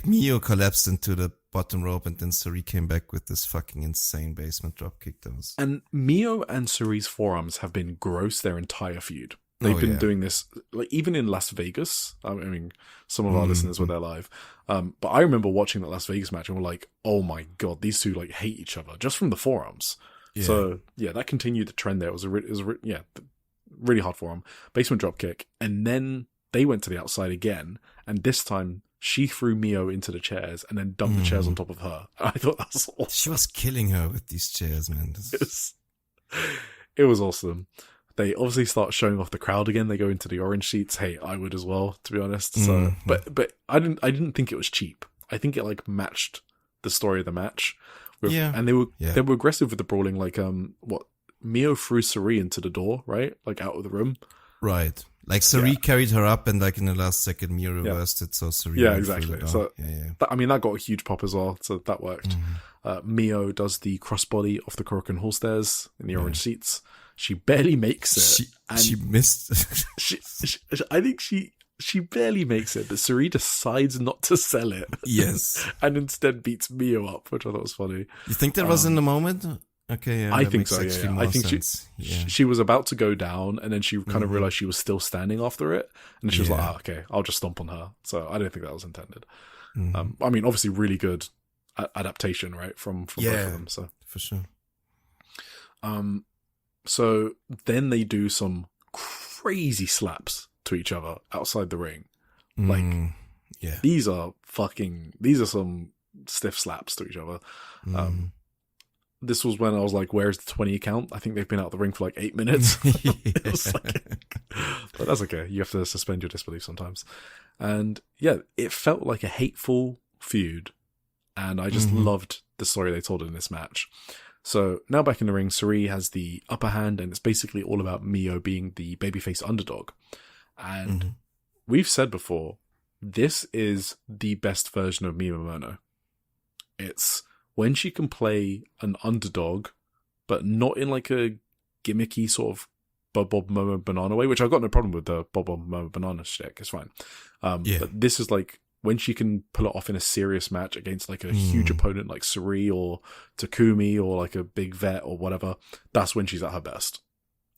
Mio collapsed into the bottom rope, and then Suri came back with this fucking insane basement dropkick. And Mio and Suri's forearms have been gross their entire feud. They've been doing this, like, even in Las Vegas. I mean, some of our listeners were there live. But I remember watching that Las Vegas match and we're like, oh my God, these two like hate each other just from the forearms. Yeah. So yeah, that continued the trend there. It was really hard forearm, basement drop kick. And then they went to the outside again. And this time she threw Mio into the chairs and then dumped the chairs on top of her. I thought that was awesome. She was killing her with these chairs, man. It was awesome. They obviously start showing off the crowd again. They go into the orange seats. Hey, I would as well, to be honest. So, but I didn't think it was cheap. I think it like matched the story of the match. And they were aggressive with the brawling. Like Mio threw Suri into the door, right? Like out of the room, right? Like Suri carried her up, and like in the last second, Mio reversed it. So Suri, exactly. So that got a huge pop as well. So that worked. Mio does the crossbody off the Korakuen Hall stairs in the orange seats. She barely makes it. She missed. I think she She barely makes it, but Suri decides not to sell it. Yes. And instead beats Mio up, which I thought was funny. You think that was in the moment? Okay, yeah. I think so, yeah. I think she was about to go down, and then she kind of realized she was still standing after it. And she was like, oh, okay, I'll just stomp on her. So I don't think that was intended. I mean, obviously really good adaptation, right, from both of them. So for sure. So then they do some crazy slaps to each other outside the ring. These are some stiff slaps to each other. This was when I was like, where's the 20 count? I think they've been out of the ring for like 8 minutes. It was but that's okay. You have to suspend your disbelief sometimes. And yeah, it felt like a hateful feud. And I just loved the story they told in this match. So now back in the ring, Suri has the upper hand, and it's basically all about Mio being the babyface underdog. And we've said before, this is the best version of Mio Momono. It's when she can play an underdog, but not in like a gimmicky sort of Bob Momo Banana way, which I've got no problem with the Bob Momo Banana shtick. It's fine. But this is like when she can pull it off in a serious match against like a huge opponent like Suri or Takumi or like a big vet or whatever. That's when she's at her best.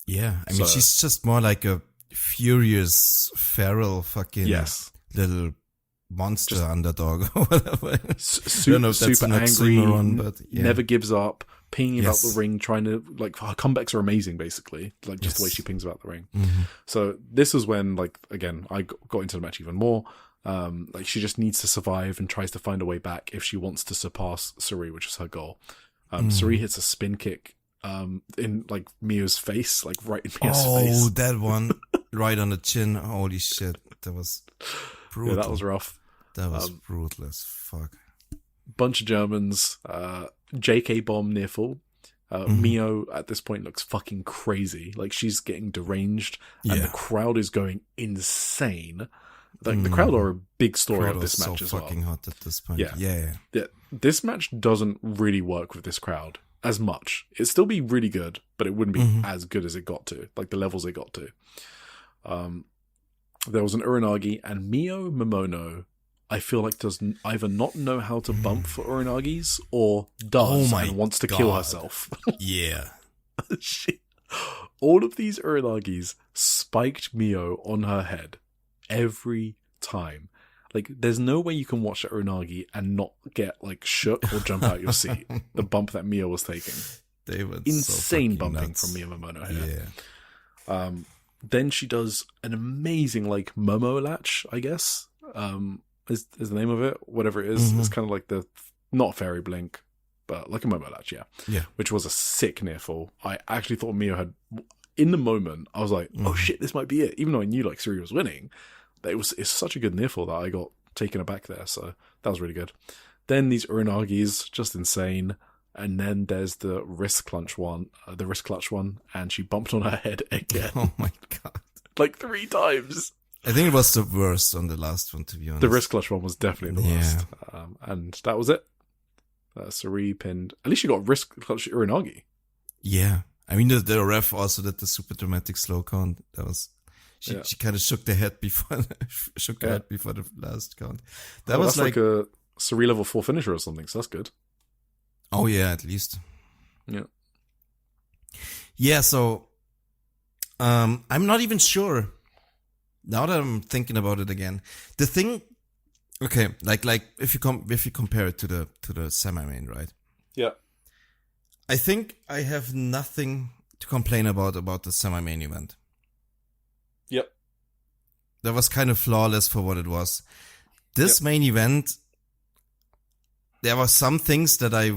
Yeah. I mean, she's just more like a furious, feral fucking little monster just underdog or whatever. Super angry, but never gives up, pinging about the ring, trying to, like, her comebacks are amazing, basically, like just the way she pings about the ring. So this is when, like, again, I got into the match even more. Like, she just needs to survive and tries to find a way back if she wants to surpass Suri, which is her goal. Suri hits a spin kick in like Mio's face, like right in Mio's face. Oh, that one right on the chin. Holy shit, that was brutal. Yeah, that was rough. That was brutal as fuck. Bunch of Germans. JK bomb near full. Mio at this point looks fucking crazy. Like she's getting deranged, and the crowd is going insane. Like the crowd are a big story of this match as well. Fucking hot at this point. Yeah. This match doesn't really work with this crowd as much. It'd still be really good, but it wouldn't be as good as it got to, like the levels it got to. There was an Uranagi, and Mio Momono, I feel like, does either not know how to bump for Uranagis or does and wants to kill herself. Yeah. All of these Uranagis spiked Mio on her head every time. Like, there's no way you can watch the Uranagi and not get, like, shook or jump out your seat. The bump that Mio was taking. They were insane so bumping nuts. from Mio Momono here. Yeah. Then she does an amazing, like, Momo latch, I guess. Is the name of it. Whatever it is. It's kind of like the, not fairy blink, but like a Momo latch, yeah. Which was a sick near fall. I actually thought Mio had, in the moment, I was like, oh shit, this might be it. Even though I knew, like, Suri was winning. It's such a good near fall that I got taken aback there, so that was really good. Then these Uranagis, just insane. And then there's the wrist clutch one, and she bumped on her head again. Oh my god. Like 3 times. I think it was the worst on the last one, to be honest. The wrist clutch one was definitely the worst. And that was it. Suri pinned. At least she got wrist clutch Uranagi. Yeah. I mean, the ref also did the super dramatic slow count. That was... She kind of shook her head before the last count. That was like a Suri level 4 finisher or something, so that's good. Oh yeah, at least. Yeah. Yeah, so I'm not even sure. Now that I'm thinking about it again. The thing, okay, like if you compare it to the semi-main, right? Yeah. I think I have nothing to complain about the semi-main event. Yep. That was kind of flawless for what it was. This main event, there were some things that I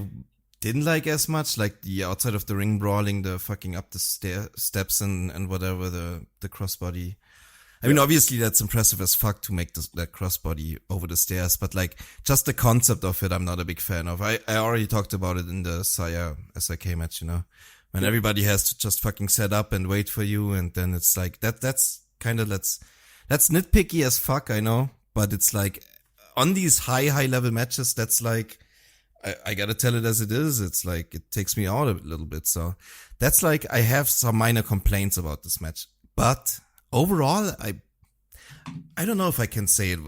didn't like as much, like the outside of the ring brawling, the fucking up the steps and whatever, the crossbody. I mean, obviously that's impressive as fuck to make that crossbody over the stairs, but like just the concept of it, I'm not a big fan of. I already talked about it in the Saya SIK match, you know. When everybody has to just fucking set up and wait for you, and then it's like that's kind of that's nitpicky as fuck, I know, but it's like on these high level matches, that's like I gotta tell it as it is. It's like it takes me out a little bit. So that's like I have some minor complaints about this match, but overall I don't know if I can say it.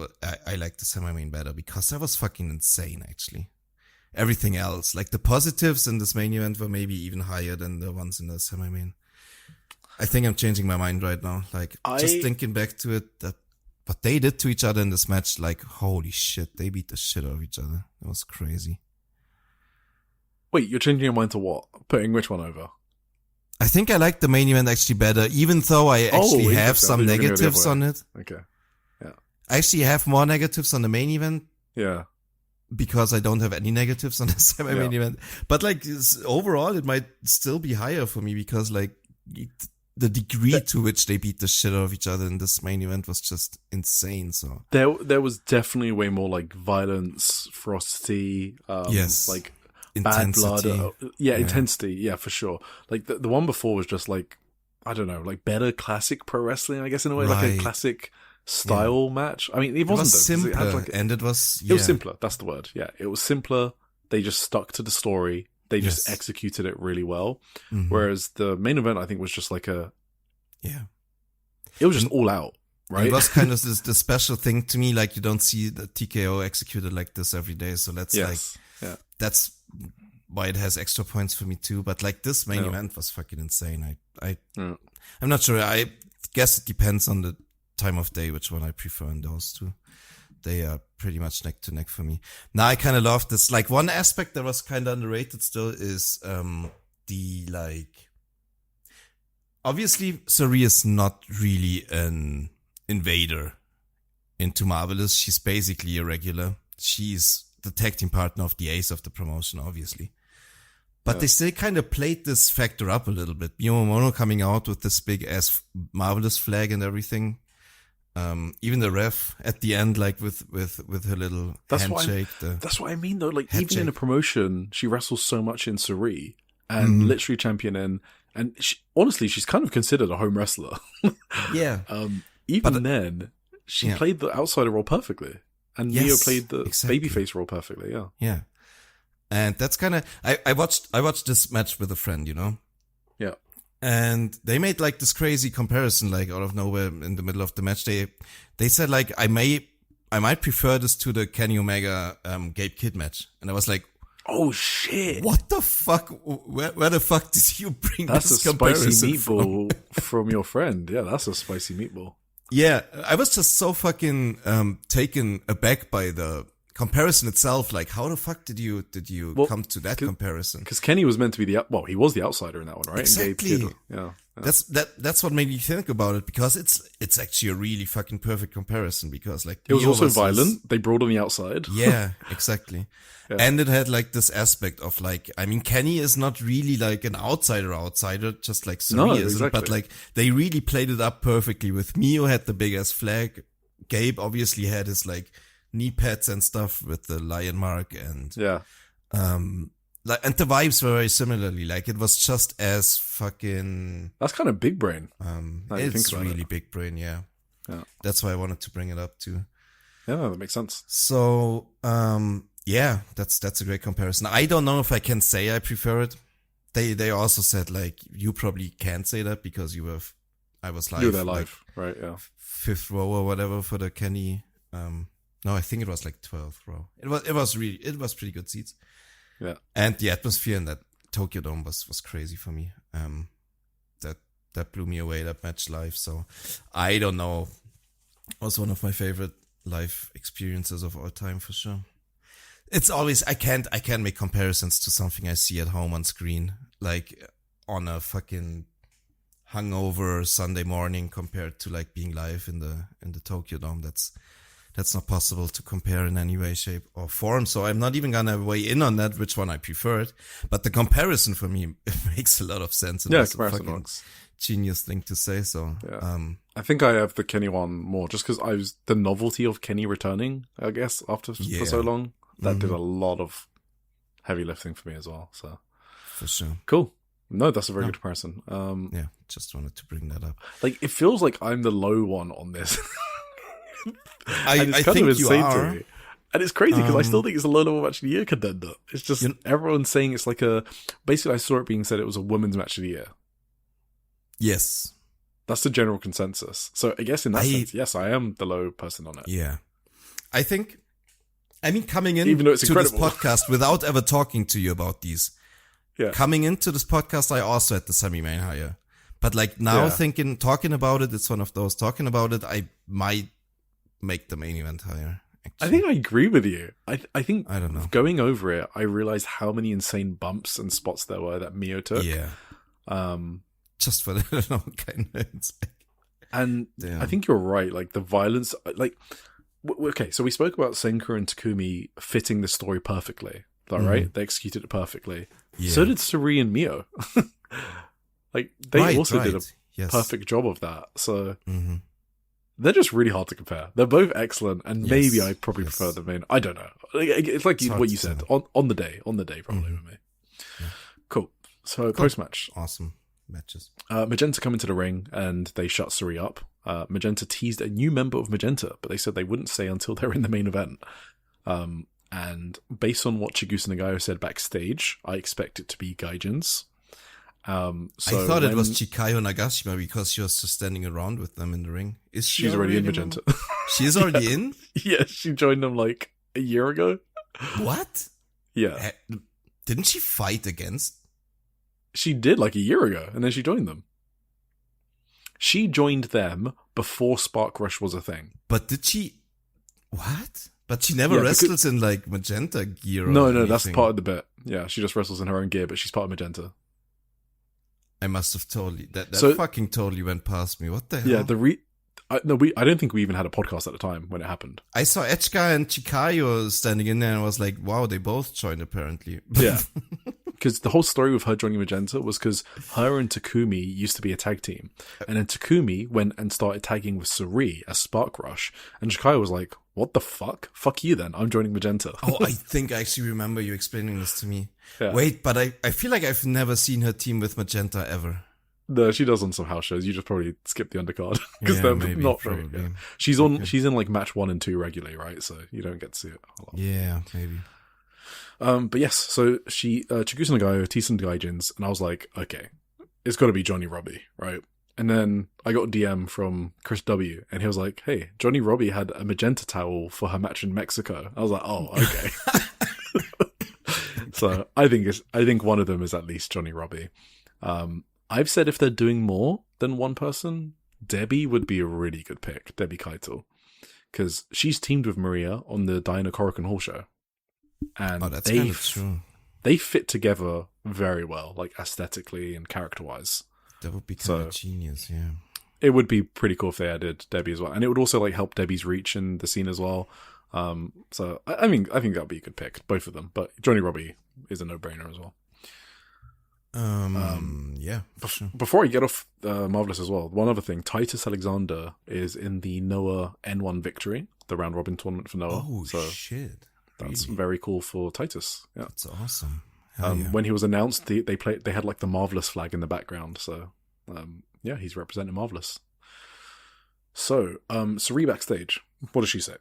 I like the semi-main better because that was fucking insane, actually. Everything else, like the positives in this main event were maybe even higher than the ones in the semi-main. I think I'm changing my mind right now. Like, just thinking back to it, that what they did to each other in this match, like, holy shit, they beat the shit out of each other. It was crazy. Wait, you're changing your mind to what? Putting which one over? I think I like the main event actually better, even though I actually have some negatives on it. Okay. Yeah. I actually have more negatives on the main event. Yeah. Because I don't have any negatives on the semi-main event. But like, overall, it might still be higher for me because like, the degree to which they beat the shit out of each other in this main event was just insane. So there was definitely way more like violence, ferocity, yes, like intensity. bad blood. Intensity. Yeah, for sure. Like the one before was just like, I don't know, like better classic pro wrestling, I guess, in a way, like a classic style match. I mean, it wasn't simpler, it was simpler. That's the word. Yeah, it was simpler. They just stuck to the story. They just executed it really well. Mm-hmm. Whereas the main event, I think, was just like it was just all out, right? It was kind of the special thing to me. Like, you don't see the TKO executed like this every day. So that's that's why it has extra points for me too. But like, this main event was fucking insane. I'm not sure. I guess it depends on the time of day, which one I prefer in those two. They are pretty much neck to neck for me. Now, I kind of love this. Like, one aspect that was kind of underrated still is the, like, obviously Sari is not really an invader into Marvelous. She's basically a regular. She's the tag team partner of the ace of the promotion, obviously. But they still kind of played this factor up a little bit. Miyamoto coming out with this big ass Marvelous flag and everything. Even the ref at the end, like with her little handshake. That's what I mean, though. Like, even in a promotion, she wrestles so much in Sari and literally championing. And honestly, she's kind of considered a home wrestler. Yeah. Then she played the outsider role perfectly, and Neo played the babyface role perfectly. Yeah. Yeah. And that's kind of I watched this match with a friend, you know. Yeah. And they made like this crazy comparison, like out of nowhere in the middle of the match. They said like, I might prefer this to the Kenny Omega, Gabe Kidd match. And I was like, oh shit. What the fuck? Where the fuck did you bring this comparison That's a spicy meatball from your friend. Yeah, that's a spicy meatball. Yeah. I was just so fucking, taken aback by the comparison itself. Like, how the fuck did you come to that comparison? Because Kenny was meant to be he was the outsider in that one, right? Exactly. And Gabe Kidd, That's what made me think about it, because it's actually a really fucking perfect comparison, because like it was also violent. They brought on the outside. Yeah, exactly. And it had like this aspect of like, I mean, Kenny is not really like an outsider, just like Sari isn't, but like they really played it up perfectly. With Mio had the big ass flag. Gabe obviously had his like knee pads and stuff with the lion mark, and and the vibes were very similarly, like it was just as fucking, that's kind of big brain. It's really big brain. Yeah, that's why I wanted to bring it up too. Yeah, that makes sense. So that's a great comparison. I don't know if I can say I prefer it. They also said like, you probably can't say that because I was live. You were there live, right? Yeah, 5th row or whatever for the Kenny. No, I think it was like 12th row. It was pretty good seats. Yeah. And the atmosphere in that Tokyo Dome was crazy for me. That blew me away, that match live. So I don't know. It was one of my favorite live experiences of all time for sure. It's always, I can't make comparisons to something I see at home on screen, like on a fucking hungover Sunday morning compared to like being live in the Tokyo Dome. That's not possible to compare in any way, shape, or form. So I'm not even gonna weigh in on that, which one I preferred. But the comparison for me, it makes a lot of sense. And it's a fucking genius thing to say. So I think I have the Kenny one more, just because the novelty of Kenny returning, I guess, for so long. That did a lot of heavy lifting for me as well. So for sure, cool. No, that's a very good comparison. Just wanted to bring that up. Like, it feels like I'm the low one on this. I think you are. To me. And it's crazy because I still think it's a low level match of the year contender. It's just everyone's saying it's like basically I saw it being said it was a women's match of the year. Yes. That's the general consensus. So I guess in that sense, yes, I am the low person on it. Yeah. I mean, coming in Even though it's to this incredible. podcast without ever talking to you about these. Yeah. Coming into this podcast, I also had the semi-main higher. But like now talking about it, it's one of those. Talking about it, I might make the main event higher. Actually. I think I agree with you. I think I don't know. Going over it, I realized how many insane bumps and spots there were that Mio took. Yeah. Just for the kind of. And I think you're right. Like the violence, like okay. So we spoke about Senku and Takumi fitting the story perfectly. Right? They executed it perfectly. Yeah. So did Suri and Mio. Like they also did a perfect job of that. So they're just really hard to compare. They're both excellent, and maybe I probably prefer the main. I don't know. It's like what you said on the day probably with me. Yeah. Cool. So post match, awesome matches. Magenta come into the ring and they shut Suri up. Magenta teased a new member of Magenta, but they said they wouldn't say until they're in the main event. And based on what Chigusa Nagayo said backstage, I expect it to be Gaijin's. So I thought it was Chikayo Nagashima because she was just standing around with them in the ring. She's already in Magenta. She's already in? Yeah, she joined them like a year ago. What? Yeah. Didn't she fight against? She did like a year ago, and then she joined them. She joined them before Spark Rush was a thing. But did she... What? But she never wrestles in like Magenta gear. No, that's part of the bit. Yeah, she just wrestles in her own gear, but she's part of Magenta. I must have totally that so, fucking totally went past me. What the hell? Yeah, I don't think we even had a podcast at the time when it happened. I saw Echika and Chikayo standing in there and was like, wow, they both joined apparently. Yeah. Because the whole story with her joining Magenta was because her and Takumi used to be a tag team. And then Takumi went and started tagging with Suri as Spark Rush. And Chikayo was like, what the fuck? Fuck you then. I'm joining Magenta. Oh, I think I actually remember you explaining this to me. Yeah. Wait, but I feel like I've never seen her team with Magenta ever. No, she does on some house shows. You just probably skip the undercard because they're not very. Yeah. She's in like match 1 and 2 regularly, right? So you don't get to see it a lot. Yeah, maybe. But yes, so she Chigusa Nagayo, T-Sun Gaijins, and I was like, okay, it's got to be Johnny Robbie, right? And then I got a DM from Chris W, and he was like, hey, Johnny Robbie had a magenta towel for her match in Mexico. I was like, oh, okay. So I think one of them is at least Johnny Robbie. I've said if they're doing more than one person, Debbie would be a really good pick, Debbie Kaito, because she's teamed with Maria on the Diana Korakuen Hall show. And that's kind of true. They fit together very well, like aesthetically and character-wise. That would be kind of genius, yeah. It would be pretty cool if they added Debbie as well. And it would also like help Debbie's reach in the scene as well. So I think that'd be a good pick, both of them. But Johnny Robbie is a no-brainer as well. Yeah. For sure. Before I get off Marvelous as well, one other thing, Titus Alexander is in the Noah N1 Victory, the round robin tournament for Noah. Oh, shit. That's very cool for Titus. Yeah. That's awesome. When he was announced, they had like the Marvelous flag in the background. So, yeah, he's representing Marvelous. So, Suri backstage, what does she say?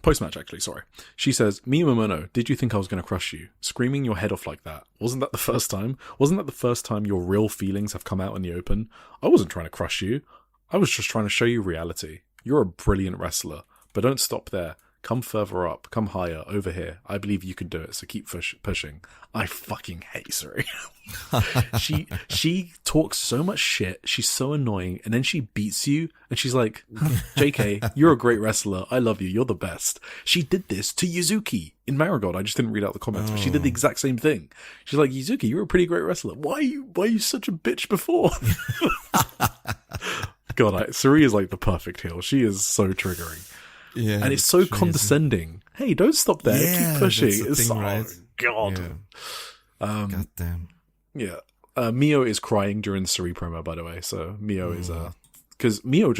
Post-match, actually, sorry. She says, Miyu Momono, did you think I was going to crush you? Screaming your head off like that. Wasn't that the first time? Wasn't that the first time your real feelings have come out in the open? I wasn't trying to crush you. I was just trying to show you reality. You're a brilliant wrestler. But don't stop there. Come further up. Come higher. Over here. I believe you can do it, so keep pushing. I fucking hate Suri. She talks so much shit. She's so annoying. And then she beats you. And she's like, JK, you're a great wrestler. I love you. You're the best. She did this to Yuzuki in Marigold. I just didn't read out the comments. But she did the exact same thing. She's like, Yuzuki, you're a pretty great wrestler. Why are you such a bitch before? God, Suri is like the perfect heel. She is so triggering. Yeah, and it's so condescending. Hey, don't stop there. Yeah, keep pushing. It's so right. God. Yeah. God damn. Yeah. Mio is crying during the Suri promo, by the way. So Mio is because Mio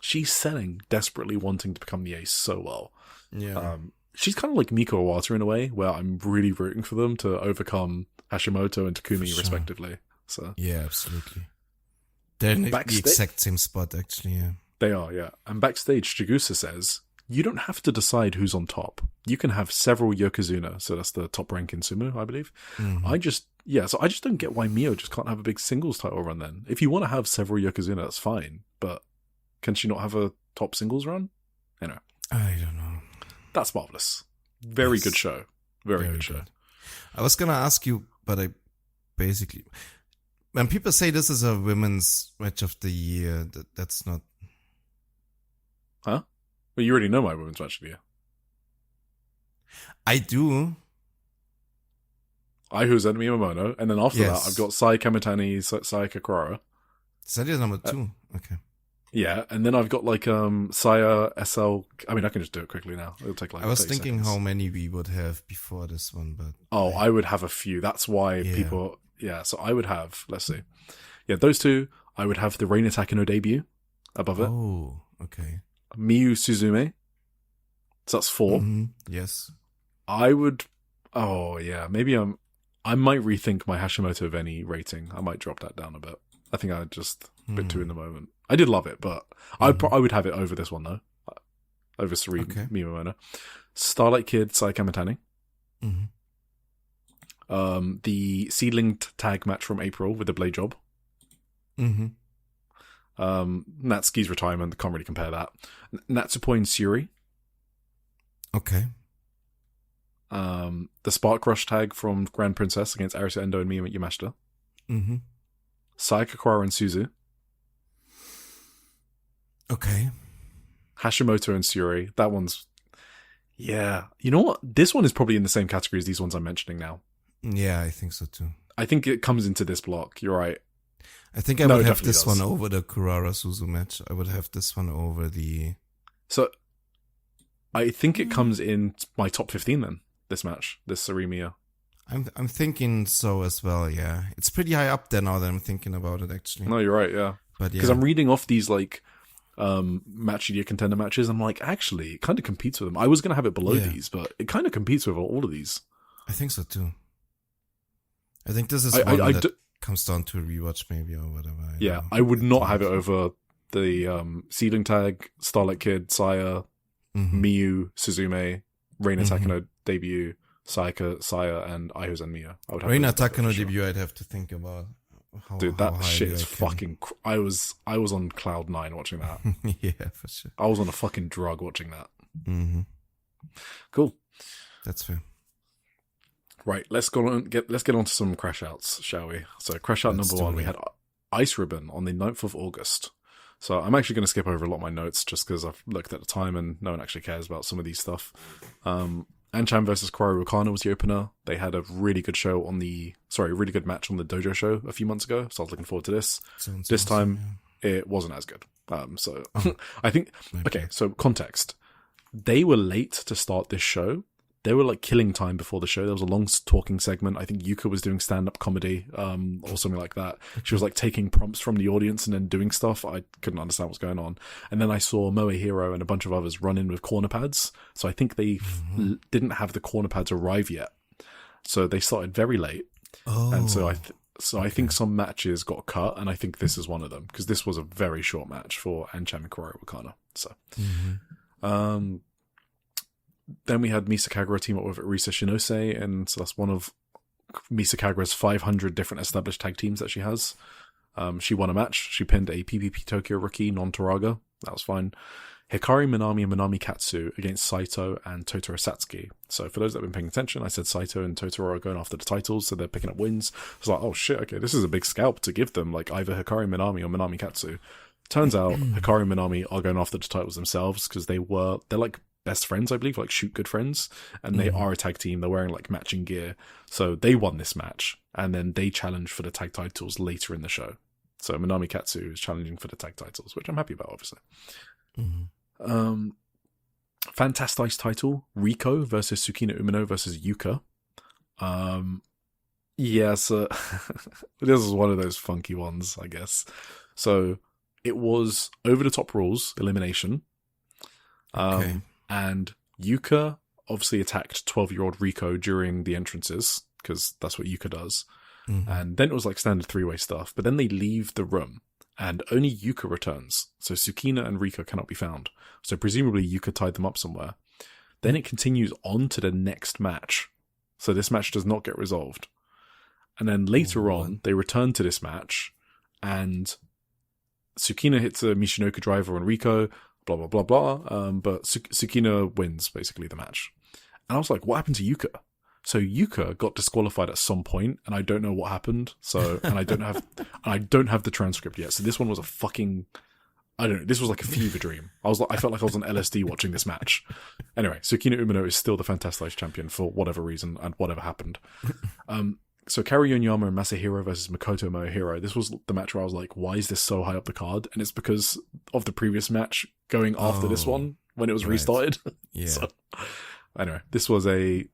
she's selling desperately wanting to become the ace so well. Yeah. She's kind of like Miko Iwata in a way, where I'm really rooting for them to overcome Hashimoto and Takumi respectively. So yeah, absolutely. They're in the exact same spot, actually. Yeah. They are, yeah. And backstage, Chigusa says, you don't have to decide who's on top. You can have several Yokozuna, so that's the top rank in sumo, I believe. Mm-hmm. Yeah, so I just don't get why Mio just can't have a big singles title run then. If you want to have several Yokozuna, that's fine, but can she not have a top singles run? Anyway. I don't know. That's marvelous. Very good show. Very good show. I was going to ask you, but I basically... When people say this is a women's match of the year, that's not... Huh? Well, you already know my women's match of the year. I do. Who's Enemy Momono, and then after that, I've got Sai Kamitani, Sayaka Kurara. Is that your number 2? Okay. Yeah, and then I've got like Saya SL. I mean, I can just do it quickly now. It'll take like. I was thinking seconds. how many we would have before this one, but I would have a few. That's why people. Yeah, so I would have. Let's see. Yeah, those two. I would have the Rina Takano debut above it. Oh, okay. Miyu Suzume. So that's 4. Mm-hmm. Yes. I would. Oh yeah, maybe I might rethink my Hashimoto Veni rating. I might drop that down a bit. I think I just a bit too in the moment. I did love it, but I would have it over this one though. Over Serene Miyamoto. Starlight Kid, Sai Kamitani. Mm-hmm. The Seedling tag match from April with the Blade Job. Mm-hmm. Natsuki's retirement, can't really compare that. Natsupoi and Suri. Okay. The Spark Rush tag from Grand Princess against Arisa Endo and Miya Yamashita. Mm-hmm. Sayaka Kurara and Suzu. Okay. Hashimoto and Suri. That one's... Yeah. You know what? This one is probably in the same category as these ones I'm mentioning now. Yeah, I think so too. I think it comes into this block. You're right. I think I would have this one over the Kurara-Suzu match. I would have this one over the... So, I think it comes in my top 15 then, this match, this Sarimiya. I'm thinking so as well, yeah. It's pretty high up there now that I'm thinking about it, actually. No, you're right, yeah. But because I'm reading off these, like, match of the year contender matches. I'm like, actually, it kind of competes with them. I was going to have it below these, but it kind of competes with all of these. I think so, too. I think this is one that comes down to a rewatch, maybe, or whatever. I would not have it over the Seedling Tag, Starlight Kid, Saya, Miyu, Suzume, Reina Takano debut, Saya, and Aiho Zenmiya. Reina Takano debut, I'd have to think about. Dude, that shit is fucking... I was on cloud 9 watching that. Yeah, for sure. I was on a fucking drug watching that. Mm-hmm. Cool. That's fair. Right, let's get on to some crash outs, shall we? So crash out number 1, we had Ice Ribbon on the 9th of August. So I'm actually going to skip over a lot of my notes just because I've looked at the time and no one actually cares about some of these stuff. Anchan versus Kaoru Wakana was the opener. They had a really good really good match on the Dojo show a few months ago, so I was looking forward to this. This time, it wasn't as good. I think... Okay, so context. They were late to start this show. They were like killing time before the show. There was a long talking segment. I think Yuka was doing stand-up comedy or something like that. She was like taking prompts from the audience and then doing stuff. I couldn't understand what's going on. And then I saw Moehiro and a bunch of others run in with corner pads. So I think they didn't have the corner pads arrive yet. So they started very late. Oh. And so I think some matches got cut, and I think this is one of them because this was a very short match for Anchan and Kaoru Wakana. So, then we had Misa Kagura team up with Arisa Shinose, and so that's one of Misa Kagura's 500 different established tag teams that she has. She won a match. She pinned a PPP Tokyo rookie, Non-Toraga. That was fine. Hikari Minami and Minami Katsu against Saito and Totoro Satsuki. So for those that have been paying attention, I said Saito and Totoro are going after the titles, so they're picking up wins. I was like, oh shit, okay, this is a big scalp to give them, like either Hikari Minami or Minami Katsu. Turns out Hikari and Minami are going after the titles themselves because they're like best friends, I believe, like shoot good friends, and they are a tag team. They're wearing like matching gear, so they won this match, and then they challenged for the tag titles later in the show. So Minami Katsu is challenging for the tag titles, which I'm happy about, obviously. Fantastic title, Riko versus Tsukino Umino versus Yuka. So this is one of those funky ones, I guess. So it was over the top rules elimination. And Yuka obviously attacked 12-year-old Riko during the entrances, because that's what Yuka does. And then it was like standard 3-way stuff. But then they leave the room, and only Yuka returns. So Tsukina and Riko cannot be found. So presumably Yuka tied them up somewhere. Then it continues on to the next match. So this match does not get resolved. And then later on, they returned to this match, and Tsukina hits a Michinoku driver on Rico, blah, blah, blah, blah. But Tsukina wins, basically, the match. And I was like, what happened to Yuka? So Yuka got disqualified at some point, and I don't know what happened. So, and I don't have the transcript yet. So this one was a fucking, I don't know, this was like a fever dream. I felt like I was on LSD watching this match. Anyway, Tsukina Umino is still the Fantastic Champion for whatever reason and whatever happened. So Karu Yonyama and Masahiro versus Makoto Motohiro. This was the match where I was like, why is this so high up the card? And it's because of the previous match going after this one when it was restarted. Yeah. So, anyway, this was a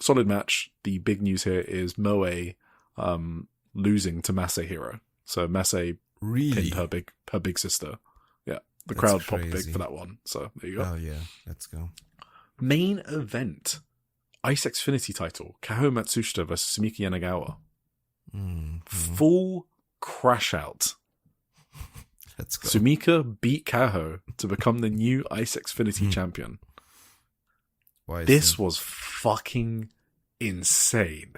solid match. The big news here is Moe losing to Masahiro. So Mase pinned her big sister. Yeah, the crowd popped big for that one. So there you go. Oh yeah, let's go. Main event. Ice Xfinity title, Kaho Matsushita versus Sumika Yanagawa. Full crash out. Let's go. Sumika beat Kaho to become the new Ice Xfinity champion. This was fucking insane.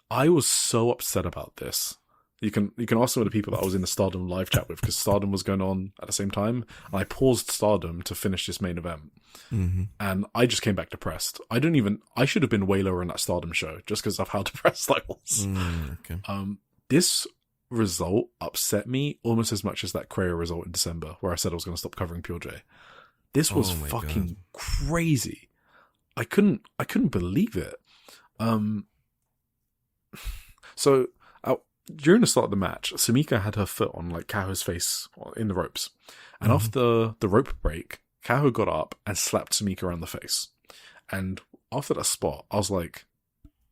I was so upset about this. You can ask some of the people that I was in the Stardom live chat with, because Stardom was going on at the same time, and I paused Stardom to finish this main event. And I just came back depressed. I should have been way lower in that Stardom show just because of how depressed I was. Okay. This result upset me almost as much as that Creo result in December, where I said I was going to stop covering Pure J. This was fucking crazy. I couldn't believe it. So during the start of the match, Sumika had her foot on like Kaho's face in the ropes, and after the rope break, Kaho got up and slapped Sumika around the face. And after that spot, I was like,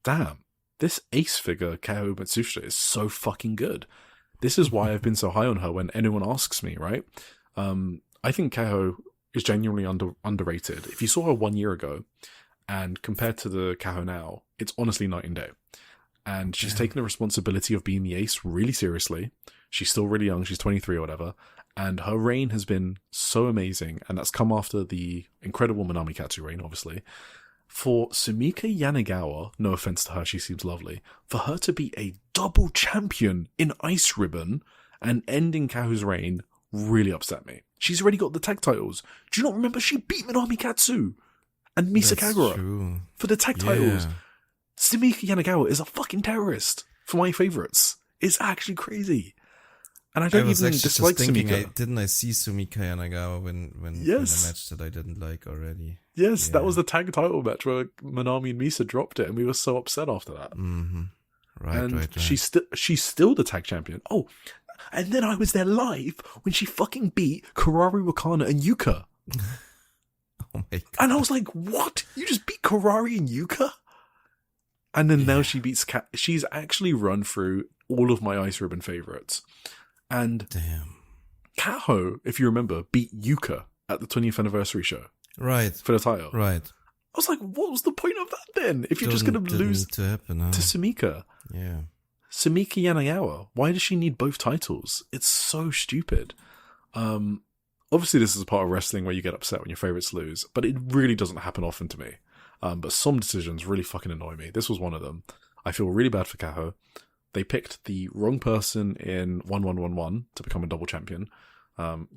damn, this ace figure, Kaho Matsushita, is so fucking good. This is why I've been so high on her when anyone asks me, right? I think Kaho is genuinely underrated. If you saw her 1 year ago, and compared to the Kaho now, it's honestly night and day. And she's taken the responsibility of being the ace really seriously. She's still really young. She's 23 or whatever. And her reign has been so amazing. And that's come after the incredible Manami Katsu reign, obviously. For Sumika Yanagawa, no offense to her, she seems lovely, for her to be a double champion in Ice Ribbon and ending Kaho's reign really upset me. She's already got the tag titles. Do you not remember she beat Manami Katsu and Misa Kagura for the tag titles? Sumika Yanagawa is a fucking terrorist for my favourites. It's actually crazy. And I don't even dislike Sumika. Didn't I see Sumika Yanagawa when in a match that I didn't like already? Yes, that was the tag title match where Manami and Misa dropped it, and we were so upset after that. Right. She's still the tag champion. Oh, and then I was there live when she fucking beat Karari Wakana and Yuka. Oh my god. And I was like, what? You just beat Karari and Yuka? And then now she beats she's actually run through all of my Ice Ribbon favourites. And Kaho, if you remember, beat Yuka at the 20th anniversary show. Right. For the title. Right. I was like, what was the point of that then? If you're just going to lose to Sumika. Yeah. Sumika Yanagawa, why does she need both titles? It's so stupid. Obviously this is a part of wrestling where you get upset when your favourites lose, but it really doesn't happen often to me. But some decisions really fucking annoy me. This was one of them. I feel really bad for Kaho. They picked the wrong person in 1111 to become a double champion.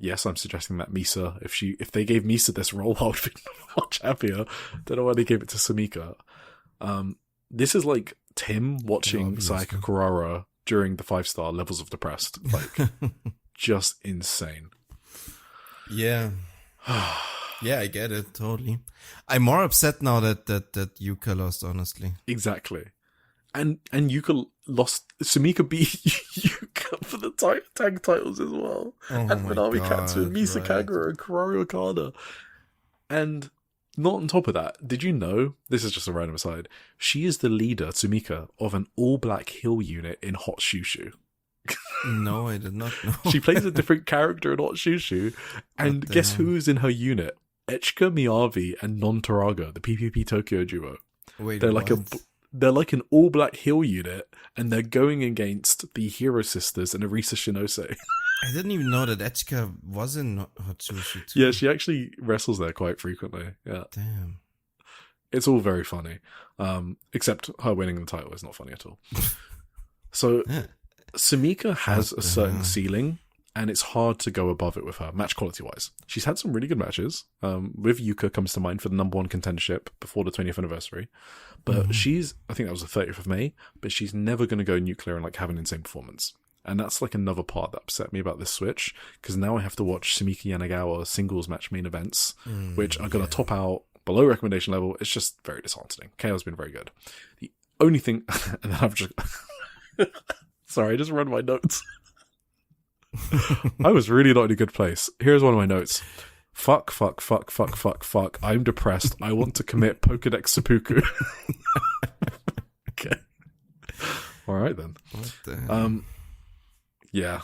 Yes, I'm suggesting that Misa, if they gave Misa this role, I would be much happier. Don't know why they gave it to Sumika. This is like Tim watching Sayaka Kurara during the 5-star levels of depressed. Like, just insane. Yeah. Yeah, I get it, totally. I'm more upset now that Yuka lost, honestly. Exactly. And Yuka lost. Sumika beat Yuka for the tag titles as well. And Manami Katsu and Misa Kagura and Karari Okada. And not on top of that, did you know, this is just a random aside, she is the leader, Sumika, of an all-black heel unit in Hot Shushu. No, I did not know. She plays a different character in Hot Shushu. And guess who's in her unit? Echika Miyavi and Non Taraga, the PPP Tokyo duo. Wait, they're like an all-black heel unit, and they're going against the Hero Sisters and Arisa Shinose. I didn't even know that Echika was in Hot Shushu too. Yeah, she actually wrestles there quite frequently. Yeah. Damn. It's all very funny. Except her winning the title is not funny at all. So Sumika has a certain ceiling, and it's hard to go above it with her, match quality-wise. She's had some really good matches. With Yuka comes to mind for the number 1 contendership before the 20th anniversary. But she's, I think that was the 30th of May, but she's never going to go nuclear and like have an insane performance. And that's like another part that upset me about this switch, because now I have to watch Sumika Yanagawa singles match main events, which are going to top out below recommendation level. It's just very disheartening. KO's been very good. The only thing, and then I've just, sorry, I just read my notes. I was really not in a good place. Here's one of my notes. Fuck. I'm depressed. I want to commit Pokedex seppuku. Okay. All right then. What the hell? Yeah.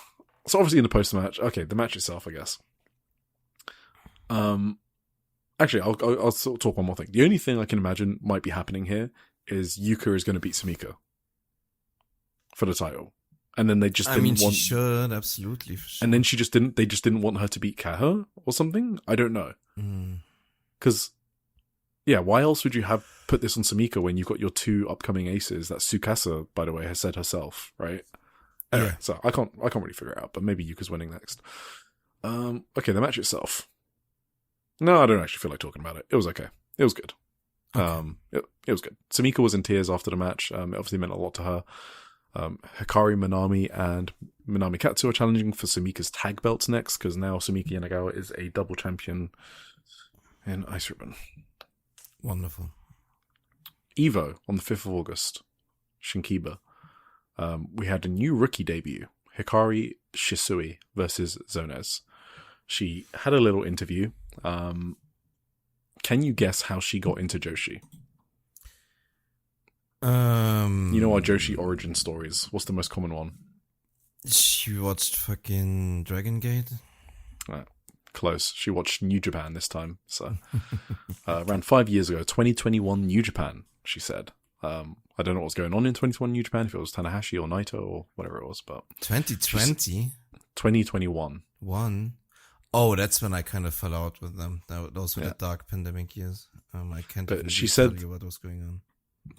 So obviously in the post-match, okay, the match itself, I guess. Actually, I'll sort of talk one more thing. The only thing I can imagine might be happening here is Yuka is going to beat Sumika for the title. And then they just didn't want... she should, absolutely. Sure. And then they just didn't want her to beat Kaha or something? I don't know. Because, yeah, why else would you have put this on Sumika when you've got your 2 upcoming aces that Tsukasa, by the way, has said herself, right? Anyway, Yeah. so I can't really figure it out, but maybe Yuka's winning next. Okay, the match itself. No, I don't actually feel like talking about it. It was okay. It was good. Okay. It was good. Sumika was in tears after the match. It obviously meant a lot to her. Hikari Minami and Minami Katsu are challenging for Sumika's tag belts next, because now Sumika Yanagawa is a double champion in Ice Ribbon. Wonderful. Evo on the 5th of August. Shin-Kiba. We had a new rookie debut. Hikari Shisui versus Zonez. She had a little interview. Can you guess how she got into Joshi? You know our Joshi origin stories. What's the most common one? She watched fucking Dragon Gate. Close. She watched New Japan this time. So around 5 years ago, 2021 New Japan, she said. I don't know what was going on in 2021 New Japan, if it was Tanahashi or Naito or whatever it was, but 2020? 2021. Oh, that's when I kind of fell out with them. Those were the dark pandemic years. I can't But even she tell said you what was going on.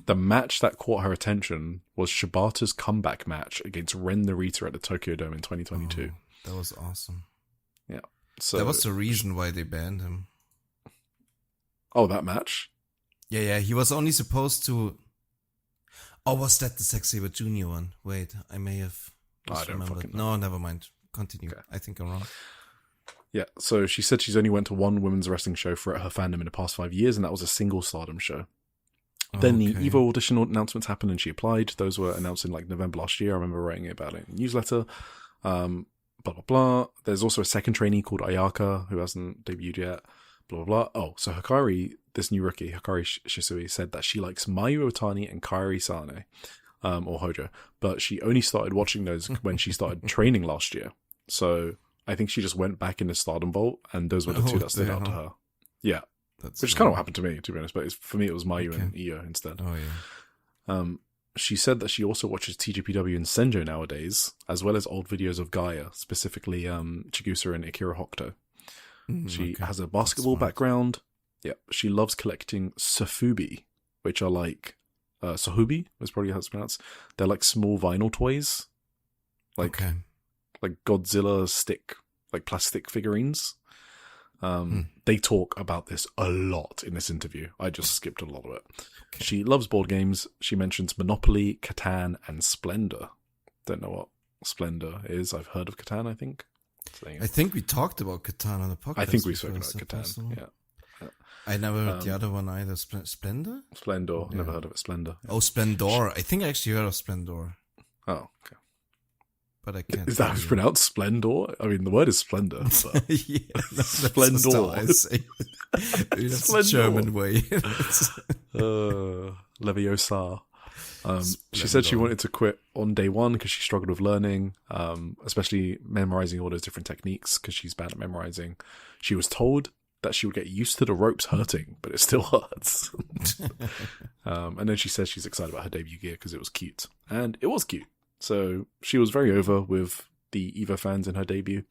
the match that caught her attention was Shibata's comeback match against Ren Narita at the Tokyo Dome in 2022. Oh, that was awesome. Yeah. So that was the reason why they banned him. Oh, that match? Yeah, he was only supposed to... Oh, was that the Zack Sabre Jr. one? Wait, I may have I don't fucking know. No, never mind. Continue. Okay. I think I'm wrong. Yeah, so she said she's only went to one women's wrestling show for her fandom in the past 5 years, and that was a single Stardom show. Then the EVO audition announcements happened and she applied. Those were announced in like November last year. I remember writing about it in the newsletter. Blah, blah, blah. There's also a second trainee called Ayaka who hasn't debuted yet. Blah, blah, blah. Oh, so Hikari, this new rookie, Hikari Shisui, said that she likes Mayu Otani and Kairi Sane, or Hojo. But she only started watching those when she started training last year. So I think she just went back in the Stardom Vault and those were the two that stood out to her. Yeah. Which is kind of what happened to me, to be honest. But for me, it was Mayu and Io instead. Oh, yeah. She said that she also watches TJPW and Senjo nowadays, as well as old videos of Gaia, specifically Chigusa and Akira Hokuto. She has a basketball background. Yeah, she loves collecting Sofubi, which are like Sohubi is probably how it's pronounced. They're like small vinyl toys, like Godzilla stick, like plastic figurines. They talk about this a lot in this interview. I just skipped a lot of it. Okay. She loves board games. She mentions Monopoly, Catan, and Splendor. Don't know what Splendor is. I've heard of Catan, I think. So, yeah. I think we talked about Catan on the podcast. I think we spoke about Catan, yeah. I never heard the other one either. Splendor? Splendor. Yeah. Never heard of it. Splendor. Yeah. Oh, Splendor. I think I actually heard of Splendor. Oh, okay. But I can't. Is that how it's pronounced? Splendor? I mean, the word is splendor. But... yeah, Splendor. That's the German way. Leviosa. She said she wanted to quit on day one because she struggled with learning, especially memorizing all those different techniques because she's bad at memorizing. She was told that she would get used to the ropes hurting, but it still hurts. And then she says she's excited about her debut gear because it was cute. And it was cute. So she was very over with the EVO fans in her debut.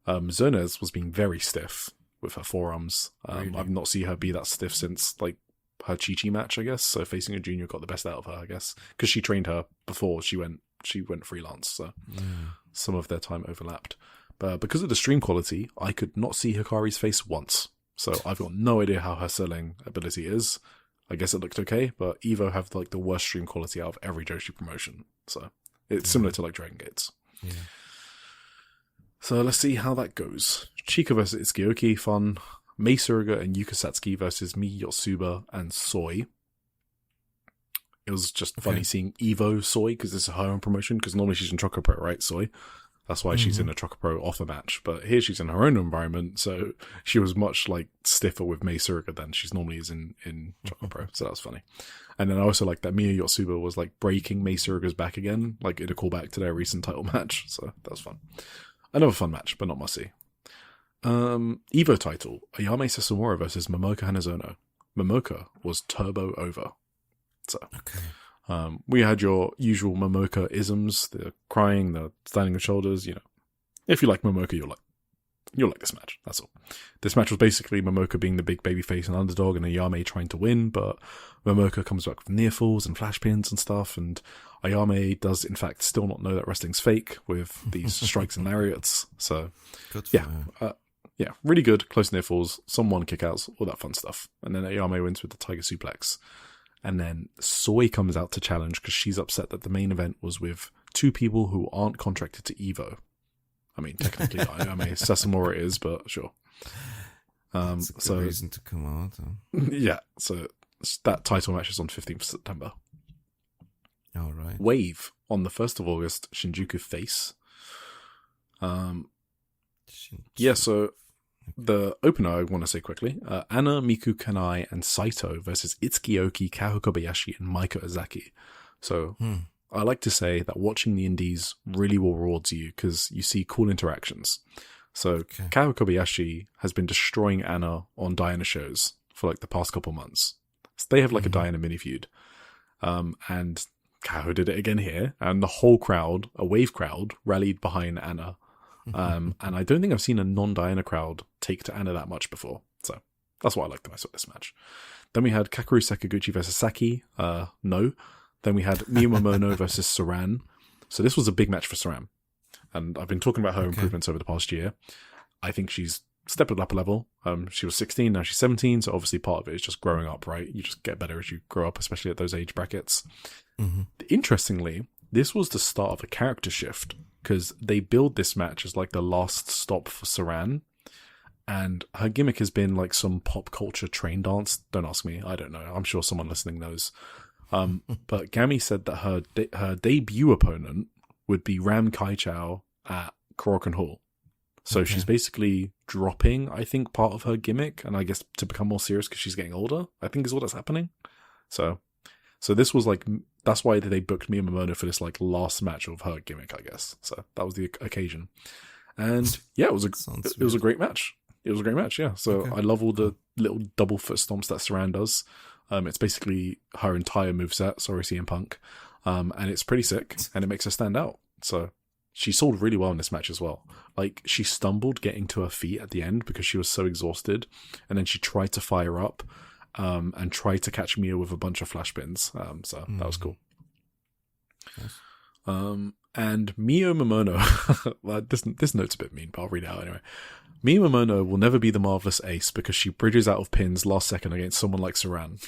Zonez was being very stiff with her forearms. Really? I've not seen her be that stiff since like Chi-Chi match, I guess. So facing a junior got the best out of her, I guess, because she trained her before she went freelance. So some of their time overlapped. But because of the stream quality, I could not see Hikari's face once. So I've got no idea how her selling ability is. I guess it looked okay, but Evo have like the worst stream quality out of every Joshi promotion. So it's similar to like Dragon Gates. Yeah. So let's see how that goes. Chika versus Itsuki, fun. Mei Suruga and Yuka Satsuki versus Mi Yotsuba and Soy. It was just funny seeing Evo Soy because this is her own promotion, because normally she's in Choco Pro, right, Soy? That's why she's in a Choco Pro offer match. But here she's in her own environment, so she was much like stiffer with Mei Suruga than she's normally is in Choco Pro. So that was funny. And then I also like that Miya Yotsuba was like breaking Mei Suruga's back again, like in a callback to their recent title match. So that was fun. Another fun match, but not must-see. Evo title, Ayame Sessumura versus Momoka Hanazono. Momoka was turbo over. So we had your usual Momoka isms, the crying, the standing on shoulders, you know. If you like Momoka, you'll like this match. That's all. This match was basically Momoka being the big babyface and underdog and Ayame trying to win, but Momoka comes back with near falls and flash pins and stuff, and Ayame does in fact still not know that wrestling's fake with these strikes and lariats. So Good yeah, really good, close near falls, some one kickouts, all that fun stuff. And then Ayame wins with the Tiger Suplex. And then Soy comes out to challenge because she's upset that the main event was with two people who aren't contracted to Evo. I mean, technically, Ayame Sessumura is, but sure. That's a good reason to come out. Yeah, so that title match is on 15th September. All right. Wave on the 1st of August, Shinjuku Face. Yeah, so the opener I want to say quickly, Anna, Miku Kanai, and Saito versus Itsuki Aoki, Kaho Kobayashi, and Maiko Ozaki. So I like to say that watching the indies really will reward you because you see cool interactions. So Kaho Kobayashi has been destroying Anna on Diana shows for like the past couple months. So they have like a Diana mini feud. And Kaho did it again here, and the whole crowd, a Wave crowd, rallied behind Anna. And I don't think I've seen a non-Diana crowd take to Anna that much before. So that's what I liked most of this match. Then we had Kakeru Sakaguchi versus Saki. No. Then we had Miyamono versus Saran. So this was a big match for Saran. And I've been talking about her improvements over the past year. I think she's stepped it up a level. She was 16, now she's 17. So obviously part of it is just growing up, right? You just get better as you grow up, especially at those age brackets. Interestingly, this was the start of a character shift, because they build this match as like the last stop for Saran, and her gimmick has been like some pop culture train dance. Don't ask me, I don't know. I'm sure someone listening knows. But Gami said that her debut opponent would be Ram Kaichao at Korakuen Hall. So she's basically dropping, I think, part of her gimmick, and I guess to become more serious because she's getting older, I think is what that's happening. So this was like, that's why they booked Miyamoto for this like last match of her gimmick, I guess. So that was the occasion. And yeah, it was a great match. It was a great match, yeah. So I love all the little double foot stomps that Saran does. It's basically her entire moveset, sorry CM Punk. And it's pretty sick, and it makes her stand out. So she sold really well in this match as well. Like, she stumbled getting to her feet at the end because she was so exhausted, and then she tried to fire up. And tried to catch Mia with a bunch of flash pins. So that was cool. Yes. And Mio Momono, well, this note's a bit mean, but I'll read it out anyway. Mio Momono will never be the marvelous ace because she bridges out of pins last second against someone like Saran.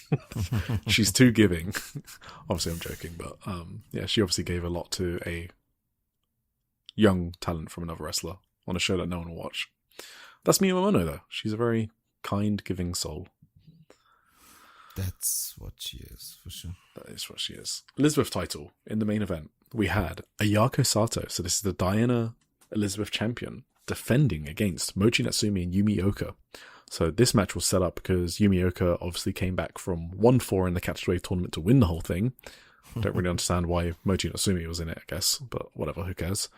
She's too giving. Obviously, I'm joking, but yeah, she obviously gave a lot to a young talent from another wrestler on a show that no one will watch. That's Mio Momono, though. She's a very kind, giving soul. That's what she is, for sure. That is what she is. Elizabeth title in the main event. We had Ayako Sato. So this is the Diana Elizabeth champion defending against Mochi Natsumi and Yumi Oka. So this match was set up because Yumi Oka obviously came back from 1-4 in the Catch Wave tournament to win the whole thing. Don't really understand why Mochi Natsumi was in it, I guess, but whatever, who cares?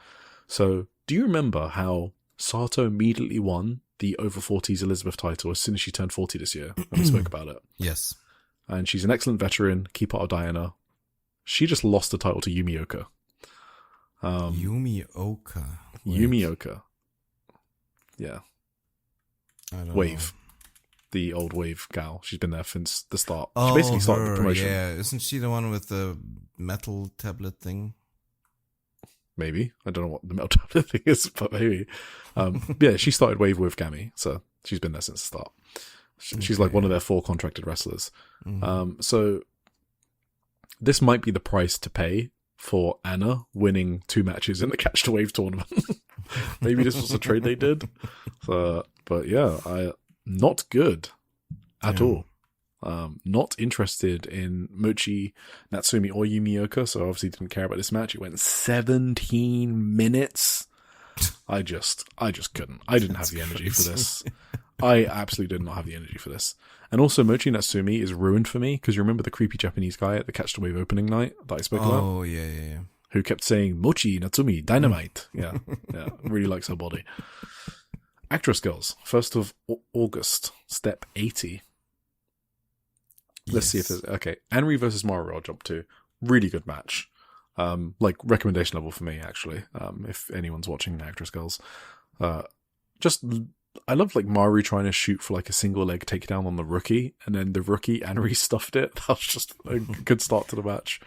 So do you remember how Sato immediately won the over 40s Elizabeth title as soon as she turned 40 this year? And we spoke about it. Yes. And she's an excellent veteran, key part of Diana. She just lost the title to Yumi Oka. Yumi Oka. Yumi Oka. Yeah. I don't Wave. the old Wave gal. She's been there since the start. Oh, she basically started the promotion. Yeah, isn't she the one with the metal tablet thing? Maybe. I don't know what the metal tablet thing is, but maybe. Yeah, she started Wave with Gami, so she's been there since the start. She's like one of their 4 contracted wrestlers. Mm-hmm. So this might be the price to pay for Anna winning 2 matches in the Catch the Wave tournament. Maybe this was a trade they did. So, but yeah, not good at all. Not interested in Mochi, Natsumi, or Yumioka, so obviously didn't care about this match. It went 17 minutes. I just couldn't. I didn't have the energy for this. I absolutely did not have the energy for this. And also, Mochi Natsumi is ruined for me, because you remember the creepy Japanese guy at the Catch the Wave opening night that I spoke about? Oh, yeah. Who kept saying, Mochi Natsumi, dynamite. Yeah, really likes her body. Actress Girls, 1st of August, step 80. Let's see if there's... Okay, Anri versus Maru, I'll jump to. Really good match. Like, recommendation level for me, actually, if anyone's watching Actress Girls. I love, like, Maru trying to shoot for, like, a single leg takedown on the rookie, and then the rookie, Anri, stuffed it. That was just a good start to the match.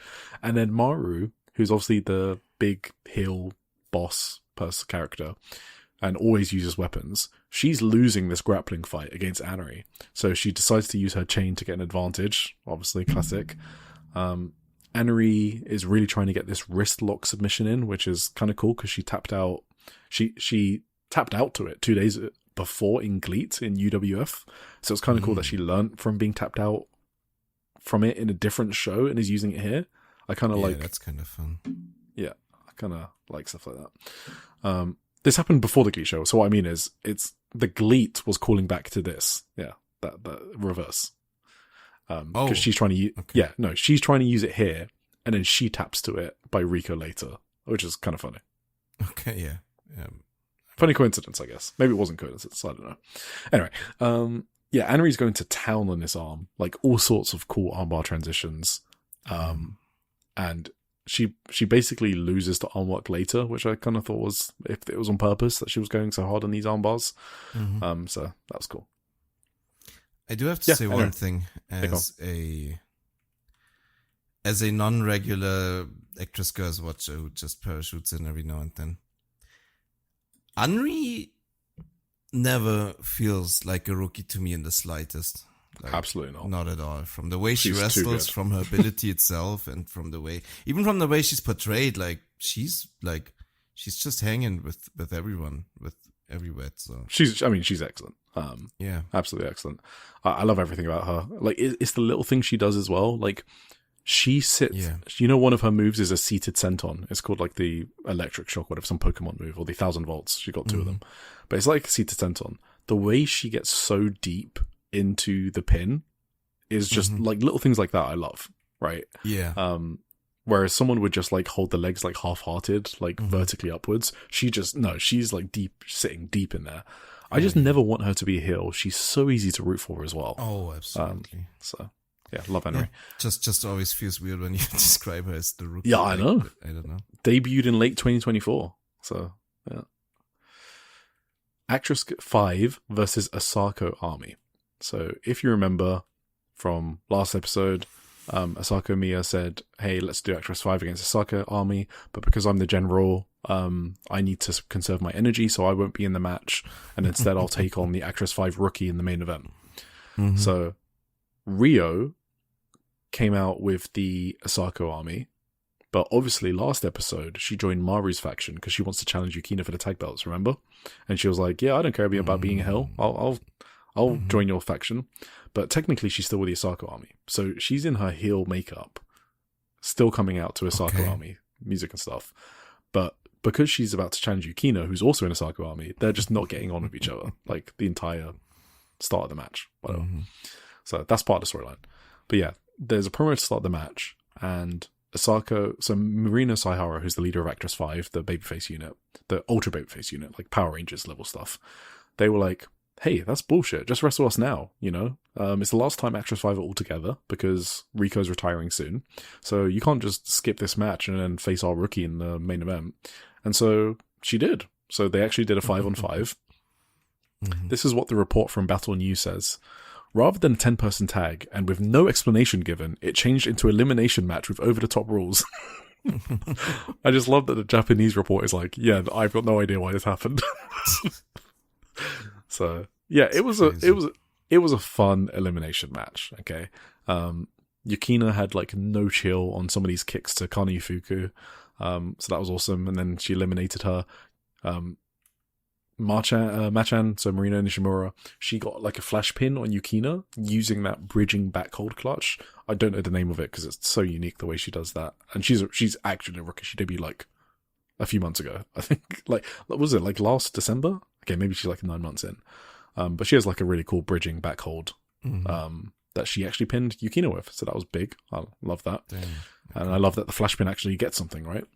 And then Maru, who's obviously the big heel boss character, and always uses weapons, she's losing this grappling fight against Anri. So she decides to use her chain to get an advantage. Obviously, classic. Anri is really trying to get this wrist lock submission in, which is kind of cool because she tapped out. She tapped out to it 2 days before in GLEAT in UWF. So it's kind of cool that she learned from being tapped out from it in a different show and is using it here. I kind of like... that's kind of fun. Yeah, I kind of like stuff like that. This happened before the GLEAT show, so what I mean is, the GLEAT was calling back to this. Yeah, that reverse. Because she's trying to she's trying to use it here, and then she taps to it by Rico later, which is kind of funny. Okay, yeah. Funny coincidence, I guess. Maybe it wasn't coincidence, I don't know. Anyway, Anri's going to town on this arm, like all sorts of cool armbar transitions. And she basically loses to arm work later, which I kind of thought was, if it was on purpose, that she was going so hard on these arm bars. So that was cool. I do have to say one thing as a non-regular Actress Girls watcher who just parachutes in every now and then. Anri never feels like a rookie to me in the slightest. Like, absolutely not. Not at all. From the way she wrestles, from her ability itself, and from the way she's portrayed, like she's just hanging with everyone, with everywhere. So she's excellent. Yeah, absolutely excellent. I love everything about her. Like it's the little things she does as well. Like she sits. Yeah. You know, one of her moves is a seated senton. It's called like the electric shock, whatever, some Pokemon move, or the 1000 volts. She got 2 of them, but it's like a seated senton. The way she gets so deep into the pin is just like little things like that I love, right? Yeah. Whereas someone would just like hold the legs like half-hearted, like vertically upwards. She's like sitting deep in there. I just never want her to be a heel. She's so easy to root for as well. Oh, absolutely. So yeah, love Henry. Yeah, just always feels weird when you describe her as the rookie. Yeah, I know. I don't know. Debuted in late 2024. So yeah. Actress 5 versus Asako Army. So if you remember from last episode, Asako Miya said, hey, let's do Actress 5 against Asako Army, but because I'm the general, I need to conserve my energy, so I won't be in the match, and instead I'll take on the Actress 5 rookie in the main event. So Rio came out with the Asako Army, but obviously last episode she joined Maru's faction because she wants to challenge Yukina for the tag belts, remember? And she was like, yeah, I don't care about being a heel. I'll join your faction. But technically she's still with the Asako Army. So she's in her heel makeup, still coming out to Asako Army music and stuff. But because she's about to challenge Yukina, who's also in Asako Army, they're just not getting on with each other, like the entire start of the match. Whatever. So that's part of the storyline. But yeah, there's a promo to start the match, and Asako, so Marina Saihara, who's the leader of Actress 5, the babyface unit, the ultra babyface unit, like Power Rangers level stuff, they were like, hey, that's bullshit. Just wrestle us now, you know? It's the last time Actress 5 are all together because Rico's retiring soon. So you can't just skip this match and then face our rookie in the main event. And so she did. So they actually did a 5-on-5. This is what the report from Battle News says. rather than a 10-person tag, and with no explanation given, it changed into elimination match with over-the-top rules. I just love that the Japanese report is like, yeah, I've got no idea why this happened. So yeah, it was a fun elimination match. Okay, Yukina had like no chill on some of these kicks to Kana Yufuku, so that was awesome. And then she eliminated her. Machan, so Marina Nishimura, she got like a flash pin on Yukina using that bridging back hold clutch. I don't know the name of it because it's so unique the way she does that. And she's actually a rookie. She debuted like a few months ago, I think. Like, what was it, like last December? Okay, maybe she's like 9 months in. But she has like a really cool bridging back hold that she actually pinned Yukina with. So that was big. I love that. Damn. Okay. And I love that the flash pin actually gets something, right?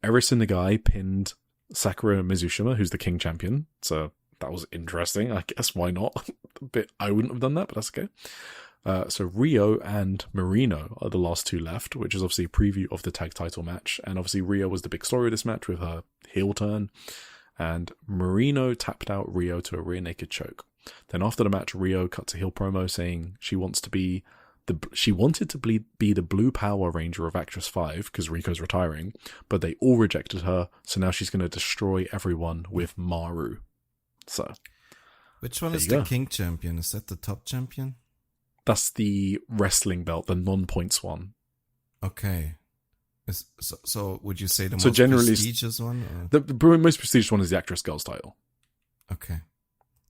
Erison Nagai pinned Sakura Mizushima, who's the King champion. So that was interesting. I guess why not? I wouldn't have done that, but that's okay. So Rio and Marino are the last two left, which is obviously a preview of the tag title match. And obviously Rio was the big story of this match with her heel turn. And Marino tapped out Rio to a rear naked choke. Then after the match, Rio cuts a heel promo saying she wanted to be the Blue Power Ranger of Actress 5 because Riko's retiring, but they all rejected her, so now she's going to destroy everyone with Maru. So, which one is the King champion? Is that the top champion? That's the wrestling belt, the non-points one. Okay. So would you say the most prestigious one? Or? The most prestigious one is the Actress Girls title. Okay.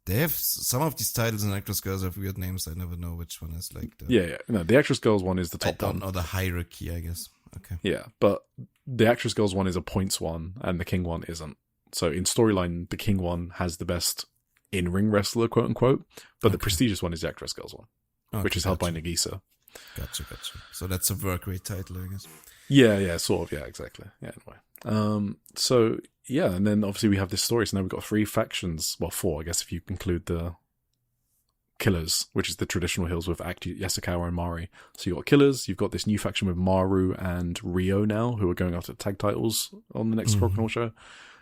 They have some of these titles and Actress Girls have weird names. I never know which one is like the... Yeah. No, the Actress Girls one is the top one. I don't know the hierarchy, I guess. Okay. Yeah, but the Actress Girls one is a points one and the King one isn't. So in storyline, the King one has the best in-ring wrestler, quote unquote, but the prestigious one is the Actress Girls one, which is held by Nagisa. Gotcha. So that's a work rate title, I guess. Yeah, sort of. Yeah, exactly. Yeah, anyway. So yeah, and then obviously we have this story. So now we've got 3 factions. Well, 4, I guess, if you include the Killers, which is the traditional heels with Yasukawa and Mari. So you've got Killers, you've got this new faction with Maru and Rio now, who are going after tag titles on the next Korakuen show.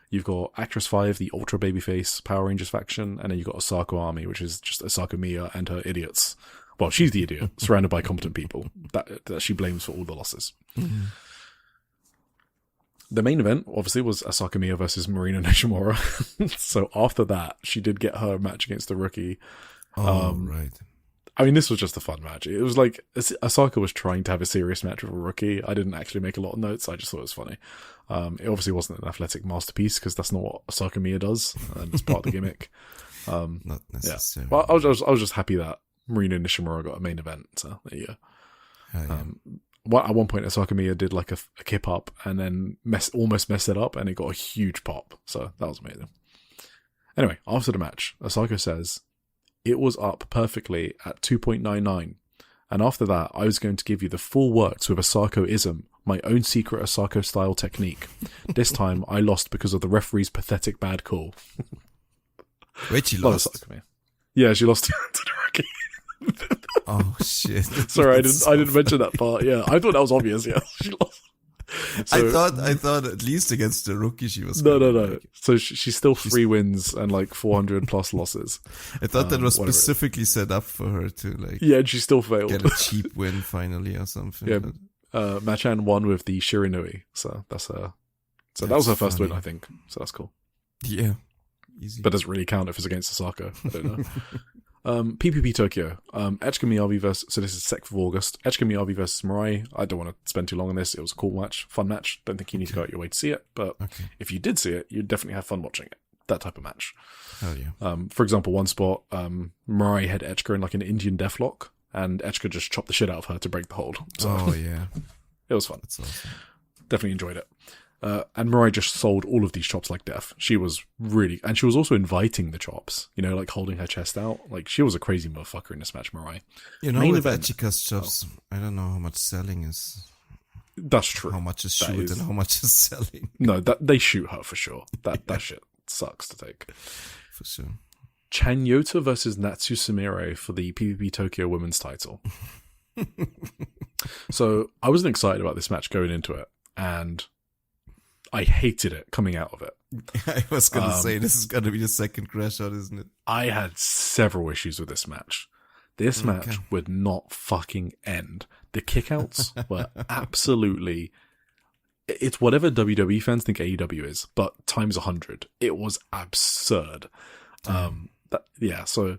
You've got Actress 5, the Ultra Babyface Power Rangers faction, and then you've got Osako Army, which is just Osako Miya and her idiots. Well, she's the idiot, surrounded by competent people that she blames for all the losses. Mm-hmm. The main event, obviously, was Asaka Miya versus Marina Nishimura. So after that, she did get her match against the rookie. Right. I mean, this was just a fun match. It was like Asaka was trying to have a serious match with a rookie. I didn't actually make a lot of notes. I just thought it was funny. It obviously wasn't an athletic masterpiece because that's not what Asaka Miya does. And it's part of the gimmick. Not necessarily. Yeah. Well, I was just happy that Marina Nishimura got a main event. So there you go. At one point, Asaka Miya did like a kip up and then almost messed it up, and it got a huge pop. So that was amazing. Anyway, after the match, Asaka says, "It was up perfectly at 2.99. And after that, I was going to give you the full works with Asako-ism, my own secret Asako-style technique. This time, I lost because of the referee's pathetic bad call." Wait, she lost? Yeah, she lost to the rookie. Oh shit! Sorry, I didn't mention that part. Yeah, I thought that was obvious. Yeah, she lost. So, I thought at least against the rookie she was. No. So she's still 3 wins and like 400 plus losses. I thought that was specifically set up for her to like. Yeah, and she still failed. Get a cheap win finally or something. Yeah, Machan won with the Shirinui, so that's her. So that was her first win, I think. So that's cool. Yeah, easy. But does it really count if it's against Osaka? I don't know. PPP Tokyo, Echika Miyabi versus, so this is 2nd of August, Echika Miyabi versus Mirai. I don't want to spend too long on this. It was a cool match, fun match. Don't think you need to go out your way to see it, but if you did see it, you'd definitely have fun watching it. That type of match. Hell yeah. For example, one spot, Mirai had Echika in like an Indian deathlock, and Echika just chopped the shit out of her to break the hold. So, yeah. It was fun. That's awesome. Definitely enjoyed it. And Mirai just sold all of these chops like death. She was and she was also inviting the chops, like holding her chest out. Like, she was a crazy motherfucker in this match, Mirai. With Echika's chops, I don't know how much selling is. That's true. How much is shoot and how much is selling. No, they shoot her for sure. That shit sucks to take. For sure. Chanyota versus Natsu Sumire for the PvP Tokyo Women's title. So, I wasn't excited about this match going into it, and I hated it coming out of it. I was going to say, this is going to be the second crash out, isn't it? I had several issues with this match. this match would not fucking end. The kickouts were absolutely... It's whatever WWE fans think AEW is, but times 100. It was absurd. So...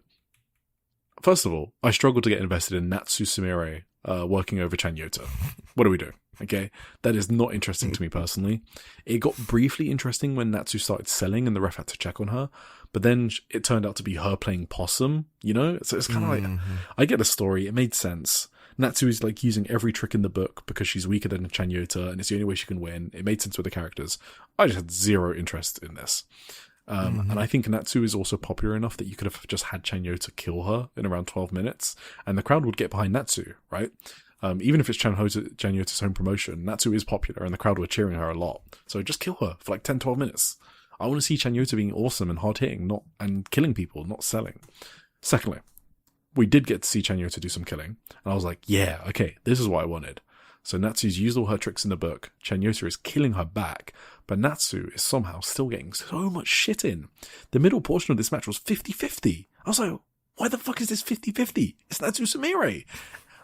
First of all, I struggled to get invested in Natsu Sumire working over Chanyota. What do we do? Okay, that is not interesting to me personally. It got briefly interesting when Natsu started selling and the ref had to check on her, but then it turned out to be her playing possum, you know? So it's kind of like, I get the story, it made sense. Natsu is like using every trick in the book because she's weaker than Chanyota and it's the only way she can win. It made sense with the characters. I just had zero interest in this. And I think Natsu is also popular enough that you could have just had Chanyota kill her in around 12 minutes and the crowd would get behind Natsu, right? Even if it's Chanyota's home promotion, Natsu is popular and the crowd were cheering her a lot. So just kill her for like 10, 12 minutes. I want to see Chanyota being awesome and hard-hitting, and killing people, not selling. Secondly, we did get to see Chanyota do some killing. And I was like, yeah, okay, this is what I wanted. So Natsu's used all her tricks in the book. Chanyota is killing her back. But Natsu is somehow still getting so much shit in. The middle portion of this match was 50-50. I was like, why the fuck is this 50-50? It's Natsu Sumire.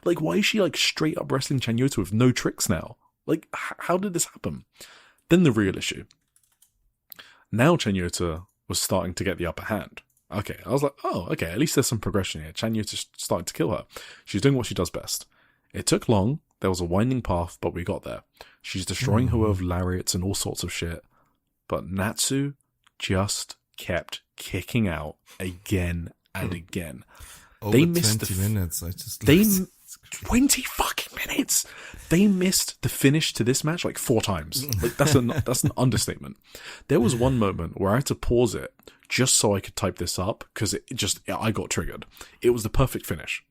Like, why is she like straight up wrestling Chanyota with no tricks now? Like, how did this happen? Then the real issue. Now Chanyota was starting to get the upper hand. Okay, I was like, oh, okay, at least there's some progression here. Chanyota's starting to kill her. She's doing what she does best. It took long. There was a winding path, but we got there. She's destroying her with lariats and all sorts of shit. But Natsu just kept kicking out again and again. Over 20 minutes. 20 fucking minutes. They missed the finish to this match like 4 times. Like that's an understatement. There was one moment where I had to pause it just so I could type this up because I got triggered. It was the perfect finish.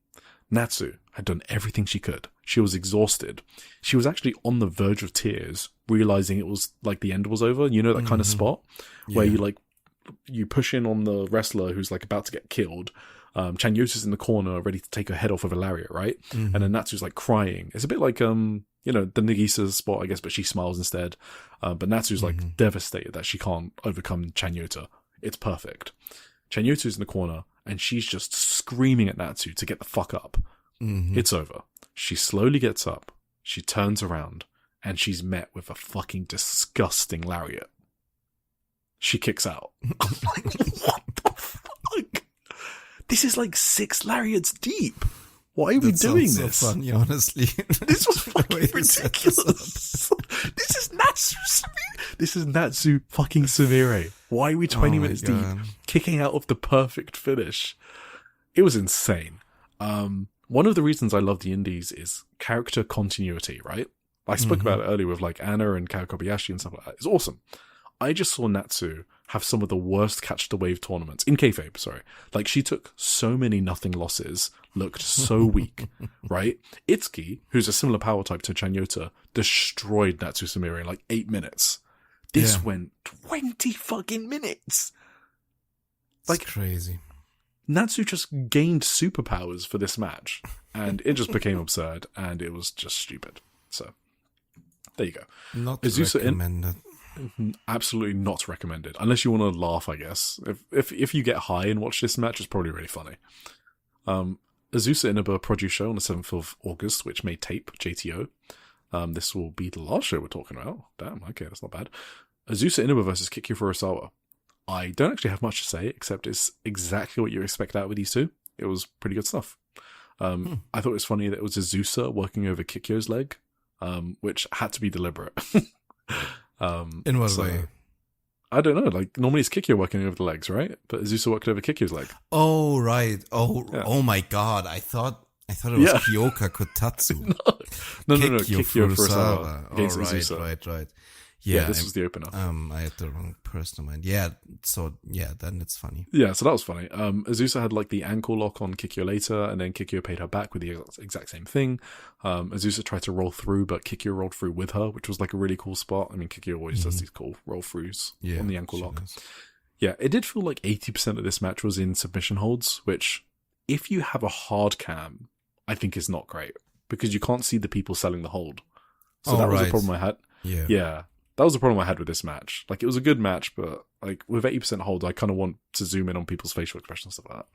Natsu had done everything she could. She was exhausted. She was actually on the verge of tears, realizing it was like the end was over. You know that kind of spot where you push in on the wrestler who's like about to get killed. Chanyota's in the corner, ready to take her head off with a lariat, right? And then Natsu's like crying. It's a bit like the Nagisa's spot, I guess, but she smiles instead. But Natsu's like devastated that she can't overcome Chanyota. It's perfect. Chanyota's in the corner, and she's just screaming at Natsu to get the fuck up. It's over. She slowly gets up, she turns around, and she's met with a fucking disgusting lariat. She kicks out. I'm like, what the fuck? This is like 6 lariats deep. Why are we doing this? So funny, honestly. This was fucking ridiculous. This is Natsu Sumire. This is Natsu fucking Sumire. Why are we 20 minutes deep kicking out of the perfect finish? It was insane. One of the reasons I love the indies is character continuity, right? I spoke about it earlier with like Anna and Kao Kobayashi and stuff like that. It's awesome. I just saw Natsu have some of the worst catch the wave tournaments in kayfabe, sorry. Like she took so many nothing losses, looked so weak, right? Itsuki, who's a similar power type to Chanyota, destroyed Natsu Sumire in like 8 minutes. This went 20 fucking minutes. Like it's crazy. Natsu just gained superpowers for this match, and it just became absurd, and it was just stupid. So, there you go. Not recommended. Absolutely not recommended, unless you want to laugh, I guess. If you get high and watch this match, it's probably really funny. Azusa Inaba produced show on the 7th of August, which made tape, JTO. This will be the last show we're talking about. Damn, okay, that's not bad. Azusa Inaba versus Kikyo Furusawa. I don't actually have much to say, except it's exactly what you expect out of these two. It was pretty good stuff. I thought it was funny that it was Azusa working over Kikyo's leg, which had to be deliberate. In what way? I don't know. Like, normally it's Kikyo working over the legs, right? But Azusa worked over Kikyo's leg. Oh, right. Oh my god. I thought it was Kyoka Kotatsu. No. Kikyo Furusawa against Azusa. Right. Yeah, this was the opener. I had the wrong person in mind. Yeah, then it's funny. Yeah, so that was funny. Azusa had like the ankle lock on Kikyo later, and then Kikyo paid her back with the exact same thing. Azusa tried to roll through, but Kikyo rolled through with her, which was like a really cool spot. I mean, Kikyo always does these cool roll throughs on the ankle lock. Does. Yeah, it did feel like 80% of this match was in submission holds, which, if you have a hard cam, I think is not great, because you can't see the people selling the hold. So that was a problem I had. Yeah. That was the problem I had with this match. Like, it was a good match, but like with 80% hold, I kind of want to zoom in on people's facial expressions and stuff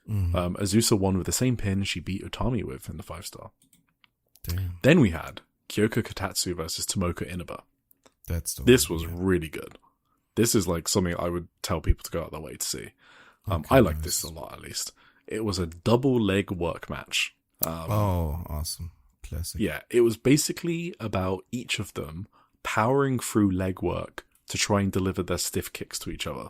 like that. Azusa won with the same pin she beat Utami with in the 5-star. Damn. Then we had Kyoko Katatsu versus Tomoka Inaba. This was really good. This is like something I would tell people to go out their way to see. I like this a lot, at least. It was a double leg work match. Awesome. Classic. Yeah, it was basically about each of them powering through leg work to try and deliver their stiff kicks to each other.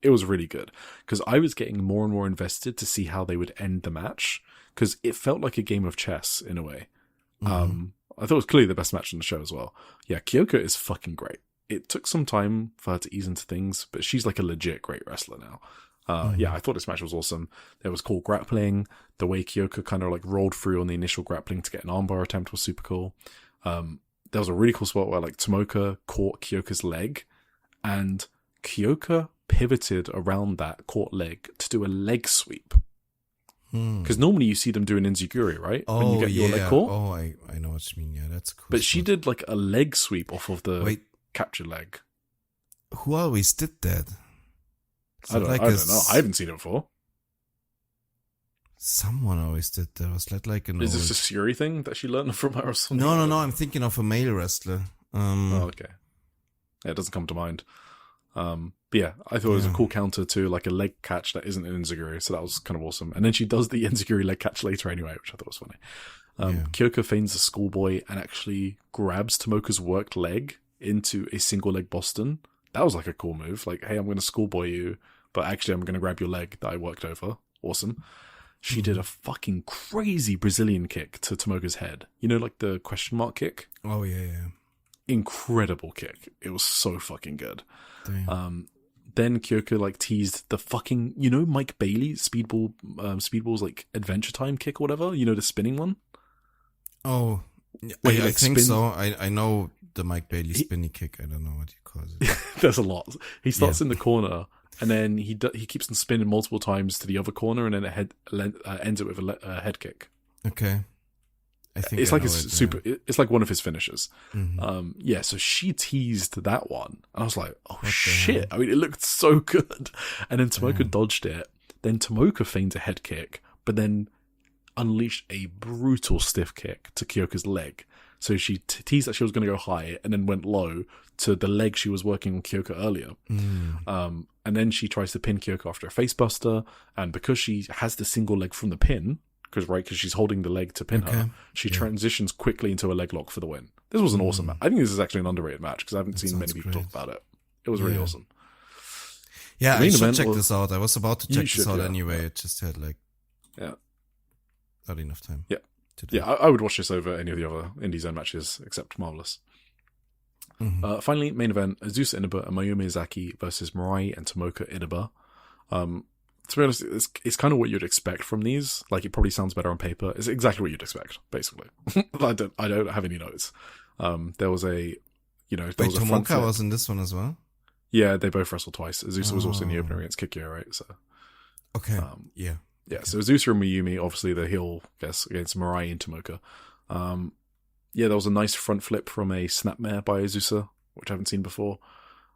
It was really good because I was getting more and more invested to see how they would end the match because it felt like a game of chess in a way. I thought it was clearly the best match on the show as well. Yeah, Kyoko is fucking great. It took some time for her to ease into things, but she's like a legit great wrestler now. Yeah, I thought this match was awesome. There was cool grappling. The way Kyoko kind of like rolled through on the initial grappling to get an armbar attempt was super cool. There was a really cool spot where like Tomoka caught Kyoko's leg and Kyoko pivoted around that caught leg to do a leg sweep. Because normally you see them do an enziguri, right? Oh, when you get your leg caught. Oh, I know what you mean. Yeah, that's cool. But she did like a leg sweep off of the captured leg. Who always did that? I don't know. I haven't seen it before. Someone always did that. Was that like an Is this a Suri thing that she learned from her or something? No. I'm thinking of a male wrestler. Okay. Yeah, it doesn't come to mind. But yeah, I thought it was a cool counter to like a leg catch that isn't an enziguri, so that was kind of awesome. And then she does the enziguri leg catch later anyway, which I thought was funny. Kyoko feigns a schoolboy and actually grabs Tomoka's worked leg into a single leg Boston. That was like a cool move. Like, hey, I'm going to schoolboy you, but actually I'm going to grab your leg that I worked over. Awesome. She did a fucking crazy Brazilian kick to Tomoka's head. You know, like the question mark kick? Oh, yeah. Incredible kick. It was so fucking good. Damn. Then Kyoko like teased the fucking, you know, Mike Bailey Speedball's like Adventure Time kick or whatever. You know, the spinning one. Oh, I think so. I know the Mike Bailey spinny kick. I don't know what you call it. There's a lot. He starts in the corner and then he keeps on spinning multiple times to the other corner and then it ends it with a head kick. Okay. I think it's like it's like one of his finishes. Yeah, so she teased that one. And I was like, oh shit. I mean, it looked so good. And then Tomoka dodged it. Then Tomoka feigned a head kick, but then unleashed a brutal stiff kick to Kyoko's leg. So she teased that she was going to go high and then went low to the leg she was working on Kyoko earlier. And then she tries to pin Kyoko after a facebuster. And because she has the single leg from the pin, because she's holding the leg to pin her, she transitions quickly into a leg lock for the win. This was an awesome match. I think this is actually an underrated match because I haven't seen many people talk about it. It was really awesome. Yeah, I should check this out. I was about to check this out anyway. It just had not enough time. Yeah. Yeah, I would watch this over any of the other Indie Zone matches except Marvelous. Finally, main event, Azusa Inaba and Mayumi Izaki versus Mirai and Tomoka Inaba. To be honest, it's kind of what you'd expect from these. Like, it probably sounds better on paper. It's exactly what you'd expect, basically. I don't have any notes. There was a, Tomoka was in this one as well? Yeah, they both wrestled twice. Azusa was also in the opener against Kikyo, right? So, okay. Yeah. So Azusa and Mayumi, obviously the heel, against Mirai and Tomoka. There was a nice front flip from a snapmare by Azusa, which I haven't seen before.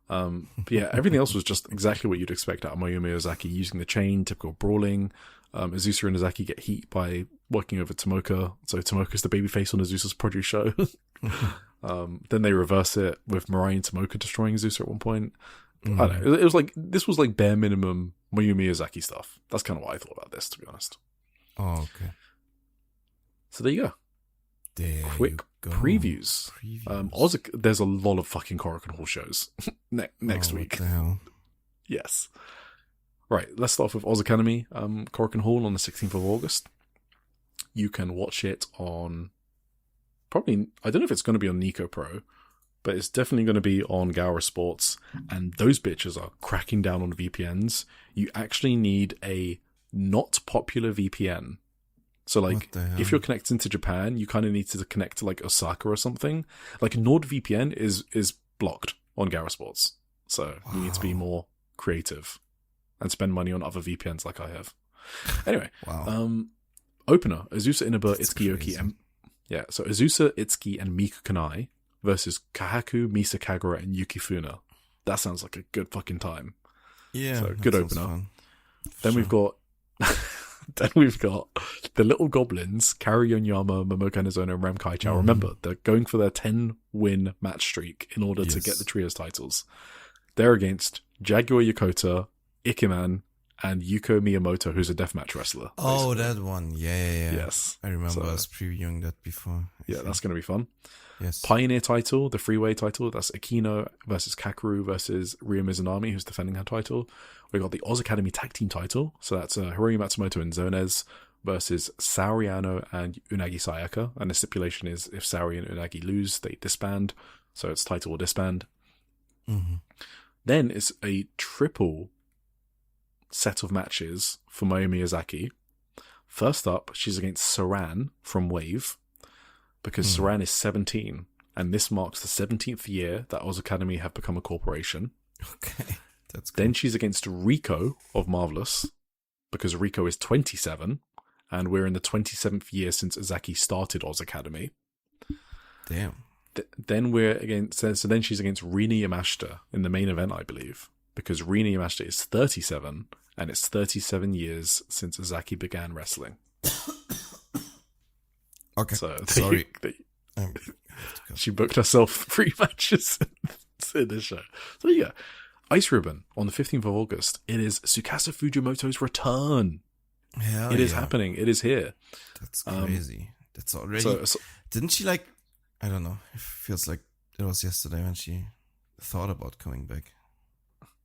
But yeah, everything else was just exactly what you'd expect out of Mayumi Ozaki, using the chain, typical brawling. Azusa and Ozaki get heat by working over Tomoka, so Tomoka's the babyface on Azusa's produce show. Then they reverse it with Mirai and Tomoka destroying Azusa at one point. I don't know, it was like, this was like bare minimum Mayumi Ozaki stuff. That's kind of what I thought about this, to be honest. Oh, okay. So there you go. Quick previews. There's a lot of fucking Korakuen Hall shows next week. What the hell? Yes. Right, let's start off with Oz Academy, Korakuen Hall on the 16th of August. You can watch it on probably, I don't know if it's going to be on Nico Pro, but it's definitely going to be on Gaora Sports, and those bitches are cracking down on VPNs. You actually need a not popular VPN. So, like, if you're connecting to Japan, you kind of need to connect to, like, Osaka or something. Like, NordVPN is blocked on Gaora Sports. So, you need to be more creative and spend money on other VPNs like I have. Anyway, opener, Azusa Inaba, Itsuki Aoki, and Azusa, Itsuki, and Miku Kanai versus Kahaku, Misakagura, and Yukifuna. That sounds like a good fucking time. Yeah. So good opener. Then we've got the little goblins, Kari Yonyama, Momoka Nizono, and Rem Kaichao. Remember, they're going for their 10-win match streak in order to get the trios titles. They're against Jaguar Yokota, Ikeman, and Yuko Miyamoto, who's a deathmatch wrestler. Oh, that one. Yeah. Yes. I remember us previewing that before. That's going to be fun. Yes. Pioneer title, the freeway title, that's Akino versus Kakeru versus Ryo Mizunami, who's defending her title. We got the Oz Academy tag team title, so that's Hiroyu Matsumoto and Zonez versus Saori Ano and Unagi Sayaka, and the stipulation is if Saori and Unagi lose, they disband, so it's title or disband. Then it's a triple set of matches for Mayu Miyazaki. First up, she's against Saran from Wave, because Saran is 17, and this marks the 17th year that Oz Academy have become a corporation. Okay, that's cool. Then she's against Rico of Marvelous, because Rico is 27, and we're in the 27th year since Azaki started Oz Academy. Damn. Then then she's against Rina Yamashita in the main event, I believe, because Rina Yamashita is 37, and it's 37 years since Azaki began wrestling. Okay, so sorry. She booked herself 3 matches in this show. So yeah, Ice Ribbon on the 15th of August. It is Tsukasa Fujimoto's return. Hell it is happening. It is here. That's crazy. That's already... So, didn't she I don't know. It feels like it was yesterday when she thought about coming back.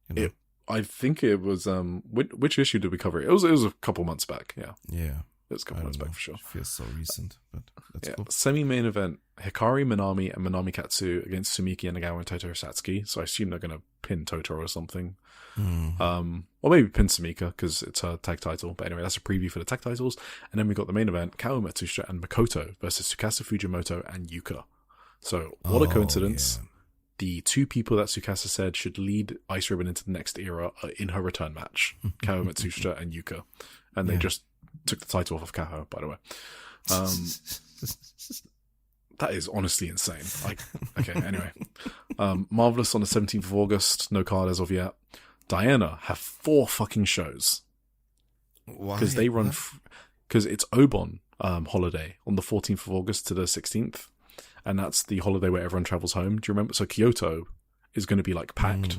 You know? I think it was... which issue did we cover? It was a couple months back, yeah. Yeah. It was a couple months back for sure. It feels so recent, but that's cool. Semi-main event, Hikari Minami and Minami Katsu against Sumiki Yanagawa and Totoro Satsuki. So I assume they're going to pin Totoro or something. Or maybe pin Sumika, because it's her tag title. But anyway, that's a preview for the tag titles. And then we got the main event, Kao Matsushita and Makoto versus Tsukasa Fujimoto and Yuka. So what a coincidence. Yeah. The 2 people that Tsukasa said should lead Ice Ribbon into the next era are in her return match, Kao Matsushita and Yuka. And they just took the title off of Kaho, by the way. That is honestly insane. Okay, anyway. Marvelous on the 17th of August. No card as of yet. Diana have 4 fucking shows. Why? Because they run... Because it's Obon holiday on the 14th of August to the 16th. And that's the holiday where everyone travels home. Do you remember? So Kyoto is going to be packed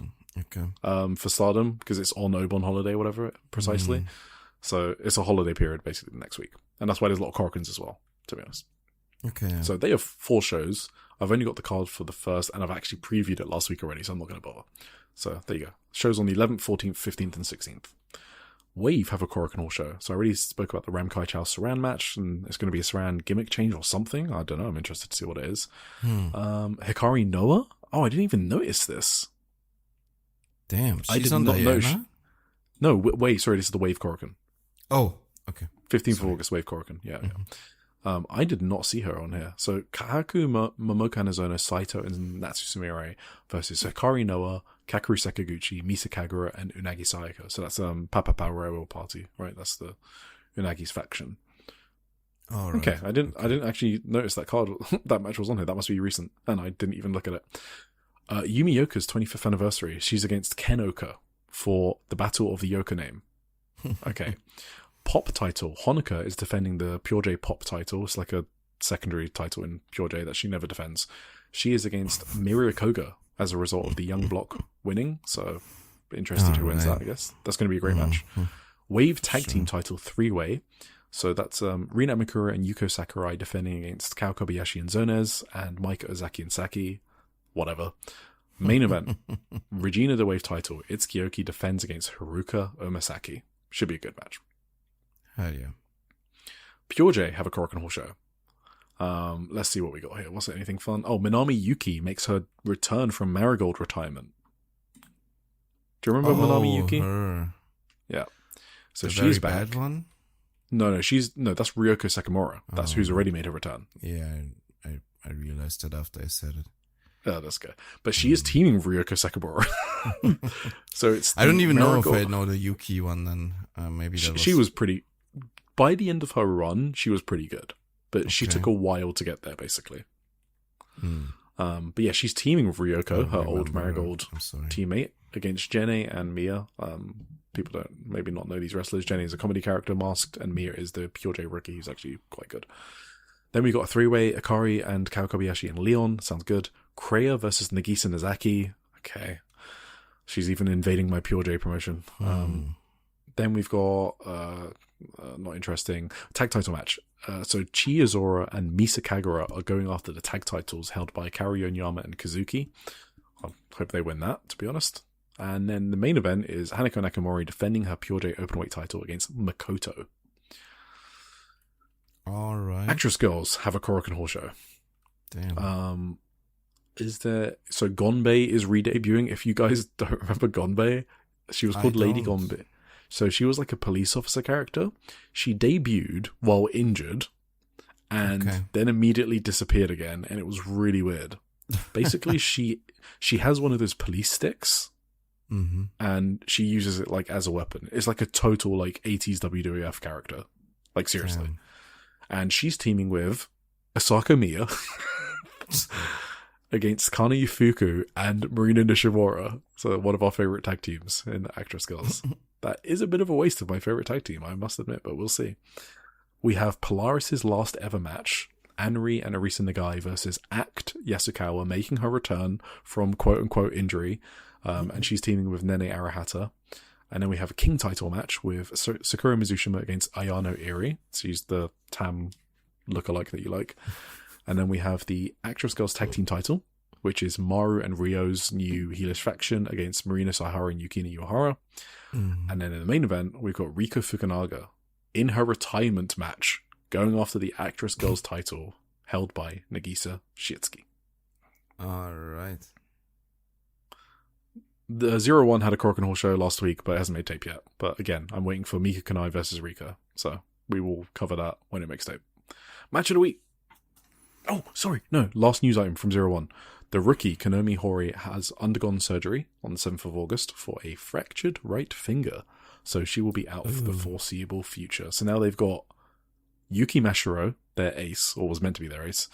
for Stardom, because it's on Obon holiday, whatever, precisely. So it's a holiday period, basically, next week. And that's why there's a lot of Korakuens as well, to be honest. Okay. Yeah. So they have 4 shows. I've only got the card for the first, and I've actually previewed it last week already, so I'm not going to bother. So there you go. Shows on the 11th, 14th, 15th, and 16th. Wave have a Korakuen Hall show. So I already spoke about the Ram Kaichao Saran match, and it's going to be a Saran gimmick change or something. I don't know. I'm interested to see what it is. Hikari Noah? Oh, I didn't even notice this. Damn, I did not know. No, wait, sorry, this is the Wave Korakuen. Oh, okay. 15th of August, Wave Korakuen. Yeah. I did not see her on here. So Kahaku, Momoka Nizono, Saito, and Natsu Sumire versus Hikari Noah, Kakeru Sakaguchi, Misa Kagura, and Unagi Sayaka. So that's Papa Royal Party, right? That's the Unagi's faction. Oh, right. Okay, I didn't actually notice that card. That match was on here. That must be recent, and I didn't even look at it. Yumi Yoka's 25th anniversary. She's against Ken Oka for the Battle of the Yoka name. Okay. Pop title. Honoka is defending the Pure J Pop title. It's like a secondary title in Pure J that she never defends. She is against Miria Koga as a result of the Young Block winning. So, interested who wins that, I guess. That's going to be a great match. Wave Tag Team title 3-way. So that's Rina Mikura and Yuko Sakurai defending against Kao Kobayashi and Zonez, and Maika Ozaki and Saki. Whatever. Main event. Regina the Wave title. Itsuki defends against Haruka Omasaki. Should be a good match. Hell yeah. Pure J have a Korakuen Hall show. Let's see what we got here. Was it anything fun? Oh, Minami Yuki makes her return from Marigold retirement. Do you remember Minami Yuki? Her. Yeah. So the she's very back. Bad one? No, that's Ryoko Sakamura. That's who's already made her return. Yeah, I realized that after I said it. Oh, that's good. But she is teaming with Ryoko Sakamura. So it's. I don't even know if I know the Yuki one. Then maybe that she was pretty. By the end of her run, she was pretty good, but she took a while to get there, basically. But yeah, she's teaming with Ryoko, her old Marigold teammate, against Jenny and Mia. People don't maybe not know these wrestlers. Jenny is a comedy character, masked, and Mia is the Pure J rookie, who's actually quite good. Then we got a three-way, Akari and Kao Kobayashi and Leon. Sounds good. Kreia versus Nagisa Nozaki. Okay. She's even invading my Pure J promotion. Then we've got, not interesting, tag title match. So Chiyazora and Misa Kagura are going after the tag titles held by Kaori Onyama and Kazuki. I hope they win that, to be honest. And then the main event is Hanako Nakamori defending her Pure J Openweight title against Makoto. All right. Actress girls have a Korakuen Hall show. Damn. So Gonbei is re-debuting. If you guys don't remember Gonbei, she was called Lady Gonbei. So she was like a police officer character. She debuted while injured and then immediately disappeared again, and it was really weird. Basically, she has one of those police sticks, and she uses it like as a weapon. It's like a total like 80s WWF character. Like seriously. Damn. And she's teaming with Asako Miya against Kana Yufuku and Marina Nishimura. So one of our favorite tag teams in Actress Girls. That is a bit of a waste of my favorite tag team, I must admit, but we'll see. We have Polaris' last ever match, Anri and Arisa Nagai versus Act Yasukawa, making her return from quote-unquote injury, and she's teaming with Nene Arahata. And then we have a King title match with Sakura Mizushima against Ayano Iri. She's the Tam lookalike that you like. And then we have the Actress Girls Tag Team title, which is Maru and Rio's new heelish faction against Marina Sahara and Yukina Uehara. And then in the main event, we've got Riko Fukunaga in her retirement match, going after the Actress Girls title held by Nagisa Shiitsuki. All right. The 0-1 had a Korakuen Hall show last week, but it hasn't made tape yet. But again, I'm waiting for Mika Kanai versus Rika, so we will cover that when it makes tape. Match of the week. Oh, sorry. No, last news item from 0-1. The rookie, Konomi Hori, has undergone surgery on the 7th of August for a fractured right finger, so she will be out for the foreseeable future. So now they've got Yuki Mashiro, their ace, or was meant to be their ace,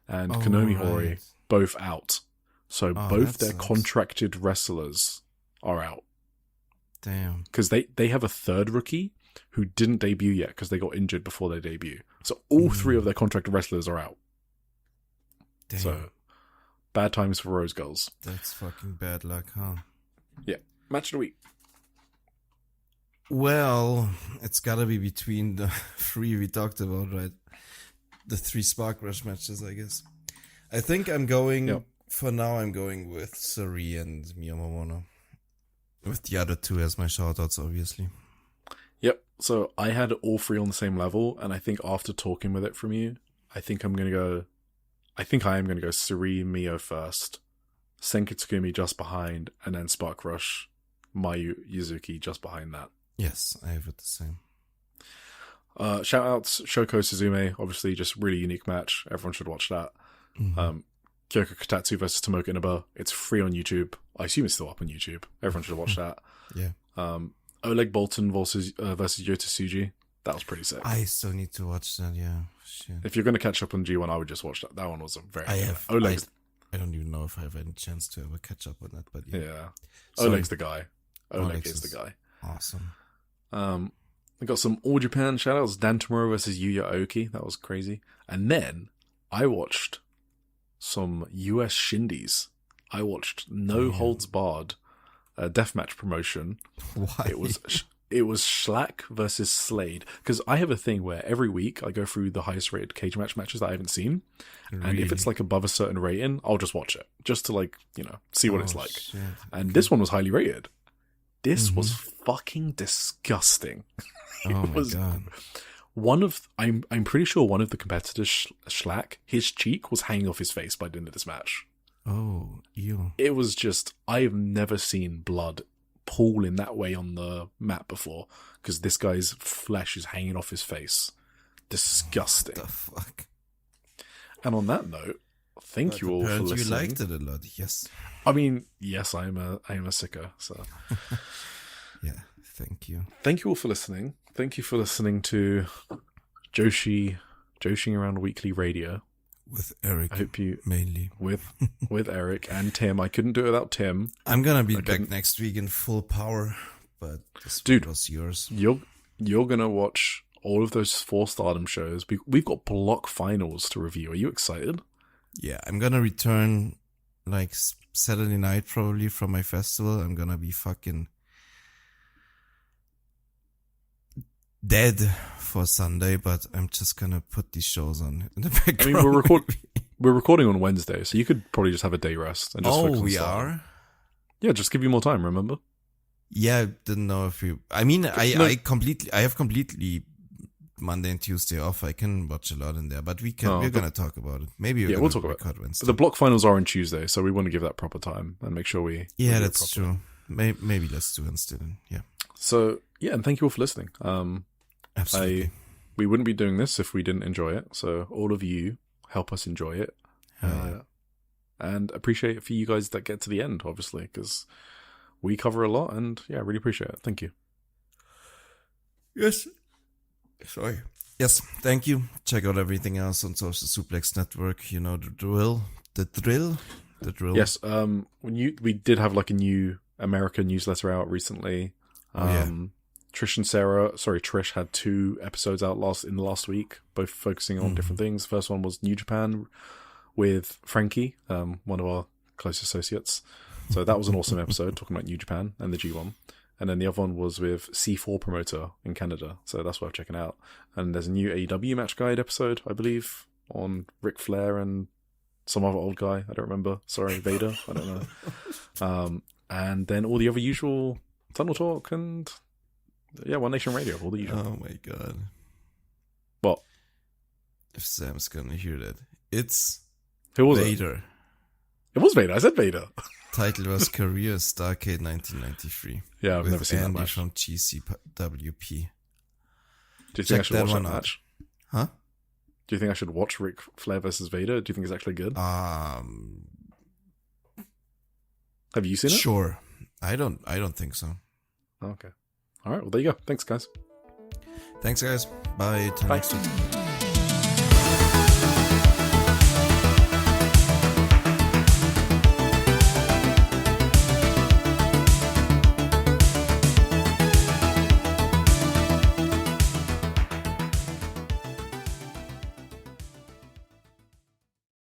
and Konomi Hori, both out. So both their contracted wrestlers are out. Damn. Because they have a third rookie who didn't debut yet because they got injured before they debut. So all three of their contracted wrestlers are out. Damn. So bad times for Rose Girls. That's fucking bad luck, huh? Yeah. Match of the week. Well, it's gotta be between the three we talked about, right? The 3 Spark Rush matches, I guess. I think I'm going... Yep. For now, I'm going with Sari and Miyamomono. With the other 2 as my shoutouts, obviously. Yep. So I had all 3 on the same level, and I think after talking with it from you, I think I am going to go Sari, Mio first, Senki Tsukumi just behind, and then Spark Rush, Mayu Yuzuki just behind that. Yes, I have it the same. Shoutouts, Shoko Suzume, obviously just really unique match. Everyone should watch that. Kyoko Katatsu versus Tomoka Inaba. It's free on YouTube. I assume it's still up on YouTube. Everyone should watch that. Yeah. Oleg Bolton versus Yota Tsuji. That was pretty sick. I still need to watch that, yeah. Shit. If you're going to catch up on G1, I would just watch that. That one was a very good. I don't even know if I have any chance to ever catch up on that, but yeah. Oleg's the guy. Oleg is the guy. Awesome. I got some All Japan shoutouts. Dan Tamura versus Yuya Aoki. That was crazy. And then I watched some US shindies. I watched No Holds Barred, a deathmatch promotion. Why? It was Schlack versus Slade. Because I have a thing where every week I go through the highest rated cage match matches that I haven't seen. Really? And if it's like above a certain rating, I'll just watch it. Just to see what it's like. Shit. And this one was highly rated. This was fucking disgusting. Oh my god. I'm pretty sure one of the competitors, Schlack, his cheek was hanging off his face by the end of this match. Oh, ew. It was just, I've never seen blood pool in that way on the mat before, because this guy's flesh is hanging off his face. Disgusting. What the fuck? And on that note, thank you all for listening. You liked it a lot, yes. I mean, yes, I am a sicko, so. Yeah, thank you. Thank you all for listening. Thank you for listening to Joshi'ing Around Weekly Radio. With Eric, I hope you mainly. With Eric and Tim. I couldn't do it without Tim. I'm gonna be back next week in full power, but this Dude, was yours. You're gonna watch all of those 4 Stardom shows. We've got block finals to review. Are you excited? Yeah, I'm gonna return like Saturday night probably from my festival. I'm gonna be fucking dead for Sunday, but I'm just gonna put these shows on in the background. I mean, we're recording on Wednesday, so you could probably just have a day rest and just focus on Stardom. Are? Yeah, just give you more time, remember? Yeah, I didn't know if you... I mean, I have completely Monday and Tuesday off. I can watch a lot in there, but we're gonna talk about it. Maybe we'll talk about it. Wednesday. The block finals are on Tuesday, so we want to give that proper time and make sure we... Yeah, that's true. Maybe let's do Wednesday then, yeah. So, yeah, and thank you all for listening. Absolutely. We wouldn't be doing this if we didn't enjoy it, so all of you help us enjoy it. And appreciate it for you guys that get to the end, obviously, because we cover a lot, and yeah, really appreciate it. Thank you. Yes. Sorry. Yes, thank you. Check out everything else on Social Suplex Network. You know the drill. The drill. Yes. We did have like a new American newsletter out recently. Trish had 2 episodes out in the last week, both focusing on different things. The first one was New Japan with Frankie, one of our close associates. So that was an awesome episode talking about New Japan and the G1. And then the other one was with C4 Promoter in Canada. So that's worth checking out. And there's a new AEW Match Guide episode, I believe, on Ric Flair and some other old guy. I don't remember. Sorry, Vader. I don't know. And then all the other usual Tunnel Talk and... yeah, One Nation Radio, all the usual. Oh my god. What? If Sam's gonna hear that. It's Who was Vader. It was Vader. I said Vader. Title was Career Starcade 1993. Yeah, I've never seen Andy that match. from GCWP. Do you think I should watch that match? Huh? Do you think I should watch Ric Flair versus Vader? Do you think it's actually good? Have you seen it? Sure. I don't think so. Okay. All right. Well, there you go. Thanks, guys. Thanks, guys. Bye. Till Bye. next week.